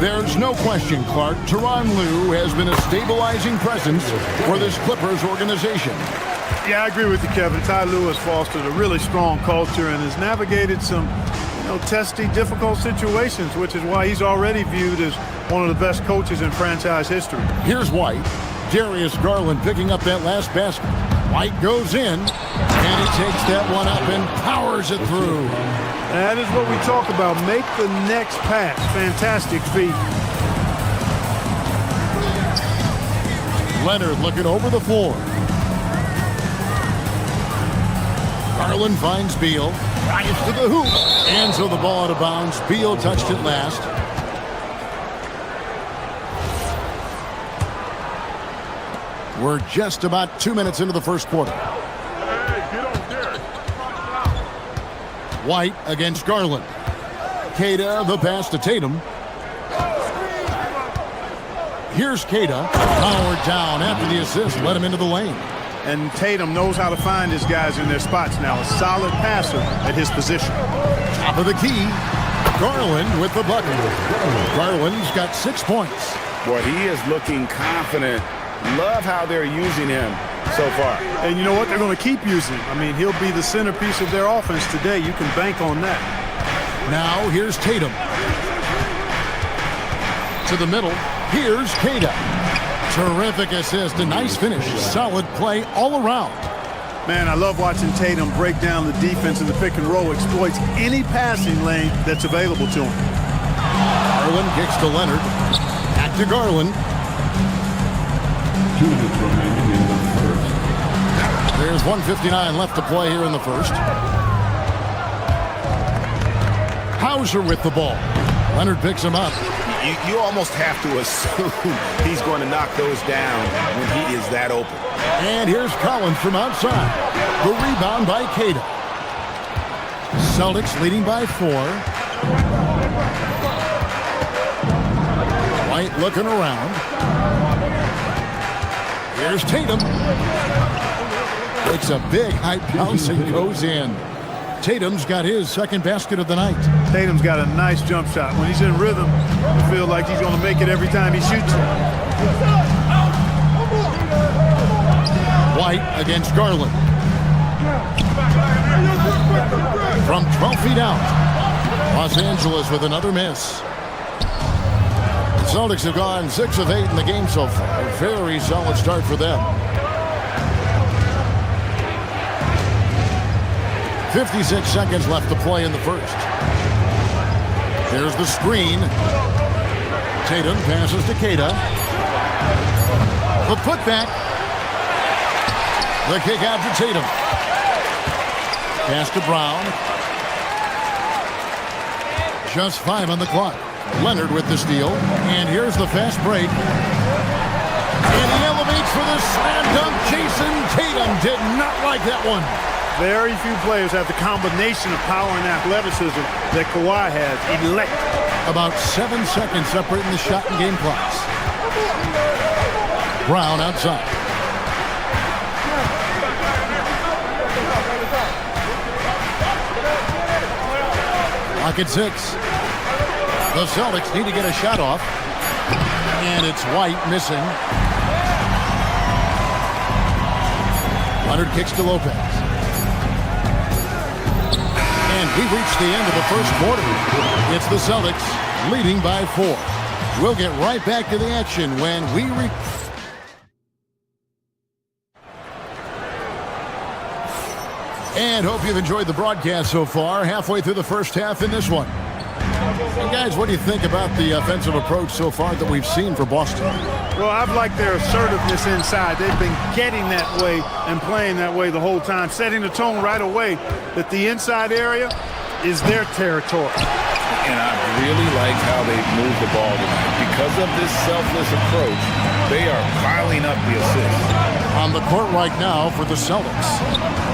There's no question, Clark, Tyronn Lue has been a stabilizing presence for this Clippers organization. Yeah, I agree with you, Kevin. Ty Lue has fostered a really strong culture and has navigated some, testy, difficult situations, which is why he's already viewed as one of the best coaches in franchise history. Here's White. Darius Garland picking up that last basket. White goes in, and he takes that one up and powers it through. That is what we talk about. Make the next pass. Fantastic feat. Leonard looking over the floor. Garland finds Beal. Drives to the hoop. And so the ball out of bounds. Beal touched it last. We're just about 2 minutes into the first quarter. White against Garland. Keita, the pass to Tatum. Here's Keita. Powered down after the assist. Let him into the lane. And Tatum knows how to find his guys in their spots now. A solid passer at his position. Top of the key. Garland with the bucket. Garland's got 6 points. Boy, he is looking confident. Love how they're using him so far. And you know what? They're going to keep using him. I mean, he'll be the centerpiece of their offense today. You can bank on that. Now here's Tatum. To the middle. Here's Keita. Terrific assist. A nice finish. Solid play all around. Man, I love watching Tatum break down the defense in the pick and roll. Exploits any passing lane that's available to him. Garland kicks to Leonard. Back to Garland. 2 minutes remaining in the first. There's 1:59 left to play here in the first. Hauser with the ball. Leonard picks him up. You almost have to assume he's going to knock those down when he is that open. And here's Collins from outside. The rebound by Keita. Celtics leading by 4. White looking around. Here's Tatum. Takes a big high bounce and goes in. Tatum's got his second basket of the night. Tatum's got a nice jump shot. When he's in rhythm, I feel like he's going to make it every time he shoots it. White against Garland. From 12 feet out. Los Angeles with another miss. The Celtics have gone 6 of 8 in the game so far. A very solid start for them. 56 seconds left to play in the first. There's the screen. Tatum passes to Keita. The putback. The kick out to Tatum. Pass to Brown. Just 5 on the clock. Leonard with the steal. And here's the fast break. And he elevates for the slam dunk. Jason Tatum did not like that one. Very few players have the combination of power and athleticism that Kawhi has. Electric. About 7 seconds separating the shot and game clocks. Brown outside. Clock at 6. The Celtics need to get a shot off. And it's White missing. Leonard kicks to Lopez. And we reach the end of the first quarter. It's the Celtics leading by 4. We'll get right back to the action when we And hope you've enjoyed the broadcast so far. Halfway through the first half in this one. And guys, what do you think about the offensive approach so far that we've seen for Boston? Well, I've liked their assertiveness inside. They've been getting that way and playing that way the whole time, setting the tone right away that the inside area is their territory. And I really like how they've moved the ball tonight. Because of this selfless approach, they are piling up the assists. On the court right now for the Celtics.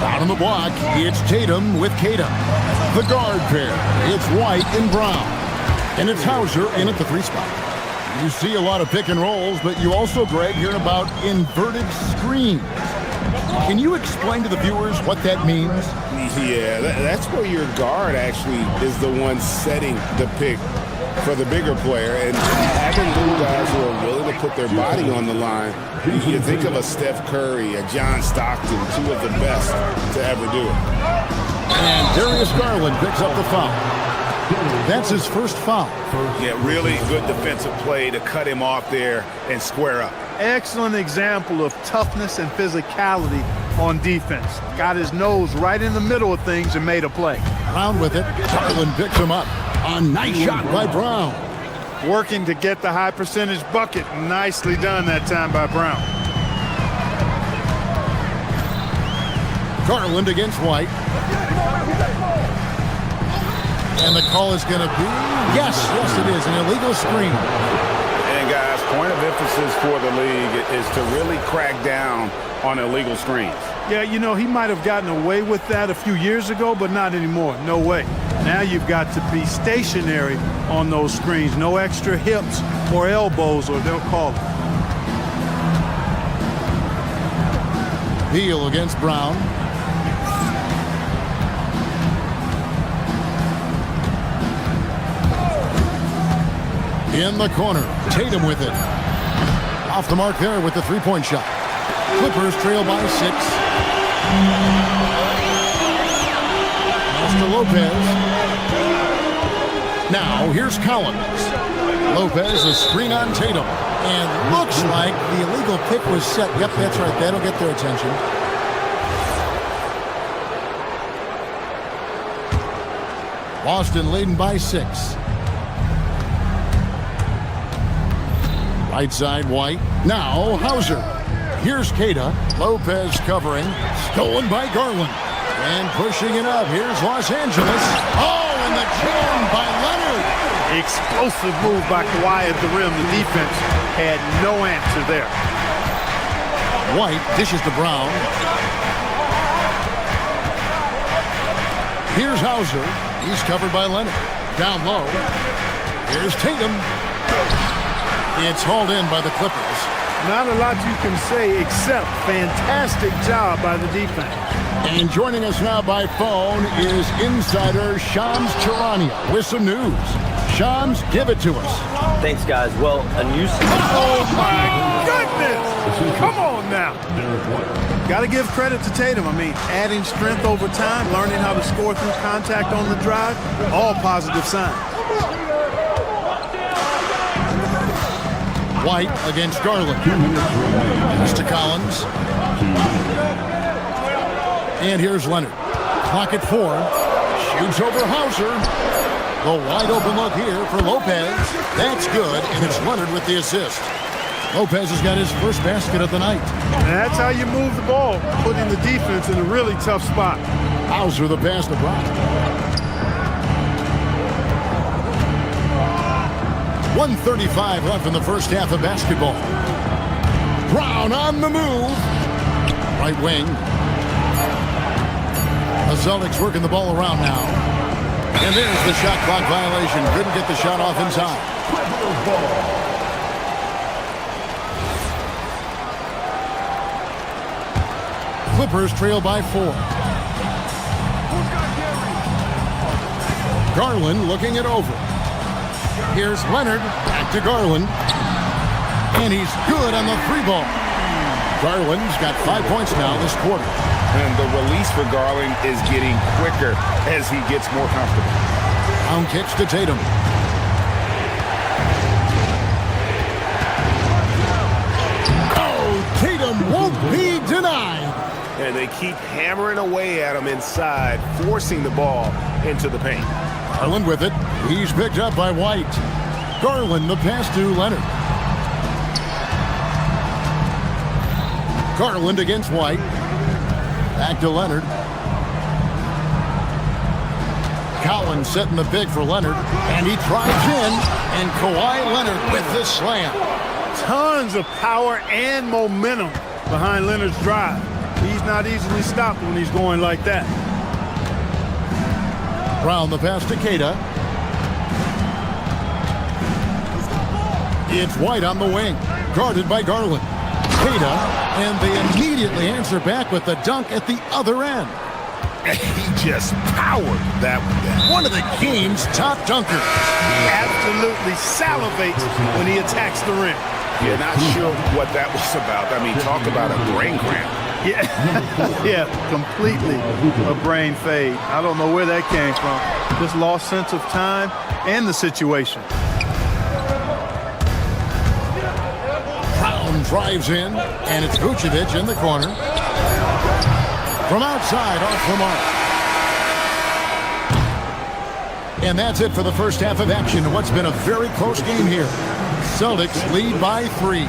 Down on the block, it's Tatum with Tatum. The guard pair, it's White and Brown. And it's Hauser in at the 3 spot. You see a lot of pick and rolls, but you also, Greg, hear about inverted screens. Can you explain to the viewers what that means? Yeah, that's where your guard actually is the one setting the pick for the bigger player. And having little guys who are willing to put their body on the line, you think of a Steph Curry, a John Stockton, 2 of the best to ever do it. And Darius Garland picks up the foul. That's his first foul. Yeah, really good defensive play to cut him off there and square up. Excellent example of toughness and physicality on defense. Got his nose right in the middle of things and made a play. Brown with it. Garland picks him up. A nice shot by Brown. Working to get the high percentage bucket. Nicely done that time by Brown. Garland against White. And the call is going to be, yes, it is, an illegal screen. And guys, point of emphasis for the league is to really crack down on illegal screens. Yeah, you know, he might have gotten away with that a few years ago, but not anymore. No way. Now you've got to be stationary on those screens. No extra hips or elbows, or they'll call it. Beal against Brown. In the corner, Tatum with it. Off the mark there with the 3-point shot. Clippers trail by 6. Mr. Lopez. Now, here's Collins. Lopez, a screen on Tatum. And looks like the illegal pick was set. Yep, that's right. That'll get their attention. Boston leading by 6. Right side, White. Now, Hauser. Here's Queta. Lopez covering. Stolen by Garland. And pushing it up. Here's Los Angeles. Oh, and the jam by Leonard. Explosive move by Kawhi at the rim. The defense had no answer there. White dishes to Brown. Here's Hauser. He's covered by Leonard. Down low. Here's Tatum. It's hauled in by the Clippers. Not a lot you can say except fantastic job by the defense. And joining us now by phone is insider Shams Charania with some news. Shams, give it to us. Thanks, guys. Well, a new... Oh, my goodness! Come on now. Got to give credit to Tatum. I mean, adding strength over time, learning how to score through contact on the drive, all positive signs. White against Garland. Mr. Collins. And here's Leonard. Clock at 4. Shoots over Hauser. The wide open look here for Lopez. That's good, and it's Leonard with the assist. Lopez has got his first basket of the night. And that's how you move the ball, putting the defense in a really tough spot. Hauser the pass to Brown. 1:35 left in the first half of basketball. Brown on the move. Right wing. The Celtics working the ball around now. And there's the shot clock violation. Couldn't get the shot off inside. Clippers trail by 4. Garland looking it over. Here's Leonard. Back to Garland. And he's good on the 3-ball. Garland's got 5 points now this quarter. And the release for Garland is getting quicker as he gets more comfortable. Down kicks to Tatum. Oh, Tatum won't be denied. And they keep hammering away at him inside, forcing the ball into the paint. Garland with it. He's picked up by White. Garland the pass to Leonard. Garland against White. Back to Leonard. Collins setting the big for Leonard. And he drives in. And Kawhi Leonard with the slam. Tons of power and momentum behind Leonard's drive. He's not easily stopped when he's going like that. Brown the pass to Keita. It's White on the wing. Guarded by Garland. Keita, and they immediately answer back with the dunk at the other end. He just powered that one down. One of the game's top dunkers. Absolutely salivates when he attacks the rim. Yeah, not sure what that was about. I mean, talk about a brain cramp. Yeah, yeah, completely a brain fade. I don't know where that came from. Just lost sense of time and the situation. Brown drives in, and it's Vucevic in the corner. From outside, off the mark. And that's it for the first half of action. What's been a very close game here. Celtics lead by 3.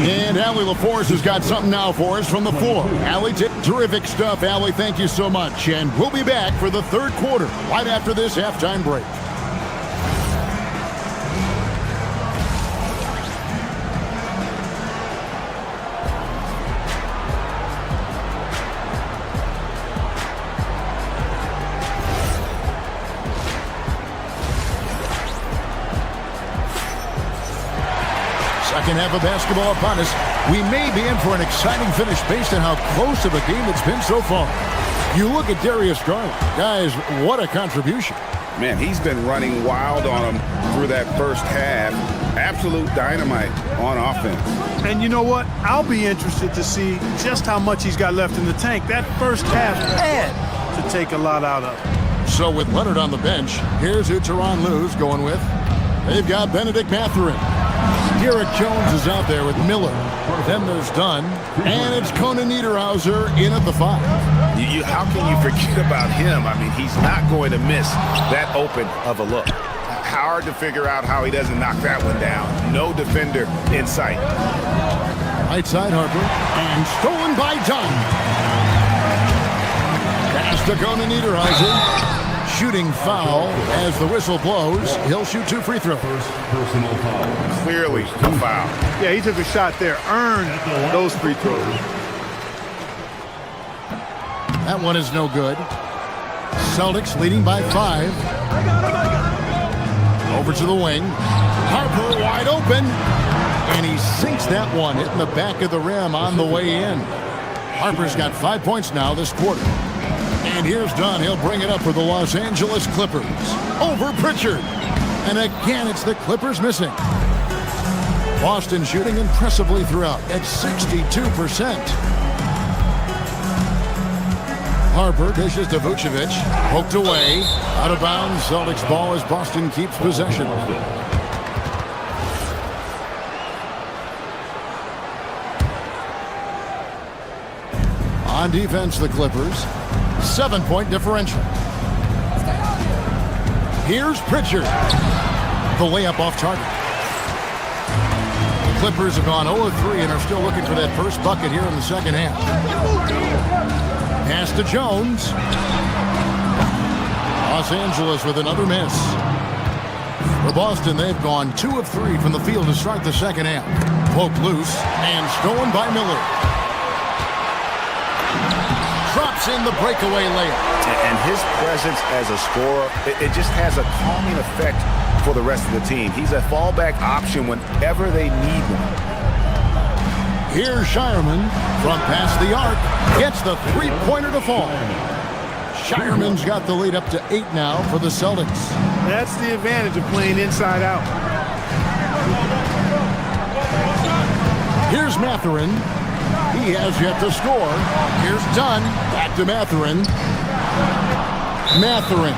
And Allie LaForce has got something now for us from the floor. Allie, terrific stuff. Allie, thank you so much. And we'll be back for the third quarter right after this halftime break. Second half of basketball upon us. We may be in for an exciting finish based on how close of a game it's been so far. You look at Darius Garland. Guys, what a contribution. Man, he's been running wild on him through that first half. Absolute dynamite on offense. And you know what? I'll be interested to see just how much he's got left in the tank. That first half had to take a lot out of. So with Leonard on the bench, here's who Tyronn Lue's going with. They've got Benedict Mathurin. Derek Jones is out there with Miller. Then there's Dunn. And it's Conan Niederhauser in at the 5. How can you forget about him? I mean, he's not going to miss that open of a look. Hard to figure out how he doesn't knock that one down. No defender in sight. Right side Harper. And stolen by Dunn. Pass to Conan Niederhauser. Shooting foul as the whistle blows. He'll shoot 2 free throws. Personal foul. Clearly a foul. Yeah, he took a shot there. Earned those free throws. That one is no good. Celtics leading by 5. Over to the wing. Harper wide open. And he sinks that one, hitting the back of the rim on the way in. Harper's got 5 points now this quarter. And here's Dunn. He'll bring it up for the Los Angeles Clippers. Over Pritchard. And again, it's the Clippers missing. Boston shooting impressively throughout at 62%. Harper dishes to Vucevic. Poked away. Out of bounds. Celtics ball as Boston keeps possession. On defense, the Clippers. 7-point differential. Here's Pritchard. The layup off target. The Clippers have gone 0-3 and are still looking for that first bucket here in the second half. Pass to Jones. Los Angeles with another miss. For Boston, they've gone 2 of 3 from the field to start the second half. Poked loose and stolen by Miller. drops in the breakaway layup. And his presence as a scorer, it just has a calming effect for the rest of the team. He's a fallback option whenever they need one. Here's Shireman from past the arc. Gets the three-pointer to fall. Shireman's got the lead up to 8 now for the Celtics. That's the advantage of playing inside out. Here's Mathurin. He has yet to score. Here's Dunn. Back to Mathurin. Mathurin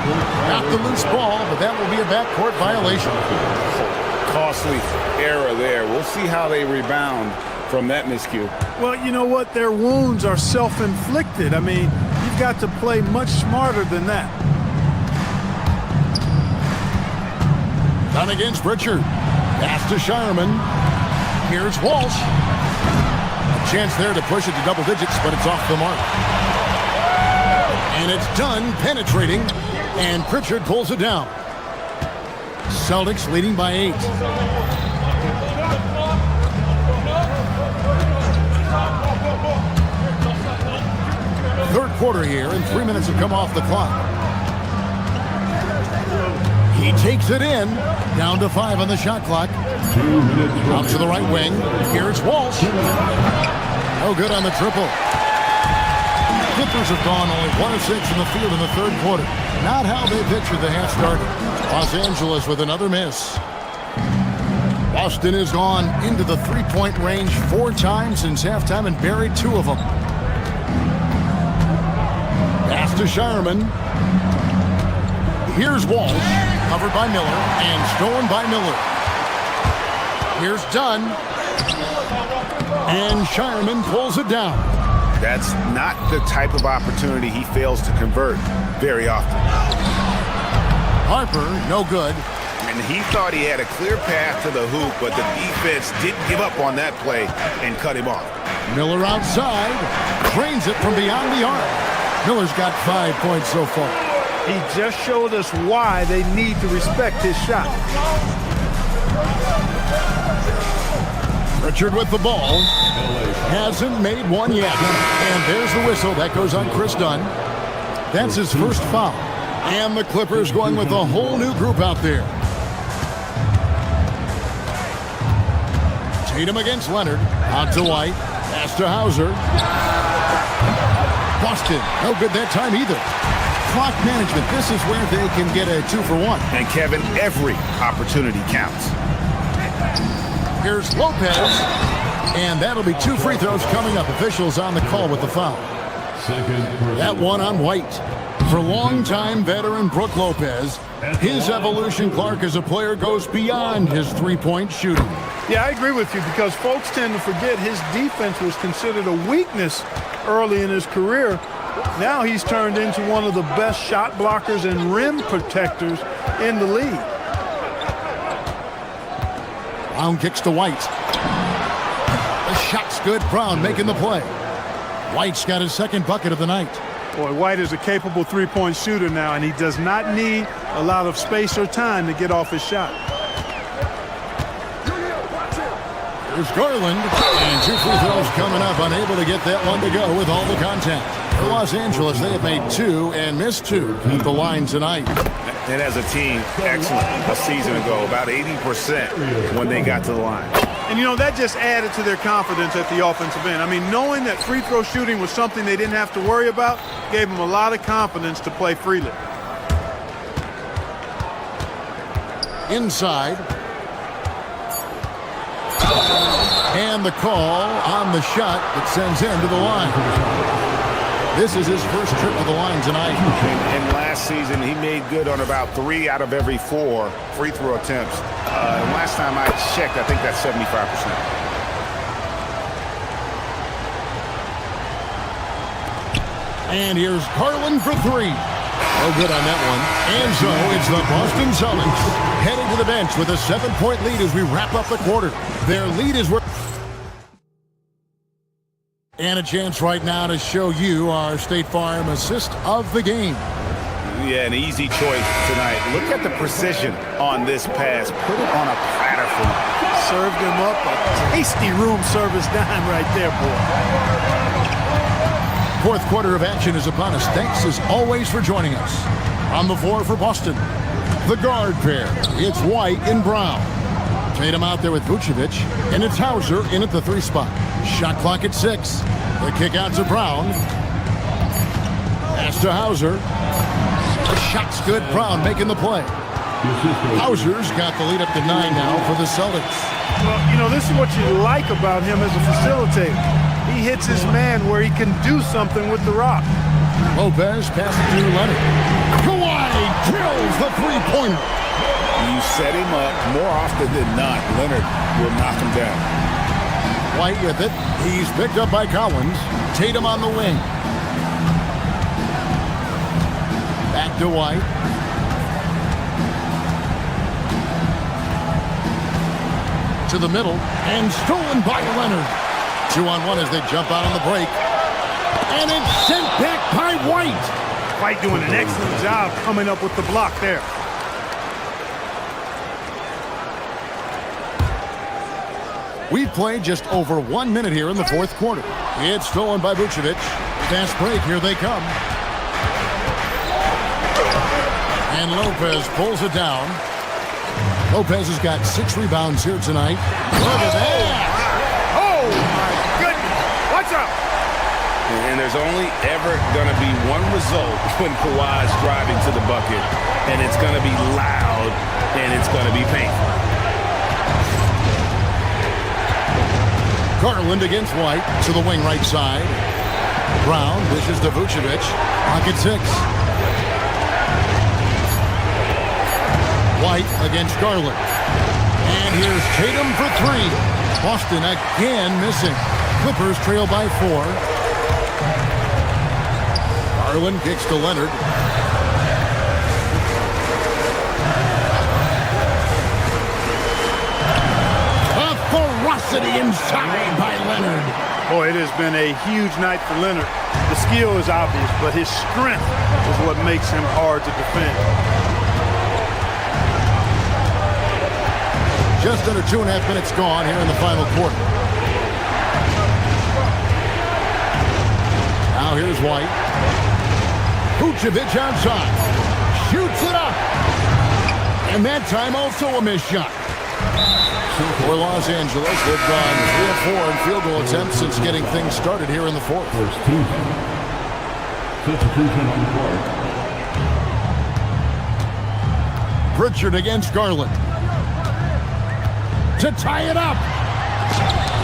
got the loose ball, but that will be a backcourt violation. Costly error there. We'll see how they rebound from that miscue. Well, you know what? Their wounds are self-inflicted. I mean, you've got to play much smarter than that. Dunn against Pritchard. Pass to Shireman. Here's Walsh. A chance there to push it to double digits, but it's off the mark. And it's Dunn penetrating, and Pritchard pulls it down. Celtics leading by 8. Third quarter here, and 3 minutes have come off the clock. He takes it in, down to 5 on the shot clock. Out to the right wing. Here's Walsh. No good on the triple. Clippers have gone only 1 of 6 in the field in the third quarter. Not how they pictured the half started. Los Angeles with another miss. Boston has gone into the three-point range 4 times since halftime and buried 2 of them. Pass to Shireman. Here's Walsh, covered by Miller, and stolen by Miller. Here's Dunn. And Shireman pulls it down. That's not the type of opportunity he fails to convert very often. Harper, no good. And he thought he had a clear path to the hoop, but the defense didn't give up on that play and cut him off. Miller outside, drains it from beyond the arc. Miller's got 5 points so far. He just showed us why they need to respect his shot. Pritchard with the ball. Hasn't made one yet. And there's the whistle. That goes on Chris Dunn. That's his first foul. And the Clippers going with a whole new group out there. Tatum against Leonard. Out to White. Pass to Hauser. Boston. No good that time either. Clock management. This is where they can get a 2 for 1. And Kevin, every opportunity counts. Here's Lopez. And that'll be 2 free throws coming up. Officials on the call with the foul. That one on White. For longtime veteran Brook Lopez, his evolution, Clark, as a player goes beyond his three-point shooting. Yeah, I agree with you because folks tend to forget his defense was considered a weakness early in his career. Now he's turned into one of the best shot blockers and rim protectors in the league. Brown kicks to White. The shot's good. Brown making the play. White's got his second bucket of the night. Boy, White is a capable three-point shooter now, and he does not need a lot of space or time to get off his shot. There's Garland, and 2 free throws coming up. Unable to get that one to go with all the contact. For Los Angeles, they have made 2 and missed 2 at the line tonight. And as a team, excellent a season ago, about 80% when they got to the line. And, you know, that just added to their confidence at the offensive end. I mean, knowing that free throw shooting was something they didn't have to worry about gave them a lot of confidence to play freely. Inside. And the call on the shot that sends him to the line. This is his first trip to the line tonight. And last season, he made good on about 3 out of every 4 free throw attempts. And last time I checked, I think that's 75%. And here's Garland for 3. No good on that one. And so it's the Boston Celtics heading to the bench with a 7-point lead as we wrap up the quarter. Their lead is worth. And a chance right now to show you our State Farm assist of the game. Yeah, an easy choice tonight. Look at the precision on this pass. Put it on a platter for him. Served him up a tasty room service dime right there, boy. Fourth quarter of action is upon us. Thanks as always for joining us. On the floor for Boston, the guard pair. It's White and Brown. Tatum out there with Vucevic, and it's Hauser in at the 3 spot. Shot clock at 6. The kick out to Brown. Pass to Hauser. The shot's good. Brown making the play. Hauser's got the lead up to 9 now for the Celtics. Well, you know, this is what you like about him as a facilitator. He hits his man where he can do something with the rock. Lopez passes to Leonard. Kawhi drills the three-pointer. You set him up more often than not. Leonard will knock him down. White with it. He's picked up by Collins. Tatum on the wing. Back to White. To the middle, and stolen by Leonard. 2-on-1 as they jump out on the break. And it's sent back by White. White doing an excellent job coming up with the block there. We've played just over 1 minute here in the fourth quarter. It's stolen by Vucevic. Fast break, here they come. And Lopez pulls it down. Lopez has got 6 rebounds here tonight. Look at that! Oh, my goodness! Watch out! And there's only ever going to be one result when Kawhi's driving to the bucket, and it's going to be loud, and it's going to be painful. Garland against White to the wing right side. Brown dishes to Vucevic. Pocket 6. White against Garland. And here's Tatum for 3. Boston again missing. Clippers trail by 4. Garland kicks to Leonard. A ferocity inside by Leonard. Boy, it has been a huge night for Leonard. The skill is obvious, but his strength is what makes him hard to defend. Just under 2.5 minutes gone here in the final quarter. Now here's White. Vucevic outside. Shoots it up. And that time also a missed shot. For Los Angeles, they've gone 3 of 4 in field goal attempts since getting things started here in the fourth. Substitution on the court. Pritchard against Garland. To tie it up.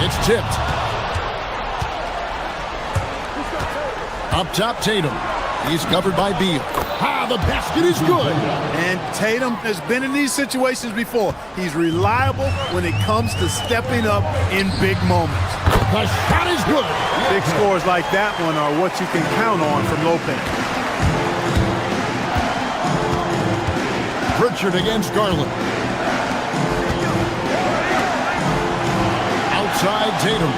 It's tipped. Up top, Tatum. He's covered by Beal. Ah, the basket is good. And Tatum has been in these situations before. He's reliable when it comes to stepping up in big moments. The shot is good. Big scores like that one are what you can count on from Lopez. Pritchard against Garland. Outside Tatum.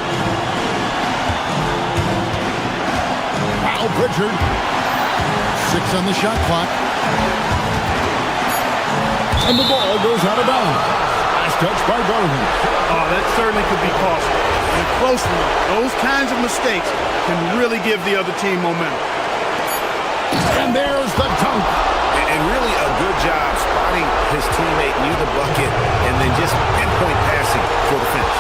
Wow, Pritchard. 6 on the shot clock. And the ball goes out of bounds. Last touch by Garland. Oh, that certainly could be costly. In a close one, those kinds of mistakes can really give the other team momentum. And there's the dunk. And really a good job spotting his teammate near the bucket and then just pinpoint passing for the finish.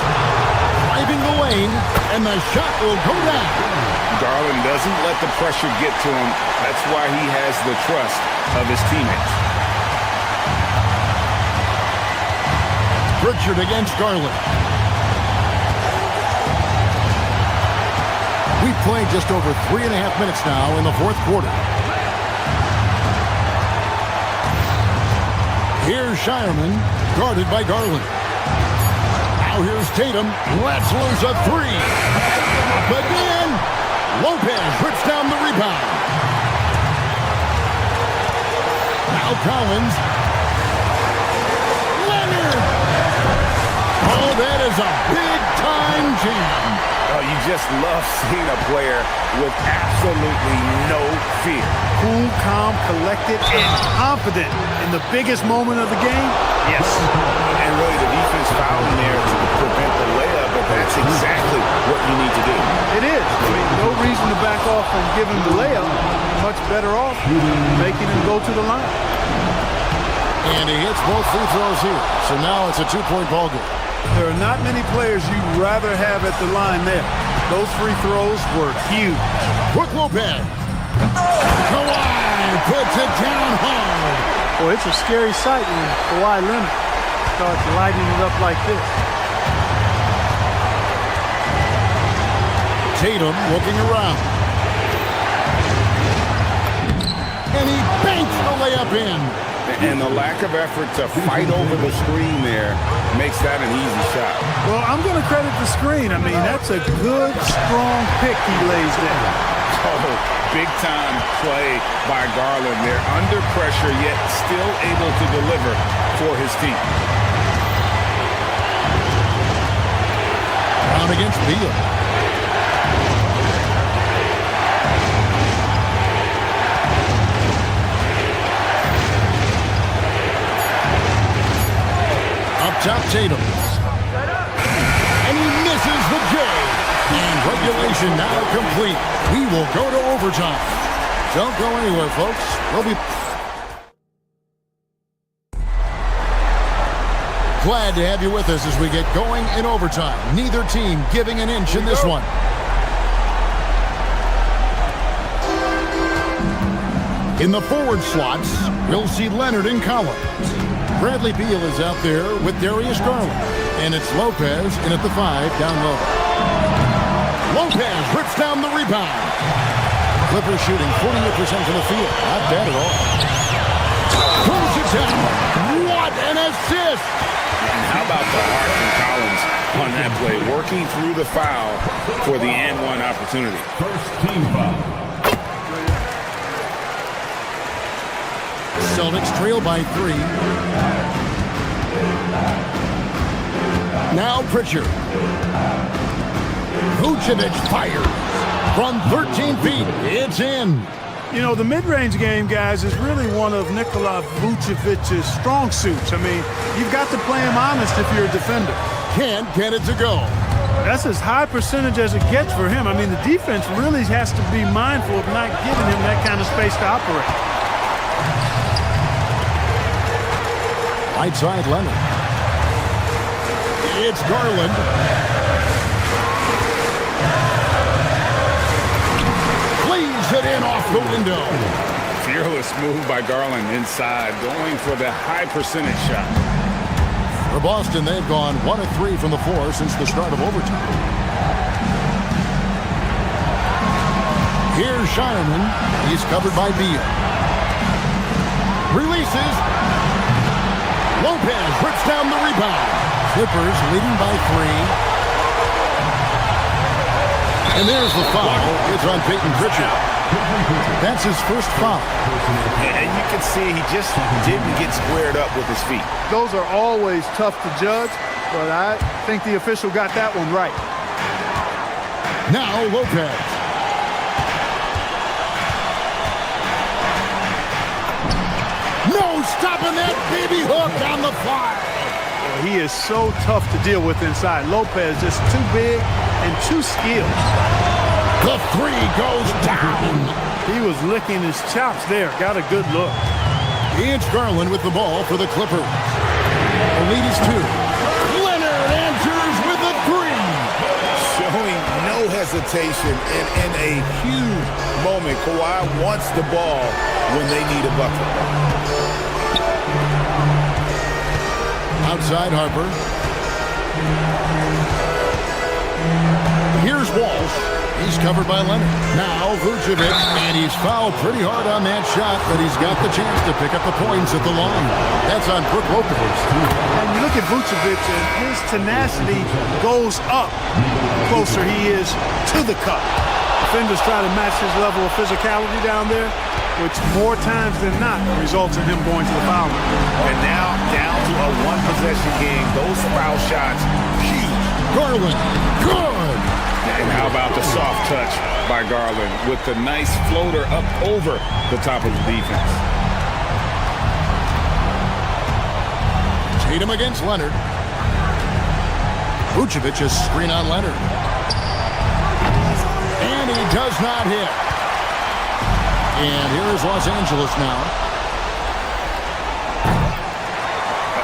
Driving the lane, and the shot will go down. Garland doesn't let the pressure get to him. That's why he has the trust of his teammates. Pritchard against Garland. We've played just over 3.5 minutes now in the fourth quarter. Here's Shireman, guarded by Garland. Now here's Tatum. Let's lose a 3. Up again. Lopez rips down the rebound. Now Collins. Leonard. Oh, that is a big-time jam. Oh, you just love seeing a player with absolutely no fear. Cool, calm, collected, and confident in the biggest moment of the game. Yes. And really the defense fouling there to prevent the layup, but that's exactly what you need to do. It is. I mean, no reason to back off and give him the layup. Much better off making him go to the line. And he hits both free throws here. So now it's a 2-point ball game. There are not many players you'd rather have at the line there. Those free throws were huge. Brook Lopez. Kawhi puts it down hard. Boy, it's a scary sight when Kawhi Leonard starts lighting it up like this. Tatum looking around. And he banks the layup in. And the lack of effort to fight over the screen there makes that an easy shot. Well, I'm going to credit the screen. I mean, that's a good, strong pick he lays there. Oh, big-time play by Garland. They're under pressure, yet still able to deliver for his team. Brown against Beal. Top Tatum. And he misses the J. And regulation now complete. We will go to overtime. Don't go anywhere, folks. We'll be glad to have you with us as we get going in overtime. Neither team giving an inch in this one. In the forward slots, we'll see Leonard and Collins. Bradley Beal is out there with Darius Garland. And it's Lopez in at the 5 down low. Lopez rips down the rebound. Clippers shooting 48% from the field. Not bad at all. Pulls it down. What an assist! And how about the heart from Collins on that play? Working through the foul for the and-one opportunity. First team foul. Celtics trail by 3. Now Pritchard. Vucevic fires from 13 feet. It's in. You know, the mid-range game, guys, is really one of Nikola Vucevic's strong suits. I mean, you've got to play him honest if you're a defender. Can't get it to go. That's as high percentage as it gets for him. I mean, the defense really has to be mindful of not giving him that kind of space to operate. Right side Leonard. It's Garland. Plays it in off the window. Fearless move by Garland inside, going for the high percentage shot. For Boston, they've gone 1 of 3 from the floor since the start of overtime. Here's Shireman. He's covered by Beal. Releases. Lopez rips down the rebound. Clippers leading by 3. And there's the foul. It's on Peyton Pritchard. That's his first foul. And you can see he just didn't get squared up with his feet. Those are always tough to judge, but I think the official got that one right. Now Lopez. No stopping that baby hook on the fly. He is so tough to deal with inside. Lopez just too big and too skilled. The 3 goes down. He was licking his chops there. Got a good look. It's Garland with the ball for the Clippers. The lead is 2. Leonard answers with a 3. Showing no hesitation and in a huge moment. Kawhi wants the ball when they need a bucket. Outside Harper. Here's Walsh. He's covered by Leonard. Now Vucevic, and he's fouled pretty hard on that shot, but he's got the chance to pick up the points at the line. That's on Brook Lopez. And you look at Vucevic, and his tenacity goes up closer he is to the cup. Defenders try to match his level of physicality down there, which more times than not results in him going to the foul line. And now down to a one-possession game. Those foul shots, huge. Garland, good. And how about the soft touch by Garland with the nice floater up over the top of the defense. Tatum against Leonard. Vucevic is screen on Leonard. And And he does not hit. And here is Los Angeles now.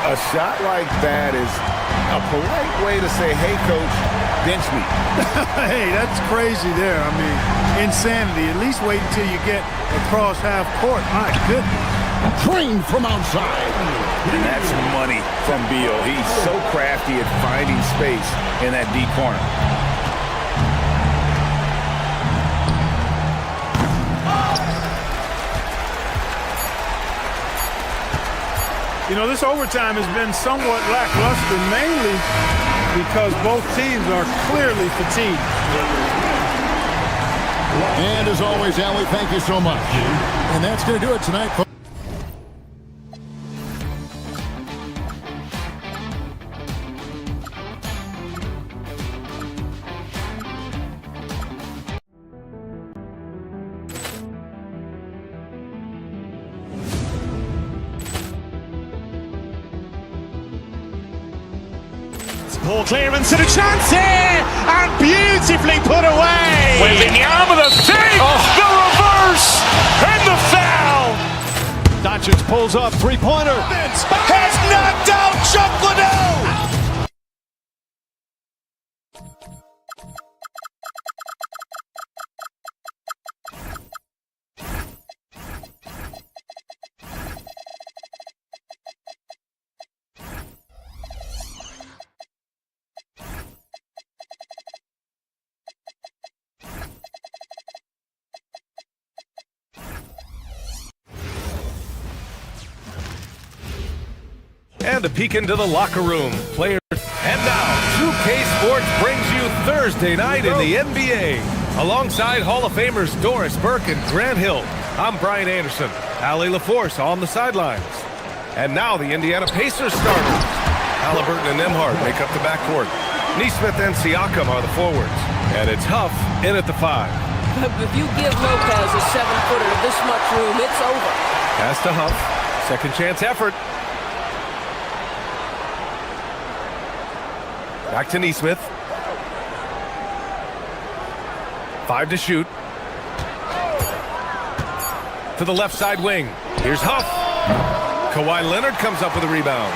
A shot like that is a polite way to say, hey, coach, bench me. Hey, that's crazy there. I mean, insanity. At least wait until you get across half court. My goodness. Trained from outside. And that's money from Beal. He's so crafty at finding space in that deep corner. You know, this overtime has been somewhat lackluster, mainly because both teams are clearly fatigued. And as always, Allie, thank you so much. And that's going to do it tonight, folks. Ball clearance and a chance here, and beautifully put away. Wembanyama the save, the reverse, and the foul. Doncic pulls up, three-pointer. Has knocked out Chuck Liddell. And a peek into the locker room. Players. And now, 2K Sports brings you Thursday night in the NBA. Alongside Hall of Famers Doris Burke and Grant Hill, I'm Brian Anderson. Allie LaForce on the sidelines. And now the Indiana Pacers starters. Halliburton and Nembhard make up the backcourt. Nesmith and Siakam are the forwards. And it's Huff in at the 5. If you give Lopez a 7-footer this much room, it's over. Pass to Huff. Second chance effort. Back to Nesmith. 5 to shoot. To the left side wing. Here's Huff. Kawhi Leonard comes up with a rebound.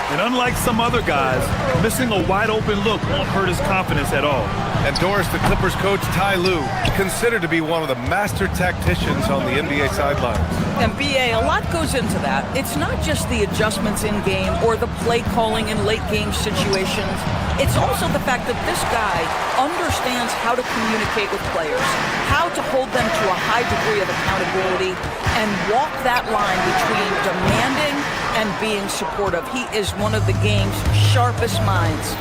And unlike some other guys, missing a wide-open look won't hurt his confidence at all. And Doris, the Clippers coach Ty Lue, considered to be one of the master tacticians on the NBA sidelines. And BA, a lot goes into that. It's not just the adjustments in game or the play calling in late game situations. It's also the fact that this guy understands how to communicate with players, how to hold them to a high degree of accountability, and walk that line between demanding and being supportive. He is one of the game's sharpest minds.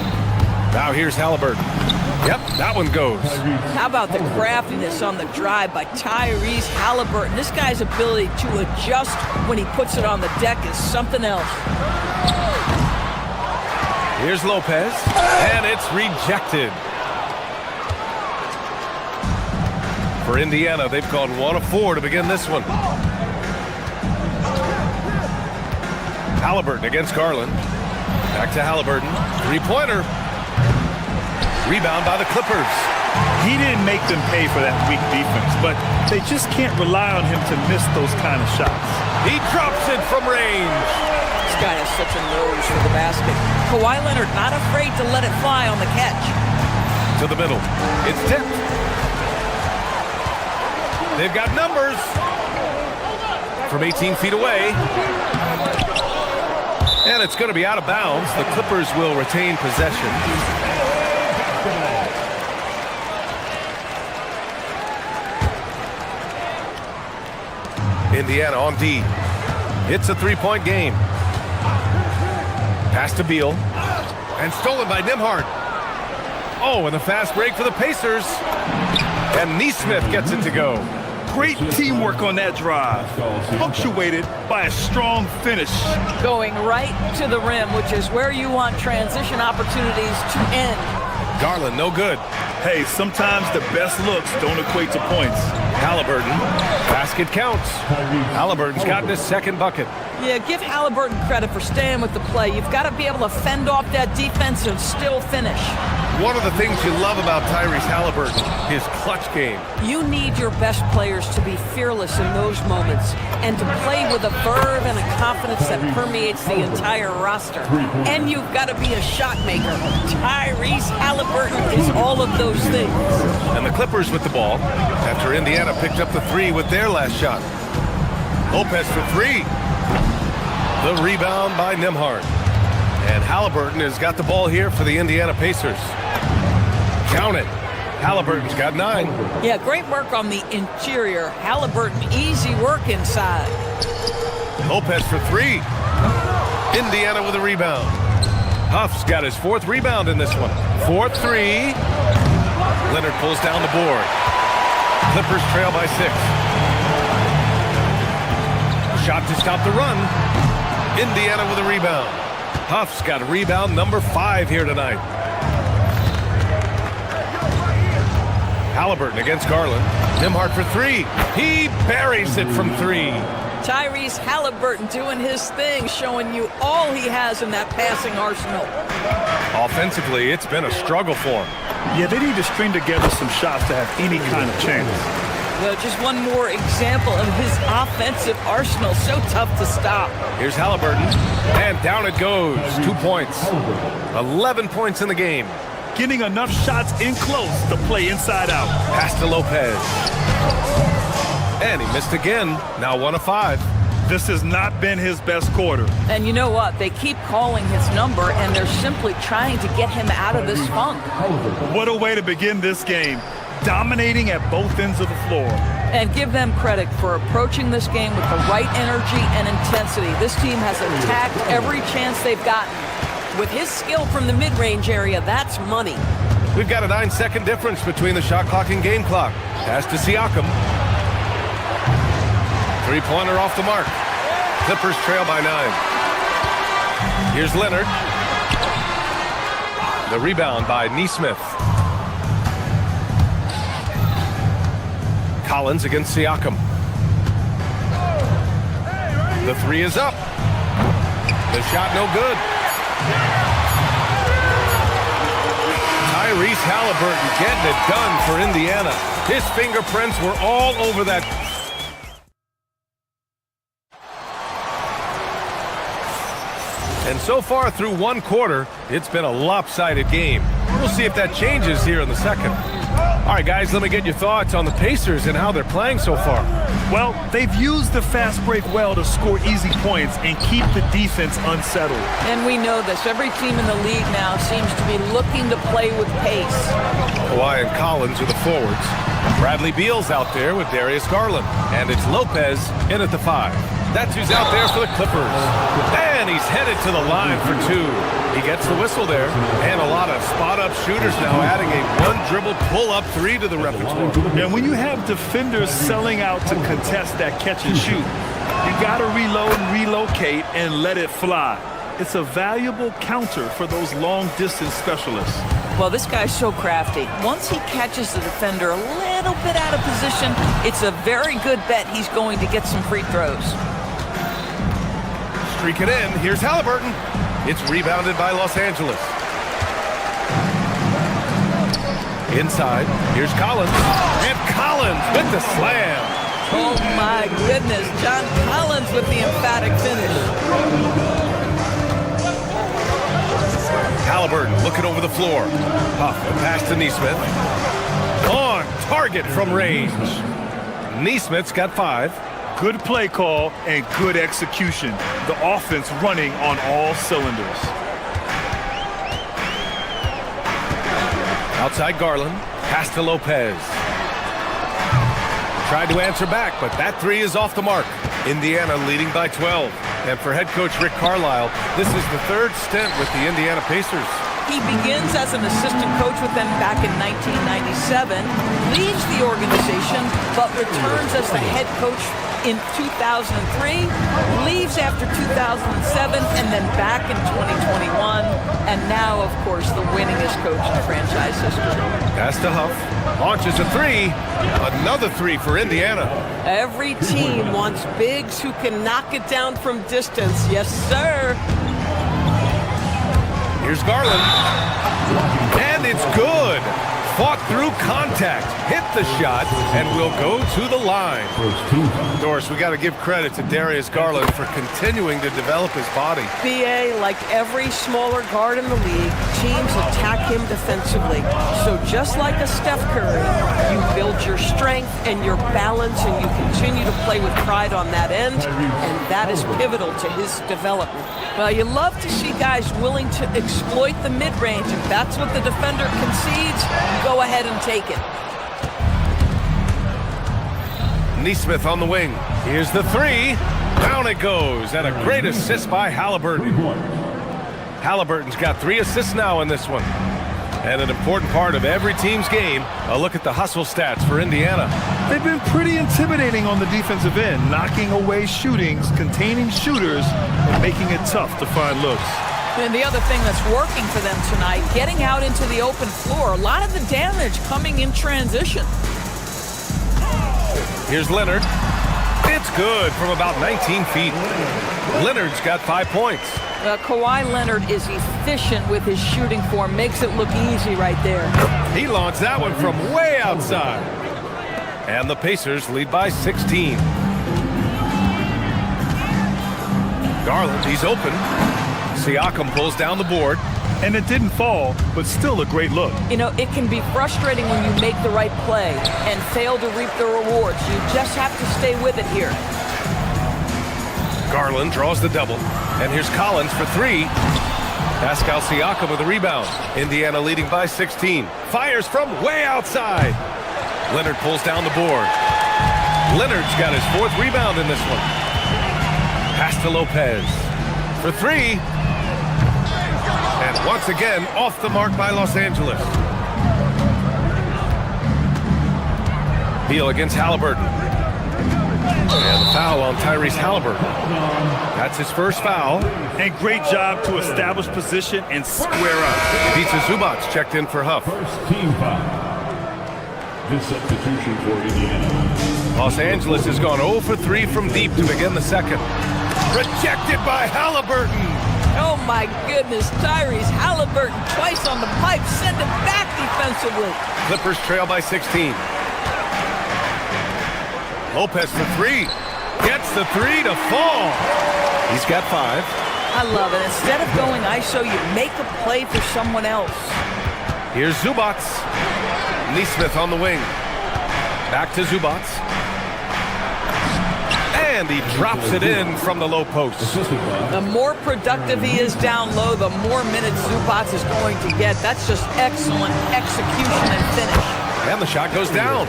Now here's Halliburton. Yep, that one goes. How about the craftiness on the drive by Tyrese Halliburton? This guy's ability to adjust when he puts it on the deck is something else. Here's Lopez, and it's rejected. For Indiana, they've gone 1 of 4 to begin this one. Halliburton against Garland. Back to Halliburton. Three-pointer. Rebound by the Clippers. He didn't make them pay for that weak defense, but they just can't rely on him to miss those kind of shots. He drops it from range. This guy has such a nose for the basket. Kawhi Leonard not afraid to let it fly on the catch. To the middle. It's tipped. They've got numbers. From 18 feet away. And it's going to be out of bounds. The Clippers will retain possession. Indiana on D. It's a three-point game. Pass to Beal. And stolen by Nembhard. Oh, and the fast break for the Pacers. And Nesmith gets it to go. Great teamwork on that drive, punctuated by a strong finish. Going right to the rim, which is where you want transition opportunities to end. Garland, no good. Hey, sometimes the best looks don't equate to points. Halliburton. Basket counts. Halliburton's gotten his second bucket. Yeah, give Halliburton credit for staying with the play. You've got to be able to fend off that defense and still finish. One of the things you love about Tyrese Halliburton, his clutch game. You need your best players to be fearless in those moments and to play with a verve and a confidence that permeates the entire roster. And you've got to be a shot maker. Tyrese Halliburton is all of those things. And the Clippers with the ball after Indiana picked up the three with their last shot. Lopez for three. The rebound by Nembhard. And Halliburton has got the ball here for the Indiana Pacers. Count it. Halliburton's got 9. Yeah, great work on the interior. Halliburton, easy work inside. Lopez for three. Indiana with a rebound. Huff's got his 4th rebound in this one. 4-3. Leonard pulls down the board. Clippers trail by 6. Shot to stop the run. Indiana with a rebound. Huff's got rebound number 5 here tonight. Halliburton against Garland. Nembhard for 3. He buries it from 3. Tyrese Halliburton doing his thing, showing you all he has in that passing arsenal. Offensively, it's been a struggle for him. Yeah, they need to string together some shots to have any kind of chance. Well, just one more example of his offensive arsenal. So tough to stop. Here's Halliburton, and down it goes. 2 points. 11 points in the game. Getting enough shots in close to play inside out. Pass to Lopez. And he missed again. Now 1 of 5. This has not been his best quarter. And you know what? They keep calling his number, and they're simply trying to get him out of this funk. What a way to begin this game. Dominating at both ends of the floor. And give them credit for approaching this game with the right energy and intensity. This team has attacked every chance they've gotten. With his skill from the mid-range area, that's money. We've got a 9-second difference between the shot clock and game clock. Pass to Siakam. 3-pointer off the mark. Clippers trail by 9. Here's Leonard. The rebound by Nesmith. Collins against Siakam. The 3 is up. The shot no good. Tyrese Halliburton getting it done for Indiana. His fingerprints were all over that. And so far through 1 quarter, it's been a lopsided game. We'll see if that changes here in the second. All right, guys, let me get your thoughts on the Pacers and how they're playing so far. Well, they've used the fast break well to score easy points and keep the defense unsettled. And we know this. Every team in the league now seems to be looking to play with pace. Kawhi and Collins are the forwards. Bradley Beal's out there with Darius Garland. And it's Lopez in at the 5. That's who's out there for the Clippers. And he's headed to the line for 2. He gets the whistle there. And a lot of spot-up shooters now, adding a 1-dribble pull-up 3 to the repertoire. And when you have defenders selling out to contest that catch and shoot, you got to reload and relocate and let it fly. It's a valuable counter for those long-distance specialists. Well, this guy's so crafty. Once he catches the defender a little bit out of position, it's a very good bet he's going to get some free throws. Streak it in. Here's Halliburton. It's rebounded by Los Angeles. Inside. Here's Collins. And Collins with the slam. Oh, my goodness. John Collins with the emphatic finish. Halliburton looking over the floor. Huff, a pass to Nesmith. On target from range. Nesmith's got 5. Good play call and good execution. The offense running on all cylinders. Outside Garland. Pass to Lopez. Tried to answer back, but that 3 is off the mark. Indiana leading by 12. And for head coach Rick Carlisle, this is the 3rd stint with the Indiana Pacers. He begins as an assistant coach with them back in 1997, leaves the organization, but returns as the head coach in 2003, leaves after 2007, and then back in 2021, and now know, of course, the winningest coach in franchise history. Pass to Huff. Launches a three. Another three for Indiana. Every team wants bigs who can knock it down from distance. Yes, sir. Here's Garland. And it's good. Fought through contact, hit the shot, and will go to the line. Doris, we got to give credit to Darius Garland for continuing to develop his body. BA, like every smaller guard in the league, teams attack him defensively. So just like a Steph Curry, you build your strength and your balance, and you continue to play with pride on that end, and that is pivotal to his development. Well, you love to see guys willing to exploit the mid-range. If that's what the defender concedes, go ahead and take it. Neesmith on the wing. Here's the three. Down it goes. And a great assist by Halliburton. Halliburton's got 3 assists now in this one. And an important part of every team's game, a look at the hustle stats for Indiana. They've been pretty intimidating on the defensive end, knocking away shootings, containing shooters, and making it tough to find looks. And the other thing that's working for them tonight, getting out into the open floor. A lot of the damage coming in transition. Here's Leonard. It's good from about 19 feet. Leonard's got 5 points. Kawhi Leonard is efficient with his shooting form, makes it look easy right there. He launched that one from way outside. And the Pacers lead by 16. Garland, he's open. Siakam pulls down the board. And it didn't fall, but still a great look. You know, it can be frustrating when you make the right play and fail to reap the rewards. You just have to stay with it here. Garland draws the double. And here's Collins for 3. Pascal Siakam with the rebound. Indiana leading by 16. Fires from way outside. Leonard pulls down the board. Leonard's got his 4th rebound in this one. Pass to Lopez for 3. And once again, off the mark by Los Angeles. Beal against Halliburton. And the foul on Tyrese Halliburton. That's his first foul. And great job to establish position and square up. Pizza Zubac checked in for Huff. First team foul. This substitution for Indiana. Los Angeles has gone 0 for 3 from deep to begin the second. Rejected by Halliburton. Oh my goodness, Tyrese Halliburton twice on the pipe, send him back defensively. Clippers trail by 16. Lopez for 3. Gets the 3 to fall. He's got 5. I love it. Instead of going ISO, you make a play for someone else. Here's Zubac. Neesmith on the wing. Back to Zubac. And he drops it in from the low post. The more productive he is down low, the more minutes Zubac is going to get. That's just excellent execution and finish. And the shot goes down.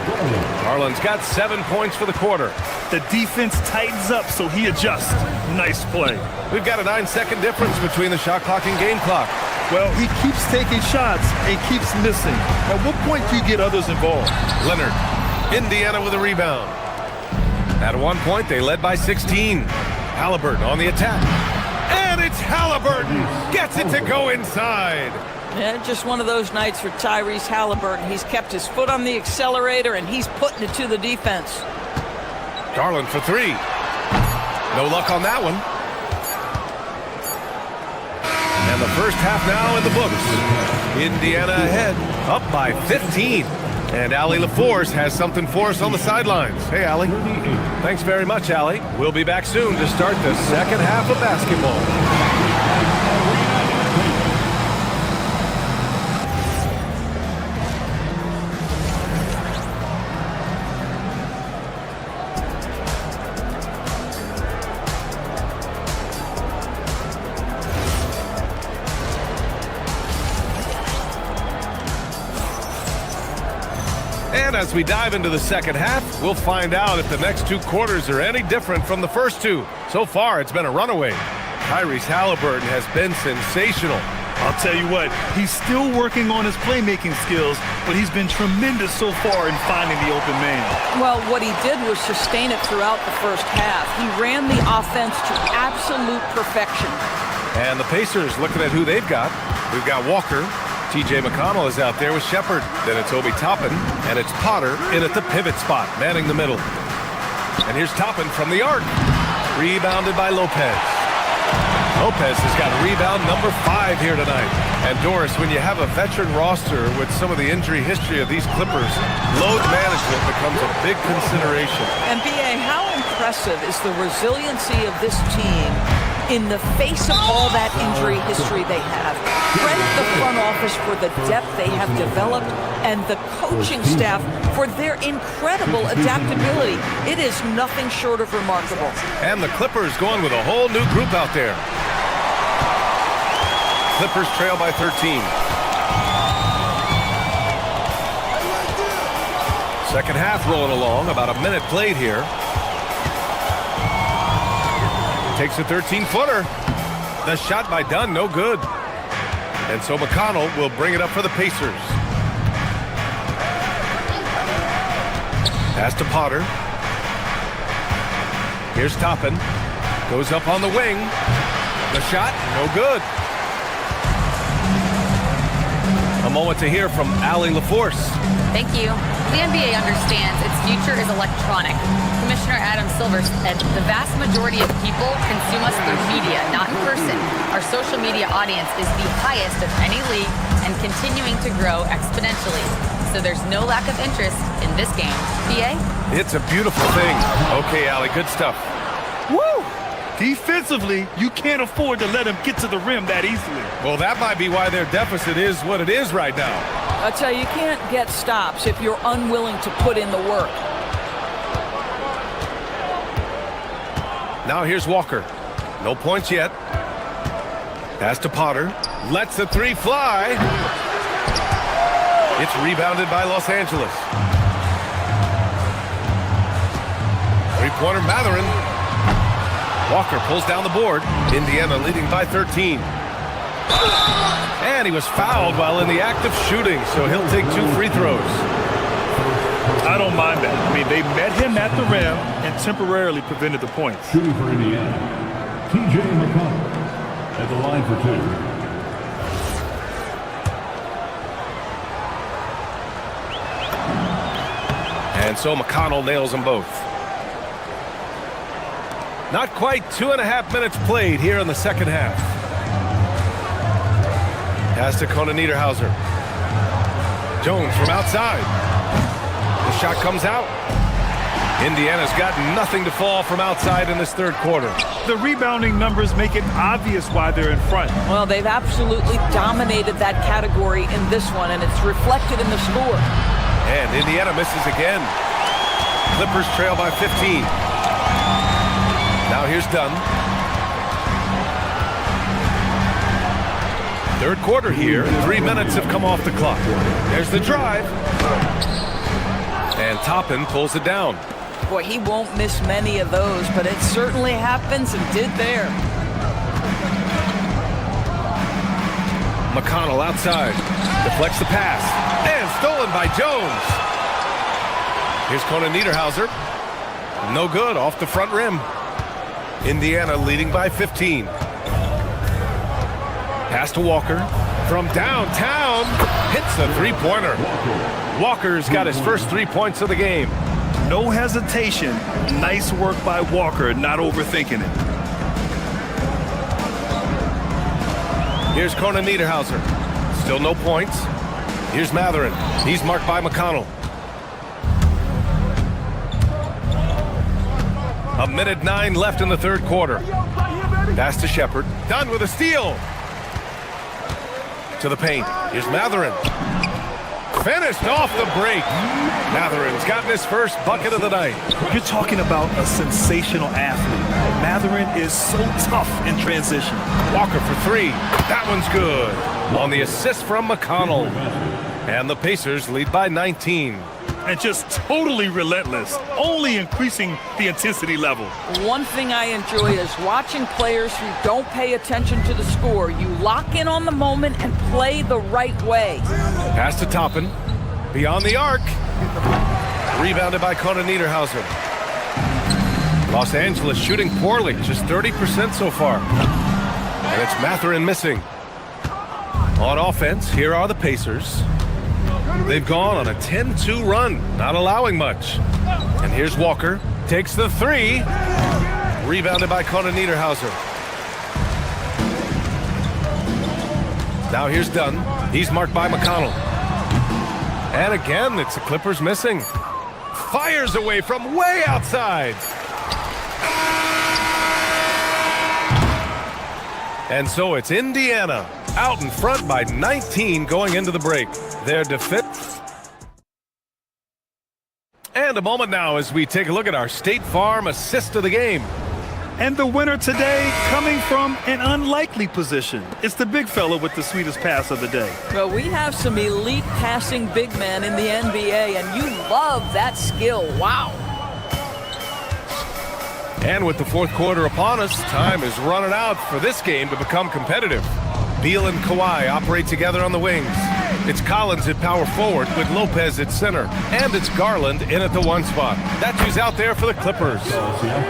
Garland's got 7 points for the quarter. The defense tightens up, so he adjusts. Nice play. We've got a 9-second difference between the shot clock and game clock. Well, he keeps taking shots and keeps missing. At what point do you get others involved? Leonard, Indiana with a rebound. At one point, they led by 16. Halliburton on the attack. And it's Halliburton. Gets it to go inside. Yeah, just one of those nights for Tyrese Halliburton. He's kept his foot on the accelerator, and he's putting it to the defense. Garland for 3. No luck on that one. And the first half now in the books. Indiana ahead, up by 15. And Allie LaForce has something for us on the sidelines. Hey, Allie. Thanks very much, Allie. We'll be back soon to start the second half of basketball. And as we dive into the second half, we'll find out if the next 2 quarters are any different from the first 2. So far, it's been a runaway. Tyrese Halliburton has been sensational. I'll tell you what, he's still working on his playmaking skills, but he's been tremendous so far in finding the open man. Well, what he did was sustain it throughout the first half. He ran the offense to absolute perfection. And the Pacers looking at who they've got. We've got Walker. T.J. McConnell is out there with Shepard. Then it's Obi Toppin, and it's Potter in at the pivot spot, manning the middle. And here's Toppin from the arc. Rebounded by Lopez. Lopez has got rebound number 5 here tonight. And Doris, when you have a veteran roster with some of the injury history of these Clippers, load management becomes a big consideration. And B.A., how impressive is the resiliency of this team in the face of all that injury history they have? Credit the front office for the depth they have developed and the coaching staff for their incredible adaptability. It is nothing short of remarkable. And the Clippers going with a whole new group out there. Clippers trail by 13. Second half rolling along, about a minute played here. Takes a 13-footer. The shot by Dunn, no good. And so McConnell will bring it up for the Pacers. Pass to Potter. Here's Toppin. Goes up on the wing. The shot, no good. A moment to hear from Allie LaForce. Thank you. The NBA understands its future is electronic. Commissioner Adam Silver said the vast majority of people consume us through media, not in person. Our social media audience is the highest of any league and continuing to grow exponentially. So there's no lack of interest in this game. BA? It's a beautiful thing. Okay, Allie, good stuff. Woo! Defensively, you can't afford to let him get to the rim that easily. Well, that might be why their deficit is what it is right now. I tell you, you can't get stops if you're unwilling to put in the work. Now here's Walker. No points yet. Pass to Potter. Lets the 3 fly. It's rebounded by Los Angeles. Three-pointer Mathurin. Walker pulls down the board. Indiana leading by 13. And he was fouled while in the act of shooting, so he'll take 2 free throws. I don't mind that. I mean, they met him at the rim and temporarily prevented the points. Shooting for Indiana, T.J. McConnell at the line for 2. And so McConnell nails them both. Not quite 2.5 minutes played here in the second half. Pass to Conan Niederhauser. Jones from outside. The shot comes out. Indiana's got nothing to fall from outside in this third quarter. The rebounding numbers make it obvious why they're in front. Well, they've absolutely dominated that category in this one, and it's reflected in the score. And Indiana misses again. Clippers trail by 15. Now here's Dunn. Third quarter here, and 3 minutes have come off the clock. There's the drive. And Toppin pulls it down. Boy, he won't miss many of those, but it certainly happens and did there. McConnell outside. Deflects the pass. And stolen by Jones. Here's Conan Niederhauser. No good, off the front rim. Indiana leading by 15. Pass to Walker. From downtown. Hits a three-pointer. Walker's got his first 3 points of the game. No hesitation. Nice work by Walker, not overthinking it. Here's Conan Niederhauser. Still no points. Here's Mathurin. He's marked by McConnell. A minute 9 left in the third quarter. Pass to Shepard. Done with a steal. To the paint. Here's Mathurin. Finished off the break. Mathurin's gotten his first bucket of the night. You're talking about a sensational athlete. Mathurin is so tough in transition. Walker for 3. That one's good. On the assist from McConnell. And the Pacers lead by 19. And just totally relentless, only increasing the intensity level. One thing I enjoy is watching players who don't pay attention to the score. You lock in on the moment and play the right way. Pass to Toppin. Beyond the arc. Rebounded by Conan Niederhauser. Los Angeles shooting poorly, just 30% so far. And it's Mathurin missing. On offense, here are the Pacers. They've gone on a 10-2 run, not allowing much. And here's Walker. Takes the three. Rebounded by Conan Niederhauser. Now here's Dunn. He's marked by McConnell. And again, it's the Clippers missing. Fires away from way outside. And so it's Indiana out in front by 19 going into the break. Their defense. And a moment now as we take a look at our State Farm assist of the game. And the winner today coming from an unlikely position. It's the big fella with the sweetest pass of the day. Well, we have some elite passing big men in the NBA, and you love that skill. Wow. And with the fourth quarter upon us, time is running out for this game to become competitive. Beal and Kawhi operate together on the wings. It's Collins at power forward with Lopez at center. And it's Garland in at the one spot. That's who's out there for the Clippers.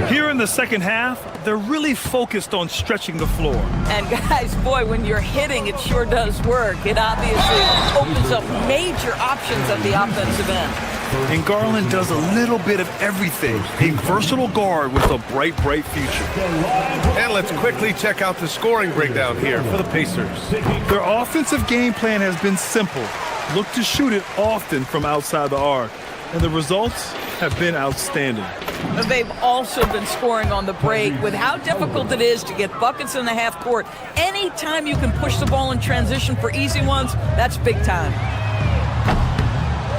Here in the second half, they're really focused on stretching the floor. And guys, boy, when you're hitting, it sure does work. It obviously opens up major options at the offensive end. And Garland does a little bit of everything. A versatile guard with a bright, bright future. And let's quickly check out the scoring breakdown here for the Pacers. Their offensive game plan has been simple. Look to shoot it often from outside the arc. And the results have been outstanding. They've also been scoring on the break. With how difficult it is to get buckets in the half court, anytime you can push the ball in transition for easy ones, that's big time.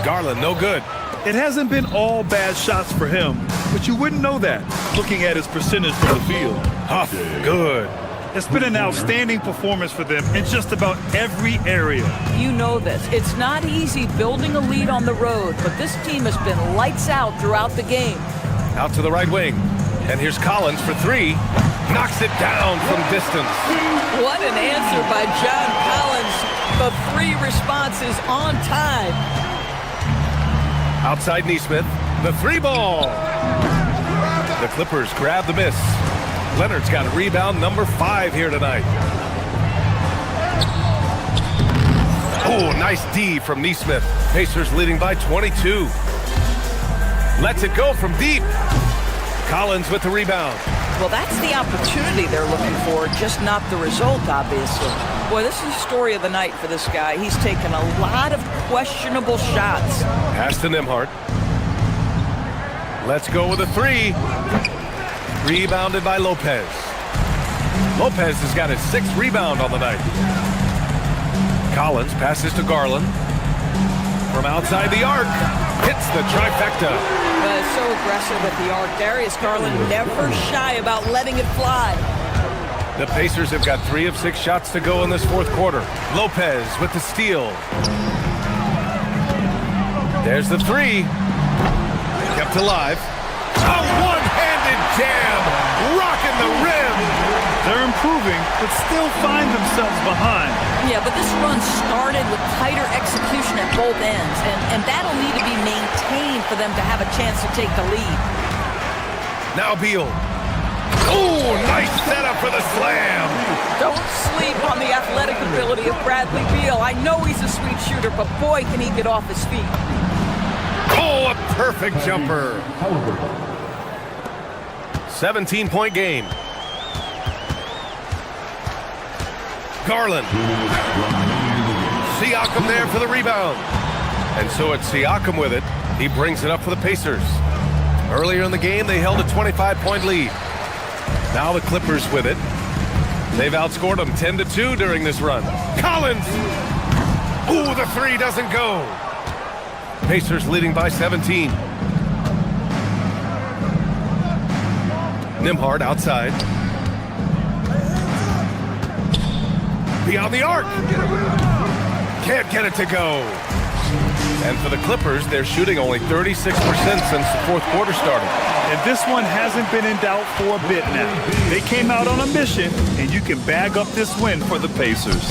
Garland, no good. It hasn't been all bad shots for him, but you wouldn't know that looking at his percentage from the field. Huff, good. It's been an outstanding performance for them in just about every area. You know this. It's not easy building a lead on the road, but this team has been lights out throughout the game. Out to the right wing. And here's Collins for three. Knocks it down from distance. What an answer by John Collins. The three response is on time. Outside Neesmith, the three ball. The Clippers grab the miss. Leonard's got a rebound number 5 here tonight. Oh, nice D from Neesmith. Pacers leading by 22. Lets it go from deep. Collins with the rebound. Well, that's the opportunity they're looking for, just not the result, obviously. Boy, this is the story of the night for this guy. He's taken a lot of questionable shots. Pass to Nembhard. Let's go with a three. Rebounded by Lopez. Lopez has got his 6th rebound on the night. Collins passes to Garland. From outside the arc, hits the trifecta. So aggressive at the arc. Darius Garland never shy about letting it fly. The Pacers have got 3 of 6 shots to go in this fourth quarter. Lopez with the steal. There's the three. Kept alive. A one-handed jam. Rocking the rim. They're improving, but still find themselves behind. Yeah, but this run started with tighter execution at both ends, and that'll need to be maintained for them to have a chance to take the lead. Now Beal. Oh, nice setup for the slam. Don't sleep on the athletic ability of Bradley Beal. I know he's a sweet shooter, but boy, can he get off his feet. Oh, a perfect jumper. 17-point game. Garland. Siakam there for the rebound. And so it's Siakam with it. He brings it up for the Pacers. Earlier in the game, they held a 25-point lead. Now the Clippers with it. They've outscored them 10-2 during this run. Collins! Ooh, the three doesn't go. Pacers leading by 17. Nembhard outside. Beyond the arc. Can't get it to go. And for the Clippers, they're shooting only 36% since the fourth quarter started. And this one hasn't been in doubt for a bit now. They came out on a mission, and you can bag up this win for the Pacers.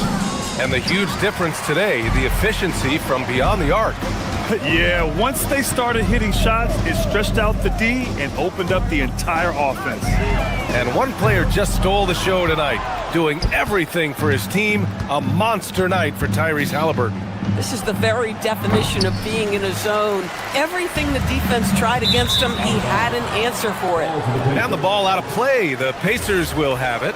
And the huge difference today, the efficiency from beyond the arc. Yeah, once they started hitting shots, it stretched out the D and opened up the entire offense. And one player just stole the show tonight, doing everything for his team. A monster night for Tyrese Halliburton. This is the very definition of being in a zone. Everything the defense tried against him, he had an answer for it. Now the ball out of play. The Pacers will have it.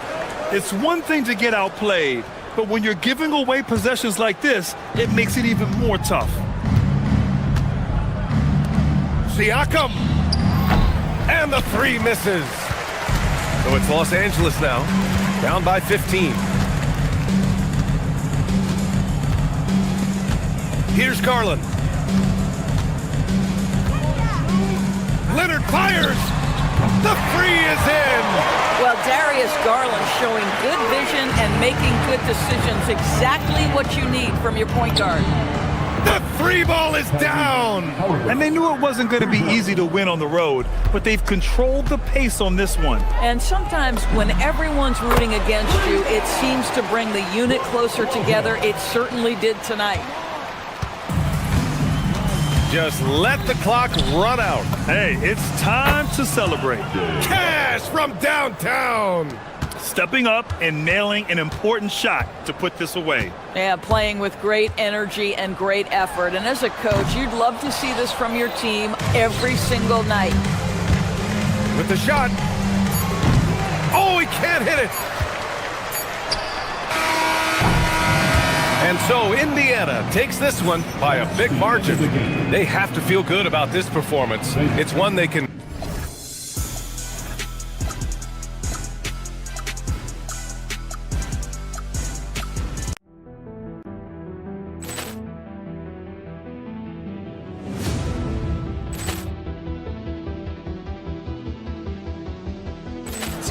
It's one thing to get outplayed, but when you're giving away possessions like this, it makes it even more tough. Siakam. And the three misses. So it's Los Angeles now, down by 15. Here's Garland. Leonard fires. The three is in. Well, Darius Garland showing good vision and making good decisions. Exactly what you need from your point guard. The three ball is down. And they knew it wasn't going to be easy to win on the road, but they've controlled the pace on this one. And sometimes when everyone's rooting against you, it seems to bring the unit closer together. It certainly did tonight. Just let the clock run out. Hey, it's time to celebrate. Cash from downtown. Stepping up and nailing an important shot to put this away. Yeah, playing with great energy and great effort. And as a coach, you'd love to see this from your team every single night. With the shot. Oh, he can't hit it. And so Indiana takes this one by a big margin. They have to feel good about this performance. It's one they can...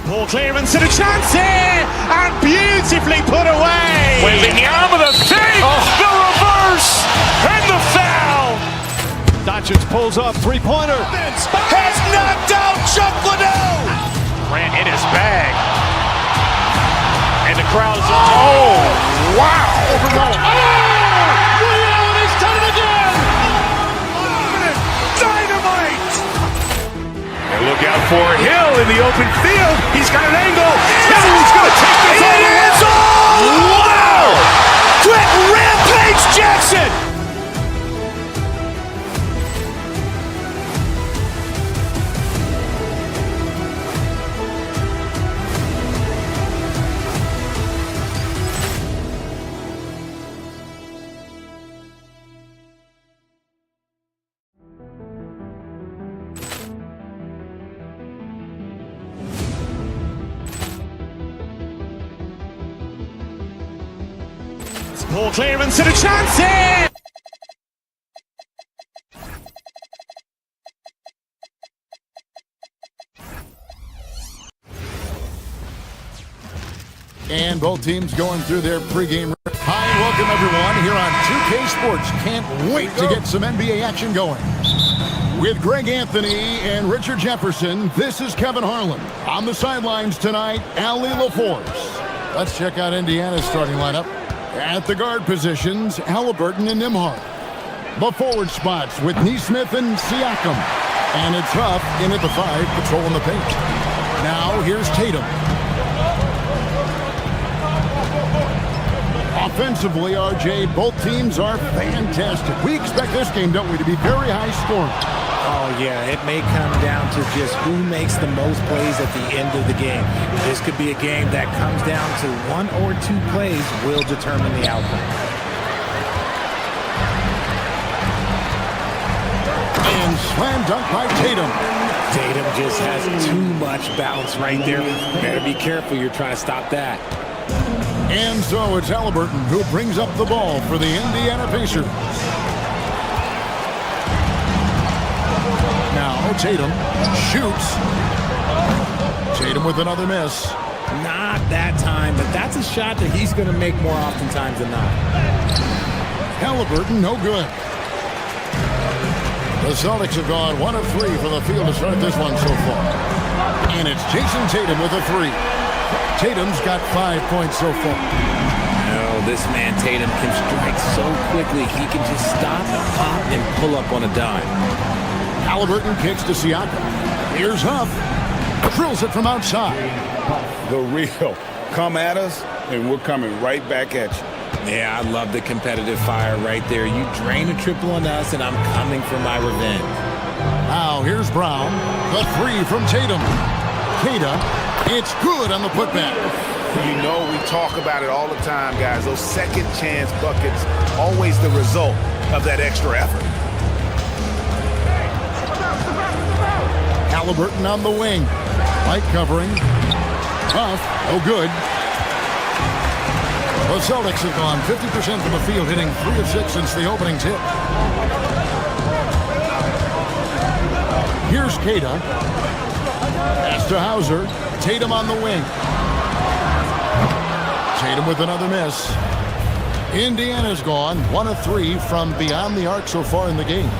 Ball clearance and a chance here, and beautifully put away. Wembanyama the save, the reverse, and the foul. Doncic pulls up, three-pointer. Has knocked out Chuck Liddell. Grant in his bag. And the crowd is oh, wow. Liddell has done it again. Dynamite. And look out for Hill in the open field. He's got an angle. He's going to take this all the way. Wow! Quit Rampage Jackson! Ball clearance and a chance here. And both teams going through their pregame. Hi, and welcome everyone here on 2K Sports. Can't wait to get some NBA action going. With Greg Anthony and Richard Jefferson, this is Kevin Harlan. On the sidelines tonight, Ali LaForce. Let's check out Indiana's starting lineup. At the guard positions, Halliburton and Nembhard. The forward spots with Nesmith and Siakam. And it's Huff in at the 5, patrolling the paint. Now here's Tatum. Offensively, RJ, both teams are fantastic. We expect this game, don't we, to be very high scoring. Oh, yeah, it may come down to just who makes the most plays at the end of the game. This could be a game that comes down to 1 or 2 plays will determine the outcome. And slam dunk by Tatum. Tatum just has too much bounce right there. Better be careful, you're trying to stop that. And so it's Halliburton who brings up the ball for the Indiana Pacers. Now Tatum shoots. Tatum with another miss. Not that time, but that's a shot that he's going to make more oftentimes than not. Halliburton, no good. The Celtics have gone 1 of 3 from the field to start this one so far. And it's Jason Tatum with a 3. Tatum's got 5 points so far. No, this man Tatum can strike so quickly. He can just stop, pop, and pull up on a dime. Halliburton kicks to Siakam. Here's Huff. Drills it from outside. The real. Come at us, and we're coming right back at you. Yeah, I love the competitive fire right there. You drain a triple on us, and I'm coming for my revenge. Now here's Brown. The three from Tatum. Queta, it's good on the putback. You know, we talk about it all the time, guys. Those second chance buckets, always the result of that extra effort. Halliburton on the wing. Light covering. Huff, no good. The Celtics have gone 50% from the field, hitting 3 of 6 since the opening tip. Here's Queta. Pass to Hauser. Tatum on the wing. Tatum with another miss. Indiana's gone 1 of 3 from beyond the arc so far in the game.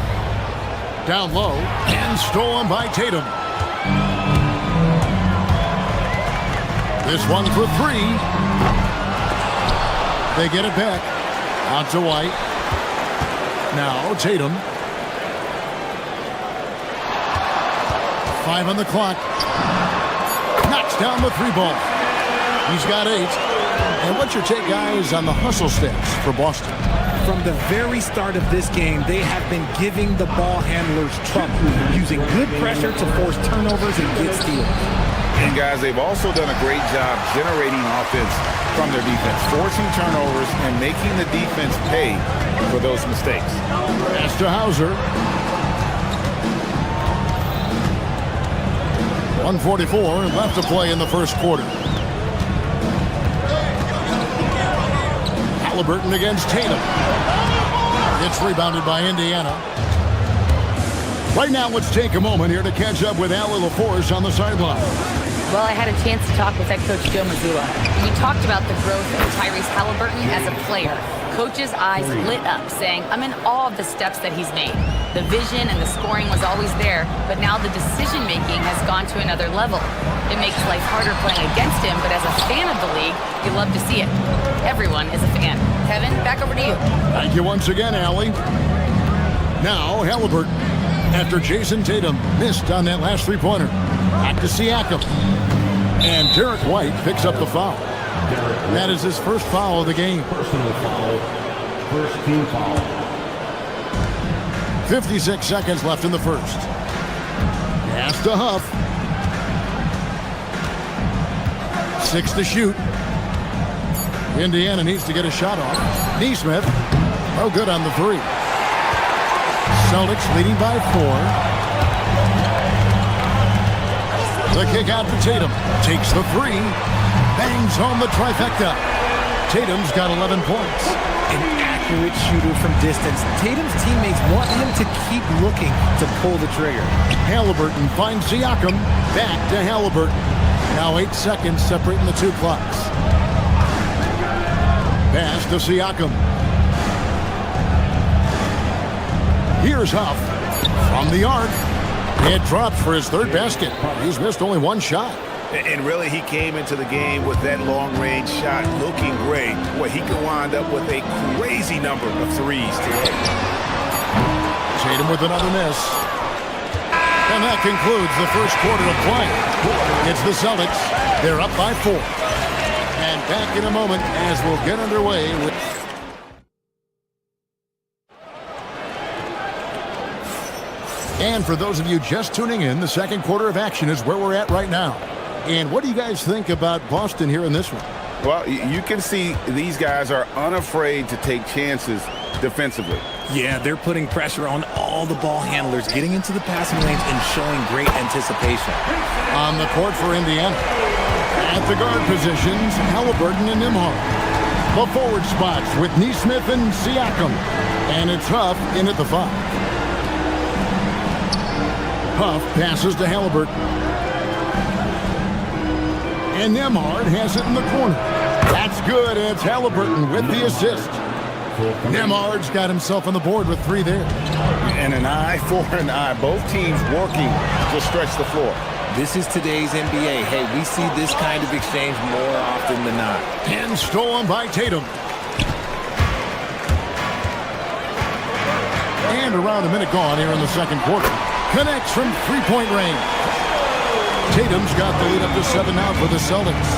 Down low and stolen by Tatum. This one for 3. They get it back. Out to White. Now Tatum. 5 on the clock. Knocks down the 3 ball. He's got 8. And what's your take, guys, on the hustle stats for Boston? From the very start of this game, they have been giving the ball handlers trouble, using good pressure to force turnovers and get steals. And guys, they've also done a great job generating offense from their defense, forcing turnovers and making the defense pay for those mistakes. Pass to Hauser. 1:44 left to play in the first quarter. Halliburton against Tatum. It's rebounded by Indiana. Right now, let's take a moment here to catch up with Allie LaForce on the sideline. Well, I had a chance to talk with head coach Joe Mazzulla. We talked about the growth of Tyrese Halliburton as a player. Coach's eyes lit up, saying, I'm in awe of the steps that he's made. The vision and the scoring was always there, but now the decision-making has gone to another level. It makes life harder playing against him, but as a fan of the league, you love to see it. Everyone is a fan. Kevin, back over to you. Thank you once again, Allie. Now, Halliburton. After Jason Tatum missed on that last 3-pointer. Back to Siakam. And Derek White picks up the foul. That is his first foul of the game. Personal foul. First team foul. 56 seconds left in the first. Pass to Huff. 6 to shoot. Indiana needs to get a shot off. Neesmith. No good on the 3. Celtics leading by 4. The kick out to Tatum. Takes the 3. Bangs home the trifecta. Tatum's got 11 points. An accurate shooter from distance. Tatum's teammates want him to keep looking to pull the trigger. Halliburton finds Siakam. Back to Halliburton. Now 8 seconds separating the 2 clocks. Pass to Siakam. Here's Huff. From the arc. It drops for his 3rd basket. He's missed only 1 shot. And really, he came into the game with that long-range shot looking great. Boy, he could wind up with a crazy number of 3s today. Tatum with another miss. And that concludes the first quarter of play. It's the Celtics. They're up by 4. And back in a moment as we'll get underway with... And for those of you just tuning in, the second quarter of action is where we're at right now. And what do you guys think about Boston here in this one? Well, you can see these guys are unafraid to take chances defensively. Yeah, they're putting pressure on all the ball handlers, getting into the passing lanes and showing great anticipation. On the court for Indiana. At the guard positions, Halliburton and Nembhard. The forward spots with Neesmith and Siakam. And it's Huff in at the 5. Huff passes to Halliburton. And Nembhard has it in the corner. That's good. It's Halliburton with the assist. Nembhard's got himself on the board with 3 there. And an eye for an eye. Both teams working to stretch the floor. This is today's NBA. Hey, we see this kind of exchange more often than not. And stolen by Tatum. And around a minute gone here in the second quarter. Connects from 3-point range. Tatum's got the lead up to 7 now for the Celtics.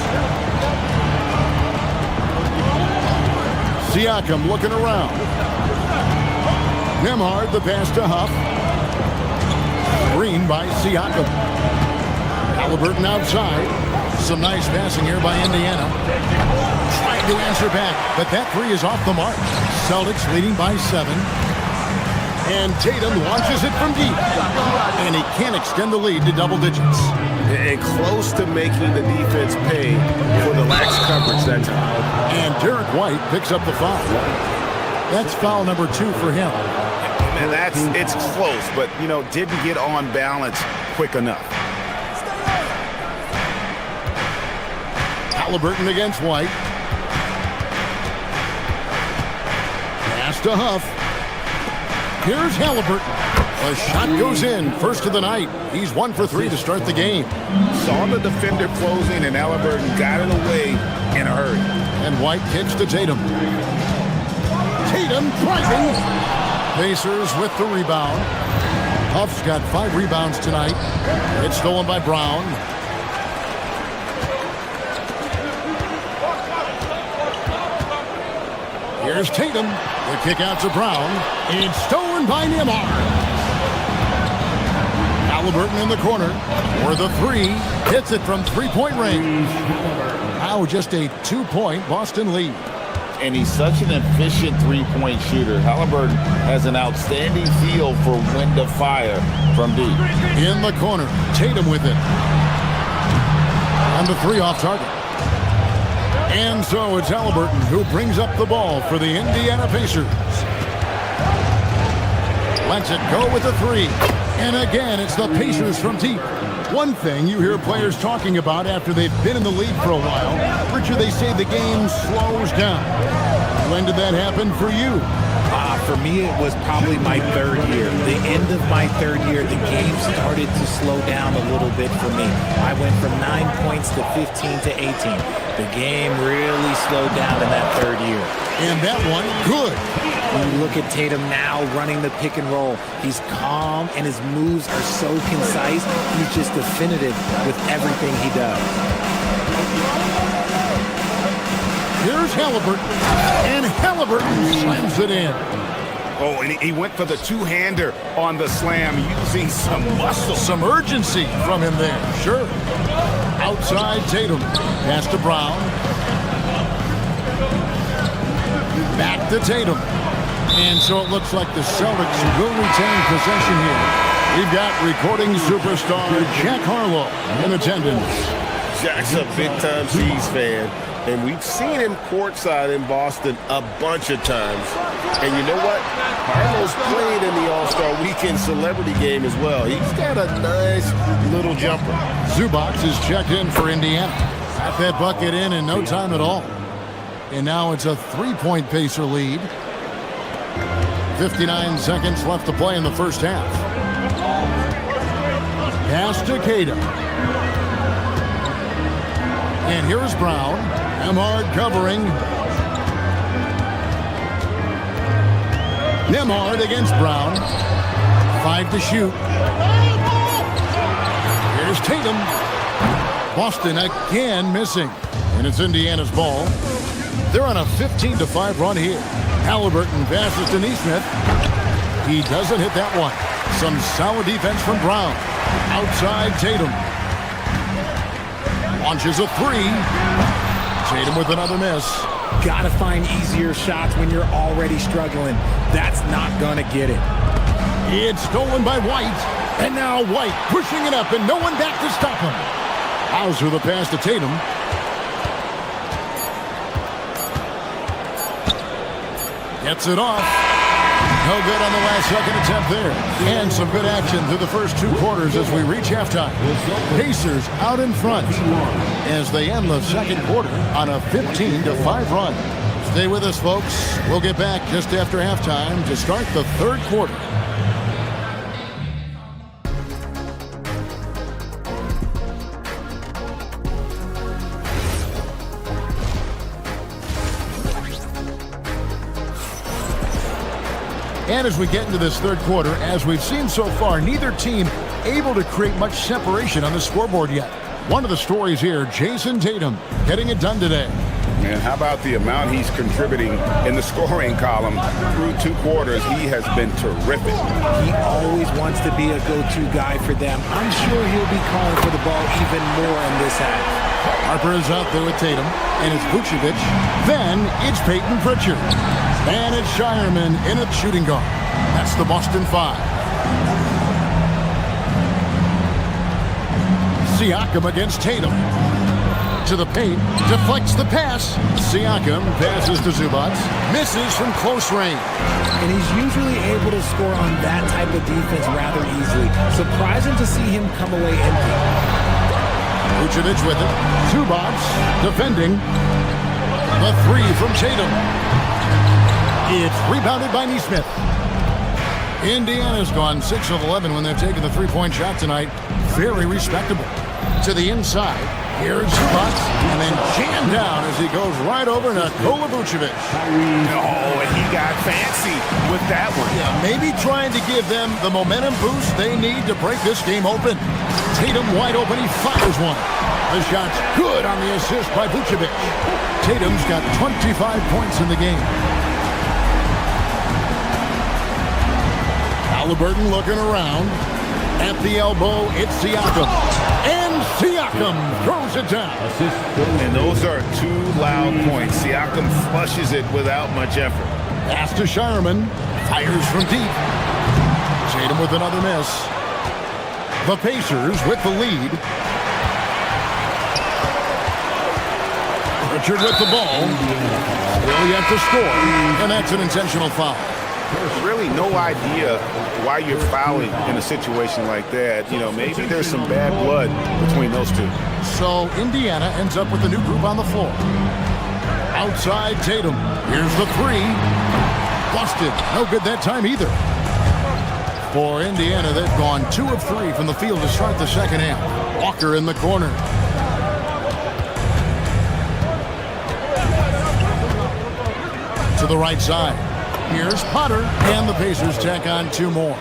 Siakam looking around. Nembhard, the pass to Huff. Green by Siakam. Halliburton outside. Some nice passing here by Indiana. Trying to answer back, but that three is off the mark. Celtics leading by 7. And Tatum launches it from deep. And he can't extend the lead to double digits. And close to making the defense pay for the lax coverage that time. And Derek White picks up the foul. That's foul number 2 for him. And it's close, but, didn't get on balance quick enough. Halliburton against White. Pass to Huff. Here's Halliburton. A shot goes in, first of the night. He's 1 for 3 to start the game. Saw the defender closing, and Halliburton got it away in a hurry. And White kicks to Tatum. Tatum driving. Pacers with the rebound. Huff's got 5 rebounds tonight. It's stolen by Brown. Here's Tatum. The kick out to Brown. It's stolen by Nembhard. Halliburton in the corner for the 3. Hits it from three-point range. Now just a 2-point Boston lead. And he's such an efficient three-point shooter. Halliburton has an outstanding feel for when to fire from deep. In the corner, Tatum with it. And the 3 off target. And so it's Halliburton who brings up the ball for the Indiana Pacers. Lets it go with the 3. And again, it's the Pacers from deep. One thing you hear players talking about after they've been in the league for a while, Richard, they say the game slows down. When did that happen for you? For me, it was probably my 3rd year. The end of my 3rd year, the game started to slow down a little bit for me. I went from 9 points to 15 to 18. The game really slowed down in that 3rd year. And that one, good. When you look at Tatum now running the pick and roll, he's calm and his moves are so concise. He's just definitive with everything he does. Here's Halliburton, and Halliburton slams it in. Oh, and he went for the 2-hander on the slam, using some muscle. Some urgency from him there, sure. Outside Tatum, pass to Brown. Back to Tatum. And so it looks like the Celtics will retain possession here. We've got recording superstar Jack Harlow in attendance. Jack's a big-time C's fan, and we've seen him courtside in Boston a bunch of times. And you know what? Harlow's played in the All-Star Weekend celebrity game as well. He's got a nice little jumper. Zubac is checked in for Indiana. Got that bucket in no time at all. And now it's a 3-point Pacer lead. 59 seconds left to play in the first half. Pass to Tatum. And here's Brown. Nembhard covering. Nembhard against Brown. 5 to shoot. Here's Tatum. Boston again missing. And it's Indiana's ball. They're on a 15-5 run here. Halliburton passes to Nesmith. He doesn't hit that one. Some solid defense from Brown. Outside Tatum. Launches a 3. Tatum with another miss. Gotta find easier shots when you're already struggling. That's not gonna get it. It's stolen by White. And now White pushing it up and no one back to stop him. Hauser the pass to Tatum. Gets it off. No good on the last second attempt there. And some good action through the first 2 quarters as we reach halftime. Pacers out in front as they end the second quarter on a 15-5 run. Stay with us, folks. We'll get back just after halftime to start the third quarter. And as we get into this third quarter, as we've seen so far, neither team able to create much separation on the scoreboard yet. One of the stories here, Jason Tatum, getting it done today. Man, how about the amount he's contributing in the scoring column through 2 quarters? He has been terrific. He always wants to be a go-to guy for them. I'm sure he'll be calling for the ball even more in this half. Harper is out there with Tatum, and it's Vucevic. Then it's Peyton Pritchard. And it's Shireman in at shooting guard. That's the Boston 5. Siakam against Tatum. To the paint, deflects the pass. Siakam passes to Zubac, misses from close range. And he's usually able to score on that type of defense rather easily. Surprising to see him come away empty. Vucevic with it. Zubac defending. The 3 from Tatum. It's rebounded by Nesmith. Indiana's gone 6 of 11 when they've taken the 3-point shot tonight. Very respectable. To the inside. Here's Zubac, and then jammed down as he goes right over to Nikola Vucevic. Oh, and he got fancy with that one. Yeah, maybe trying to give them the momentum boost they need to break this game open. Tatum wide open, he fires one. The shot's good on the assist by Vucevic. Tatum's got 25 points in the game. Halliburton looking around. At the elbow, it's Siakam. And Siakam throws it down. And those are 2 loud points. Siakam flushes it without much effort. Pass to Shireman. Fires from deep. Tatum with another miss. The Pacers with the lead. Richard with the ball. Still yet to score. And that's an intentional foul. There's really no idea why you're fouling in a situation like that. You know, maybe there's some bad blood between those two. So Indiana ends up with a new group on the floor. Outside Tatum. Here's the 3. Busted. No good that time either. For Indiana, they've gone 2 of 3 from the field to start the second half. Walker in the corner. To the right side. Here's Potter, and the Pacers tack on 2 more.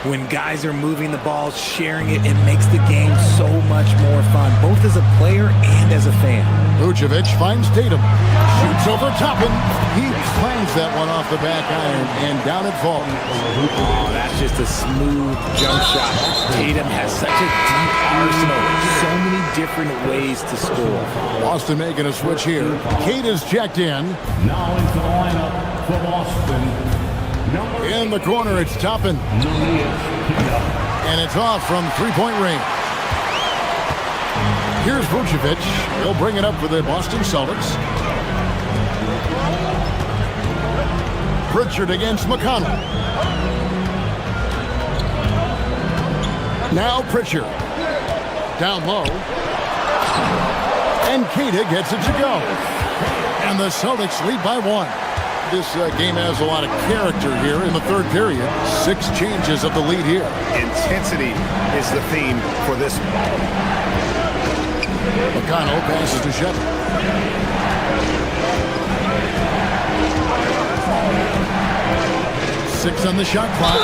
When guys are moving the ball, sharing it, it makes the game so much more fun, both as a player and as a fan. Vucevic finds Tatum. Shoots over Toppin. He clangs that one off the back iron, and down it falls. Oh, that's just a smooth jump shot. Tatum has such a deep arsenal. So many different ways to score. Boston making a switch here. Kate is checked in. Now into the lineup for Boston. In the corner, it's Toppin. And it's off from 3-point range. Here's Vucevic. He'll bring it up for the Boston Celtics. Pritchard against McConnell. Now Pritchard. Down low. And Keita gets it to go. And the Celtics lead by 1. This game has a lot of character here in the 3rd period. 6 changes of the lead here. Intensity is the theme for this one. McConnell passes to Shepard. Six on the shot clock.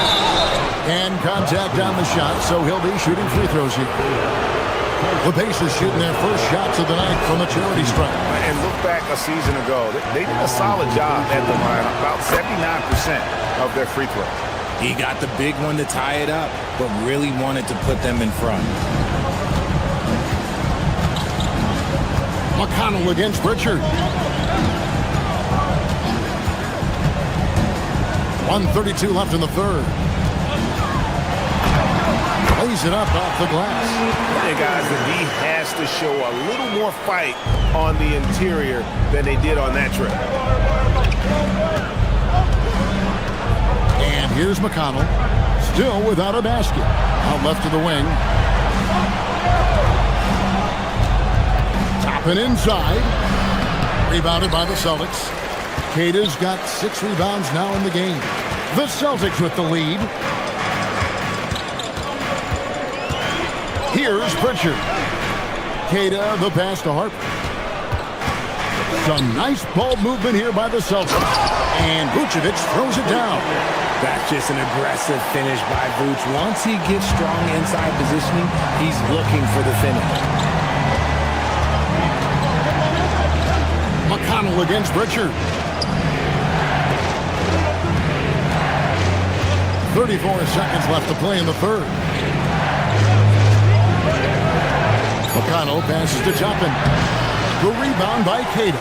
And contact on the shot, so he'll be shooting free throws here. The Pacers shooting their first shots of the night from a charity stripe. And look back a season ago. They did a solid job at the line. About 79% of their free throws. He got the big one to tie it up, but really wanted to put them in front. McConnell against Pritchard. 1:32 left in the 3rd. Lays it up off the glass. Hey guys, the D has to show a little more fight on the interior than they did on that trip. And here's McConnell, still without a basket. Out left to the wing. Toppin inside. Rebounded by the Celtics. Keita's got 6 rebounds now in the game. The Celtics with the lead. Here's Pritchard. Keita, the pass to Harper. Some nice ball movement here by the Celtics. And Vucevic throws it down. That's just an aggressive finish by Vuce. Once he gets strong inside positioning, he's looking for the finish. McConnell against Pritchard. 34 seconds left to play in the third. McConnell passes to Toppin. The rebound by Queta.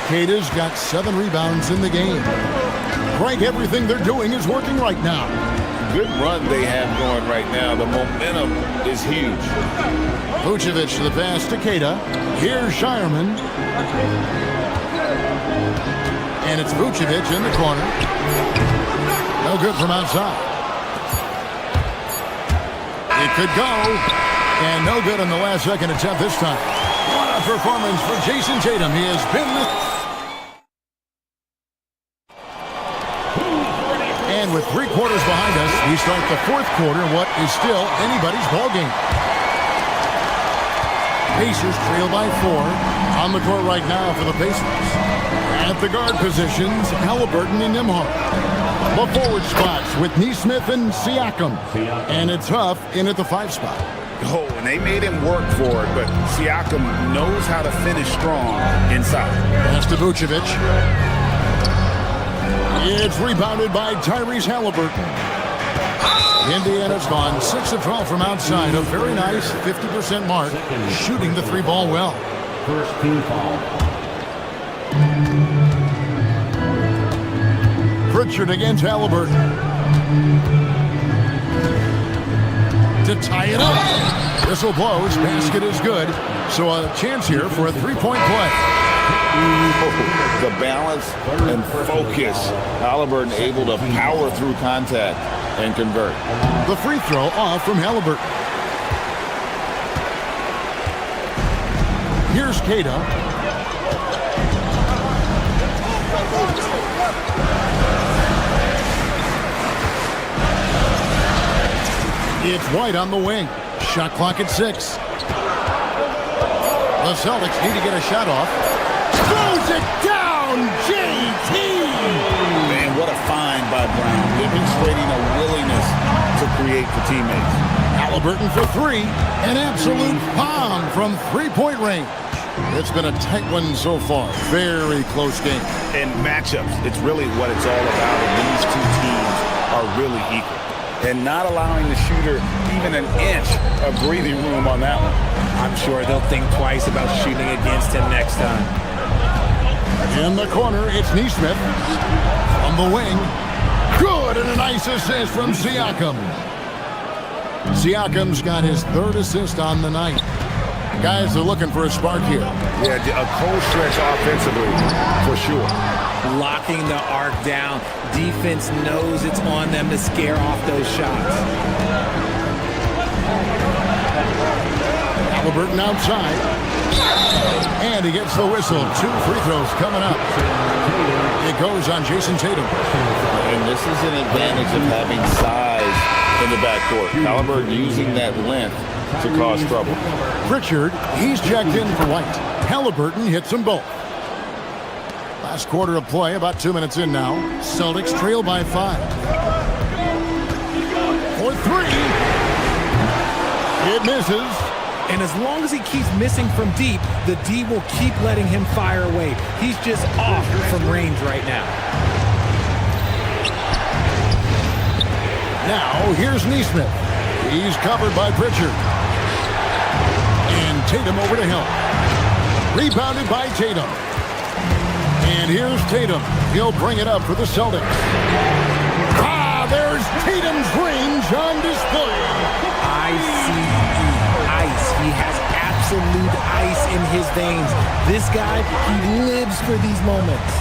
Queta's got 7 rebounds in the game. Frank, everything they're doing is working right now. Good run they have going right now. The momentum is huge. Vucevic to the pass to Queta. Here's Shireman. And it's Vucevic in the corner. No good from outside. It could go. And no good on the last second attempt this time. What a performance for Jason Tatum. He has been the... And with 3 quarters behind us, we start the fourth quarter in what is still anybody's ball game. Pacers trail by 4. On the court right now for the Pacers. At the guard positions, Halliburton and Nembhard. The forward spots with Nesmith and Siakam. And it's Huff in at the 5 spot. Oh, and they made him work for it, but Siakam knows how to finish strong inside. Pass to Vucevic. It's rebounded by Tyrese Halliburton. Indiana's gone 6 of 12 from outside. A very nice 50% mark, shooting the 3-ball well. First team foul. Pritchard against Halliburton. To tie it up. Whistle blows. Basket is good. So a chance here for a 3-point play. The balance and focus. Halliburton able to power through contact and convert. The free throw off from Halliburton. Here's Queta. It's White on the wing. Shot clock at 6. The Celtics need to get a shot off. Throws it down, JT! Man, what a find by Brown. Demonstrating a willingness to create for teammates. Halliburton for 3. An absolute bomb from 3-point range. It's been a tight one so far. Very close game. And matchups, it's really what it's all about. And these two teams are really equal. And not allowing the shooter even an inch of breathing room on that one. I'm sure they'll think twice about shooting against him next time. In the corner, it's Nesmith. On the wing. Good, and a nice assist from Siakam. Siakam's got his 3rd assist on the night. Guys are looking for a spark here. Yeah, a cold stretch offensively, for sure. Locking the arc down. Defense knows it's on them to scare off those shots. Halliburton outside. And he gets the whistle. 2 free throws coming up. It goes on Jason Tatum. And this is an advantage of having size in the backcourt. Halliburton using that length to cause trouble. Pritchard, he's checked in for White. Halliburton hits them both. Last quarter of play, about 2 minutes in now. Celtics trail by 5. For 3. It misses. And as long as he keeps missing from deep, the D will keep letting him fire away. He's just off from range right now. Now, here's Nesmith. He's covered by Pritchard. And Tatum over to help. Rebounded by Tatum. And here's Tatum. He'll bring it up for the Celtics. Ah, there's Tatum's range on display. Ice. He has absolute ice in his veins. This guy, he lives for these moments.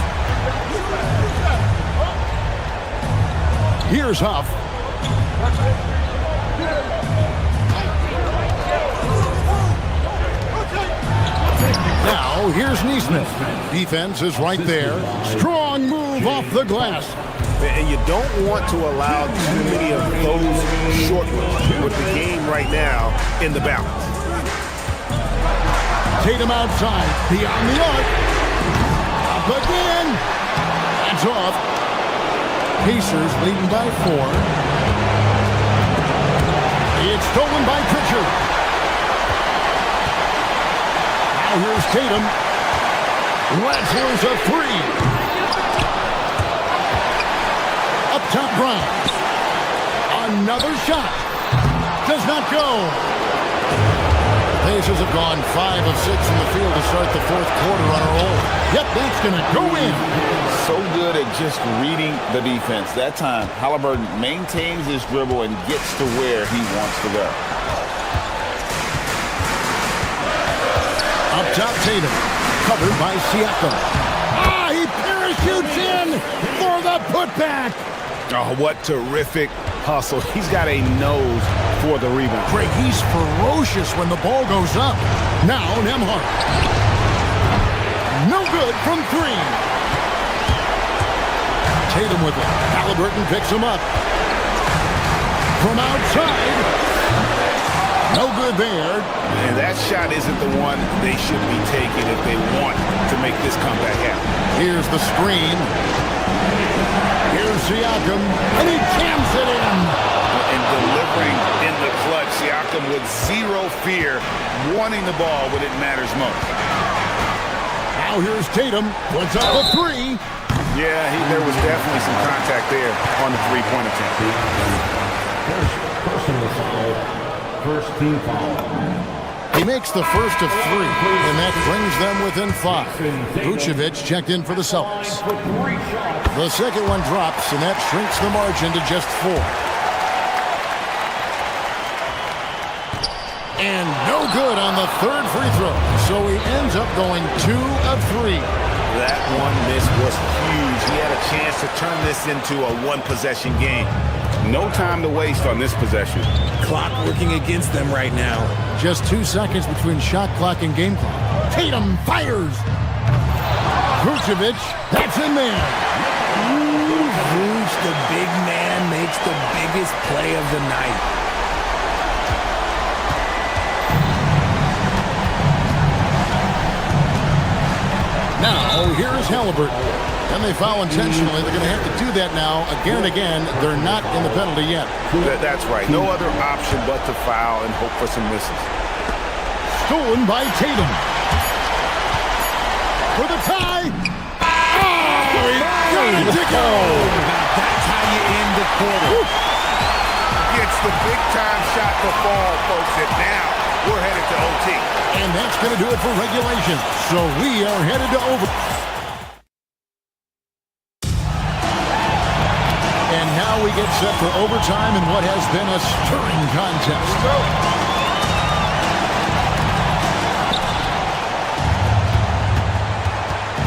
Here's Huff. Now, here's Nesmith. Defense is right there. Strong move off the glass. And you don't want to allow too many of those short ones with the game right now in the balance. Tatum outside. Beyond the arc. Up again. Hands off. Pacers leading by 4. It's stolen by Pritchard. Now here's Tatum. Lets loose a 3. Up top, Brown. Another shot. Does not go. Pacers have gone 5 of 6 in the field to start the fourth quarter on a roll. Yep, that's going to go in. So good at just reading the defense. That time, Halliburton maintains his dribble and gets to where he wants to go. Up top, Tatum. Covered by Siakam. He parachutes in for the putback. Oh, what terrific hustle. He's got a nose for the rebound. Greg, he's ferocious when the ball goes up. Now, Nembhard. No good from 3. Tatum with it. Halliburton picks him up. From outside. No good there. And that shot isn't the one they should be taking if they want to make this comeback happen. Here's the screen. Here's Siakam, and he jams it in. And delivering in the clutch, Siakam with zero fear, wanting the ball when it matters most. Now here's Tatum, puts up a 3. Yeah, there was definitely some contact there on the three-point attempt. Personal foul. First team foul. He makes the first of 3, and that brings them within 5. Vucevic checked in for the Celtics. The second one drops, and that shrinks the margin to just 4. And no good on the third free throw, so he ends up going 2 of 3. That one miss was huge. He had a chance to turn this into a one-possession game. No time to waste on this possession. Clock working against them right now. Just 2 seconds between shot clock and game clock. Tatum fires. Vucevic, that's in there. Vuce, the big man, makes the biggest play of the night. Now, here's Halliburton. And they foul intentionally. They're going to have to do that now again and again. They're not in the penalty yet. That's right. No other option but to foul and hope for some misses. Stolen by Tatum. For the tie. He got it to go. That's how you end the quarter. Gets the big-time shot to fall, folks, and now we're headed to OT. And that's going to do it for regulation. So we are headed to over. And now we get set for overtime in what has been a stirring contest.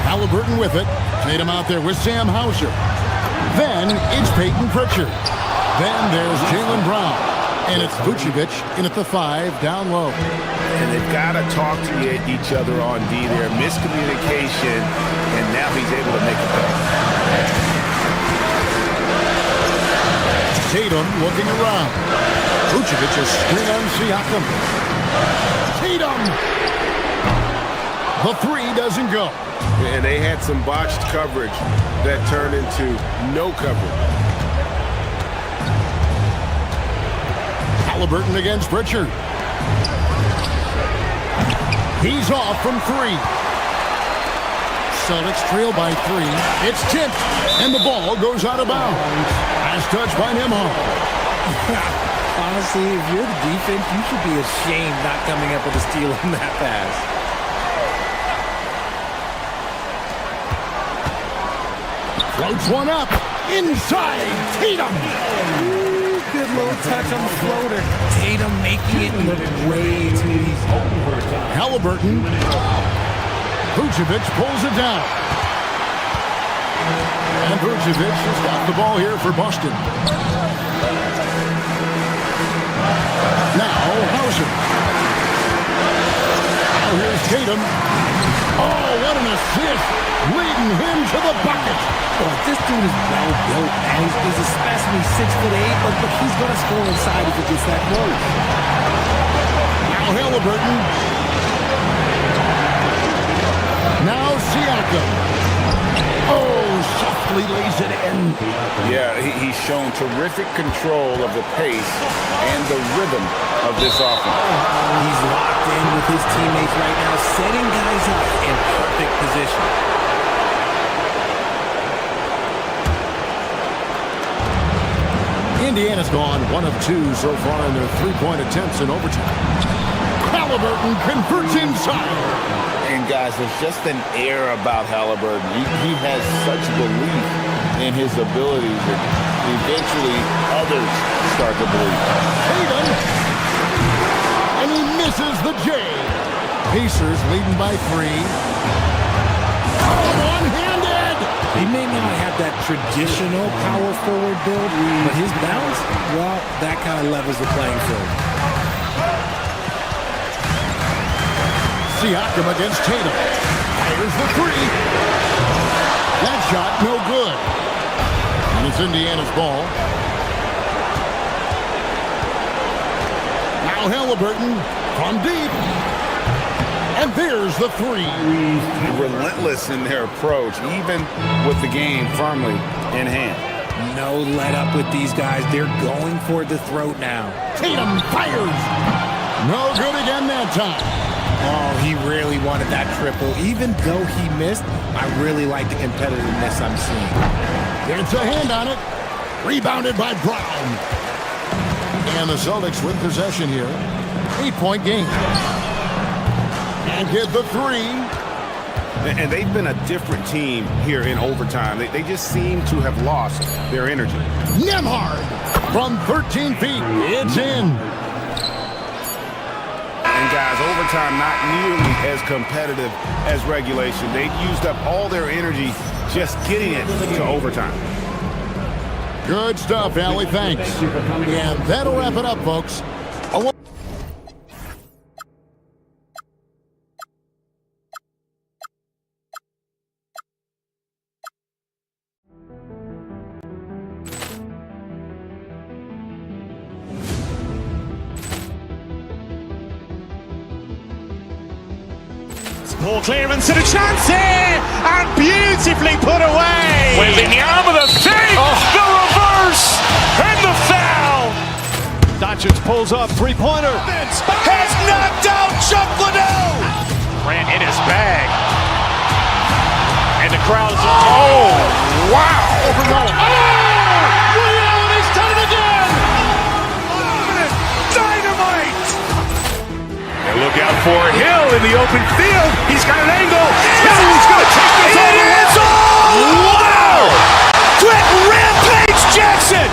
Halliburton with it. Tatum out there with Sam Hauser. Then it's Peyton Pritchard. Then there's Jaylen Brown. And it's Vucevic in at the 5, down low. And they've got to talk to each other on D there. Miscommunication, and now he's able to make a play. Tatum looking around. Vucevic is screen on Siakam. Tatum! The 3 doesn't go. And they had some botched coverage that turned into no coverage. Halliburton against Pritchard. He's off from 3. Celtics trail by 3. It's tipped, and the ball goes out of bounds. Last touch by Nembhard. Honestly, if you're the defense, you should be ashamed not coming up with a steal on that pass. Floats one up. Inside, Tatum. Ooh, good little touch on the floater. Tatum making it look way too easy. Halliburton. Vucevic pulls it down. And Vucevic has got the ball here for Boston. Now, Hauser. Now here's Tatum. Oh, what an assist. Leading him to the bucket. Oh, this dude is well built, man. He's a specimen, 6'8", but look, he's going to score inside if it gets that close. Now Halliburton. Now Siakam. Oh, softly lays it in. Yeah, he's shown terrific control of the pace and the rhythm of this offense. He's locked in with his teammates right now, setting guys up in perfect position. Indiana's gone 1 of 2 so far in their three-point attempts in overtime. Halliburton converts inside. And guys, there's just an air about Halliburton. He has such belief in his abilities that eventually others start to believe. Tatum, and he misses the J. Pacers leading by 3. One-handed. He may not have that traditional power forward build, but his bounce, well, that kind of levels the playing field. Siakam against Tatum. Fires the 3. That shot no good. And it's Indiana's ball. Now Halliburton from deep. And there's the 3. Relentless in their approach, even with the game firmly in hand. No let up with these guys. They're going for the throat now. Tatum fires. No good again that time. Oh, he really wanted that triple. Even though he missed, I really like the competitiveness I'm seeing. It's a hand on it. Rebounded by Brown. And the Celtics with possession here. 8-point game. And get the 3. And they've been a different team here in overtime. They just seem to have lost their energy. Nembhard from 13 feet. It's in. And guys, overtime not nearly as competitive as regulation. They've used up all their energy just getting it to overtime. Good stuff, Allie. Thanks. And that'll wrap it up, folks. Ball clearance and a chance here, and beautifully put away. Wembanyama the save, the reverse, and the foul. Doncic pulls up, three-pointer. Has knocked out Chuck Liddell. Ran in his bag. And the crowd is, oh, wow. Allen has done it again. Dynamite. And look out for Hill in the open field. He's got an angle. He's going to take this all the way. Wow! Quick Rampage Jackson.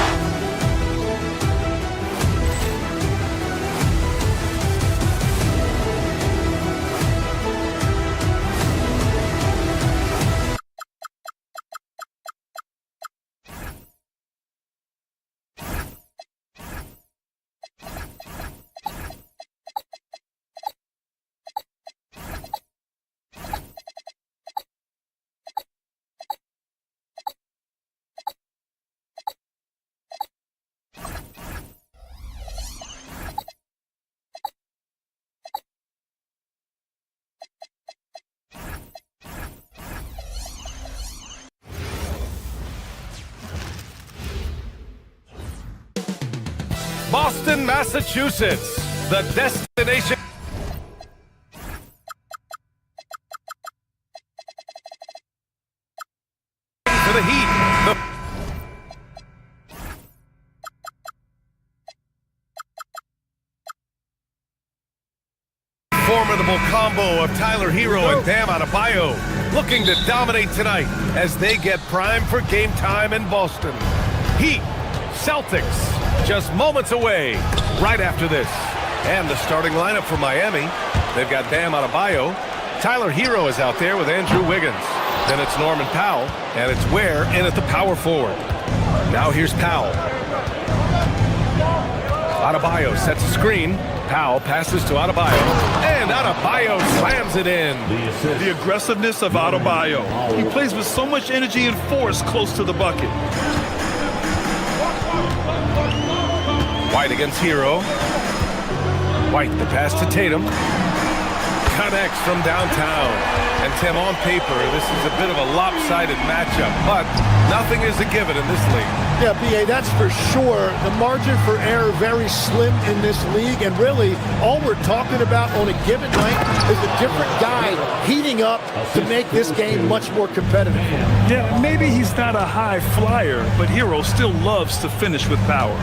Boston, Massachusetts, the destination for the Heat. Formidable combo of Tyler Hero and Bam Adebayo looking to dominate tonight as they get primed for game time in Boston. Heat, Celtics, just moments away right after this. And the starting lineup for Miami, they've got Bam Adebayo. Tyler Hero is out there with Andrew Wiggins. Then it's Norman Powell, and it's Ware in at the power forward. Now here's Powell. Adebayo sets a screen. Powell passes to Adebayo, and Adebayo slams it in. The aggressiveness of Adebayo. He plays with so much energy and force close to the bucket. White against Hero. White, the pass to Tatum. connects from downtown. And Tim, on paper, this is a bit of a lopsided matchup, but nothing is a given in this league. Yeah, B.A., that's for sure. The margin for error very slim in this league, and really all we're talking about on a given night is a different guy heating up to make this game much more competitive. Yeah, maybe he's not a high flyer, but Hero still loves to finish with power.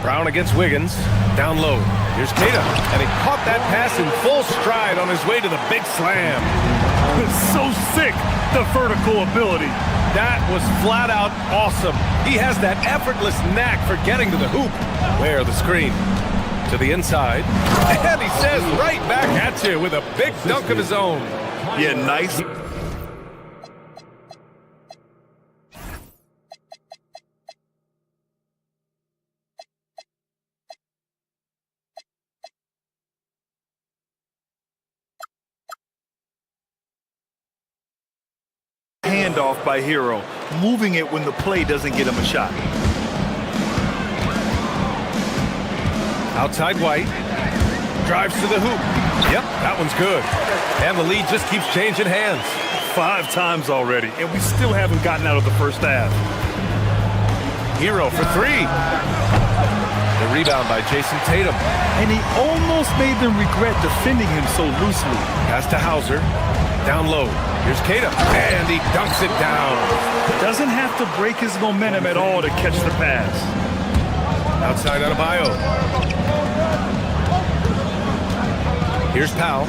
Brown against Wiggins, down low. Here's Tatum, and he caught that pass in full stride on his way to the big slam. So sick, the vertical ability. That was flat out awesome. He has that effortless knack for getting to the hoop. Where the screen? To the inside. And he says right back at you with a big dunk of his own. Yeah, nice. Handoff by Hero, moving it when the play doesn't get him a shot. Outside White, drives to the hoop. Yep, that one's good. And the lead just keeps changing hands. 5 times already, and we still haven't gotten out of the first half. Hero for 3. The rebound by Jason Tatum. And he almost made them regret defending him so loosely. Pass to Hauser, down low. Here's Tatum, and he dunks it down. Doesn't have to break his momentum at all to catch the pass. Outside Adebayo. Here's Powell.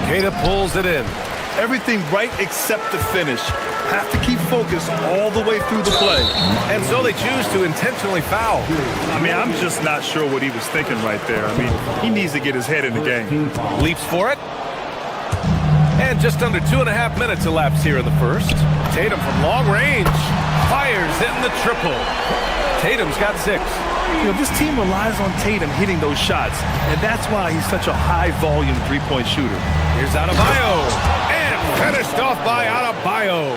Tatum pulls it in. Everything right except the finish. Have to keep focused all the way through the play. And so they choose to intentionally foul. I mean, I'm just not sure what he was thinking right there. I mean, he needs to get his head in the game. Leaps for it. And just under 2.5 minutes elapsed here in the first. Tatum from long range fires in the triple. Tatum's got 6. You know, this team relies on Tatum hitting those shots, and that's why he's such a high-volume three-point shooter. Here's Adebayo, and finished off by Adebayo.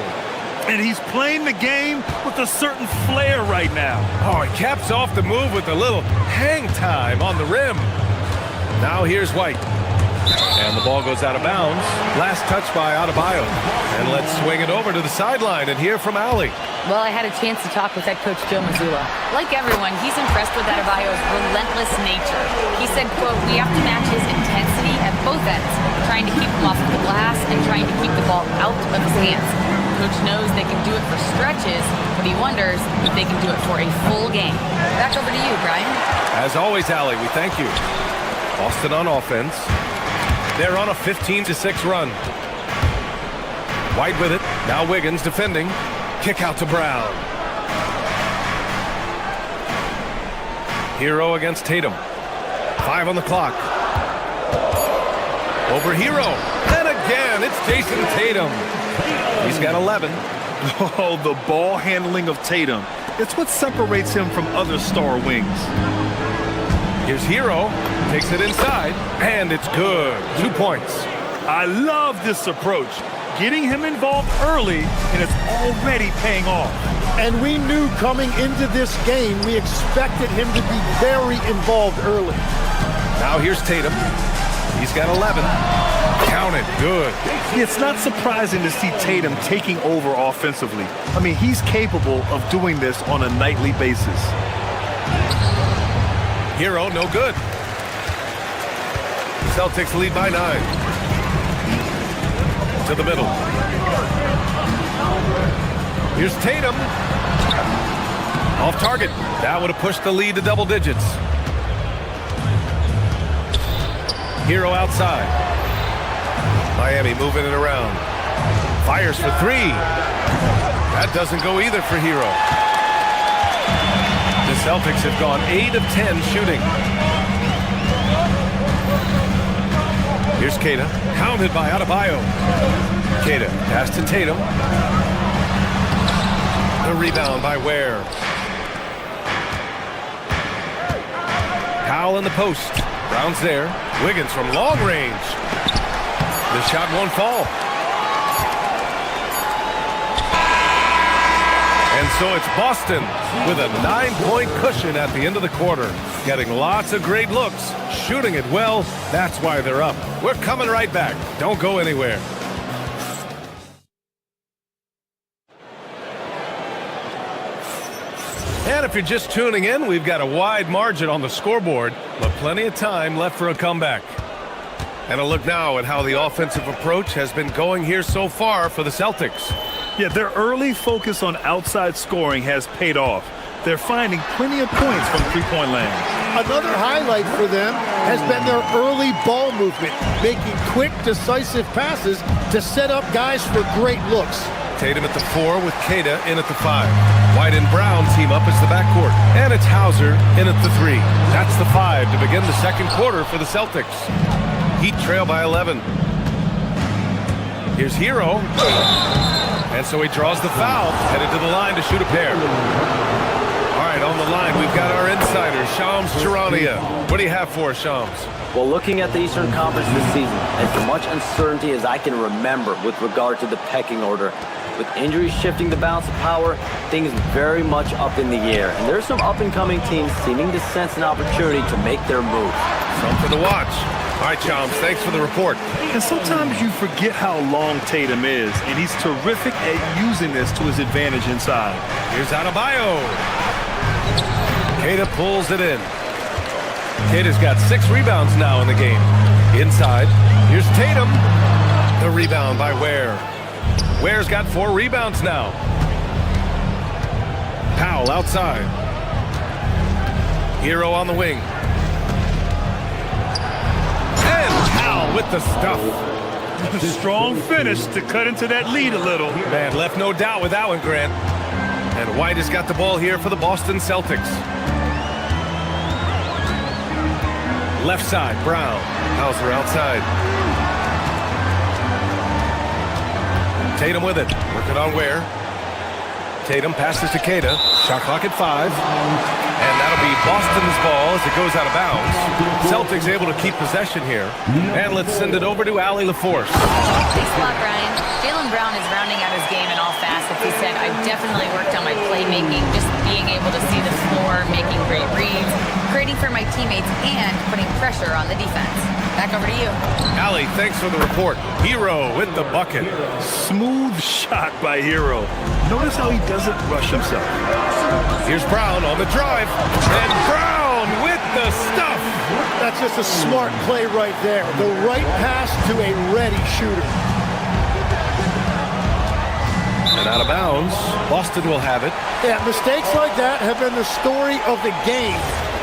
And he's playing the game with a certain flair right now. Oh, he caps off the move with a little hang time on the rim. Now here's White. And the ball goes out of bounds. Last touch by Adebayo. And let's swing it over to the sideline and hear from Allie. Well, I had a chance to talk with head coach Joe Mazzulla. Like everyone, he's impressed with Adebayo's relentless nature. He said, quote, "We have to match his intensity at both ends, trying to keep him off of the glass and trying to keep the ball out of his hands. Coach knows they can do it for stretches, but he wonders if they can do it for a full game." Back over to you, Brian. As always, Allie, we thank you. Boston on offense. They're on a 15-6 run. White with it. Now Wiggins defending. Kick out to Brown. Hero against Tatum. 5 on the clock. Over Hero. And again, it's Jason Tatum. He's got 11. Oh, the ball handling of Tatum. It's what separates him from other star wings. Here's Hero. Takes it inside. And it's good. 2 points. I love this approach. Getting him involved early, and it's already paying off. And we knew coming into this game, we expected him to be very involved early. Now here's Tatum. He's got 11. Count it. Good. It's not surprising to see Tatum taking over offensively. I mean, he's capable of doing this on a nightly basis. Hero, no good. Celtics lead by 9. To the middle. Here's Tatum. Off target. That would have pushed the lead to double digits. Hero outside. Miami moving it around. Fires for 3. That doesn't go either for Hero. The Celtics have gone 8 of 10 shooting. Here's Keita, counted by Adebayo. Keita, pass to Tatum. The rebound by Ware. Powell in the post. Brown's there. Wiggins from long range. The shot won't fall. And And so it's Boston with a 9-point cushion at the end of the quarter. Getting lots of great looks, shooting it well. That's why they're up. We're coming right back. Don't go anywhere. And if you're just tuning in, we've got a wide margin on the scoreboard, but plenty of time left for a comeback. And a look now at how the offensive approach has been going here so far for the Celtics. Yeah, their early focus on outside scoring has paid off. They're finding plenty of points from three-point land. Another highlight for them has been their early ball movement, making quick, decisive passes to set up guys for great looks. Tatum at the 4 with Queta in at the 5. White and Brown team up as the backcourt. And it's Hauser in at the 3. That's the 5 to begin the second quarter for the Celtics. Heat trail by 11. Here's Hero. And so he draws the foul, headed to the line to shoot a pair. All right, on the line, we've got our insider, Shams Charania. What do you have for us, Shams? Well, looking at the Eastern Conference this season, as much uncertainty as I can remember with regard to the pecking order, with injuries shifting the balance of power, things very much up in the air. And there's some up-and-coming teams seeming to sense an opportunity to make their move. Something to watch. All right, Shams, thanks for the report. And sometimes you forget how long Tatum is, and he's terrific at using this to his advantage inside. Here's Adebayo. Queta pulls it in. Queta's got 6 rebounds now in the game. Inside, here's Tatum. The rebound by Ware. Ware's got 4 rebounds now. Powell outside. Hero on the wing. And Powell with the stuff. Strong finish to cut into that lead a little. Man, left no doubt with that one, Grant. And White has got the ball here for the Boston Celtics. Left side, Brown. Hauser outside. Tatum with it. Working on Ware. Tatum passes to Queta. Shot clock at 5. And that'll be Boston's ball as it goes out of bounds. Celtics able to keep possession here. And let's send it over to Allie LaForce. Thanks a lot, Brian. Jaylen Brown is rounding out his game in all facets. He said, I've definitely worked on my playmaking, just being able to see the floor, making great reads, creating for my teammates, and putting pressure on the defense. Back over to you. Allie, thanks for the report. Hero with the bucket. Smooth shot by Hero. Notice how he doesn't rush himself. Here's Brown on the drive. And Brown with the stuff. That's just a smart play right there. The right pass to a ready shooter. And out of bounds. Boston will have it. Yeah, mistakes like that have been the story of the game.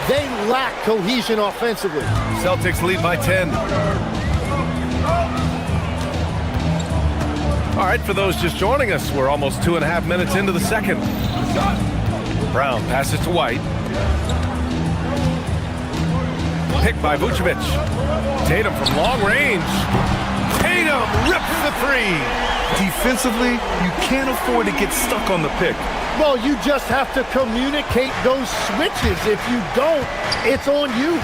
They lack cohesion offensively. Celtics lead by 10. All right, for those just joining us, we're almost 2.5 minutes into the second. Brown passes to White. Picked by Vucevic. Tatum from long range. Tatum rips the 3. Defensively, you can't afford to get stuck on the pick. Well, you just have to communicate those switches. If you don't, it's on you.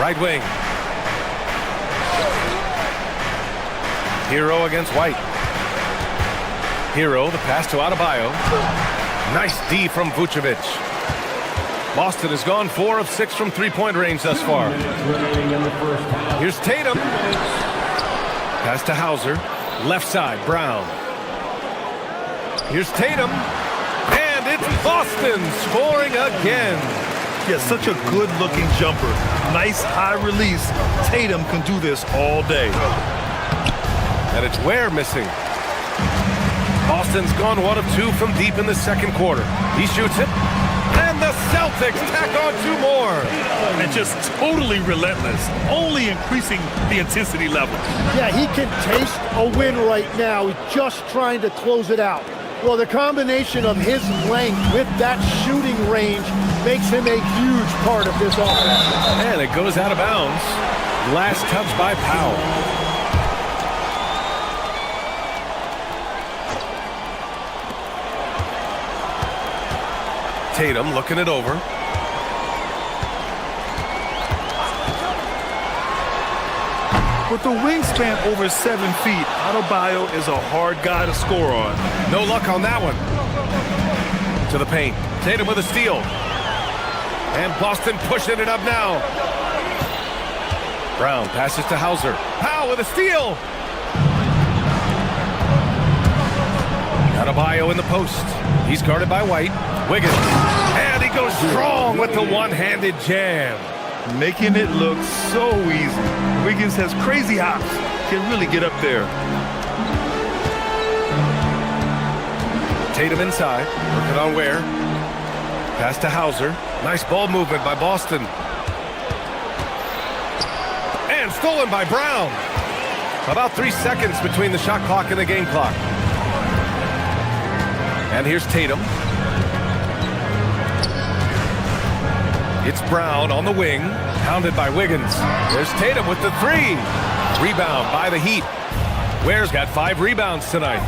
Right wing. Hero against White. Hero, the pass to Adebayo. Nice D from Vucevic. Boston has gone 4 of 6 from three-point range thus far. Here's Tatum. Pass to Hauser. Left side, Brown. Here's Tatum. And it's Boston scoring again. Yeah, such a good-looking jumper. Nice high release. Tatum can do this all day. And it's Ware missing. Boston's gone 1 of 2 from deep in the second quarter. He shoots it. And the Celtics tack on 2 more. And just totally relentless, only increasing the intensity level. Yeah, he can taste a win right now. He's just trying to close it out. Well, the combination of his length with that shooting range makes him a huge part of this offense. And it goes out of bounds. Last touch by Powell. Tatum looking it over. With the wingspan over 7 feet, Adebayo is a hard guy to score on. No luck on that one. To the paint. Tatum with a steal. And Boston pushing it up now. Brown passes to Hauser. Powell with a steal. Adebayo in the post. He's guarded by White. Wiggins. And he goes strong with the one-handed jam. Making it look so easy. Wiggins has crazy hops. Can really get up there. Tatum inside. Working on Ware. Pass to Hauser. Nice ball movement by Boston. And stolen by Brown. About 3 seconds between the shot clock and the game clock. And here's Tatum. It's Brown on the wing, pounded by Wiggins. There's Tatum with the three. Rebound by the Heat. Ware's got 5 rebounds tonight.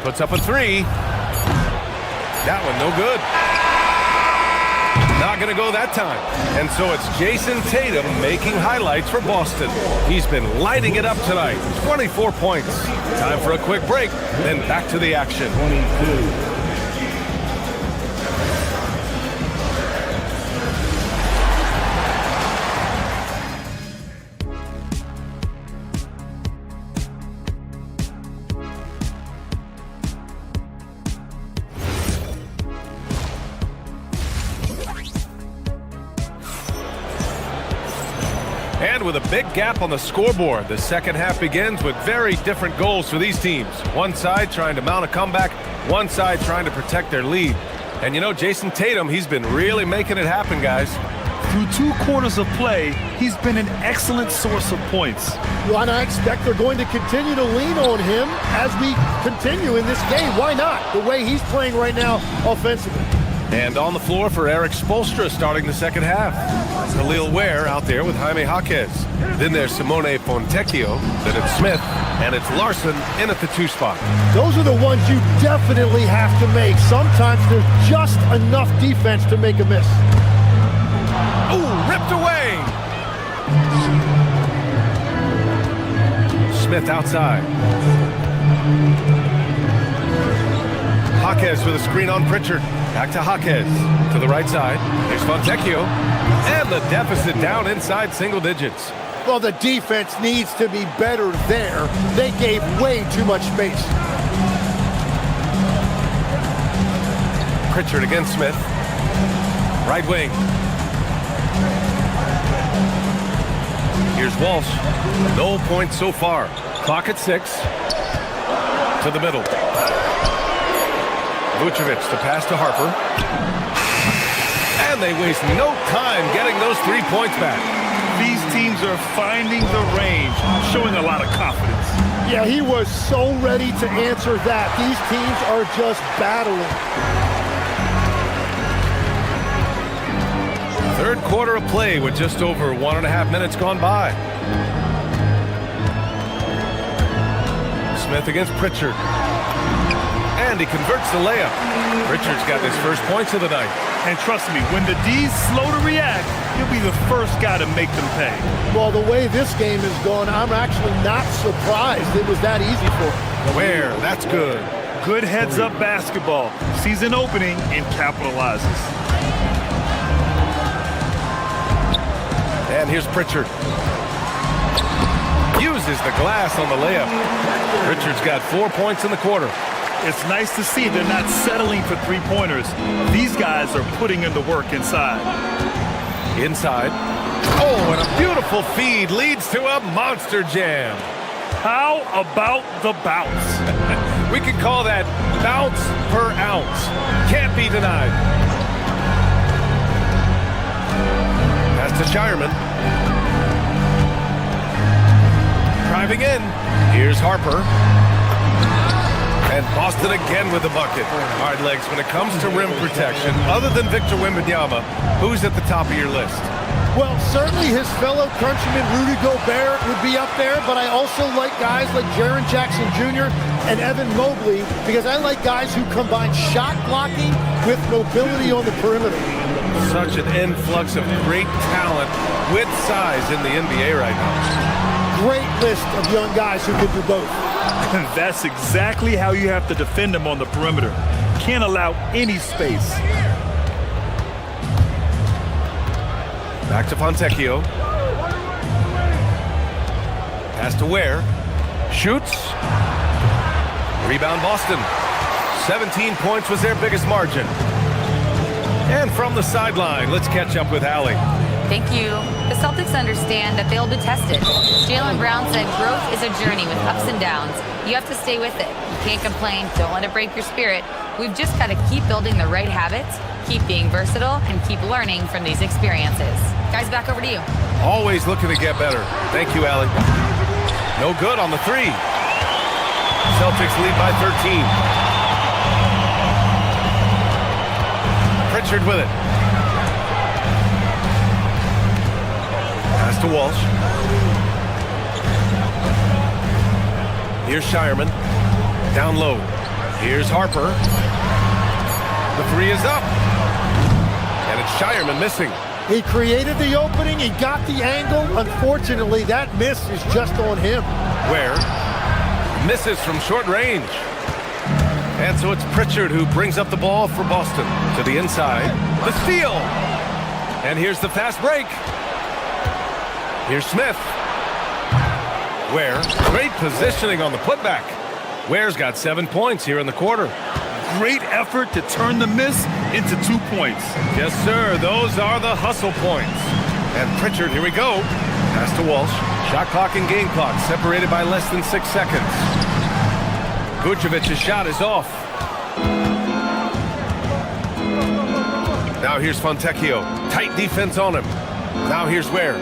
Puts up a 3. That one no good. Not going to go that time. And so it's Jason Tatum making highlights for Boston. He's been lighting it up tonight. 24 points. Time for a quick break, then back to the action. 22. And with a big gap on the scoreboard, the second half begins with very different goals for these teams. One side trying to mount a comeback, one side trying to protect their lead. And you know, Jason Tatum, he's been really making it happen, guys. Through 2 quarters of play, he's been an excellent source of points. Well, and I expect they're going to continue to lean on him as we continue in this game. Why not? The way he's playing right now offensively. And on the floor for Eric Spoelstra starting the second half. Khalil Ware out there with Jaime Jaquez. Then there's Simone Fontecchio. Then it's Smith. And it's Larson in at the 2 spot. Those are the ones you definitely have to make. Sometimes there's just enough defense to make a miss. Ooh, ripped away! Smith outside. Jaquez with a screen on Pritchard. Back to Jaquez. To the right side. Here's Fontecchio. And the deficit down inside single digits. Well, the defense needs to be better there. They gave way too much space. Pritchard against Smith. Right wing. Here's Walsh. No points so far. Clock at 6. To the middle. Vucevic, the pass to Harper. And they waste no time getting those 3 points back. These teams are finding the range, showing a lot of confidence. Yeah, he was so ready to answer that. These teams are just battling. Third quarter of play with just over 1.5 minutes gone by. Smith against Pritchard. And he converts the layup. Pritchard's got his first points of the night. And trust me, when the D's slow to react, he'll be the first guy to make them pay. Well, the way this game is going, I'm actually not surprised it was that easy for him. Where? That's good. Good heads-up basketball. Season opening and capitalizes. And here's Pritchard. Uses the glass on the layup. Pritchard's got 4 points in the quarter. It's nice to see they're not settling for 3-pointers. These guys are putting in the work inside. Inside. Oh, and a beautiful feed leads to a monster jam. How about the bounce? We could call that bounce per ounce. Can't be denied. Pass to Shireman. Driving in. Here's Harper. And Boston again with the bucket. All right, Legs, when it comes to rim protection, other than Victor Wembanyama, who's at the top of your list? Well, certainly his fellow countryman Rudy Gobert would be up there, but I also like guys like Jaren Jackson Jr. and Evan Mobley because I like guys who combine shot blocking with mobility on the perimeter. Such an influx of great talent with size in the NBA right now. Great list of young guys who can do both. That's exactly how you have to defend them on the perimeter. Can't allow any space. Back to Fontecchio. Pass to Ware. Shoots. Rebound Boston. 17 points was their biggest margin. And from the sideline, let's catch up with Allie. Thank you. The Celtics understand that they'll be tested. Jaylen Brown said growth is a journey with ups and downs. You have to stay with it. You can't complain. Don't let it break your spirit. We've just got to keep building the right habits, keep being versatile, and keep learning from these experiences. Guys, back over to you. Always looking to get better. Thank you, Allie. No good on the three. Celtics lead by 13. Pritchard with it. Pass to Walsh. Here's Shireman. Down low. Here's Harper. The three is up. And it's Shireman missing. He created the opening. He got the angle. Unfortunately, that miss is just on him. Ware misses from short range. And so it's Pritchard who brings up the ball for Boston. To the inside. The steal. And here's the fast break. Here's Smith. Ware. Great positioning on the putback. Ware's got 7 points here in the quarter. Great effort to turn the miss into 2 points. Yes, sir. Those are the hustle points. And Pritchard, here we go. Pass to Walsh. Shot clock and game clock separated by less than 6 seconds. Vucevic's shot is off. Now here's Fontecchio. Tight defense on him. Now here's Ware.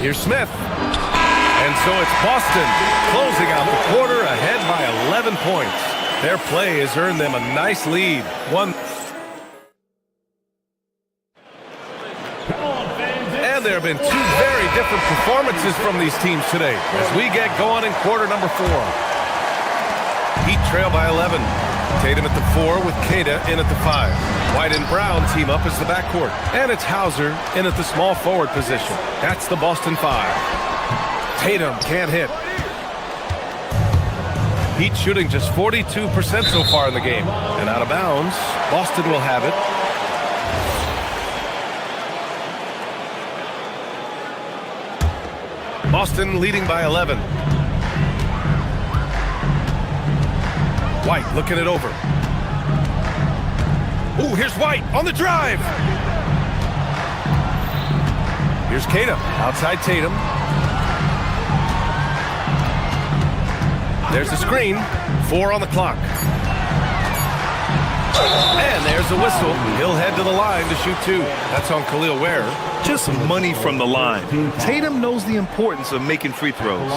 Here's Smith. And so it's Boston closing out the quarter ahead by 11 points. Their play has earned them a nice lead. And there have been two very different performances from these teams today as we get going in quarter number 4. Heat trail by 11. Tatum at the 4 with Queta in at the 5. White and Brown team up as the backcourt. And it's Hauser in at the small forward position. That's the Boston 5. Tatum can't hit. Heat shooting just 42% so far in the game. And out of bounds, Boston will have it. Boston leading by 11. White looking it over. Ooh, here's White on the drive. Here's Queta outside Tatum. There's the screen. 4 on the clock. And there's the whistle. He'll head to the line to shoot 2. That's on Khalil Ware. Just money from the line. Tatum knows the importance of making free throws.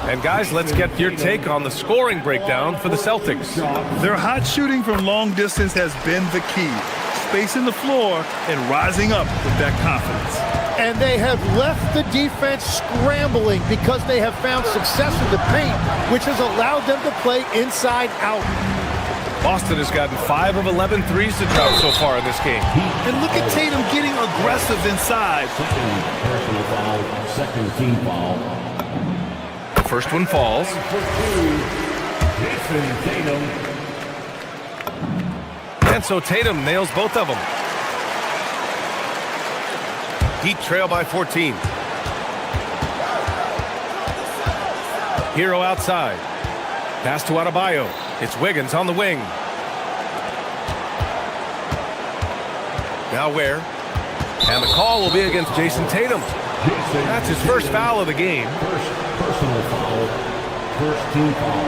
And guys, let's get your take on the scoring breakdown for the Celtics. Their hot shooting from long distance has been the key. Spacing the floor and rising up with that confidence. And they have left the defense scrambling because they have found success in the paint, which has allowed them to play inside out. Boston has gotten 5 of 11 threes to drop so far in this game. And look at Tatum getting aggressive inside. Personal foul, second team foul. The first one falls. Tatum. And so Tatum nails both of them. Heat trail by 14. Hero outside. Pass to Adebayo. It's Wiggins on the wing. Now Ware. And the call will be against Jason Tatum. That's his first foul of the game. First personal foul. First team foul.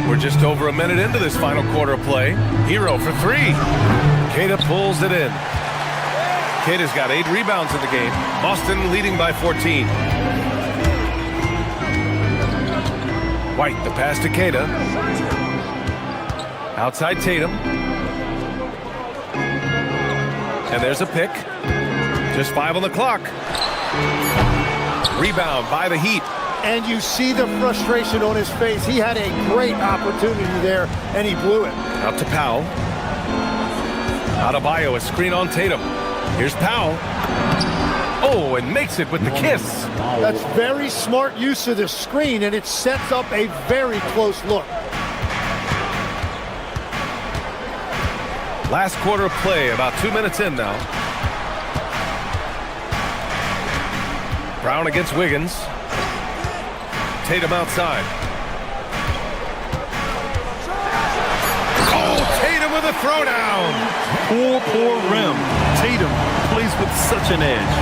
We're just over a minute into this final quarter of play. Hero for 3. Queta pulls it in. Queta's got 8 rebounds in the game. Boston leading by 14. White, the pass to Queta. Outside Tatum. And there's a pick. Just 5 on the clock. Rebound by the Heat. and you see the frustration on his face. He had a great opportunity there, and he blew it. Out to Powell. Adebayo, a screen on Tatum. Here's Powell. Oh, and makes it with the kiss. That's very smart use of the screen, and it sets up a very close look. Last quarter of play, about 2 minutes in now. Brown against Wiggins. Tatum outside. Oh, Tatum with a throwdown. Poor rim. Tatum plays with such an edge.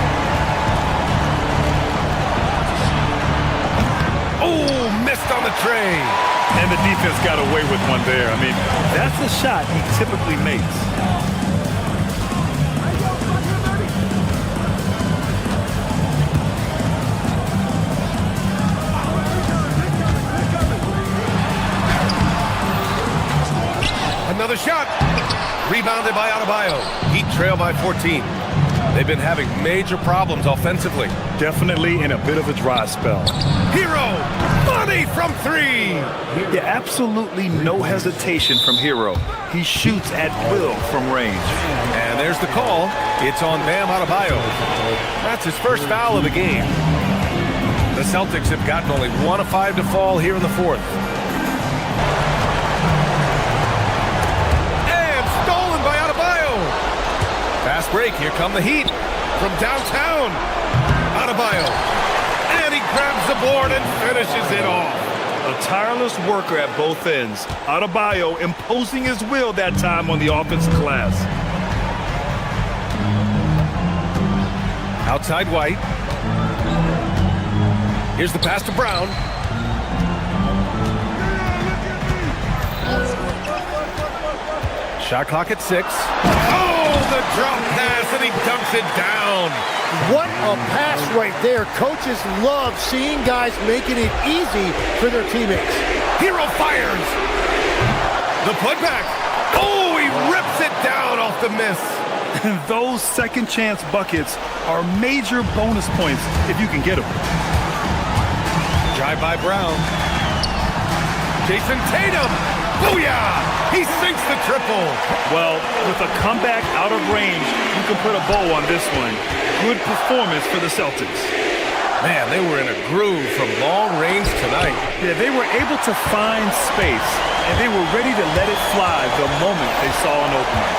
Oh, missed on the tray. And the defense got away with one there. I mean, that's a shot he typically makes. Another shot. Rebounded by Adebayo. Heat trail by 14. They've been having major problems offensively. Definitely in a bit of a dry spell. Hero, money from three. Yeah, absolutely no hesitation from Hero. He shoots at will from range. And there's the call. It's on Bam Adebayo. That's his first foul of the game. The Celtics have gotten only 1 of 5 to fall here in the fourth. Fast break, here come the Heat from downtown. Adebayo, and he grabs the board and finishes it off. A tireless worker at both ends. Adebayo imposing his will that time on the offensive glass. Outside White. Here's the pass to Brown. Shot clock at 6. Oh, the drop pass, and he dunks it down. What a pass right there. Coaches love seeing guys making it easy for their teammates. Hero fires. The putback. Oh, he rips it down off the miss. Those second chance buckets are major bonus points if you can get them. Drive by Brown. Jason Tatum. Booyah! He sinks the triple. Well, with a comeback out of range, you can put a bow on this one. Good performance for the Celtics. Man, they were in a groove from long range tonight. Yeah, they were able to find space, and they were ready to let it fly the moment they saw an opening.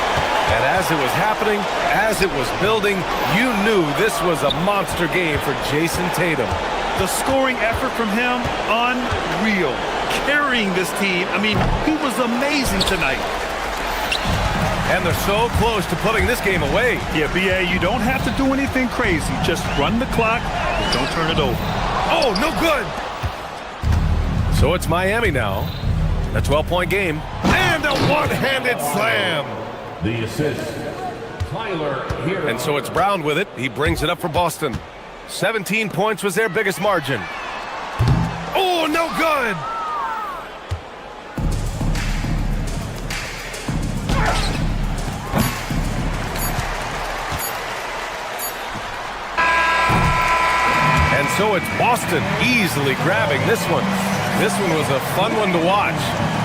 And as it was happening, as it was building, you knew this was a monster game for Jason Tatum. The scoring effort from him, unreal. Carrying this team, I mean, he was amazing tonight. And they're so close to putting this game away. Yeah, BA, you don't have to do anything crazy. Just run the clock, but don't turn it over. Oh, no good. So it's Miami now. A 12-point game. And a one-handed slam. The assist, Tyler Hero. And so it's Brown with it. He brings it up for Boston. 17 points was their biggest margin. Oh, no good. And so it's Boston easily grabbing this one. This one was a fun one to watch.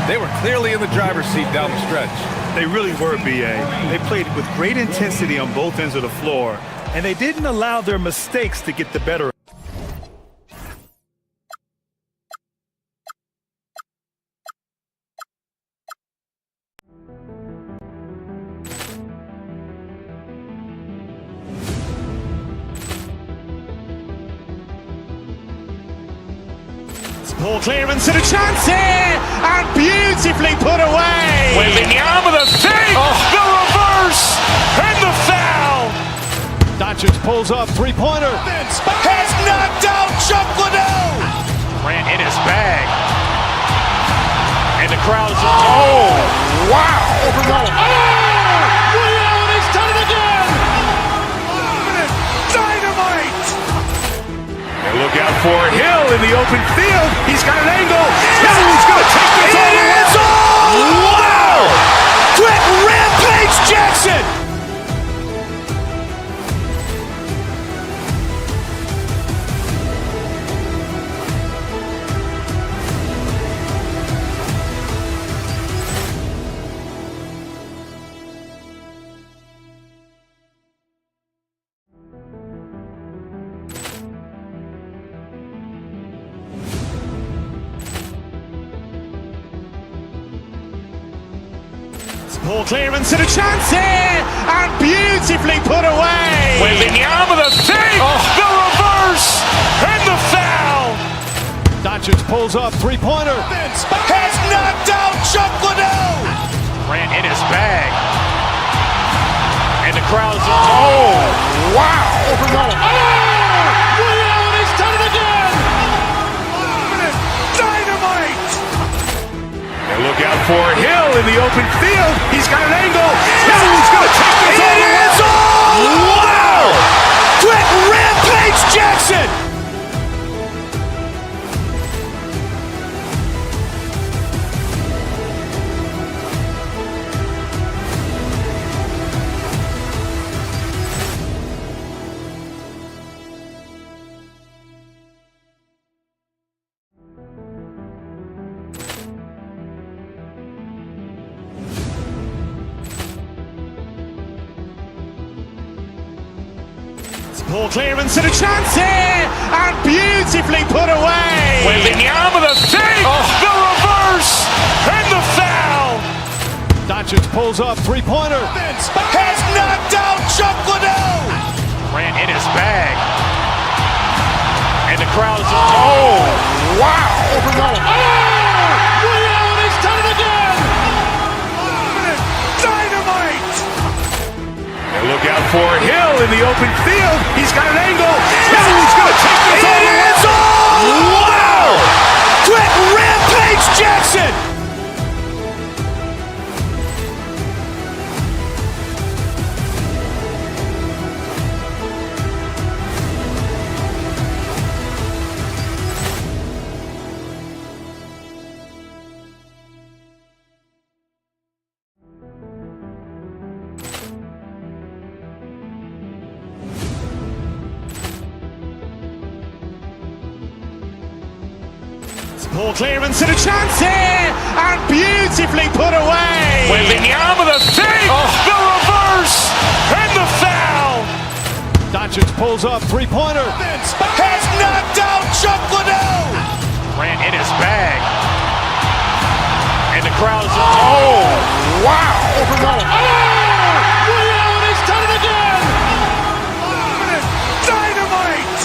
They were clearly in the driver's seat down the stretch. They really were, BA. They played with great intensity on both ends of the floor, and they didn't allow their mistakes to get the better. Ball clearance and a chance here, and beautifully put away. Wembanyama the save, the reverse, and the foul. Doncic pulls up, three-pointer. Has knocked out Chuck Liddell. Ran in his bag. And the crowd is... Oh, wow. He's done it again. Dynamite. And look out for Hill in the open field. He's got an angle. He's going to take this all the way. Wow! Quick rampage Jackson. Ball clearance and a chance here, and beautifully put away. Wembanyama the save, the reverse, and the foul. Doncic pulls up, three-pointer. Has knocked out Chuck Liddell. Grant in his bag. And the crowd's wow. Over Nolan. Ray Allen has done it again. Dynamite. And look out for Hill in the open field. He's got an angle. Hill's going to take this all the way. Wow. Quick Rampage Jackson. Ball clearance and a chance here, and beautifully put away. Wembanyama the save, the reverse, and the foul. Doncic pulls up, three-pointer. Has knocked out Chuck Liddell. Grant in his bag. And the crowd's wow. Over Nolan. Ray Allen has done it again. Dynamite. And look out for Hill in the open field. He's got an angle. Hill's going to take this all the way. Wow. Quick Rampage Jackson. Ball clearance and a chance here, and beautifully put away. Wembanyama the save, the reverse, and the foul. Doncic pulls up, three-pointer. Has knocked out Chuck Liddell. Grant in his bag. And the crowd's wow. Over Nolan. Ray Allen has done it again. Dynamite.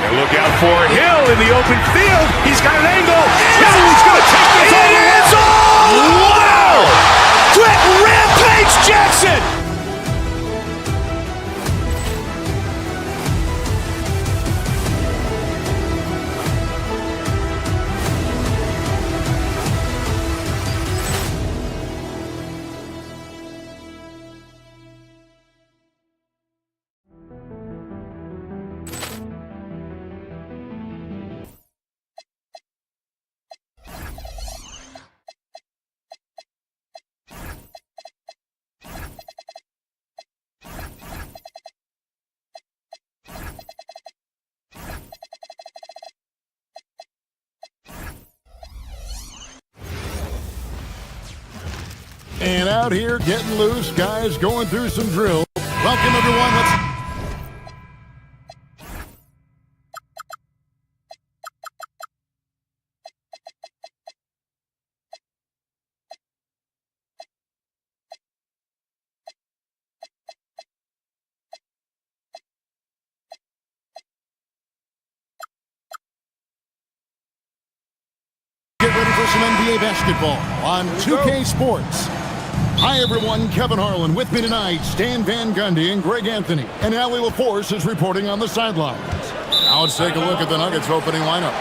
And look out for Hill in the open field. He's got an angle. Hill's going to take this all the way. Wow. Quick Rampage Jackson. And out here getting loose, guys going through some drills. Welcome everyone. Get ready for some NBA basketball on 2K Sports. Hi everyone, Kevin Harlan with me tonight, Stan Van Gundy and Greg Anthony. And Allie LaForce is reporting on the sidelines. Now let's take a look at the Nuggets opening lineup.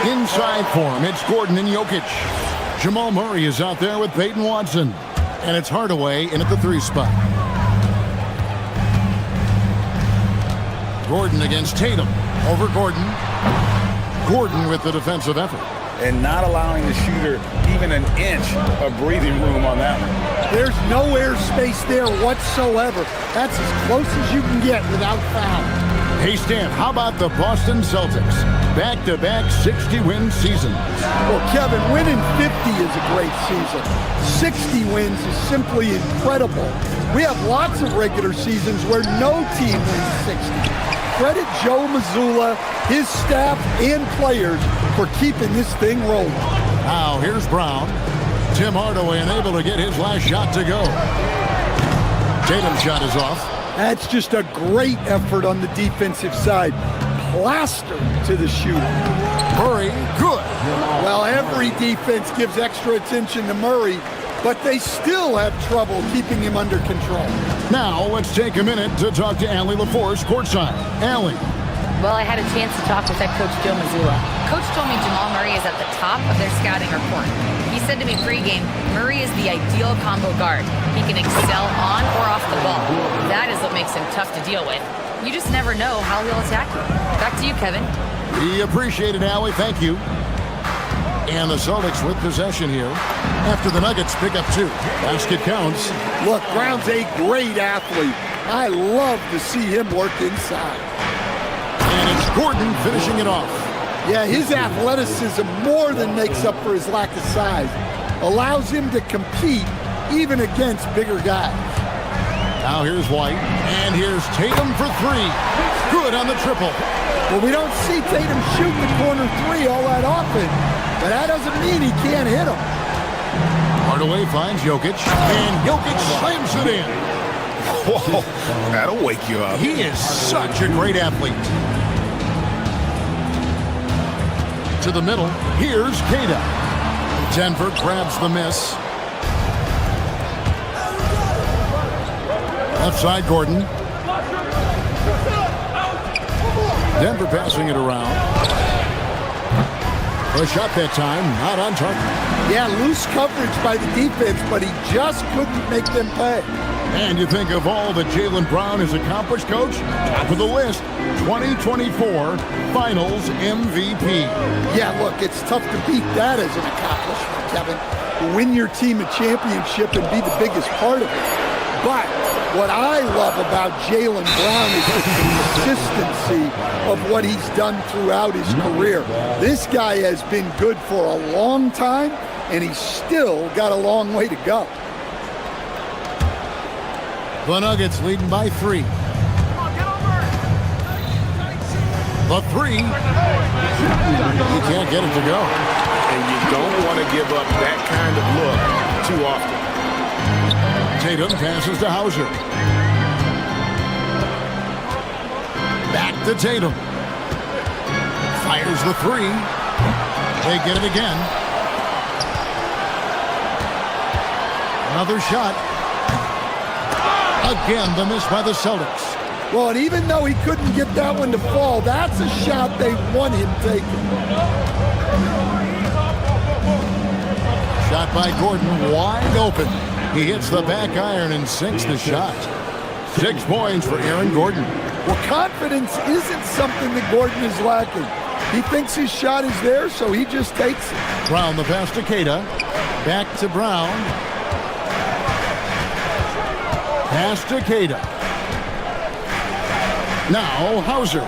Inside for him, it's Gordon and Jokic. Jamal Murray is out there with Peyton Watson. And it's Hardaway in at the 3 spot. Gordon against Tatum. Over Gordon. Gordon with the defensive effort. And not allowing the shooter even an inch of breathing room on that one. There's no airspace there whatsoever. That's as close as you can get without foul. Hey Stan, how about the Boston Celtics? Back-to-back 60-win seasons. Well, Kevin, winning 50 is a great season. 60 wins is simply incredible. We have lots of regular seasons where no team wins 60. Credit Joe Mazzulla, his staff, and players for keeping this thing rolling. Now, here's Brown. Tim Hardaway unable to get his last shot to go. Tatum's shot is off. That's just a great effort on the defensive side. Plastered to the shooter. Murray, good. Well, every defense gives extra attention to Murray, but they still have trouble keeping him under control. Now, let's take a minute to talk to Allie LaForce courtside. Allie. Well, I had a chance to talk with head coach Joe Mazzulla. Coach told me Jamal Murray is at the top of their scouting report. He said to me pregame, Murray is the ideal combo guard. He can excel on or off the ball. That is what makes him tough to deal with. You just never know how he'll attack you. Back to you, Kevin. We appreciate it, Allie. Thank you. And the Celtics with possession here after the Nuggets pick up 2. Basket counts. Look, Brown's a great athlete. I love to see him work inside. And it's Gordon finishing it off. Yeah, his athleticism more than makes up for his lack of size. Allows him to compete even against bigger guys. Now here's White, and here's Tatum for 3. Good on the triple. Well, we don't see Tatum shoot the corner 3 all that often, but that doesn't mean he can't hit them. Hardaway finds Jokic, and Jokic slams it in. Whoa, that'll wake you up. He is such a great athlete. To the middle, here's Kata. Denver grabs the miss. Left side, Gordon. Denver passing it around. A shot that time, not on target. Yeah, loose coverage by the defense, but he just couldn't make them pay. And you think of all that Jaylen Brown has accomplished, Coach? Top of the list, 2024 Finals MVP. Yeah, look, it's tough to beat that as an accomplishment, Kevin. Win your team a championship and be the biggest part of it. But what I love about Jaylen Brown is the consistency of what he's done throughout his career. This guy has been good for a long time, and he's still got a long way to go. The Nuggets leading by 3. The 3. You can't get it to go. And you don't want to give up that kind of look too often. Tatum passes to Hauser. Back to Tatum. Fires the 3. They get it again. Another shot. Again, the miss by the Celtics. Well, and even though he couldn't get that one to fall, that's a shot they want him taking. Shot by Gordon, wide open. He hits the back iron and sinks the shot. 6 points for Aaron Gordon. Well, confidence isn't something that Gordon is lacking. He thinks his shot is there, so he just takes it. Brown, the pass to Kata. Back to Brown. Pass to Kata. Now Hauser.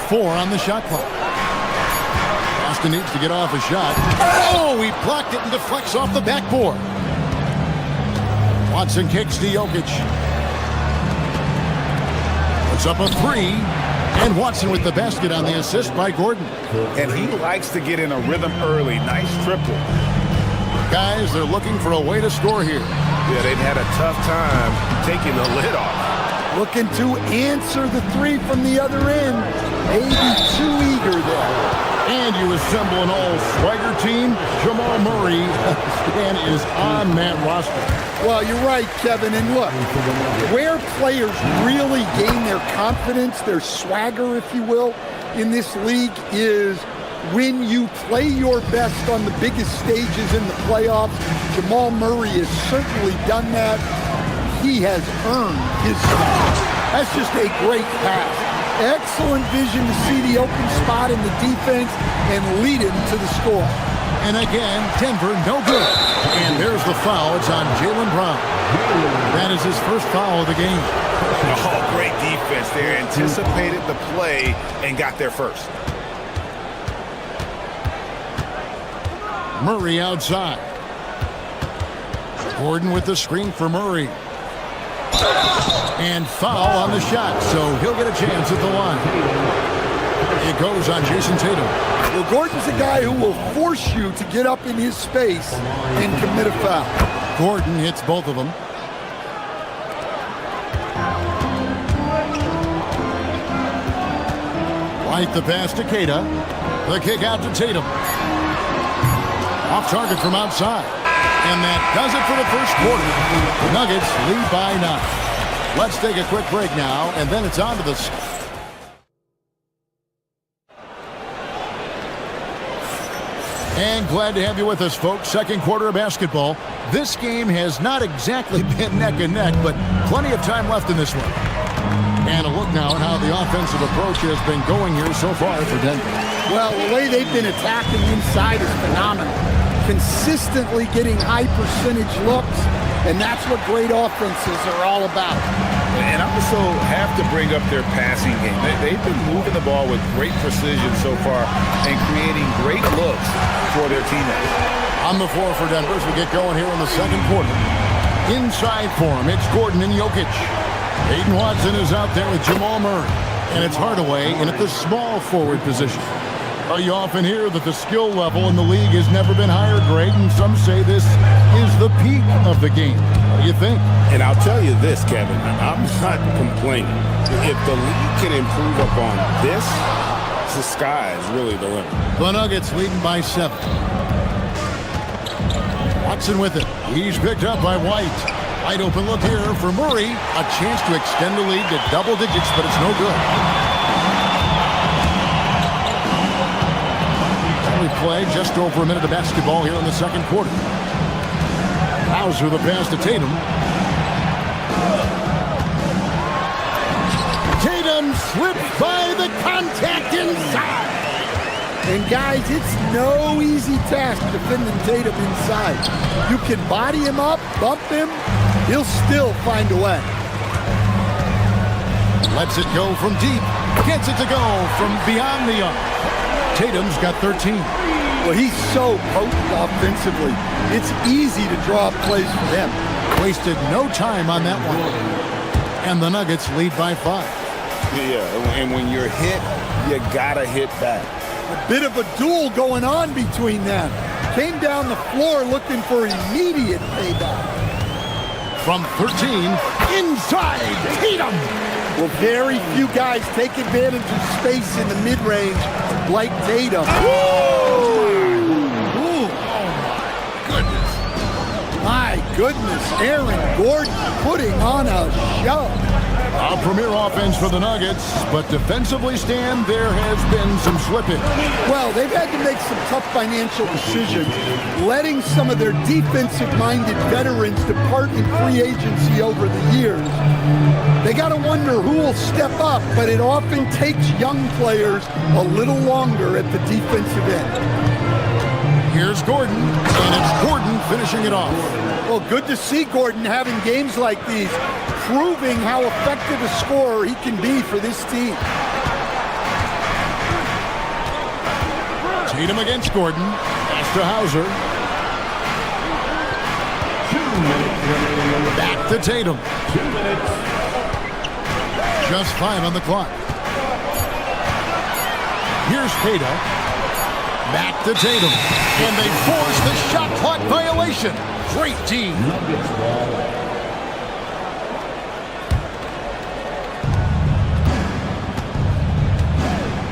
4 on the shot clock. Boston needs to get off a shot. Oh, he blocked it and deflects off the backboard. Watson kicks to Jokic. Puts up a 3. And Watson with the basket on the assist by Gordon. And he likes to get in a rhythm early. Nice triple. Guys, they're looking for a way to score here. Yeah, they've had a tough time taking the lid off. Looking to answer the 3 from the other end. Maybe too eager there. And you assemble an all-swagger team. Jamal Murray and is on that roster. Well, you're right, Kevin. And look, where players really gain their confidence, their swagger, if you will, in this league is when you play your best on the biggest stages in the playoffs. Jamal Murray has certainly done that. He has earned his spot. That's just a great pass. Excellent vision to see the open spot in the defense and lead him to the score. And again, Denver, no good. And there's the foul. It's on Jaylen Brown. That is his first foul of the game. Oh, great defense there. Anticipated the play and got there first. Murray outside. Gordon with the screen for Murray. And foul on the shot, so he'll get a chance at the line. It goes on Jason Tatum. Well, Gordon's a guy who will force you to get up in his space and commit a foul. Gordon hits both of them. Right the pass to Keita. The kick out to Tatum. Off target from outside. And that does it for the first quarter. The Nuggets lead by 9. Let's take a quick break now, and then it's on to the... And glad to have you with us, folks. Second quarter of basketball. This game has not exactly been neck and neck, but plenty of time left in this one. And a look now at how the offensive approach has been going here so far for Denver. Well, the way they've been attacking inside is phenomenal. Consistently getting high percentage looks, and that's what great offenses are all about. And I also have to bring up their passing game. They've been moving the ball with great precision so far and creating great looks for their teammates. On the floor for Denver as we get going here in the second quarter. Inside for him, it's Gordon and Jokic. Aiden Watson is out there with Jamal Murray. And it's Hardaway in at the small forward position. You often hear that the skill level in the league has never been higher, Greg, and some say this is the peak of the game. What do you think? And I'll tell you this, Kevin, I'm not complaining. If the league can improve upon this, the sky is really the limit. The Nuggets leading by 7. Watson with it. He's picked up by White. Wide open look here for Murray. A chance to extend the lead to double digits, but it's no good. We play just over a minute of basketball here in the second quarter. Hauser the pass to Tatum. Tatum slips by the contact inside. And guys, it's no easy task defending Tatum inside. You can body him up, bump him, he'll still find a way. Lets it go from deep. Gets it to go from beyond the arc. Tatum's got 13. Well, he's so potent offensively. It's easy to draw up plays for him. Wasted no time on that one. And the Nuggets lead by 5. Yeah, and when you're hit, you gotta hit back. A bit of a duel going on between them. Came down the floor looking for immediate payback. From 13, inside, Tatum! Well, very few guys take advantage of space in the mid-range like Tatum. My goodness, Aaron Gordon putting on a show. A premier offense for the Nuggets, but defensively, Stan, there has been some slippage. Well, they've had to make some tough financial decisions, letting some of their defensive-minded veterans depart in free agency over the years. They got to wonder who will step up, but it often takes young players a little longer at the defensive end. Here's Gordon, and it's Gordon finishing it off. Well, good to see Gordon having games like these, proving how effective a scorer he can be for this team. Tatum against Gordon. Pass to Hauser. 2 minutes. Back to Tatum. 2 minutes. Just 5 on the clock. Here's Keita. Back to Tatum. And they force the shot clock violation. Great team.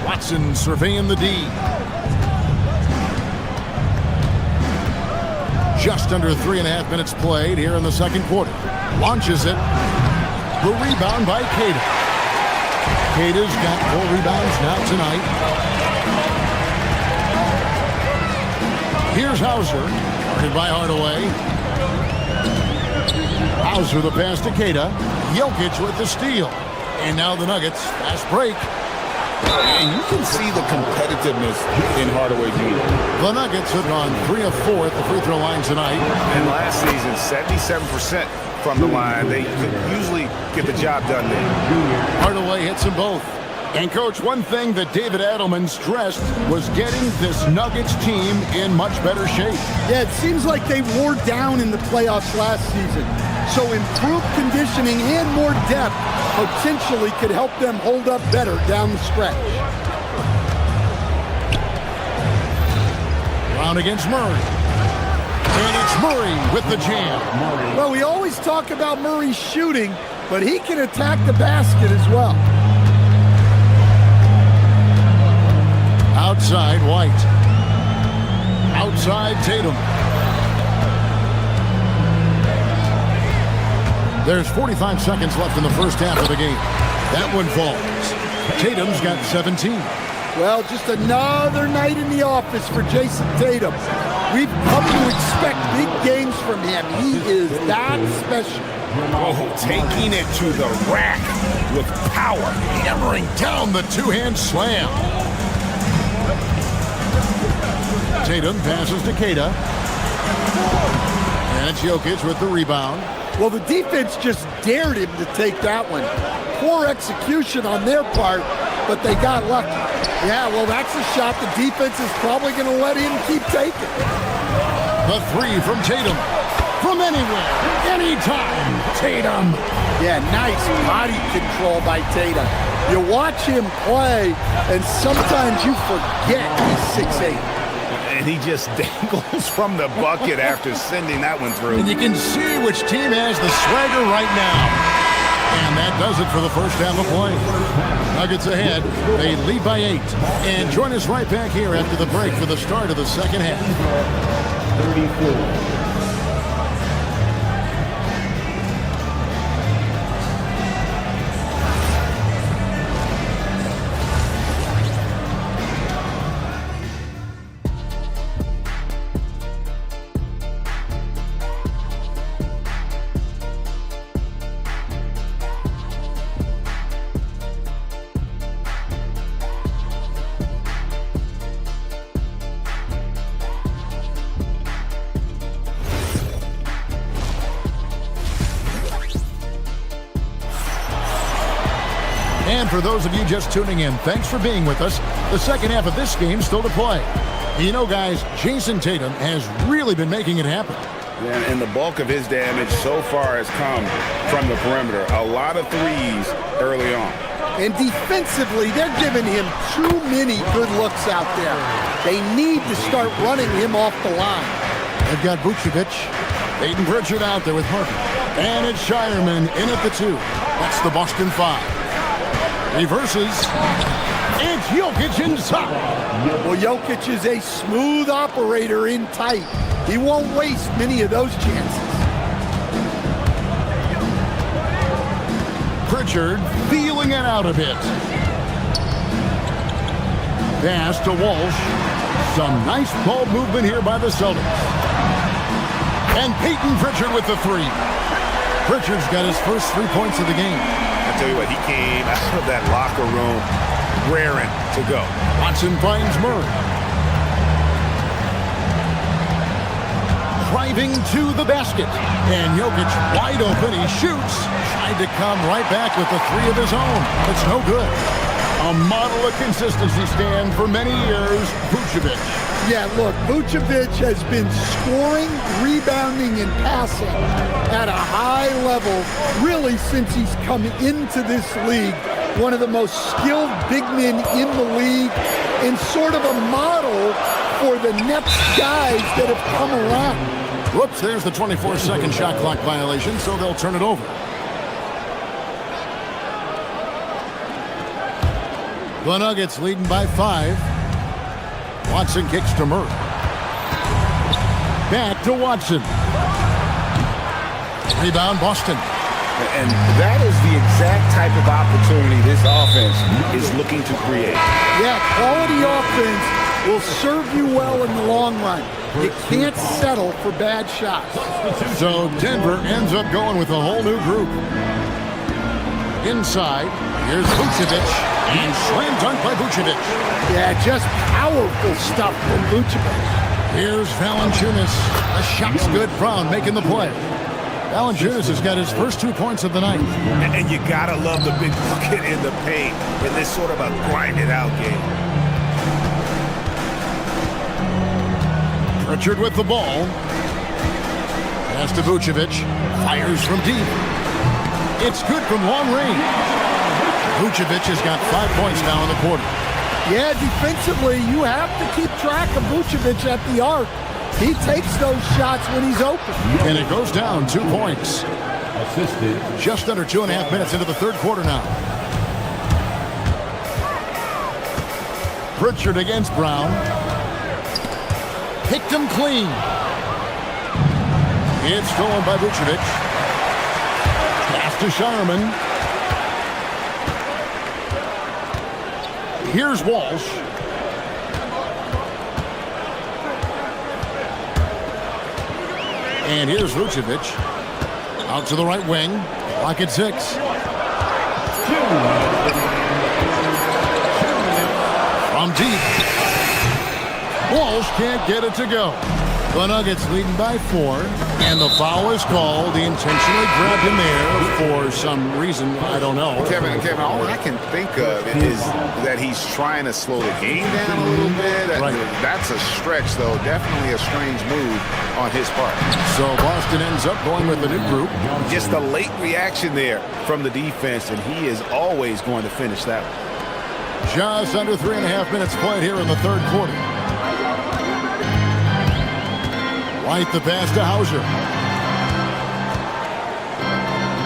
Watson surveying the D. Just under 3.5 minutes played here in the second quarter. Launches it. The rebound by Keita. Keita's got 4 rebounds now tonight. Here's Hauser. Guarded by Hardaway. Hauser the pass to Keita. Jokic with the steal. And now the Nuggets. Fast break. And you can see the competitiveness in Hardaway Jr. The Nuggets have gone 3 of 4 at the free throw line tonight. And last season, 77% from the line. They usually get the job done there. Hardaway hits them both. And, Coach, one thing that David Adelman stressed was getting this Nuggets team in much better shape. Yeah, it seems like they wore down in the playoffs last season. So improved conditioning and more depth potentially could help them hold up better down the stretch. Brown against Murray. And it's Murray with the jam. Well, we always talk about Murray shooting, but he can attack the basket as well. Outside, White. Outside, Tatum. There's 45 seconds left in the first half of the game. That one falls. Tatum's got 17. Well, just another night in the office for Jason Tatum. We've come to expect big games from him. He is that special. Oh, taking it to the rack with power. Hammering down the two-hand slam. Tatum passes to Keita. And it's Jokic with the rebound. Well, the defense just dared him to take that one. Poor execution on their part, but they got lucky. Yeah, well, that's a shot the defense is probably going to let him keep taking. The three from Tatum. From anywhere, anytime, Tatum. Yeah, nice body control by Tatum. You watch him play, and sometimes you forget he's 6'8". And he just dangles from the bucket after sending that one through. And you can see which team has the swagger right now. And that does it for the first half of play. Nuggets ahead. They lead by 8. And join us right back here after the break for the start of the second half. 34. And for those of you just tuning in, thanks for being with us. The second half of this game still to play. You know, guys, Jason Tatum has really been making it happen. And the bulk of his damage so far has come from the perimeter. A lot of threes early on. And defensively, they're giving him too many good looks out there. They need to start running him off the line. They've got Vucevic. Peyton Pritchard out there with Murphy. And it's Shireman in at the 2. That's the Boston 5. Reverses. It's Jokic inside. Well, Jokic is a smooth operator in tight. He won't waste many of those chances. Pritchard feeling it out a bit. Pass to Walsh. Some nice ball movement here by the Celtics. And Peyton Pritchard with the 3. Pritchard's got his first 3 points of the game. I tell you what, he came out of that locker room raring to go. Watson finds Murray. Driving to the basket. And Jokic wide open. He shoots. Tried to come right back with the 3 of his own. It's no good. A model of consistency stand for many years, Vucevic. Yeah, look, Vucevic has been scoring, rebounding, and passing at a high level really since he's come into this league. One of the most skilled big men in the league and sort of a model for the next guys that have come around. Whoops, there's the 24-second shot clock violation, so they'll turn it over. The Nuggets leading by 5. Watson kicks to Murray. Back to Watson. Rebound, Boston. And that is the exact type of opportunity this offense is looking to create. Yeah, quality offense will serve you well in the long run. You can't settle for bad shots. So Denver ends up going with a whole new group. Inside, here's Vucevic. And slam dunk by Vucevic. Yeah, just powerful stuff from Vucevic. Here's Valanciunas. The shot's good. Brown making the play. Valanciunas has got his first 2 points of the night. And you gotta love the big bucket in the paint in this sort of a grind-it-out game. Pritchard with the ball. Pass to Vucevic. Fires from deep. It's good from long range. Vucevic has got 5 points now in the quarter. Yeah, defensively, you have to keep track of Vucevic at the arc. He takes those shots when he's open. And it goes down 2 points. Assisted. Just under 2.5 minutes into the third quarter now. Pritchard against Brown. Picked him clean. It's stolen by Vucevic. Pass to Sharman. Here's Walsh. And here's Vucevic. Out to the right wing. Clock at 6. From deep. Walsh can't get it to go. The Nuggets leading by 4. And the foul is called. He intentionally grabbed him there for some reason. I don't know. Kevin, all I can think of is that he's trying to slow the game down a little bit. Right. That's a stretch, though. Definitely a strange move on his part. So Boston ends up going with a new group. Just a late reaction there from the defense, and he is always going to finish that one. Just under 3.5 minutes played here in the third quarter. White the pass to Hauser.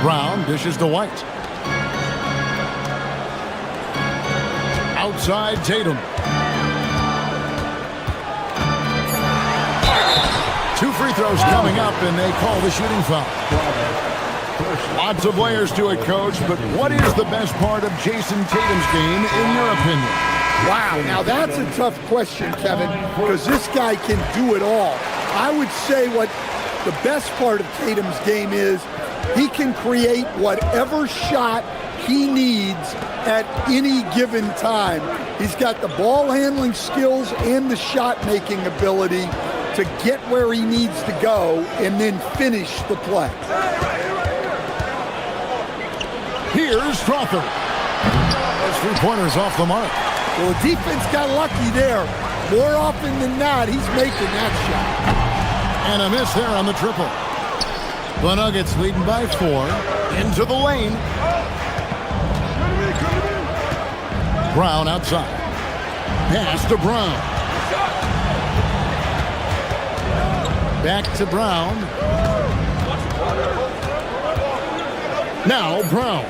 Brown dishes to White. Outside Tatum. 2 free throws coming up, and they call the shooting foul. Lots of layers to it, Coach, but what is the best part of Jason Tatum's game, in your opinion? Wow, now that's a tough question, Kevin, because this guy can do it all. I would say what the best part of Tatum's game is he can create whatever shot he needs at any given time. He's got the ball handling skills and the shot making ability to get where he needs to go and then finish the play. Here's Crawford. Those 3-pointers off the mark. Well, the defense got lucky there. More often than not, he's making that shot. And a miss there on the triple. The Nuggets leading by 4. Into the lane. Brown outside. Pass to Brown. Back to Brown. Now Brown.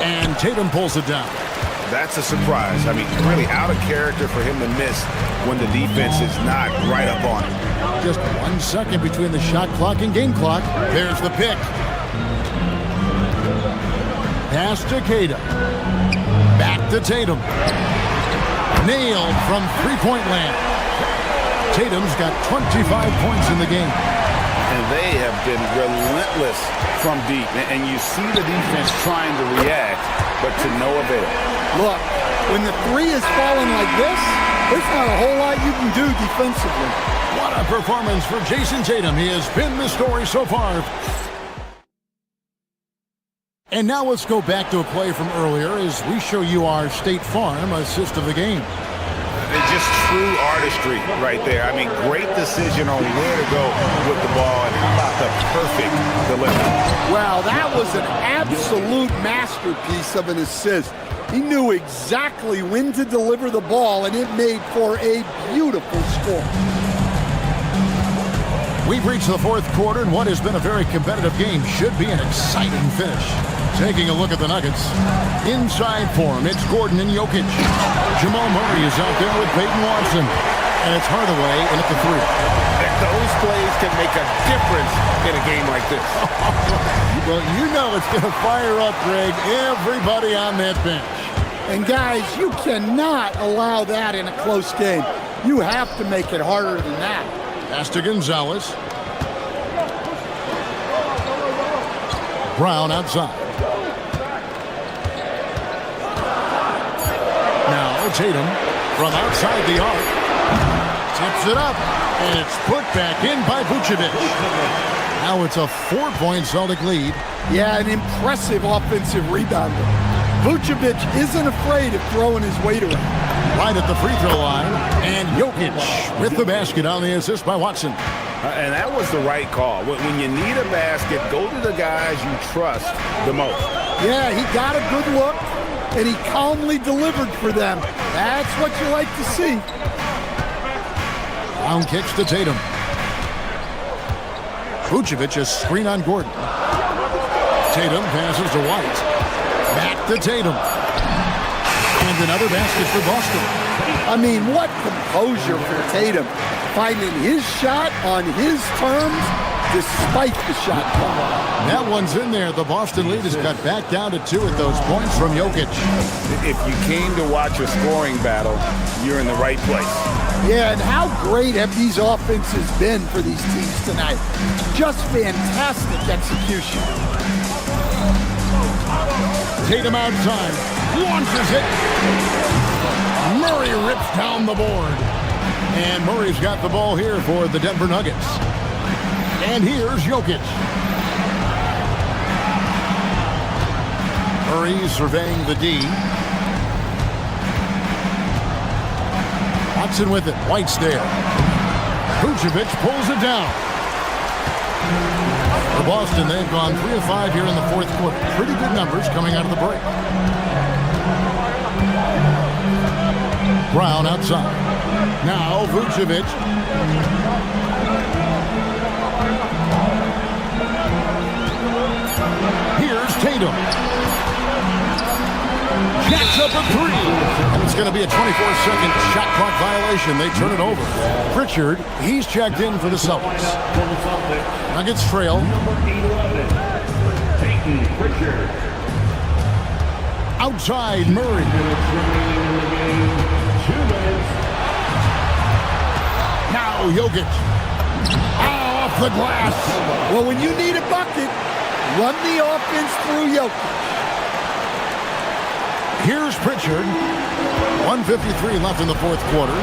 And Tatum pulls it down. That's a surprise. I mean, really out of character for him to miss when the defense is not right up on him. Just 1 second between the shot clock and game clock. There's the pick. Pass to Queta. Back to Tatum. Nailed from three-point land. Tatum's got 25 points in the game. And they have been relentless from deep. And you see the defense trying to react, but to no avail. Look, when the 3 is falling like this, there's not a whole lot you can do defensively. What a performance for Jason Tatum. He has been the story so far. And now let's go back to a play from earlier as we show you our State Farm assist of the game. It's just true artistry right there. I mean, great decision on where to go with the ball, and how about the perfect delivery. Wow, that was an absolute masterpiece of an assist. He knew exactly when to deliver the ball, and it made for a beautiful score. We've reached the fourth quarter, and what has been a very competitive game should be an exciting finish. Taking a look at the Nuggets. Inside for him, it's Gordon and Jokic. Jamal Murray is out there with Peyton Watson. And it's Hardaway in at the 3. Those plays can make a difference in a game like this. Well, you know it's going to fire up, Greg, everybody on that bench. And guys, you cannot allow that in a close game. You have to make it harder than that. Pass to Gonzalez. Brown outside. Now Tatum from outside the arc. Tips it up, and it's put back in by Vucevic. Now it's a 4-point Celtic lead. Yeah, an impressive offensive rebounder. Vucevic isn't afraid of throwing his weight around. Right at the free throw line, and Jokic with the basket on the assist by Watson. And that was the right call. When you need a basket, go to the guys you trust the most. Yeah, he got a good look, and he calmly delivered for them. That's what you like to see. Brown kicks to Tatum. Vucevic is screen on Gordon. Tatum passes to White. Back to Tatum. And another basket for Boston. I mean, what composure for Tatum. Finding his shot on his terms despite the shot clock. That one's in there. The Boston lead is cut back down to 2 at those points from Jokic. If you came to watch a scoring battle, you're in the right place. Yeah, and how great have these offenses been for these teams tonight? Just fantastic execution. Tatum outside, launches it. Murray rips down the board. And Murray's got the ball here for the Denver Nuggets. And here's Jokic. Murray surveying the D. Watson with it. White's there. Vucevic pulls it down. For Boston, they've gone 3 of 5 here in the fourth quarter. Pretty good numbers coming out of the break. Brown outside. Now Vucevic. Here's Tatum. Jacks up a 3. And it's going to be a 24-second shot clock violation. They turn it over. Pritchard, he's checked in for the Celtics. Nuggets trail. Outside, Murray. Now Jokic. Off the glass. Well, when you need a bucket, run the offense through Jokic. Here's Pritchard. 1:53 left in the fourth quarter.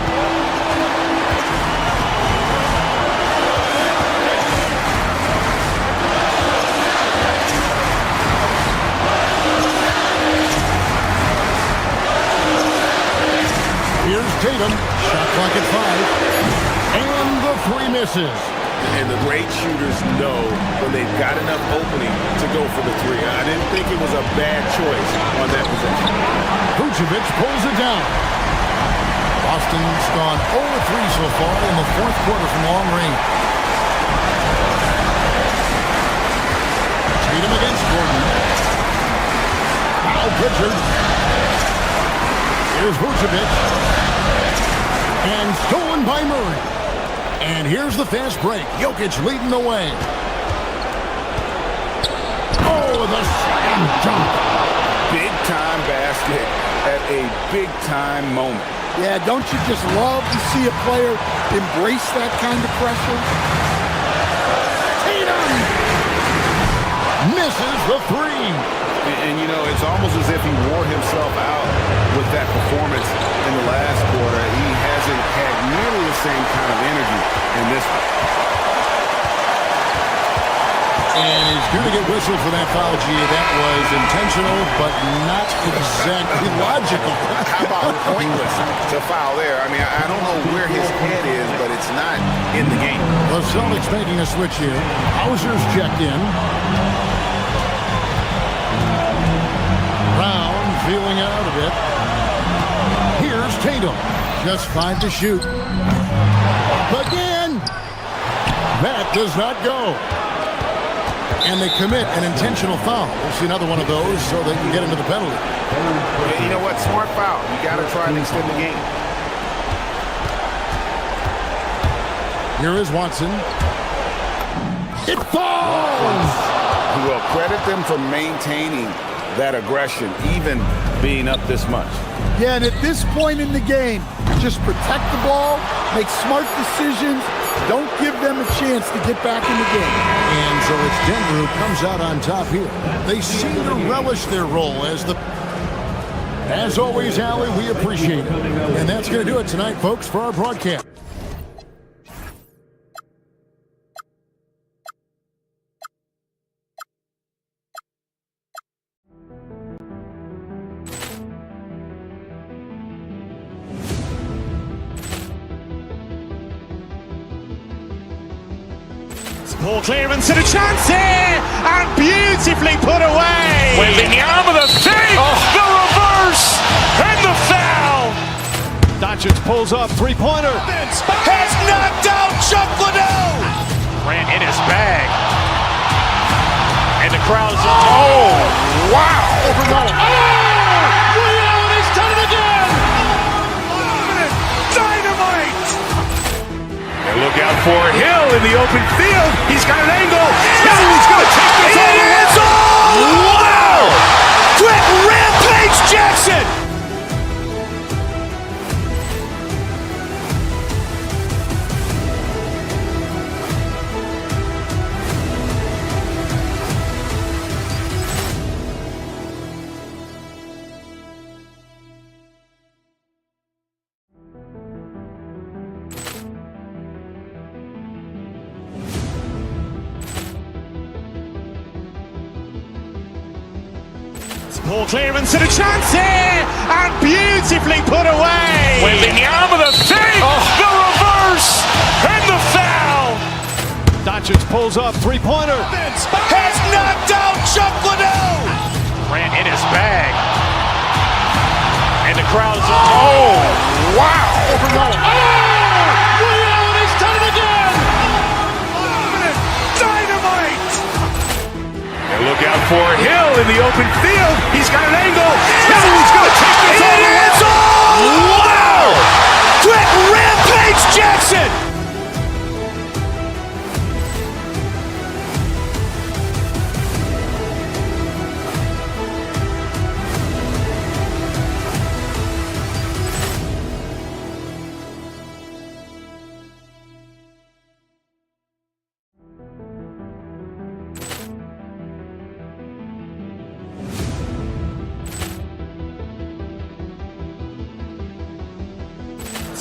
Here's Tatum. Shot clock at 5. And the 3 misses. And the great shooters know when they've got enough opening to go for the 3. I didn't think it was a bad choice on that possession. Vucevic pulls it down. Boston's gone 0-3 so far in the fourth quarter from long range. Tatum against Gordon. Now Pritchard. Here's Vucevic. And stolen by Murray. And here's the fast break. Jokic leading the way. Oh, the slam dunk. Big-time basket at a big-time moment. Yeah, don't you just love to see a player embrace that kind of pressure? Tatum misses the 3. And, you know, it's almost as if he wore himself out with that performance in the last quarter. He hasn't had nearly the same kind of energy in this one. And he's going to get whistled for that foul, G. That was intentional, but not exactly logical. How about pointless to foul there? I mean, I don't know where his head is, but it's not in the game. The Celtics making a switch here. Hauser's checked in. Brown feeling out a bit. Here's Tatum. Just 5 to shoot. Again! That does not go. And they commit an intentional foul. We'll see another one of those so they can get into the penalty. Yeah, you know what? Smart foul. You got to try and extend the game. Here is Watson. It falls! Well, credit them for maintaining that aggression, even being up this much. Yeah, and at this point in the game, just protect the ball, make smart decisions, don't give them a chance to get back in the game. And so it's Denver who comes out on top here. They seem to relish their role as the... As always, Allie, we appreciate it. And that's going to do it tonight, folks, for our broadcast. Ball clearance and a chance here, and beautifully put away. Wembanyama the save, the reverse, and the foul. Doncic pulls up, three-pointer. Has knocked out Chuck Liddell. Grant in his bag. And the crowd's wow. Overrun. Leon has done it again. Dynamite. And look out for Hill in the open field. He's got an angle. He's going to take this all the way. Wow. Quick rampage Jackson. Ball clearance and a chance here, and beautifully put away. Wembanyama the save, the reverse, and the foul. Doncic pulls up, three-pointer. Has knocked out Chuck Liddell. Grant in his bag. And the crowd's wow. Overrun. Leon has done it again. Dynamite. And look out for Hill in the open field. He's got an angle. He's going to take this all the way. Wow! Quick rampage Jackson.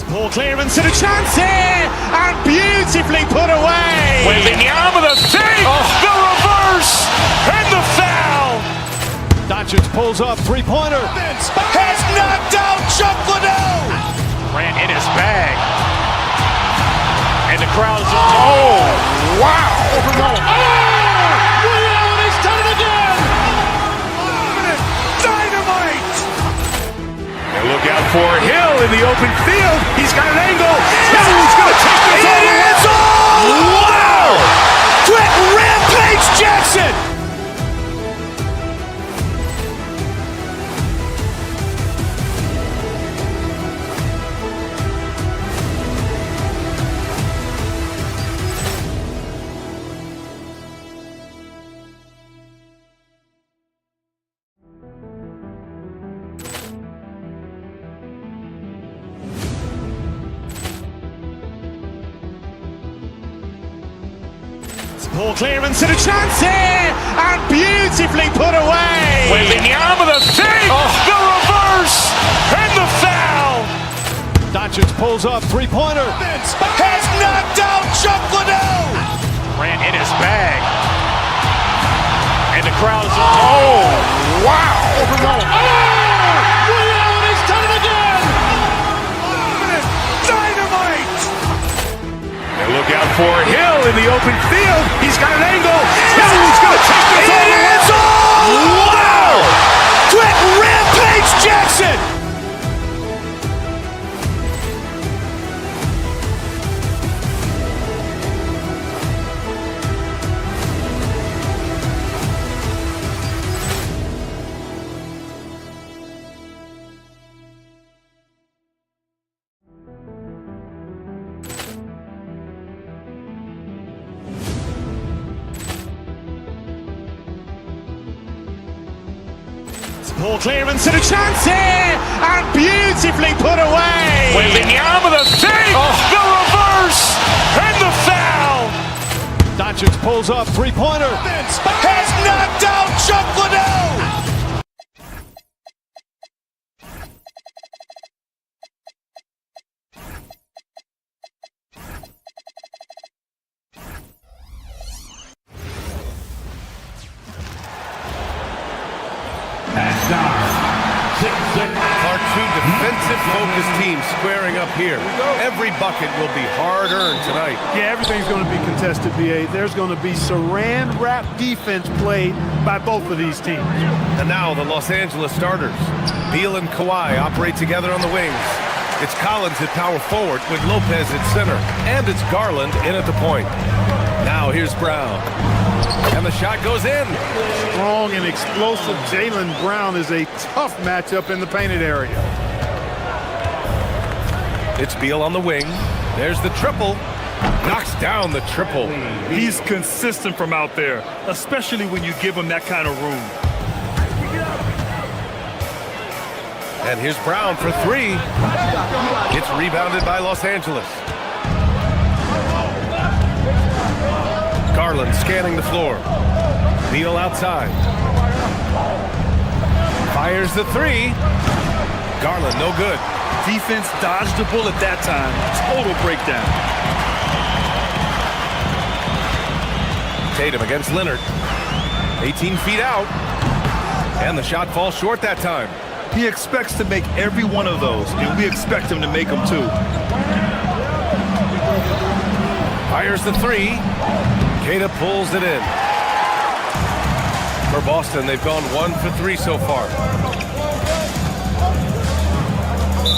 Ball clearance and a chance here, and beautifully put away. Wembanyama the save, the reverse, and the foul. Doncic pulls up, three-pointer. Has knocked out Chuck Liddell. Grant in his bag. And the crowd's wow. Overrun. Leon has done it again. Dynamite. And look out for Hill in the open field. He's got an angle. He's going to take this all the way. Wow! Quick rampage Jackson. Ball clearance and a chance here, and beautifully put away. Wembanyama the save, the reverse, and the foul. Doncic pulls up, three-pointer. Has knocked out Chuck Liddell. Grant in his bag. And the crowd's wow. Overrun. Leon has done it again. Dynamite. And look out for Hill in the open field. He's got an angle. He's going to take this all the way. Wow! Quick rampage Jackson. Ball clearance and a chance here, and beautifully put away. Wembanyama the save, the reverse, and the foul. Doncic pulls up, three-pointer. Has knocked out Chuck Liddell. Our two defensive defensive-focused team squaring up here. Every bucket will be hard-earned tonight. Yeah, everything's going to be contested, B.A. There's going to be saran-wrap defense played by both of these teams. And now the Los Angeles starters. Beal and Kawhi operate together on the wings. It's Collins at power forward with Lopez at center. And it's Garland in at the point. Now here's Brown. And the shot goes in. Strong and explosive Jaylen Brown is a tough matchup in the painted area. It's Beal on the wing. There's the triple. Knocks down the triple. He's consistent from out there, especially when you give him that kind of room. And here's Brown for three. It's rebounded by Los Angeles. Garland scanning the floor. Beal outside. Fires the three. Garland no good. Defense dodged the bullet that time. Total breakdown. Tatum against Leonard. 18 feet out. And the shot falls short that time. He expects to make every one of those, and we expect him to make them too. Fires the three. Queta pulls it in. For Boston, they've gone 1 for 3 so far.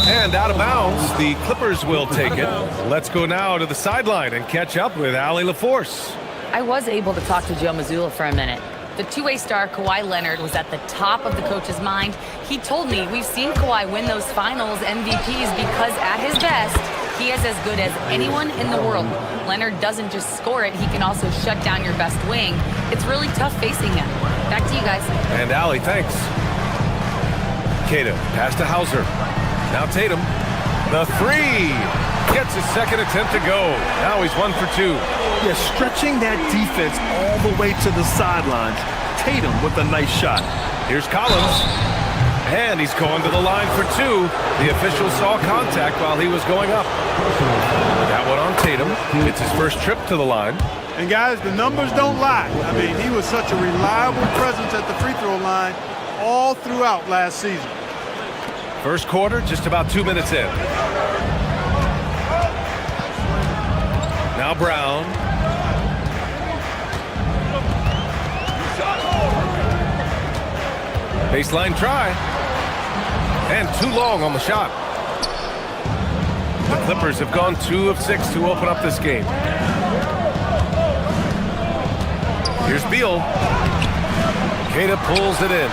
And out of bounds, the Clippers will take it. Let's go now to the sideline and catch up with Allie LaForce. I was able to talk to Joe Mazzulla for a minute. The two-way star Kawhi Leonard was at the top of the coach's mind. He told me we've seen Kawhi win those finals MVPs because at his best, he is as good as anyone in the world. Leonard doesn't just score it, he can also shut down your best wing. It's really tough facing him. Back to you guys. And Allie, thanks. Queta, pass to Hauser. Now Tatum. The three. Gets his second attempt to go. Now he's 1 for 2. Yeah, stretching that defense all the way to the sidelines. Tatum with a nice shot. Here's Collins. And he's going to the line for 2. The official saw contact while he was going up. That one on Tatum. It's his first trip to the line. And guys, the numbers don't lie. I mean, he was such a reliable presence at the free throw line all throughout last season. First quarter, just about 2 minutes in. Now Brown. Baseline try. And too long on the shot. The Clippers have gone 2 of 6 to open up this game. Here's Beal. Queta pulls it in.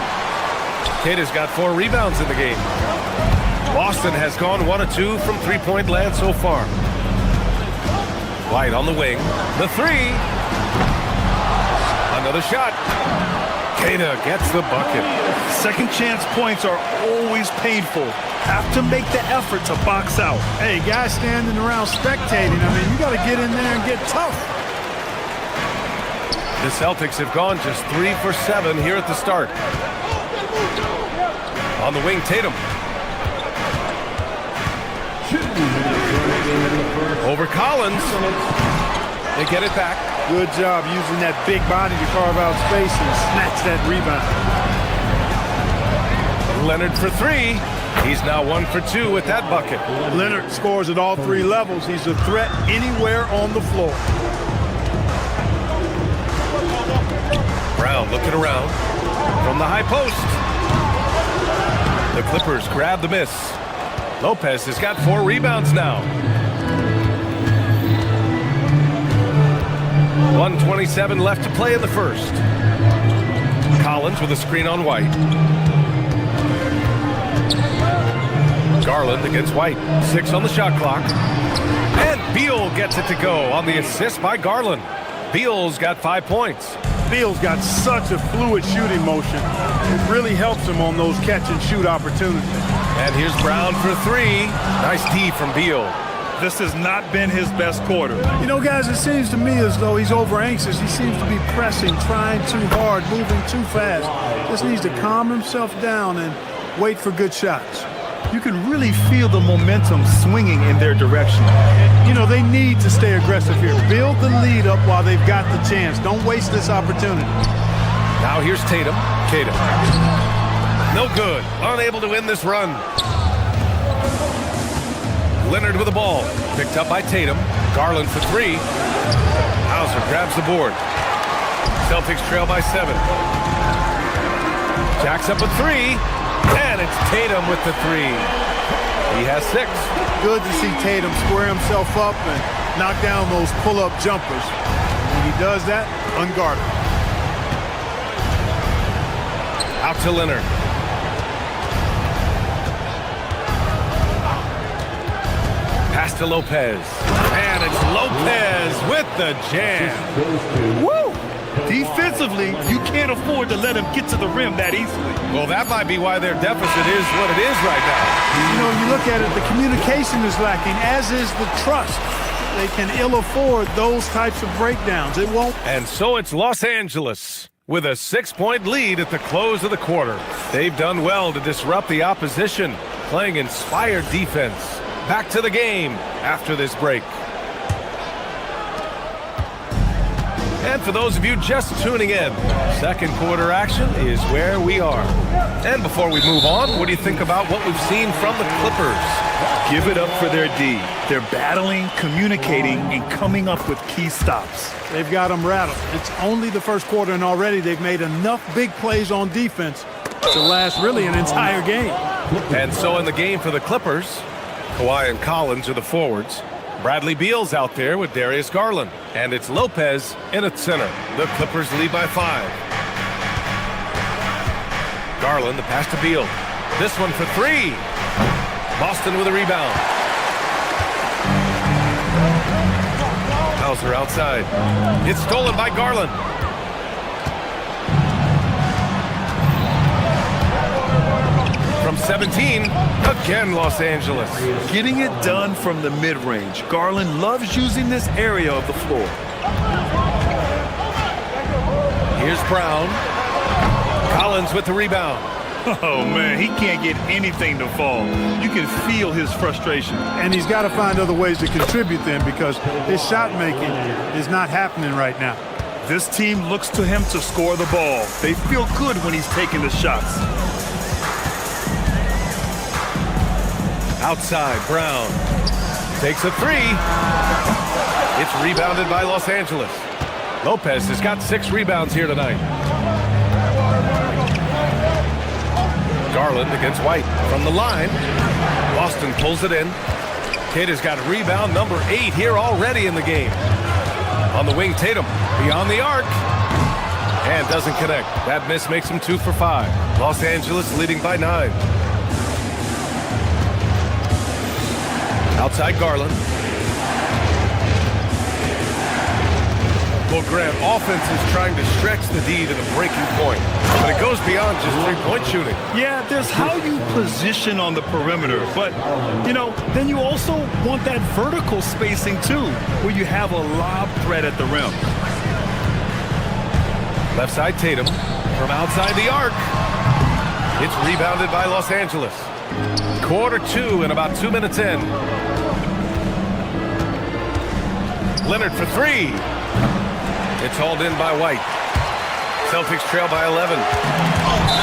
Queta's got 4 rebounds in the game. Boston has gone 1 of 2 from three-point land so far. White on the wing. The three. Another shot. Queta gets the bucket. Second chance points are always painful. Have to make the effort to box out. Hey, guys standing around spectating, I mean, you got to get in there and get tough. The Celtics have gone just 3 for 7 here at the start. On the wing, Tatum. Over Collins. They get it back. Good job using that big body to carve out space and snatch that rebound. Leonard for 3. He's now 1 for 2 with that bucket. Leonard scores at all 3 levels. He's a threat anywhere on the floor. Brown looking around from the high post. The Clippers grab the miss. Lopez has got 4 rebounds now. 1:27 left to play in the first. Collins with a screen on White. Garland against White. 6 on the shot clock. And Beal gets it to go on the assist by Garland. Beal's got 5 points. Beal's got such a fluid shooting motion. It really helps him on those catch-and-shoot opportunities. And here's Brown for 3. Nice D from Beal. This has not been his best quarter. You know, guys, it seems to me as though he's over-anxious. He seems to be pressing, trying too hard, moving too fast. Just needs to calm himself down and wait for good shots. You can really feel the momentum swinging in their direction. You know, they need to stay aggressive here. Build the lead up while they've got the chance. Don't waste this opportunity. Now here's Tatum. Tatum. No good. Unable to win this run. Leonard with the ball. Picked up by Tatum. Garland for three. Hauser grabs the board. Celtics trail by 7. Jacks up a three. And it's Tatum with the three. He has 6. Good to see Tatum square himself up and knock down those pull-up jumpers. When he does that, unguarded. Out to Leonard. Pass to Lopez. And it's Lopez with the jam. Woo! Defensively, you can't afford to let him get to the rim that easily. Well, that might be why their deficit is what it is right now. You know, you look at it, the communication is lacking, as is the trust. They can ill afford those types of breakdowns. It won't. And so it's Los Angeles with a 6-point lead at the close of the quarter. They've done well to disrupt the opposition, playing inspired defense. Back to the game after this break. And for those of you just tuning in, second quarter action is where we are. And before we move on, what do you think about what we've seen from the Clippers? Give it up for their D. They're battling, communicating, and coming up with key stops. They've got them rattled. It's only the first quarter, and already they've made enough big plays on defense to last really an entire game. And so in the game for the Clippers, Kawhi and Collins are the forwards. Bradley Beal's out there with Darius Garland. And it's Lopez in at center. The Clippers lead by 5. Garland, the pass to Beal. This one for 3. Boston with a rebound. Hauser outside. It's stolen by Garland. From 17, again Los Angeles. Getting it done from the mid-range. Garland loves using this area of the floor. Here's Brown. Collins with the rebound. Oh, man, he can't get anything to fall. You can feel his frustration. And he's got to find other ways to contribute then, because his shot making is not happening right now. This team looks to him to score the ball. They feel good when he's taking the shots. Outside, Brown takes a 3. It's rebounded by Los Angeles. Lopez has got 6 rebounds here tonight. Garland against White from the line. Boston pulls it in. Kid has got rebound number 8 here already in the game. On the wing, Tatum beyond the arc. And doesn't connect. That miss makes him 2 for 5. Los Angeles leading by 9. Outside Garland. Well, Grant, offense is trying to stretch the D to the breaking point, but it goes beyond just three-point shooting. Yeah, there's how you position on the perimeter, but, then you also want that vertical spacing, too, where you have a lob threat at the rim. Left side, Tatum from outside the arc. It's rebounded by Los Angeles. Quarter 2 and about 2 minutes in. Leonard for 3. It's hauled in by White. Celtics trail by 11.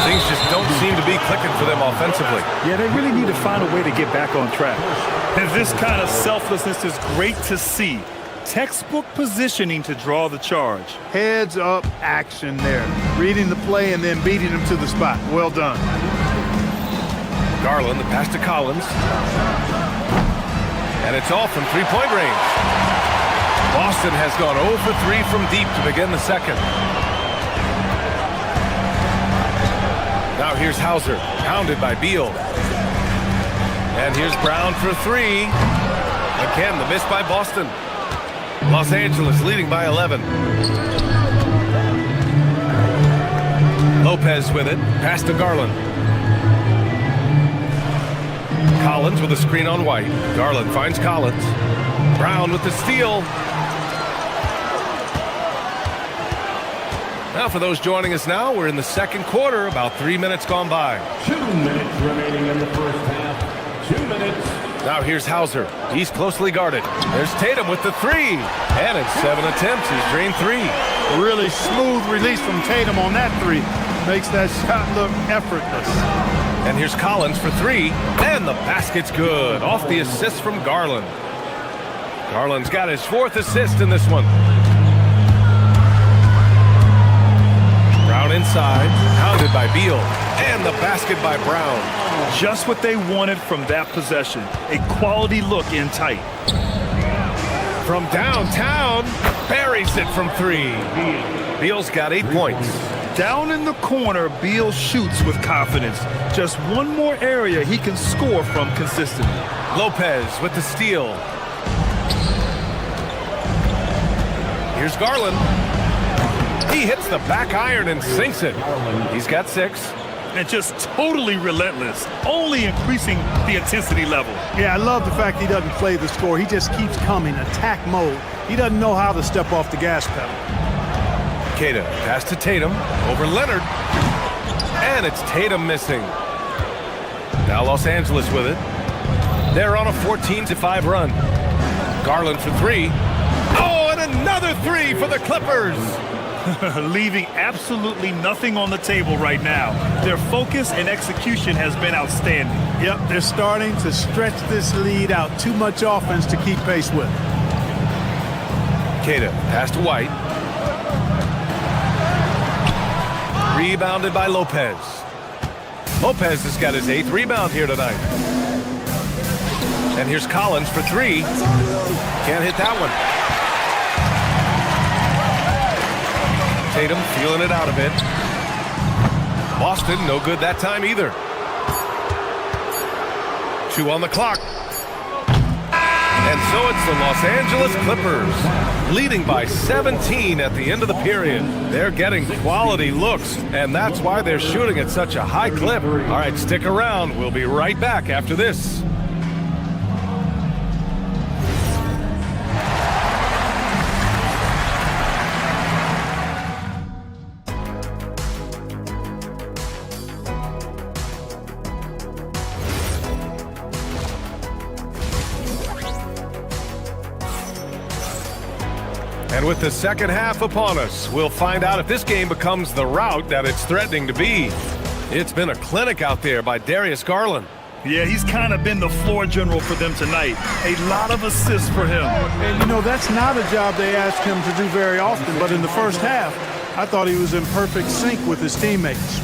Things just don't seem to be clicking for them offensively. Yeah, they really need to find a way to get back on track. And this kind of selflessness is great to see. Textbook positioning to draw the charge. Heads up action there. Reading the play and then beating him to the spot. Well done. Garland, the pass to Collins. And it's all from three-point range. Boston has gone 0 for 3 from deep to begin the second. Now here's Hauser, pounded by Beal. And here's Brown for 3. Again, the miss by Boston. Los Angeles leading by 11. Lopez with it, pass to Garland. Collins with a screen on White. Garland finds Collins. Brown with the steal. Now for those joining us now, we're in the second quarter, about 3 minutes gone by. 2 minutes remaining in the first half. 2 minutes. Now here's Hauser. He's closely guarded. There's Tatum with the 3. And in 7 attempts, he's drained 3. Really smooth release from Tatum on that 3. Makes that shot look effortless. And here's Collins for three. And the basket's good. Off the assist from Garland. Garland's got his fourth assist in this one. Brown inside. Pounded by Beal. And the basket by Brown. Just what they wanted from that possession. A quality look in tight. From downtown, buries it from three. Beal's got 8 points. Down in the corner, Beal shoots with confidence. Just one more area he can score from consistently. Lopez with the steal. Here's Garland. He hits the back iron and sinks it. He's got 6. And just totally relentless, only increasing the intensity level. Yeah, I love the fact he doesn't play the score. He just keeps coming, attack mode. He doesn't know how to step off the gas pedal. Queta pass to Tatum over Leonard. And it's Tatum missing. Now Los Angeles with it. They're on a 14-5 run. Garland for three. Oh, and another three for the Clippers. Leaving absolutely nothing on the table right now. Their focus and execution has been outstanding. Yep, they're starting to stretch this lead out. Too much offense to keep pace with. Queta pass to White. Rebounded by Lopez. Lopez has got his 8th rebound here tonight. And here's Collins for three. Can't hit that one. Tatum feeling it out a bit. Boston, no good that time either. 2 on the clock. And so it's the Los Angeles Clippers, leading by 17 at the end of the period. They're getting quality looks, and that's why they're shooting at such a high clip. All right, stick around. We'll be right back after this. And with the second half upon us, we'll find out if this game becomes the rout that it's threatening to be. It's been a clinic out there by Darius Garland. Yeah, he's kind of been the floor general for them tonight. A lot of assists for him. And, you know, that's not a job they ask him to do very often. But in the first half, I thought he was in perfect sync with his teammates.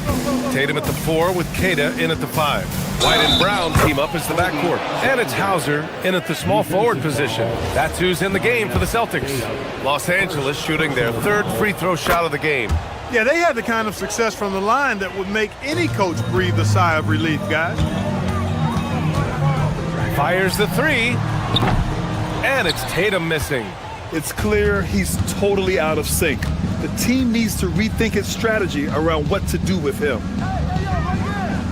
Tatum at the 4 with Queta in at the 5. White and Brown team up as the backcourt. And it's Hauser in at the small forward position. That's who's in the game for the Celtics. Los Angeles shooting their 3rd free throw shot of the game. Yeah, they had the kind of success from the line that would make any coach breathe a sigh of relief, guys. Fires the 3. And it's Tatum missing. It's clear he's totally out of sync. The team needs to rethink its strategy around what to do with him.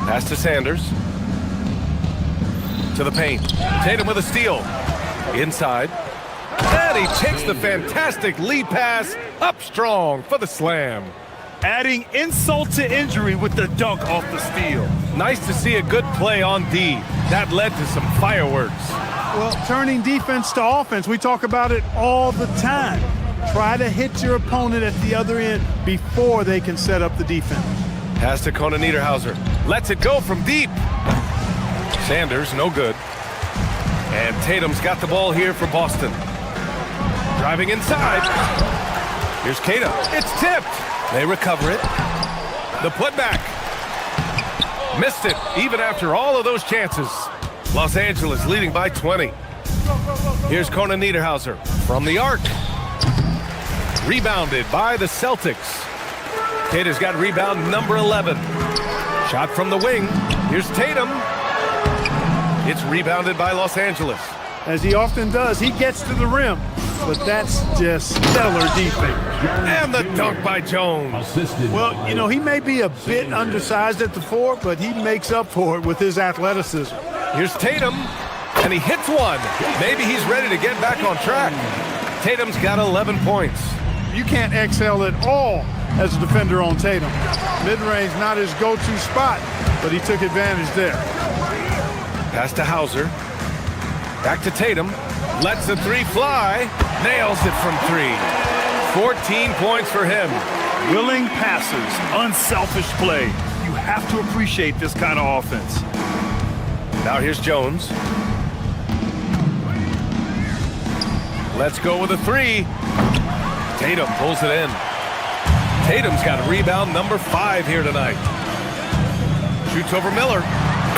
Pass to Sanders. To the paint. Tatum with a steal. Inside. And he takes the fantastic lead pass up strong for the slam. Adding insult to injury with the dunk off the steal. Nice to see a good play on D. That led to some fireworks. Well, turning defense to offense, we talk about it all the time. Try to hit your opponent at the other end before they can set up the defense. Pass to Conan Niederhauser. Lets it go from deep. Sanders, no good. And Tatum's got the ball here for Boston. Driving inside. Here's Queta. It's tipped. They recover it. The putback. Missed it, even after all of those chances. Los Angeles leading by 20. Here's Conan Niederhauser from the arc. Rebounded by the Celtics. Queta's got rebound number 11. Shot from the wing. Here's Tatum. It's rebounded by Los Angeles. As he often does, he gets to the rim. But that's just stellar defense. And the dunk by Jones. Well, you know, he may be a bit undersized at the 4, but he makes up for it with his athleticism. Here's Tatum, and he hits one. Maybe he's ready to get back on track. Tatum's got 11 points. You can't excel at all as a defender on Tatum. Mid-range not his go-to spot, but he took advantage there. Pass to Hauser. Back to Tatum. Lets the 3 fly. Nails it from 3. 14 points for him. Willing passes, unselfish play. You have to appreciate this kind of offense. Now here's Jones. Let's go with a three. Tatum pulls it in. Tatum's got rebound number 5 here tonight. Shoots over Miller.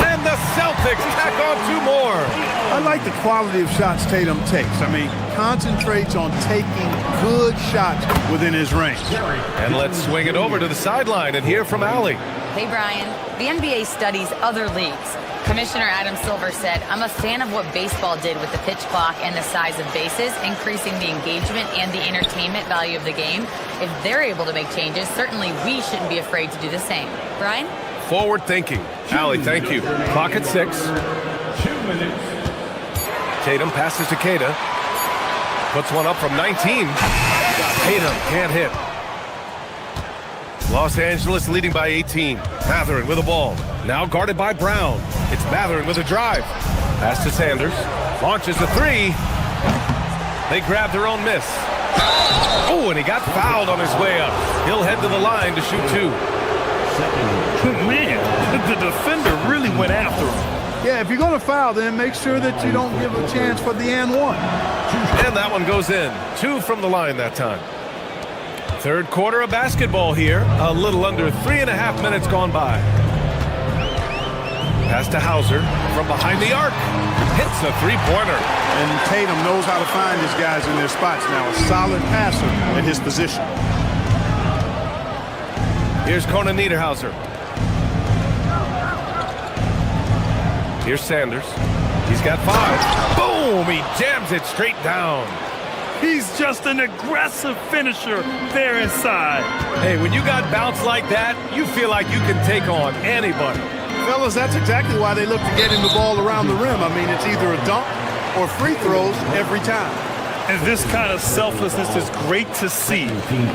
And the Celtics tack on 2 more. I like the quality of shots Tatum takes. I mean, concentrates on taking good shots within his range. And let's swing it over to the sideline and hear from Allie. Hey, Brian. The NBA studies other leagues. Commissioner Adam Silver said, I'm a fan of what baseball did with the pitch clock and the size of bases, increasing the engagement and the entertainment value of the game. If they're able to make changes, certainly we shouldn't be afraid to do the same. Brian? Forward thinking. Allie, thank you. Clock at 6. 2 minutes. Tatum passes to Queta. Puts one up from 19. Tatum can't hit. Los Angeles leading by 18. Mathurin with the ball. Now guarded by Brown. It's Mathurin with a drive. Pass to Sanders. Launches a 3. They grab their own miss. Oh, and he got fouled on his way up. He'll head to the line to shoot 2. Man, the defender really went after him. Yeah, if you're going to foul, then make sure that you don't give a chance for the and 1. And that one goes in. 2 from the line that time. Third quarter of basketball here. A little under 3.5 minutes gone by. Pass to Hauser from behind the arc. Hits a 3-pointer. And Tatum knows how to find his guys in their spots now. A solid passer at his position. Here's Conan Niederhauser. Here's Sanders. He's got 5. Boom! He jams it straight down. He's just an aggressive finisher there inside. Hey, when you got bounce like that, you feel like you can take on anybody. Fellas, that's exactly why they look to get him the ball around the rim. I mean, it's either a dunk or free throws every time. And this kind of selflessness is great to see.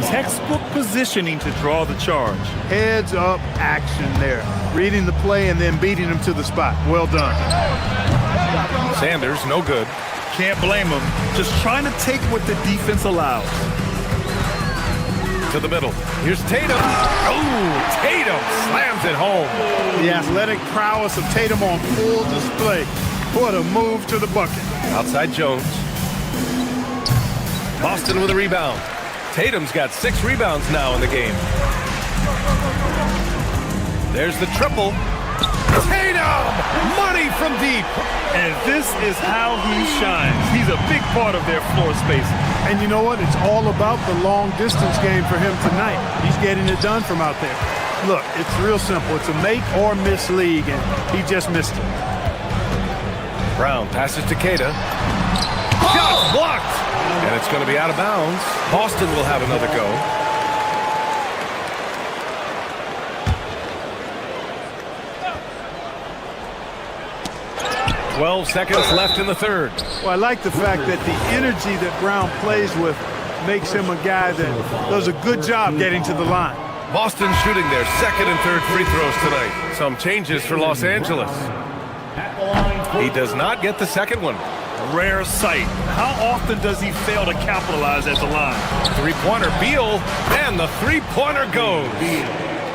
Textbook positioning to draw the charge. Heads up action there. Reading the play and then beating him to the spot. Well done. Sanders, no good. Can't blame him. Just trying to take what the defense allows. To the middle. Here's Tatum. Oh, Tatum slams it home. The athletic prowess of Tatum on full display. What a move to the bucket. Outside Jones. Boston with a rebound. Tatum's got 6 rebounds now in the game. There's the triple. Tatum! Money from deep. And this is how he shines. He's a big part of their floor spacing. And you know what? It's all about the long distance game for him tonight. He's getting it done from out there. Look, it's real simple. It's a make or miss league, and he just missed it. Brown passes to Queta. Shot blocked! And it's going to be out of bounds. Boston will have another go. "12 seconds left in the third." Well, I like the fact that the energy that Brown plays with makes him a guy that does a good job getting to the line. Boston shooting their second and third free throws tonight. Some changes for Los Angeles. He does not get the second one. Rare sight. How often does he fail to capitalize at the line? Three-pointer, Beal, and the three-pointer goes.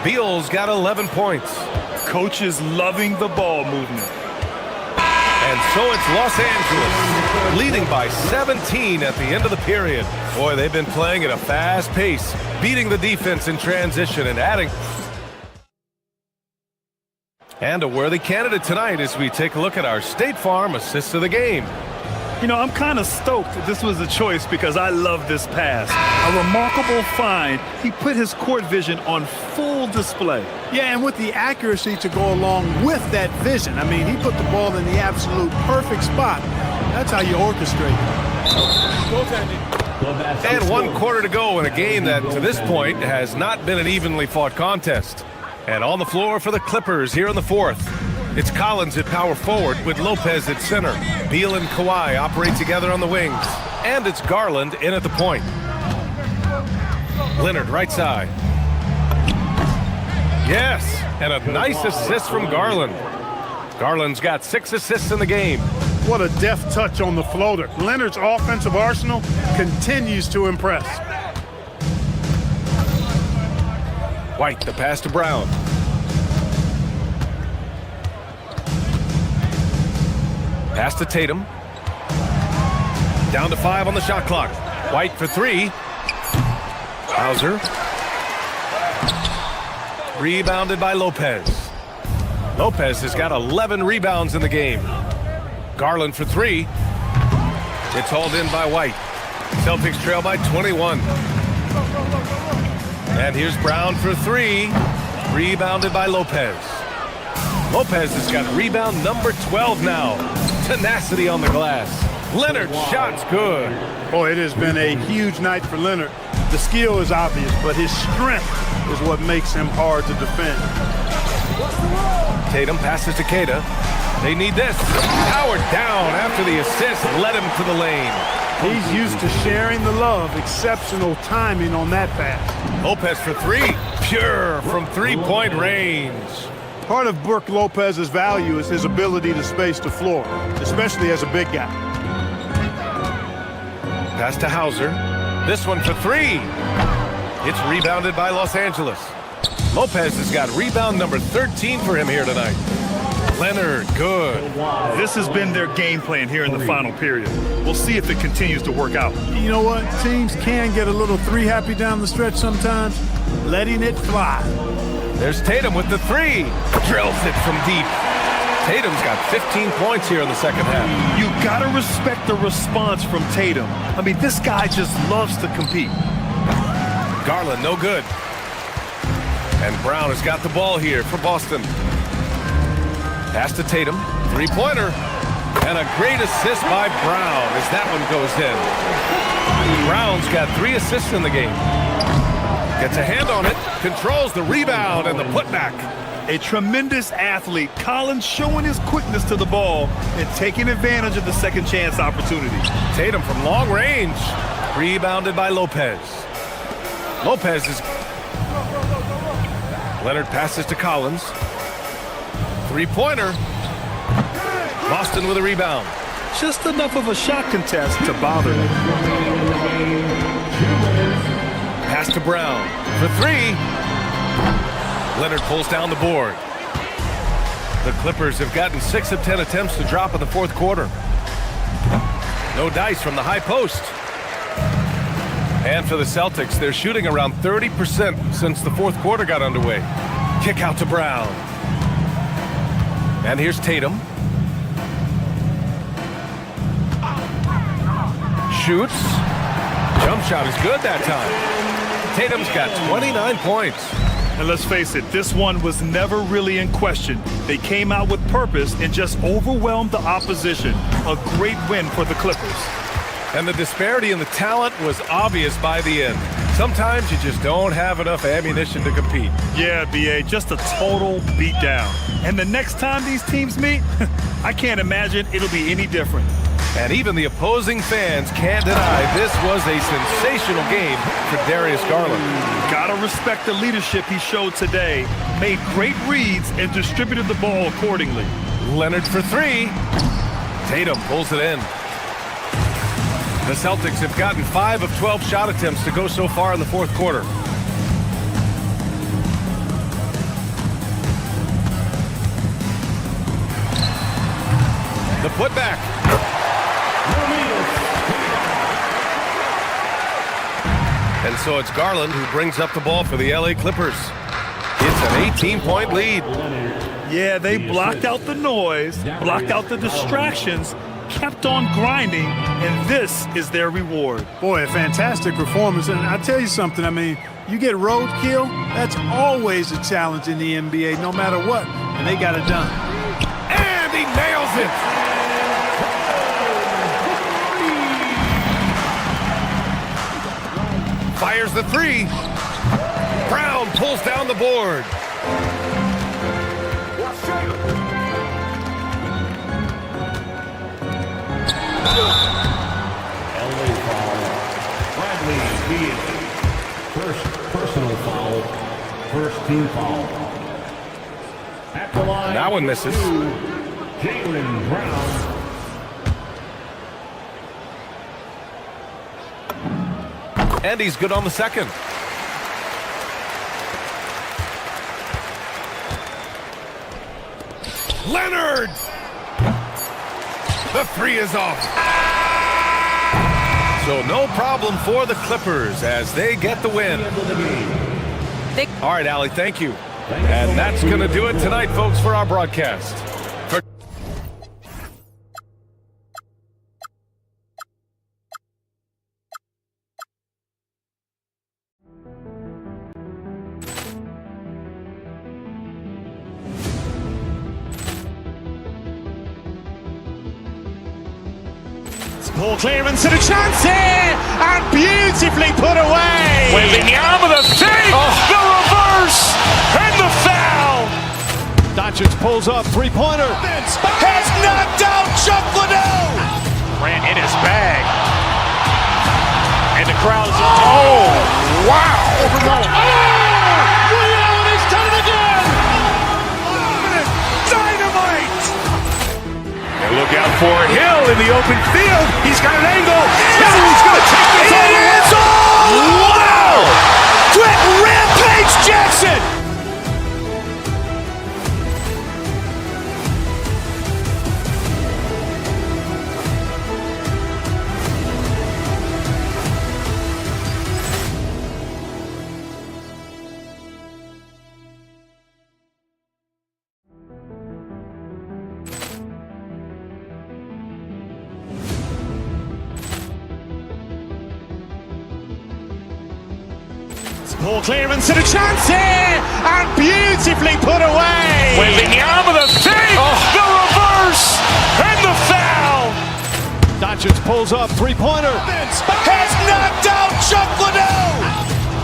Beal's got 11 points. Coach is loving the ball movement. And so it's Los Angeles, leading by 17 at the end of the period. Boy, they've been playing at a fast pace, beating the defense in transition and adding. And a worthy candidate tonight as we take a look at our State Farm assist of the game. You know, I'm kind of stoked that this was a choice because I love this pass. A remarkable find. He put his court vision on full display. Yeah, and with the accuracy to go along with that vision. I mean, he put the ball in the absolute perfect spot. That's how you orchestrate it. And 1 quarter to go in a game that, to this point, has not been an evenly fought contest. And on the floor for the Clippers here in the fourth. It's Collins at power forward with Lopez at center. Beal and Kawhi operate together on the wings. And it's Garland in at the point. Leonard right side. Yes, and a nice assist from Garland. Garland's got 6 assists in the game. What a deft touch on the floater. Leonard's offensive arsenal continues to impress. White, the pass to Brown. Pass to Tatum. Down to 5 on the shot clock. White for 3. Hauser. Rebounded by Lopez. Lopez has got 11 rebounds in the game. Garland for 3. It's hauled in by White. Celtics trail by 21. And here's Brown for 3. Rebounded by Lopez. Lopez has got rebound number 12 now. Tenacity on the glass. Leonard's shot's good. Boy, it has been a huge night for Leonard. The skill is obvious, but his strength is what makes him hard to defend. Tatum passes to Queta. They need this. Howard down after the assist led him to the lane. He's used to sharing the love. Exceptional timing on that pass. Lopez for 3. Pure from three-point range. Part of Brook Lopez's value is his ability to space the floor, especially as a big guy. Pass to Hauser. This one for 3. It's rebounded by Los Angeles. Lopez has got rebound number 13 for him here tonight. Leonard, good. This has been their game plan here in the final period. We'll see if it continues to work out. You know what? Teams can get a little 3-happy down the stretch sometimes. Letting it fly. There's Tatum with the 3. Drills it from deep. Tatum's got 15 points here in the second half. You gotta respect the response from Tatum. I mean, this guy just loves to compete. Garland, no good. And Brown has got the ball here for Boston. Pass to Tatum. 3-pointer. And a great assist by Brown as that one goes in. Brown's got 3 assists in the game. Gets a hand on it. Controls the rebound and the putback. A tremendous athlete. Collins showing his quickness to the ball and taking advantage of the second chance opportunity. Tatum from long range. Rebounded by Lopez. Lopez is... Leonard passes to Collins. 3-pointer. Boston with a rebound. Just enough of a shot contest to bother him. Pass to Brown for 3. Leonard pulls down the board. The Clippers have gotten 6 of 10 attempts to drop in the fourth quarter. No dice from the high post. And for the Celtics, they're shooting around 30% since the fourth quarter got underway. Kick out to Brown. And here's Tatum. Shoots. Jump shot is good that time. Tatum's got 29 points. And let's face it, this one was never really in question. They came out with purpose and just overwhelmed the opposition. A great win for the Clippers. And the disparity in the talent was obvious by the end. Sometimes you just don't have enough ammunition to compete. Yeah, B.A., just a total beatdown. And the next time these teams meet, I can't imagine it'll be any different. And even the opposing fans can't deny this was a sensational game for Darius Garland. Gotta respect the leadership he showed today. Made great reads and distributed the ball accordingly. Leonard for 3. Tatum pulls it in. The Celtics have gotten 5 of 12 shot attempts to go so far in the fourth quarter. The putback. And so it's Garland who brings up the ball for the LA Clippers. It's an 18-point lead. Yeah, they blocked out the noise, blocked out the distractions, kept on grinding, and this is their reward. Boy, a fantastic performance. And I'll tell you something, I mean, you get roadkill, that's always a challenge in the NBA, no matter what, and they got it done. And he nails it! Fires the 3. Brown pulls down the board. LA foul. Bradley Beal. First personal foul. First team foul. At the line. That one misses. Jaylen Brown. And he's good on the second. Leonard! The three is off. So no problem for the Clippers as they get the win. All right, Allie, thank you. And that's going to do it tonight, folks, for our broadcast. Ball clearance and a chance here, and beautifully put away. Wembanyama with a three, the reverse, and the foul. Doncic pulls up, three-pointer. Vince has knocked out Chuck Liddell. Ran in his bag. And the crowd is, oh, wow. Reality's done it again. Dynamite. And look out for Hill in the open field. He's got an angle. He's going to take this all the way. Wow! Quick Rampage Jackson! Ball clearance and a chance here, and beautifully put away. Wembanyama with a three, the reverse, and the foul. Doncic pulls up, three-pointer. Vince has knocked out Chuck Liddell.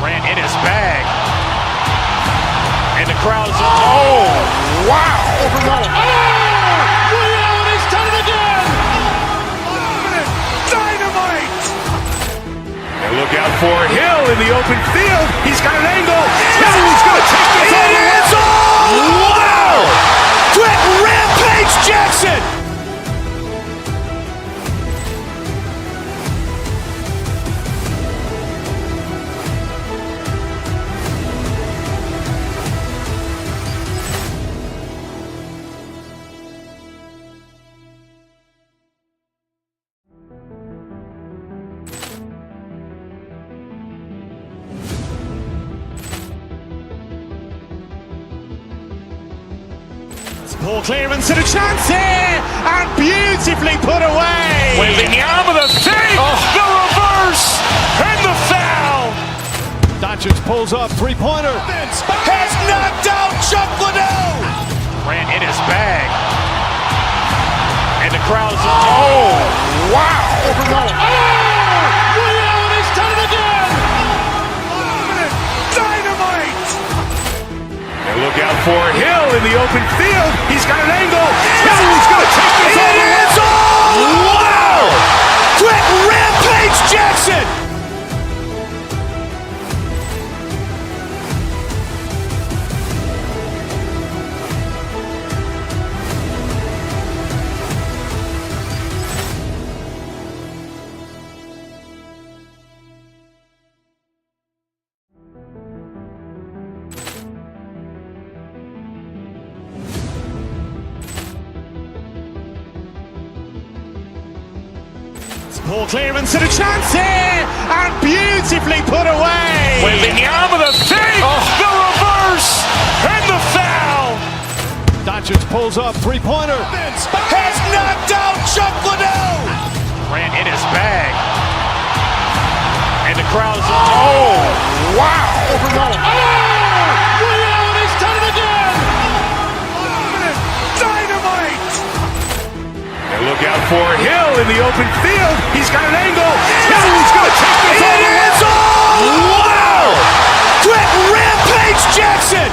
Ran in his bag. And the crowd is, oh, wow. Reality's done it again. Dynamite. And look out for Hill in the open field. He's got an angle. He's going to take this all the way. Wow! Quick Rampage Jackson! Ball clearance and a chance here, and beautifully put away. Wembanyama with a three, the reverse, and the foul. Doncic pulls up, three-pointer. Vince has knocked out Chuck Liddell. Ran in his bag. And the crowd is, oh, wow. Reality's done it again. Dynamite. And look out for Hill in the open field. He's got an angle. He's going to take this all the way. Wow! Quick Rampage Jackson! Ball clearance and a chance here, and beautifully put away. Wembanyama with a three, the reverse, and the foul. Doncic pulls up, three-pointer. Vince has knocked out Chuck Liddell. Ran in his bag. And the crowd is, oh, wow. Reality's done it again. Dynamite. And look out for Hill in the open field. He's got an angle. He's going to take this all the way. Wow! Quick Rampage Jackson!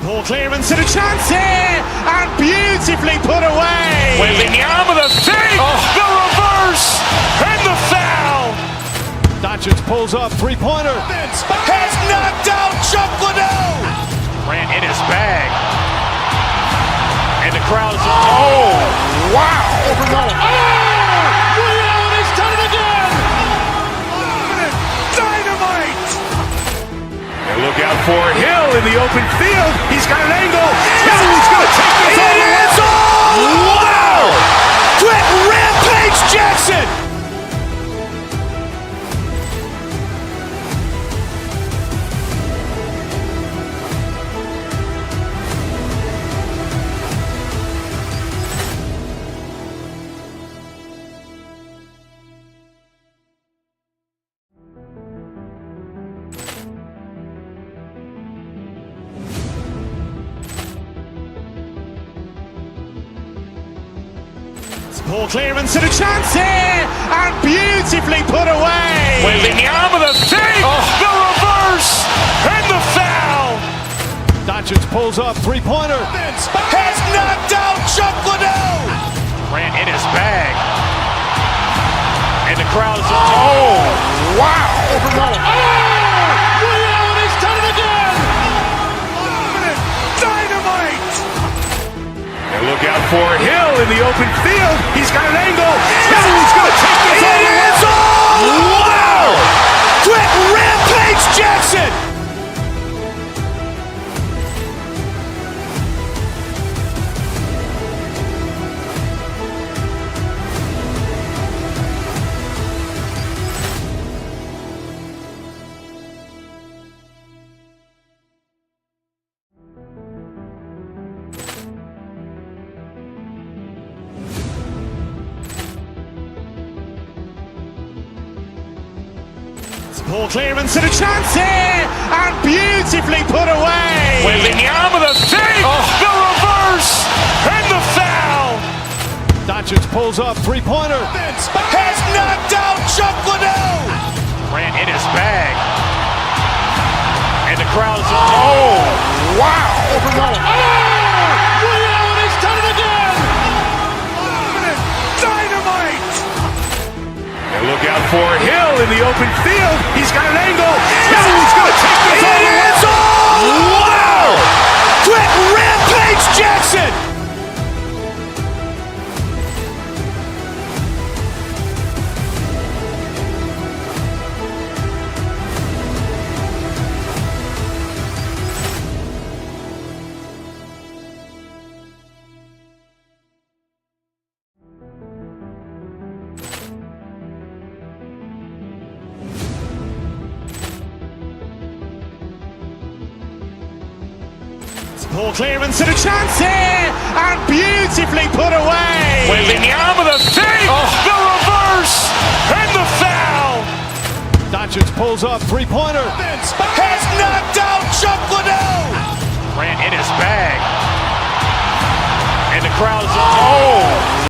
Ball clearance and a chance here, and beautifully put away. Wembanyama with a three, the reverse. reverse and the foul. Doncic pulls up, three-pointer. Has knocked out Chuck Liddell. Grant in his bag. And the crowd is, oh, wow. Reality's done it again. Dynamite. And look out for Hill in the open field. He's got an angle. Hill's going to take this all the way. Wow. Quit Rampage Jackson. Ball clearance and a chance here, and beautifully put away. Wembanyama the fake, the reverse, and the foul. Doncic pulls up, three-pointer. Has knocked out Chuck Liddell. Grant in his bag. And the crowd is, oh, wow. Reality's done it again. Dynamite. And look out for Hill in the open field. He's got an angle. Hill's going to take this all the way. Wow! Quit Rampage Jackson. Ball clearance and a chance here, and beautifully put away. Wembanyama the fake, the reverse, and the foul. Doncic pulls up, three-pointer. Has knocked out Chuck Liddell. Grant in his bag. And the crowd is, oh, wow. Reality's done it again. Dynamite. And look out for Hill in the open field. He's got an angle. Hill's going to take this all the way. Wow! Quit Rampage Jackson. Ball clearance and a chance here, and beautifully put away. Wembanyama the fake, the reverse, and the foul. Doncic pulls up, three-pointer. Has knocked out Chuck Liddell. Grant in his bag. And the crowd is, oh.